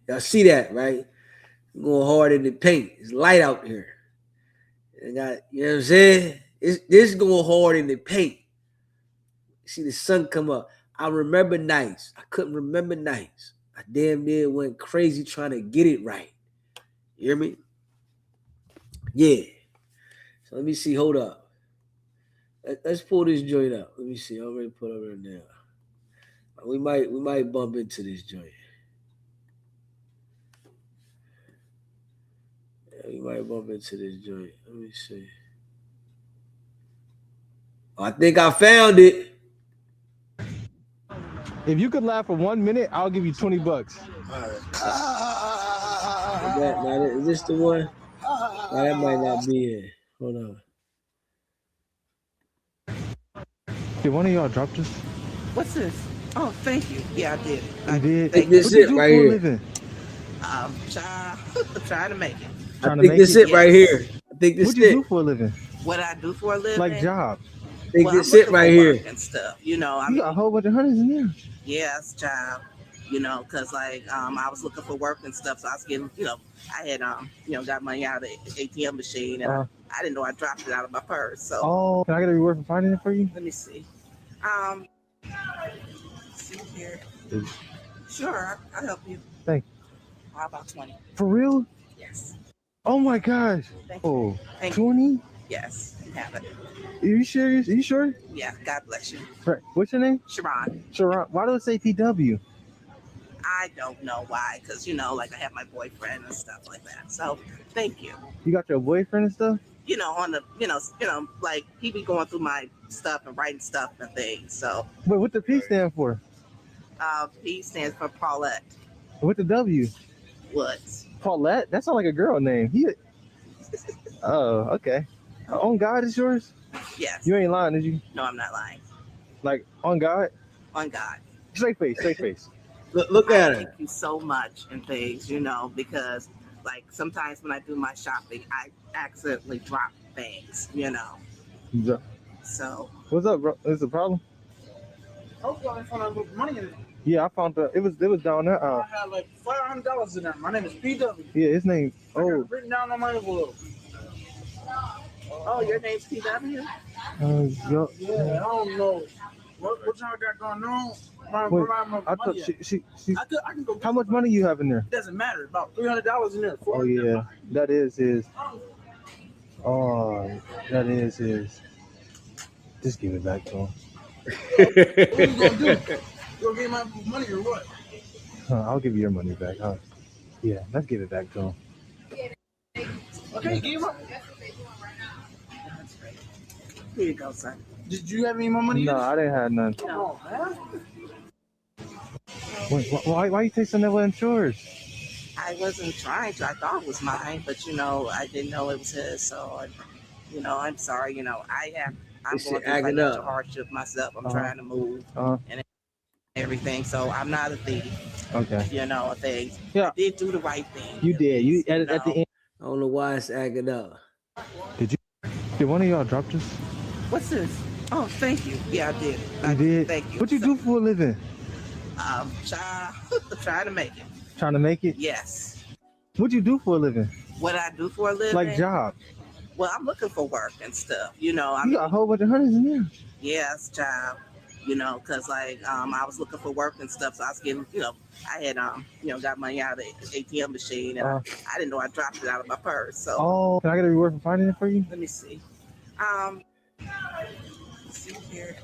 Y'all see that, right? Going hard in the paint. It's light out here. And got, you know what I'm saying? This going hard in the paint. See the sun come up. I remember nights. I couldn't remember nights. I damn near went crazy trying to get it right. You hear me? Yeah. So let me see. Hold up. Let's pull this joint up. Let me see. I'm already put it right now. We might bump into this joint. Yeah, we might bump into this joint. Let me see. I think I found it. If you could laugh for 1 minute, I'll give you $20. All right. Is this the one? No, that might not be it. Hold on. Did one of y'all drop this? What's this? Oh, thank you. Yeah, I did. You did? I think this What you it do right for a here. living? Trying to make it. I think this it right here. I think this What you it. do for a living? What I do for a living? Like job. I think Well, this I'm it right looking for here. work and stuff. You know, I You mean, got a whole bunch of hundreds in there. yes, job. You know, because like I was looking for work and stuff, so I was getting, you know, I had got money out of the ATM machine, and I didn't know I dropped it out of my purse. So can I get a reward for finding it for you? let me see. See here. Sure, I'll help you. Thank you. How about 20? For real? Yes. Oh my gosh. Thank you. Oh, Thank 20? Yes, you have it. Are you serious? Are you sure? Yeah, God bless you. What's your name? Sharon. Sharon. Why do it say PW? I don't know why, because, you know, like I have my boyfriend and stuff like that. So, thank you. You got your boyfriend and stuff? You know, on the, like he be going through my stuff and writing stuff and things. So, Wait, what the P stand for? P stands for Paulette What the W? Woods. Paulette? That sounds like a girl name. Oh, okay. On God is yours? Yes. You ain't lying, did you? No, I'm not lying. Like, on God? On God. Straight face, straight face. Look at her. Thank you so much and things, you know, because like sometimes when I do my shopping, I accidentally drop things, you know. Yeah. So. What's up, bro? Is the problem? Hopefully I found money in it. Yeah, I found it was down there. I had like $500 in there. My name is PW. Yeah, his name. I got it written down on my envelope. Oh, your name's PW? Yeah, I don't know. What y'all got going on? Wait, I thought she I can go. How much money you have in there? It doesn't matter. About $300 in there. Oh yeah, that is his. Oh, that is his. Just give it back to him. What are you gonna do? You gonna give my money or what? I'll give you your money back, huh? Yeah, let's give it back to him. Okay, give him up. Here you go, son. Did you have any more money? No, I didn't have none. No, man. Wait, why you take something that wasn't yours? I wasn't trying to. I thought it was mine, but you know, I didn't know it was his. So, you know, I'm sorry. You know, I'm going through financial hardship myself. I'm trying to move and everything. So I'm not a thief. Okay. You know, a thing. Yeah. I did do the right thing. You did. You at the end. I don't know why it's acting up. Did one of y'all drop this? What's this? Oh, thank you. Yeah, I did. You did? Thank you. What you do for a living? Trying to make it. Trying to make it? Yes. What you do for a living? What I do for a living? Like job. Well, I'm looking for work and stuff. You know, You got a whole bunch of hundreds in there. Yes, job. You know, because like I was looking for work and stuff, so I was getting, you know, I had got money out of the ATM machine, and I didn't know I dropped it out of my purse. So. Can I get a reward for finding it for you? Let me see. See here.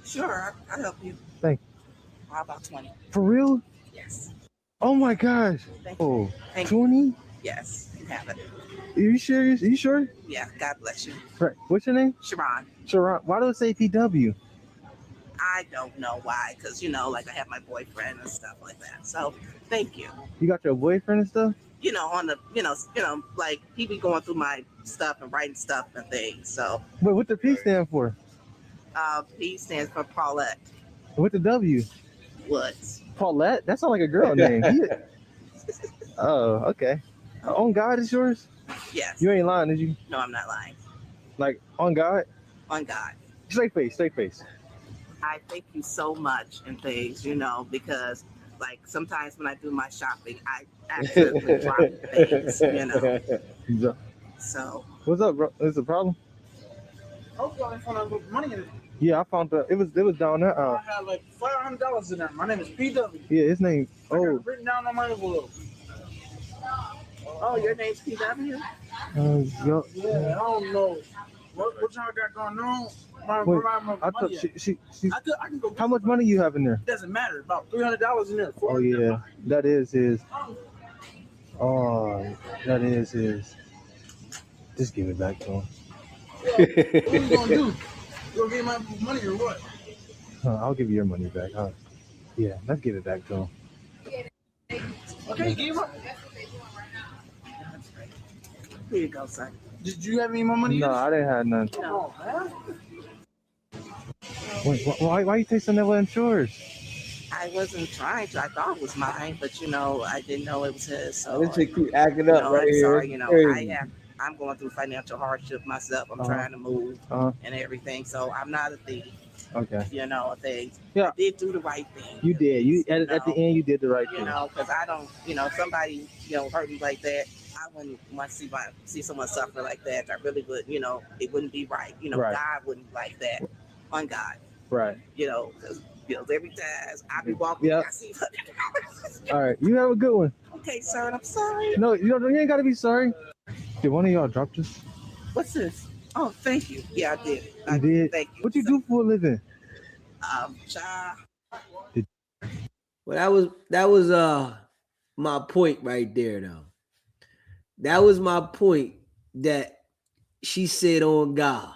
Sure, I'll help you. Thank you. How about 20? For real? Yes. Oh my gosh. Thank you. Oh, 20? Yes, you have it. Are you serious? Are you sure? Yeah, God bless you. Right. What's your name? Sharon. Sharon. Why do it say PW? I don't know why, because, you know, like I have my boyfriend and stuff like that. So, thank you. You got your boyfriend and stuff? You know, on the, you know, like he be going through my stuff and writing stuff and things. So. Wait, what the P stand for? P stands for Paulette. What the W? Woods. Paulette? That sounds like a girl name. Oh, okay. On God is yours? Yes. You ain't lying, did you? No, I'm not lying. Like, on God? On God. Straight face, straight face. I thank you so much and things, you know, because like sometimes when I do my shopping, I accidentally drop things, you know. So what's up, bro? Is the problem? I was going to find out money in it. Yeah, I found it was down there. I had like $500 in there. My name is PW. Yeah, his name. I got it written down on my envelope. Oh, your name's PW? Yeah, I don't know. What y'all got going on? I thought she I can go. How much money you have in there? It doesn't matter. About $300 in there. Oh yeah, that is. Just give it back to him. What are you gonna do? You gonna give me my money or what? I'll give you your money back, huh? Yeah, let's give it back to him. Okay, give him up. Here you go, son. Did you have any more money? No, I didn't have none. No, man. Wait, why you take something that wasn't yours? I wasn't trying to. I thought it was mine, but I didn't know it was his. So This shit keep acting up right I'm here. sorry. I'm going through financial hardship myself. I'm trying to move and everything, so I'm not a thief. Okay. A thing. Yeah. I did do the right thing. You did. At the end, you did the right thing. Because I don't. Somebody hurt me like that. I wouldn't want to see someone suffer like that. I really would. It wouldn't be right. Right. God wouldn't like that on God. Right. Because every time I be walking, I see. All right. You have a good one. Okay, sir. I'm sorry. No, you ain't got to be sorry. Did one of y'all drop this? What's this? Oh, thank you. Yeah, I did. You did? Thank you. What you do for a living? Child. Well, that was my point right there, though. That was my point, that she said on God.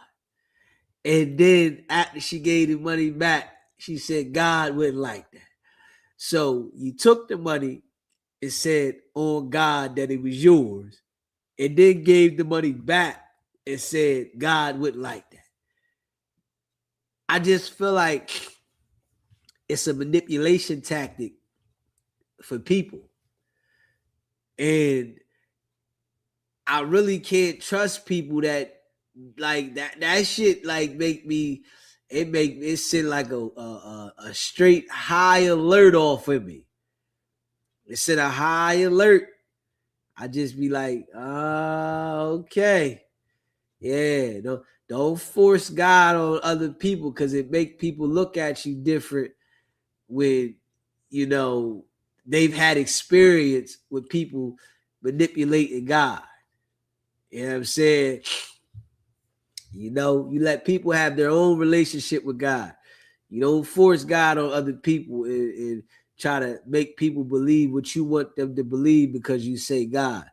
And then after she gave the money back, she said God wouldn't like that. So you took the money and said on God that it was yours, and then gave the money back and said God wouldn't like that. I just feel like it's a manipulation tactic for people. And I really can't trust people that like that shit like make it send like a straight high alert off of me. It sent a high alert. I just be like, okay. Yeah, don't force God on other people, because it make people look at you different when they've had experience with people manipulating God. You know what I'm saying? You let people have their own relationship with God. You don't force God on other people and try to make people believe what you want them to believe because you say God.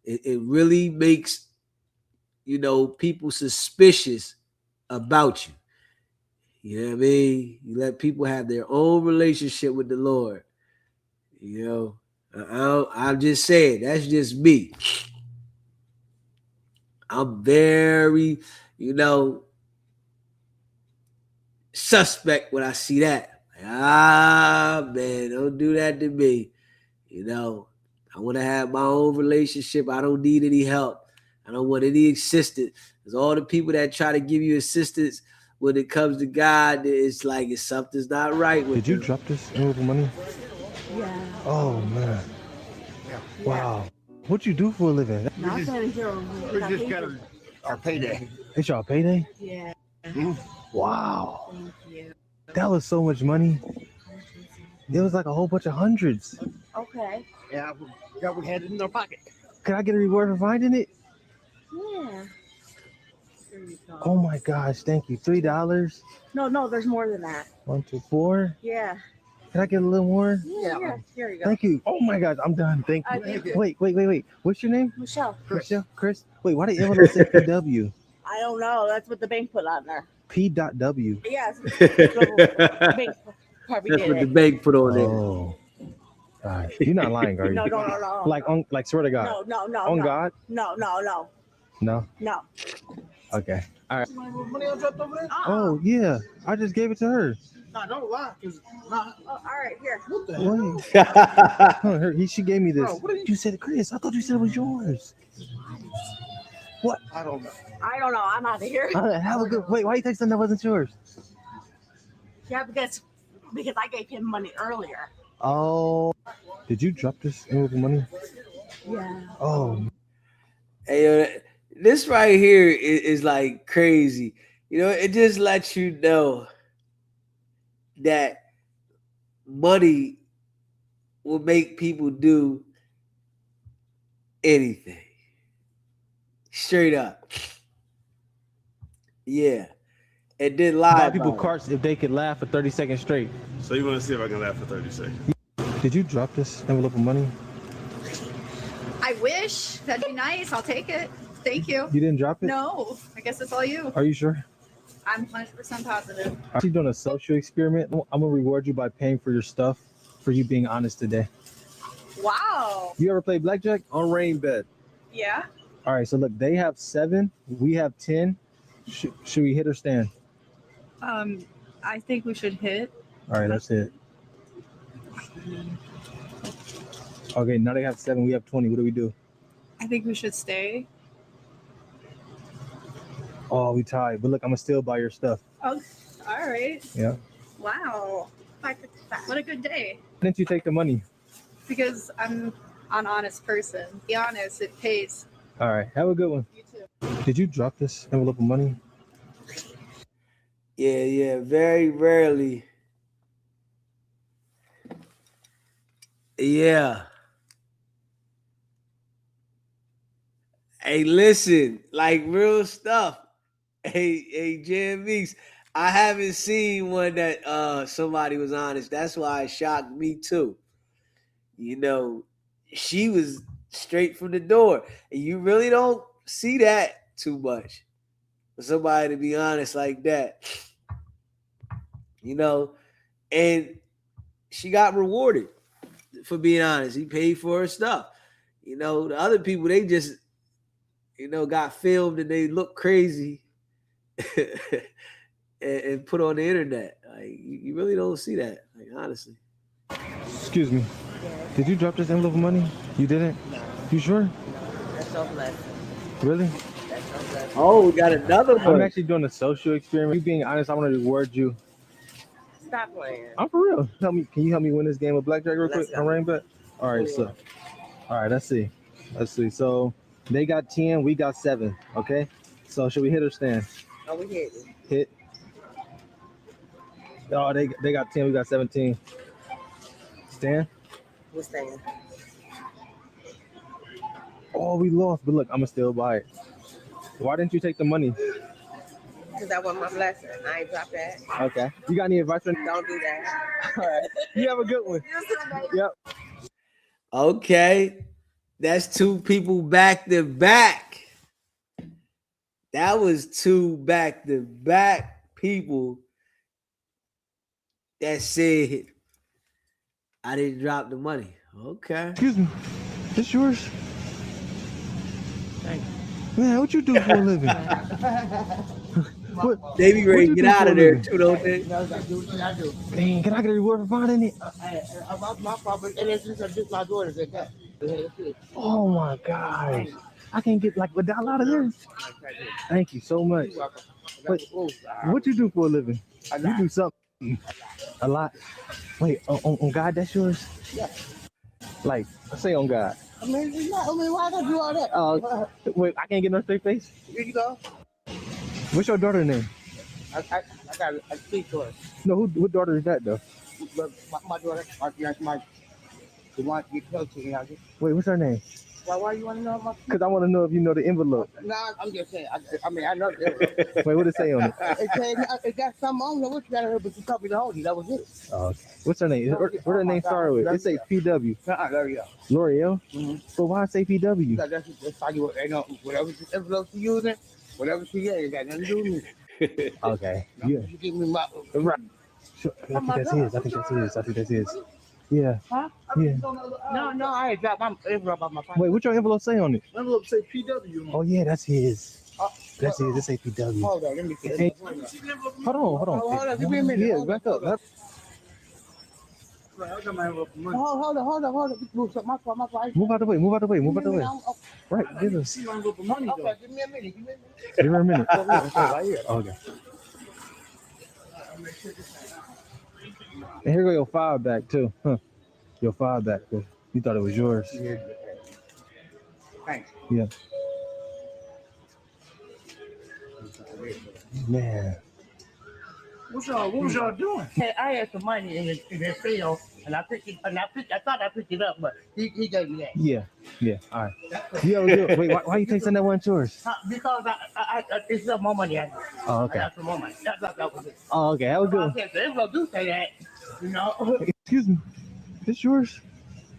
It really makes, people suspicious about you. You know what I mean? You let people have their own relationship with the Lord. I'm just saying, that's just me. I'm very, suspect when I see that. Man, don't do that to me. I want to have my own relationship. I don't need any help. I don't want any assistance. Because all the people that try to give you assistance when it comes to God, it's like something's not right with Did you drop this envelope of money? Yeah. Oh, man. Wow. What you do for a living? Nothing. We just got our payday. It's y'all payday? Yeah. Wow. Thank you. That was so much money. It was like a whole bunch of hundreds. Okay. Yeah, we had it in our pocket. Could I get a reward for finding it? Yeah. There you go. Oh my gosh, thank you. $3? No, there's more than that. 1, 2, 4. Yeah. Can I get a little more? Yeah. Here you go. Thank you. Oh my gosh, I'm done. Thank you. Thank you. Wait. What's your name? Michelle. Chris? Wait, why the envelope say PW? I don't know. That's what the bank put on there. P.W. Yes. Bank probably That's did what it. the bank put on there. Oh. God. You're not lying, are you? No. Like swear to God. No. On God? No. No? No. Okay. All right. Money I dropped over there? Oh, yeah. I just gave it to her. Nah, don't lie, cause nah. Oh, all right, here. What the hell? She gave me this. Bro, what are You said, Chris, I thought you said it was yours. What? I don't know. I'm out of here. Have a good. Wait, why you texting that wasn't yours? Yeah, because I gave him money earlier. Oh, did you drop this envelope of money? Yeah. Oh, Hey, this right here is like crazy. You know, it just lets you know that money will make people do anything. Straight up. Yeah. And then lie buy people about it. carts if they could laugh for 30 seconds straight. So you want to see if I can laugh for 30 seconds? Did you drop this envelope of money? I wish. That'd be nice. I'll take it. Thank you. You didn't drop it? No, I guess it's all you. Are you sure? I'm 100% positive. I'm actually doing a social experiment. I'm gonna reward you by paying for your stuff for you being honest today. Wow. You ever play blackjack? On rain bet. Yeah. All right, so look, they have 7, we have 10. Should we hit or stand? I think we should hit. All right, let's hit. Okay, now they have 7, we have 20. What do we do? I think we should stay. Oh, we tied. But look, I'm gonna still buy your stuff. Oh, all right. Yeah. Wow. What a good day. Why didn't you take the money? Because I'm an honest person. Be honest, it pays. All right, have a good one. You too. Did you drop this envelope of money? Yeah, very rarely. Yeah. Hey, listen, like real stuff. Hey, Jam Meeks, I haven't seen one that somebody was honest. That's why it shocked me too. You know, she was straight from the door. And you really don't see that too much. For somebody to be honest like that. You know, and she got rewarded for being honest. He paid for her stuff. You know, the other people, they just, you know, got filmed and they look crazy and put on the internet. Like, you really don't see that, like, honestly. Excuse me. Did you drop this envelope of money? You didn't? No. You sure? No, that's so blessed. Really? That's so blessed. Oh, we got another one. I'm actually doing a social experiment. You being honest, I want to reward you. Stop playing. I'm for real. Can you help me win this game of blackjack real quick? On rain bet? All right, so. All right, let's see. So they got 10, we got 7. Okay. So should we hit or stand? Oh, we hit. Hit. Oh, they got 10, we got 17. Stand. We're staying. Oh, we lost, but look, I'm gonna still buy it. Why didn't you take the money? Because I want my blessing. I ain't drop that. Okay. You got any advice for me? Don't do that. All right. You have a good one. Yep. Okay. That's 2 people back to back. That was 2 back to back people that said, I didn't drop the money. Okay. Excuse me. This yours? Thank you. Man, what you do for a living? What? They be ready to get out of there too, don't they? Dang, can I get a reward for finding it? My property, and it's just my daughter's at that. Oh my gosh. I can get like $1 out of this. Thank you so much. But what you do for a living? You do something. A lot. Wait, on God, that's yours? Yeah. Like, say on God. I mean, why gotta do all that? Wait, I can't get no straight face? Here you go. What's your daughter's name? I got a 3 daughters. No, what daughter is that though? My daughter, the one to get close to me. Wait, what's her name? Why you want to know my? Because I want to know if you know the envelope. No, I'm just saying. I know the envelope. Wait, what did it say on it? It got something on there. What you got her, but you told me to hold it. That was it. Oh, okay. What's her name? What her name started with? It says PW. L'Oreal. L'Oreal? Mm-hmm. So why say PW? That's how you know, whatever envelope she using, whatever she get, it got nothing to do with me. Okay. Yeah. You give me my right. Sure. I think that's his. Yeah. Huh? Yeah. No, I ain't dropped my envelope on my phone. Wait, what your envelope say on it? Envelope say PW. Oh yeah, that's his. That's his. It say PW. Hold on, let me see. Hey, hold on. Hold on, give me a minute. Yeah, back up. I got my envelope for money. Hold on. My fault. Move out the way. Right, give us. See my envelope for money, though. Okay, give me a minute. Give her a minute. Right here. Okay. And here go your 5 back too. Huh. your file back. You thought it was yours. Yeah. Thanks. Yeah. Man. What y'all doing? Hey, I had some money in the field, and I thought I picked it up, but he gave me that. Yeah. All right. Yeah, we'll do it. Wait, why you think that one's yours? Because I it's some more money. Oh, okay. I got some more money. That was it. Oh, okay. That was good. Okay, so if I do say that, you know. Excuse me. This yours?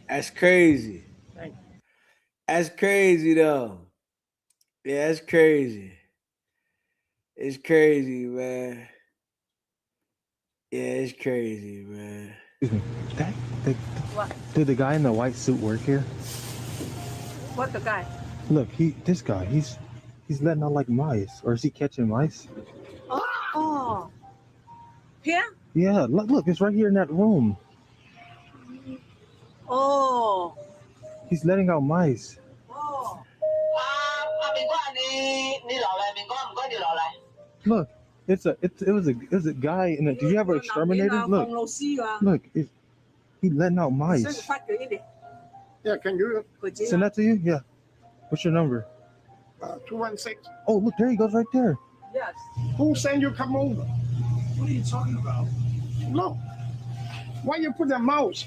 That's crazy. Thank you. That's crazy though. Yeah, that's crazy. It's crazy, man. Yeah, it's crazy, man. Excuse me. Did the guy in the white suit work here? What the guy? Look, this guy, he's letting out like mice, or is he catching mice? Oh. Here? Yeah, look, it's right here in that room. Oh. He's letting out mice. Oh. Look, it was a guy in a. Do you have an exterminator? Look, he's letting out mice. Yeah, can you Send that to you? Yeah. What's your number? 216? Oh, look, there he goes right there. Yes. Who sent you come over? What are you talking about? Look, why you put the mouse?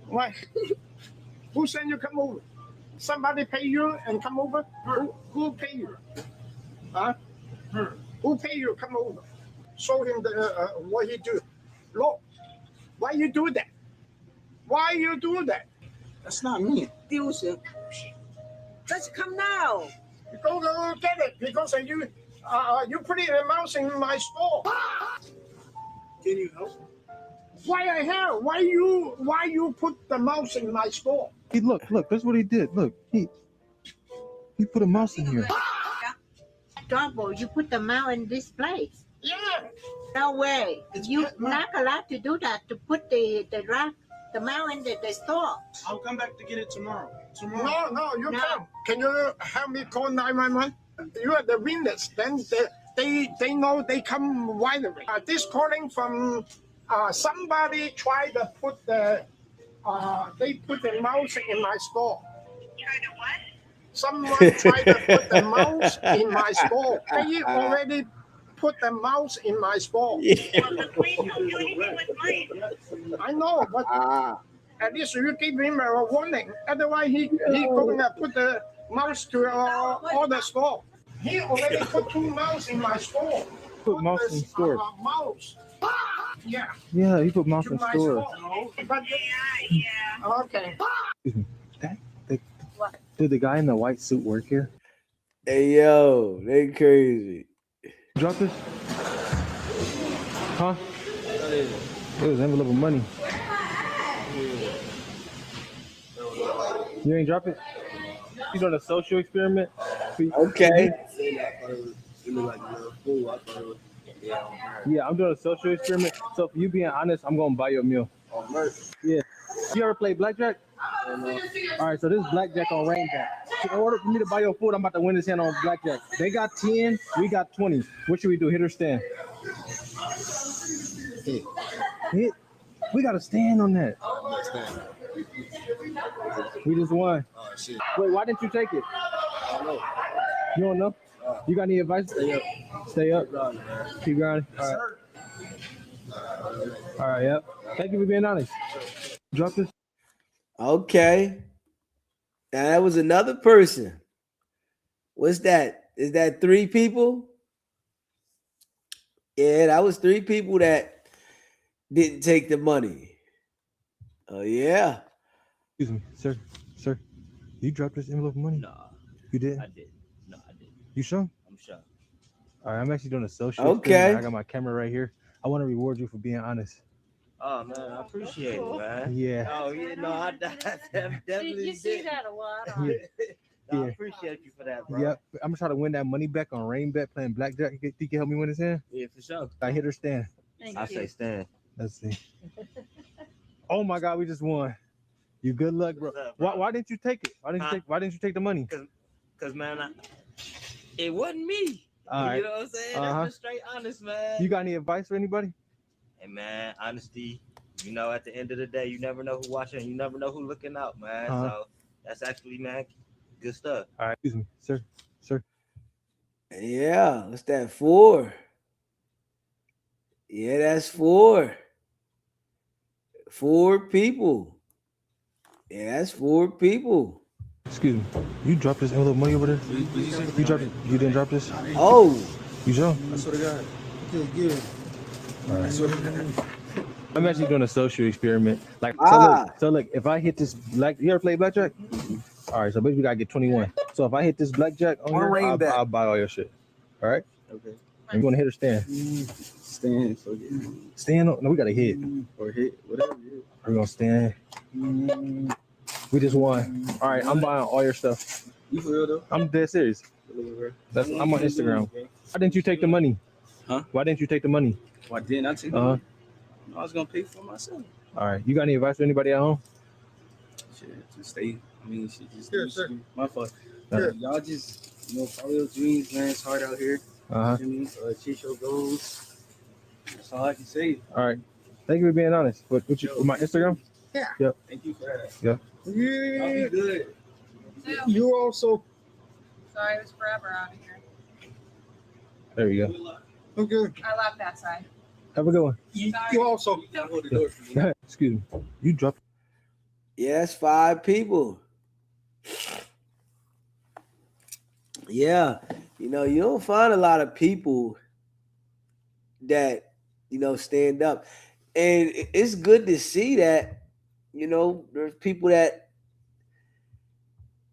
Why? Who sent you come over? Somebody pay you and come over? Who pay you? Huh? Who pay you come over? Show him what he do. Look, why you do that? Why you do that? That's not me. Just come now. You go get it because you put it in a mouse in my store. Can you help? Why I have? Why you put the mouse in my store? He look, that's what he did. Look, he put a mouse in here. Double, you put the mouse in this place. Yeah. No way. You're not allowed to do that, to put the mouse in the store. I'll come back to get it tomorrow. No, you can't. Can you help me call 911? You are the witness. Then they know they come right away. This calling from somebody tried to put they put the mouse in my store. Tried to what? Someone tried to put the mouse in my store. They already put the mouse in my store. Yeah. I know, but at least you give him a warning. Otherwise, he going to put the mouse to all the store. He already put 2 mouse in my store. Put mouse in store. Mouse. Yeah. Yeah, he put mouse in store. But, okay. Excuse me. Did the guy in the white suit work here? Hey yo, they crazy. Drop this? Huh? It was an envelope of money. You ain't drop it? You doing a social experiment? Okay. Yeah, I'm doing a social experiment. So for you being honest, I'm gonna buy you a meal. Yeah. You ever play blackjack? All right, so this is blackjack on rainback. So in order for me to buy your food, I'm about to win this hand on blackjack. They got 10, we got 20. What should we do? Hit or stand? Hit. We got to stand on that. We just won. Wait, why didn't you take it? You don't know? You got any advice? Stay up. Keep grinding. All right. All right, yep. Thank you for being honest. Drop this. Okay. Now that was another person. What's that? Is that 3 people? Yeah, that was 3 people that didn't take the money. Oh yeah. Excuse me, sir. You dropped this envelope of money? No. You did? I did. No, I didn't. You sure? I'm sure. All right, I'm actually doing a social Okay. experiment. I got my camera right here. I want to reward you for being honest. Oh man, I appreciate it, man. Yeah. Oh yeah, no, I definitely You see did. that a lot? Yeah. No, I Yeah. appreciate you for that, bro. Yep. I'm gonna try to win that money back on rain bet playing blackjack. You think you can help me win this hand? Yeah, for sure. I hit or stand. I say stand. Let's see. Oh my God, we just won. You good luck, bro. What's up, bro? Why didn't you take it? Why didn't you take the money? Cause man, it wasn't me. All right. You know what I'm saying? That's just straight honest, man. You got any advice for anybody? Hey man, honesty you know, at the end of the day, you never know who watching, you never know who looking out, man. So that's actually, man, good stuff. All right, excuse me, sir. Yeah, what's that? 4. Yeah, that's 4. 4 people. Yeah, that's 4 people. Excuse me. You dropped this envelope money over there? You dropped it? You didn't drop this? Oh. You sure? I swear to God. Okay, good. All I swear to right. God. I'm actually doing a social experiment. Like, Ah. so look, if I hit this you ever play blackjack? All right, so basically we gotta get 21. So if I hit this blackjack on here, I'll buy all your shit. All right? Okay. And you want to hit or stand? Stand. So Stand? No, we gotta hit. or hit, whatever. We're gonna stand. We just won. All right, I'm buying all your stuff. You for real though? I'm dead serious. I'm on Instagram. Why didn't you take the money? Huh? Why didn't you take the money? Why didn't I take the money? I was gonna pay for it myself. All right. You got any advice for anybody at home? Shit, just stay. I mean, shit, just Sure, sir. my fault. Y'all just, follow your dreams, man. It's hard out here. Uh-huh. You know what I mean? Chase your goals. That's all I can say. All right. Thank you for being honest. With my Instagram? Yeah. Yep. Thank you for that. Yeah. Yeah. I'll be good. You also. Sorry, it was forever out of here. There you go. Okay. I left that side. Have a good one. You also. Excuse me. You dropped. Yeah, that's 5 people. Yeah. You know, you don't find a lot of people that, stand up. And it's good to see that, there's people that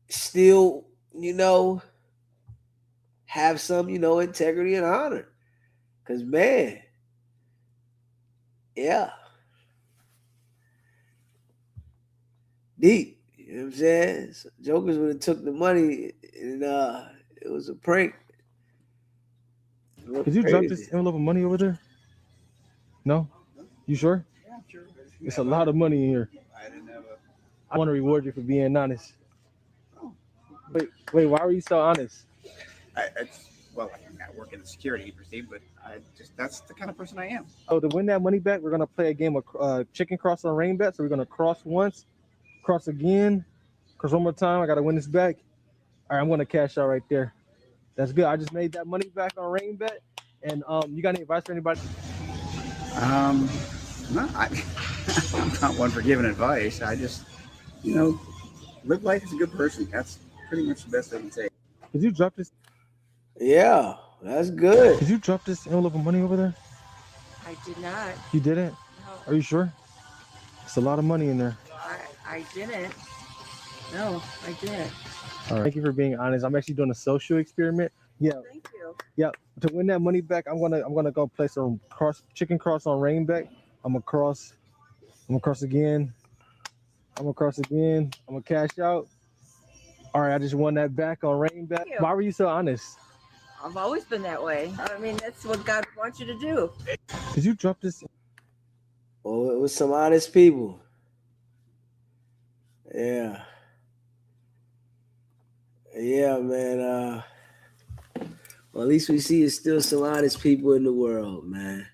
still, have some, integrity and honor. Because, man, yeah. Deep. You know what I'm saying? So jokers would have took the money and it was a prank. Did you drop this envelope of money over there? No? You sure? Yeah, I'm sure. It's a lot of money in here. I want to reward you for being honest. Wait, why were you so honest? Well, I'm not working in security per se, but that's the kind of person I am. Oh, to win that money back, we're gonna play a game of chicken cross on rain bet. So we're gonna cross once, cross again, cross one more time. I gotta win this back. All right, I'm gonna cash out right there. That's good. I just made that money back on rain bet. And you got any advice for anybody? No, I'm not one for giving advice. I just, live life as a good person. That's pretty much the best I can say. Did you drop this? Yeah, that's good. Did you drop this envelope of money over there? I did not. You didn't? No. Are you sure? It's a lot of money in there. I didn't. No, I didn't. All right. Thank you for being honest. I'm actually doing a social experiment. Yeah. Thank you. Yeah. To win that money back, I'm gonna go play some chicken cross on rain bet. I'm gonna cross again. I'm gonna cross again. I'm gonna cash out. All right, I just won that back on rain bet. Why were you so honest? I've always been that way. I mean, that's what God wants you to do. Did you drop this? Well, it was some honest people. Yeah. Yeah, man. Well, at least we see it's still some honest people in the world, man.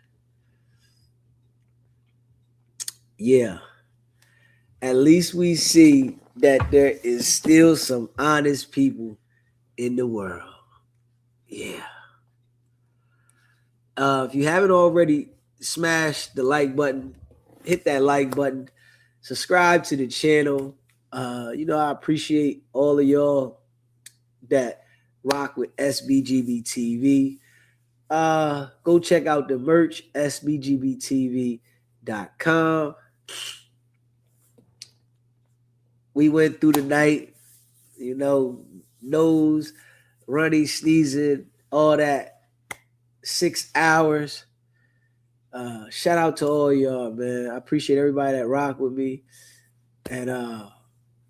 Yeah. At least we see that there is still some honest people in the world. Yeah. If you haven't already smashed the like button, hit that like button, subscribe to the channel. I appreciate all of y'all that rock with SBGB TV. Go check out the merch, sbgbtv.com. We went through the night, nose, running, sneezing, all that. 6 hours. Shout out to all y'all, man. I appreciate everybody that rock with me. And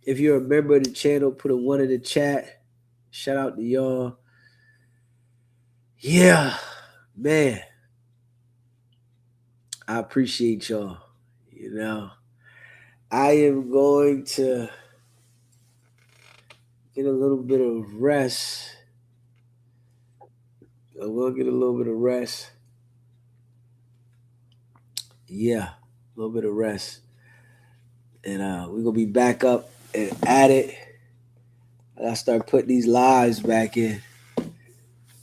if you're a member of the channel, put a 1 in the chat. Shout out to y'all. Yeah, man. I appreciate y'all. I am going to get a little bit of rest. I will get a little bit of rest. Yeah. little bit of rest. And we're gonna be back up and at it. I gotta start putting these lives back in.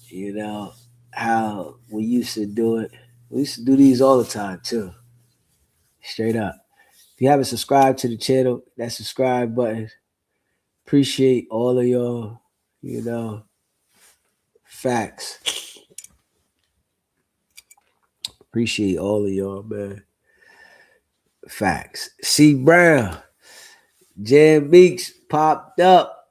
You know, how we used to do it. We used to do these all the time too. Straight up. If you haven't subscribed to the channel, that subscribe button. Appreciate all of y'all. You know, facts. Appreciate all of y'all, man. Facts. C. Brown, Jan Beeks popped up.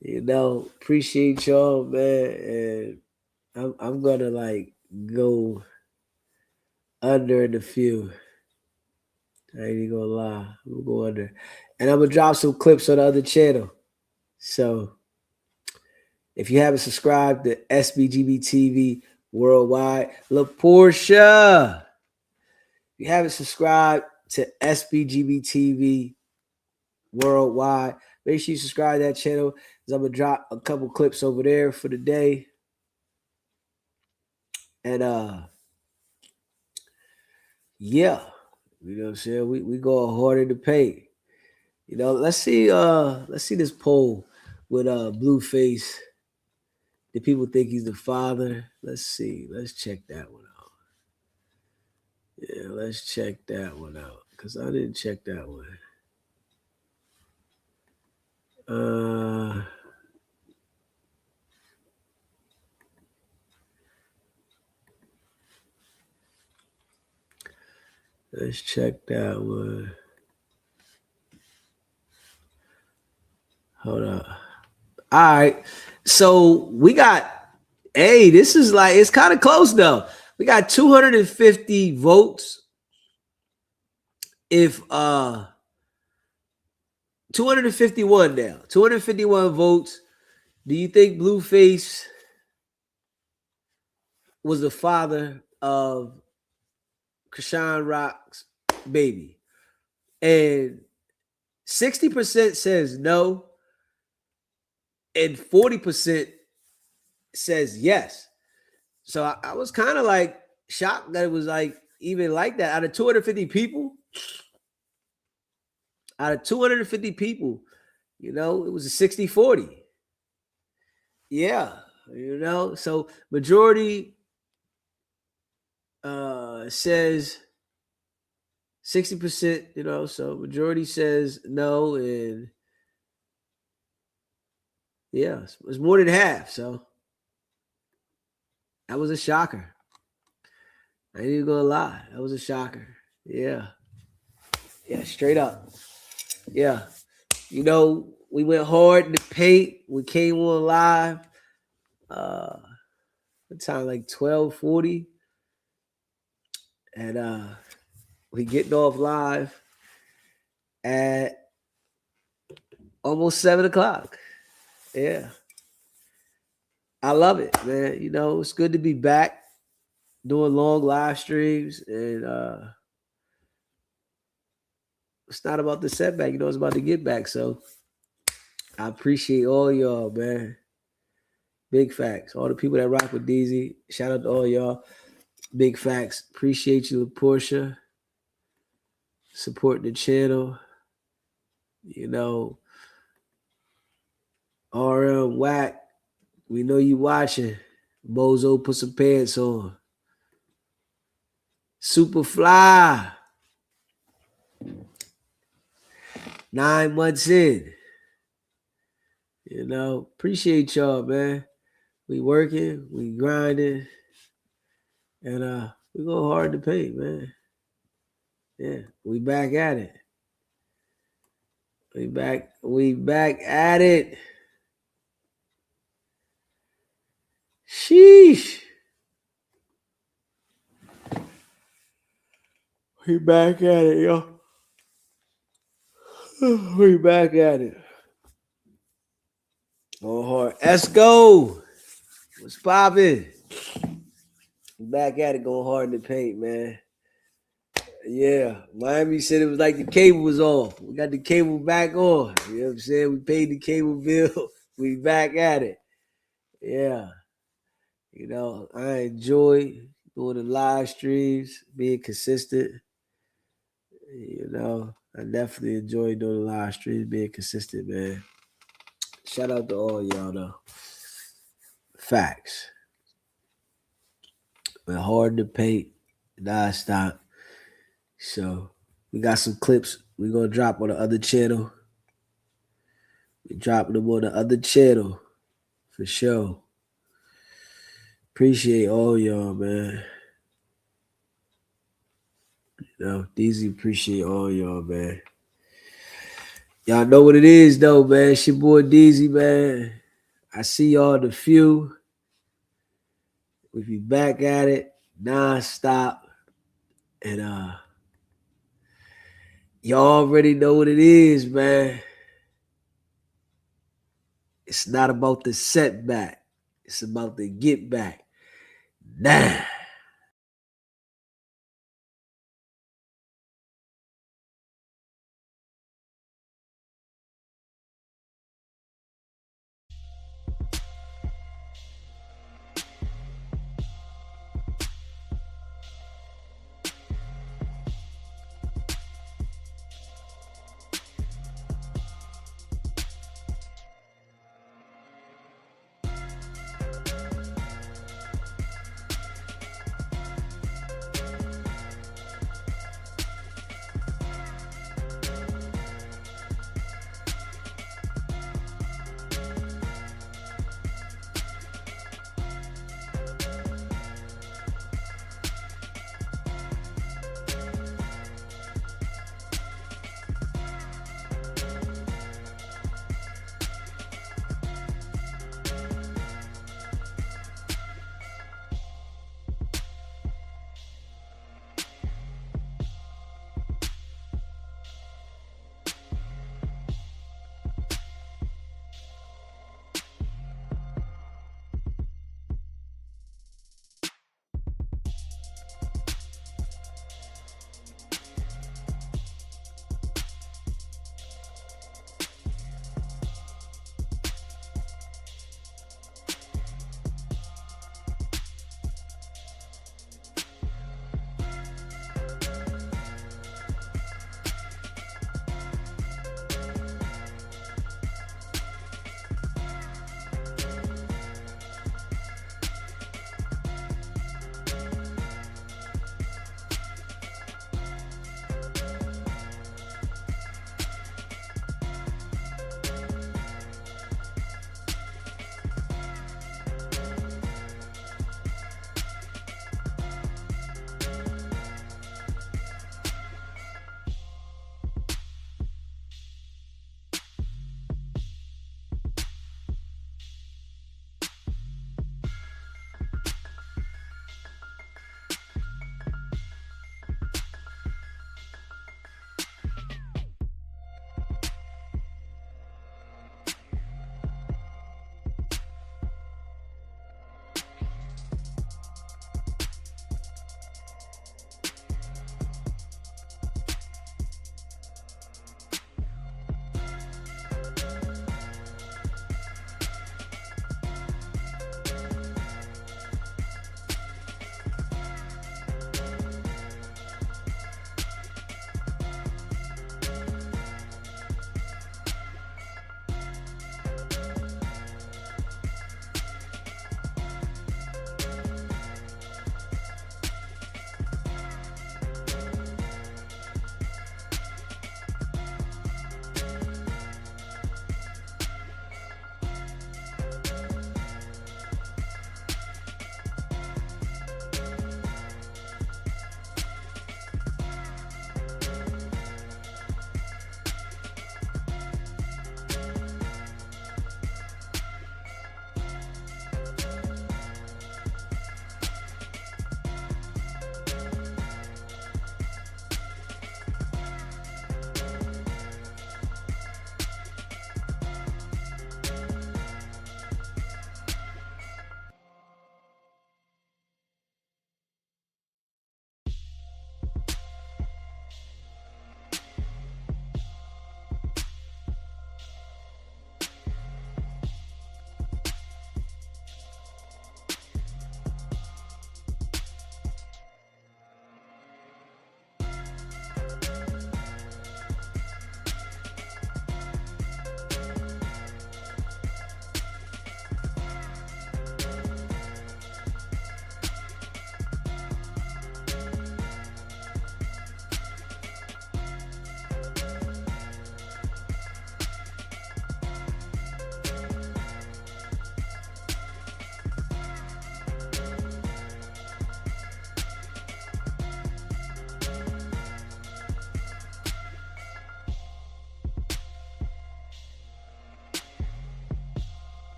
You know, appreciate y'all, man. And I'm gonna like go under in a few. I ain't even gonna lie. I'm gonna go under. And I'm gonna drop some clips on the other channel. So if you haven't subscribed to SBGB TV Worldwide, LaPortia. If you haven't subscribed to SBGB TV Worldwide, make sure you subscribe to that channel, because I'm gonna drop a couple clips over there for the day. And yeah, you know what I'm saying? We go hard in the paint. You know, let's see this poll with Blueface. Do people think he's the father? Let's see. Let's check that one out. Yeah, let's check that one out, because I didn't check that one. Let's check that one. Hold up. All right. So we got, hey, this is like, it's kind of close though. We got 250 votes. If 251 now. 251 votes. Do you think Blueface was the father of Chrisean Rock's baby? And 60% says no, and 40% says yes. So I was kind of like shocked that it was like even like that. Out of 250 people, you know, it was a 60-40. Yeah, you know, so majority says 60%, you know, so majority says no, and yeah, it's more than half. So that was a shocker. I ain't even gonna lie. That was a shocker. Yeah. Yeah, straight up. Yeah. You know, we went hard in the paint. We came on live. What time? Like 12:40. And we getting off live at almost 7:00. Yeah. I love it, man. You know, it's good to be back doing long live streams, and it's not about the setback, you know, it's about to get back. So I appreciate all y'all, man. Big facts. All the people that rock with Deezy, shout out to all y'all. Big facts. Appreciate you, Portia. Support the channel. You know, RM Whack, we know you watching. Bozo, put some pants on. Superfly, 9 months in. You know, appreciate y'all, man. We working, we grinding, and we go hard to paint, man. Yeah, we back at it. We back at it. Sheesh. We back at it, yo. We back at it. Go hard. Let's go. What's poppin'? Back at it, going hard in the paint, man. Yeah, Miami said it was like the cable was off. We got the cable back on. You know what I'm saying? We paid the cable bill. We back at it. Yeah. You know, I enjoy doing the live streams, being consistent. You know, I definitely enjoy doing the live streams, being consistent, man. Shout out to all y'all, though. Facts. But hard to paint, non-stop. So we got some clips we're going to drop on the other channel. We dropping them on the other channel for sure. Appreciate all y'all, man. You know, Deezy appreciate all y'all, man. Y'all know what it is, though, man. It's your boy Deezy, man. I see y'all the few. We be back at it non-stop. And y'all already know what it is, man. It's not about the setback. It's about the get back. Nah.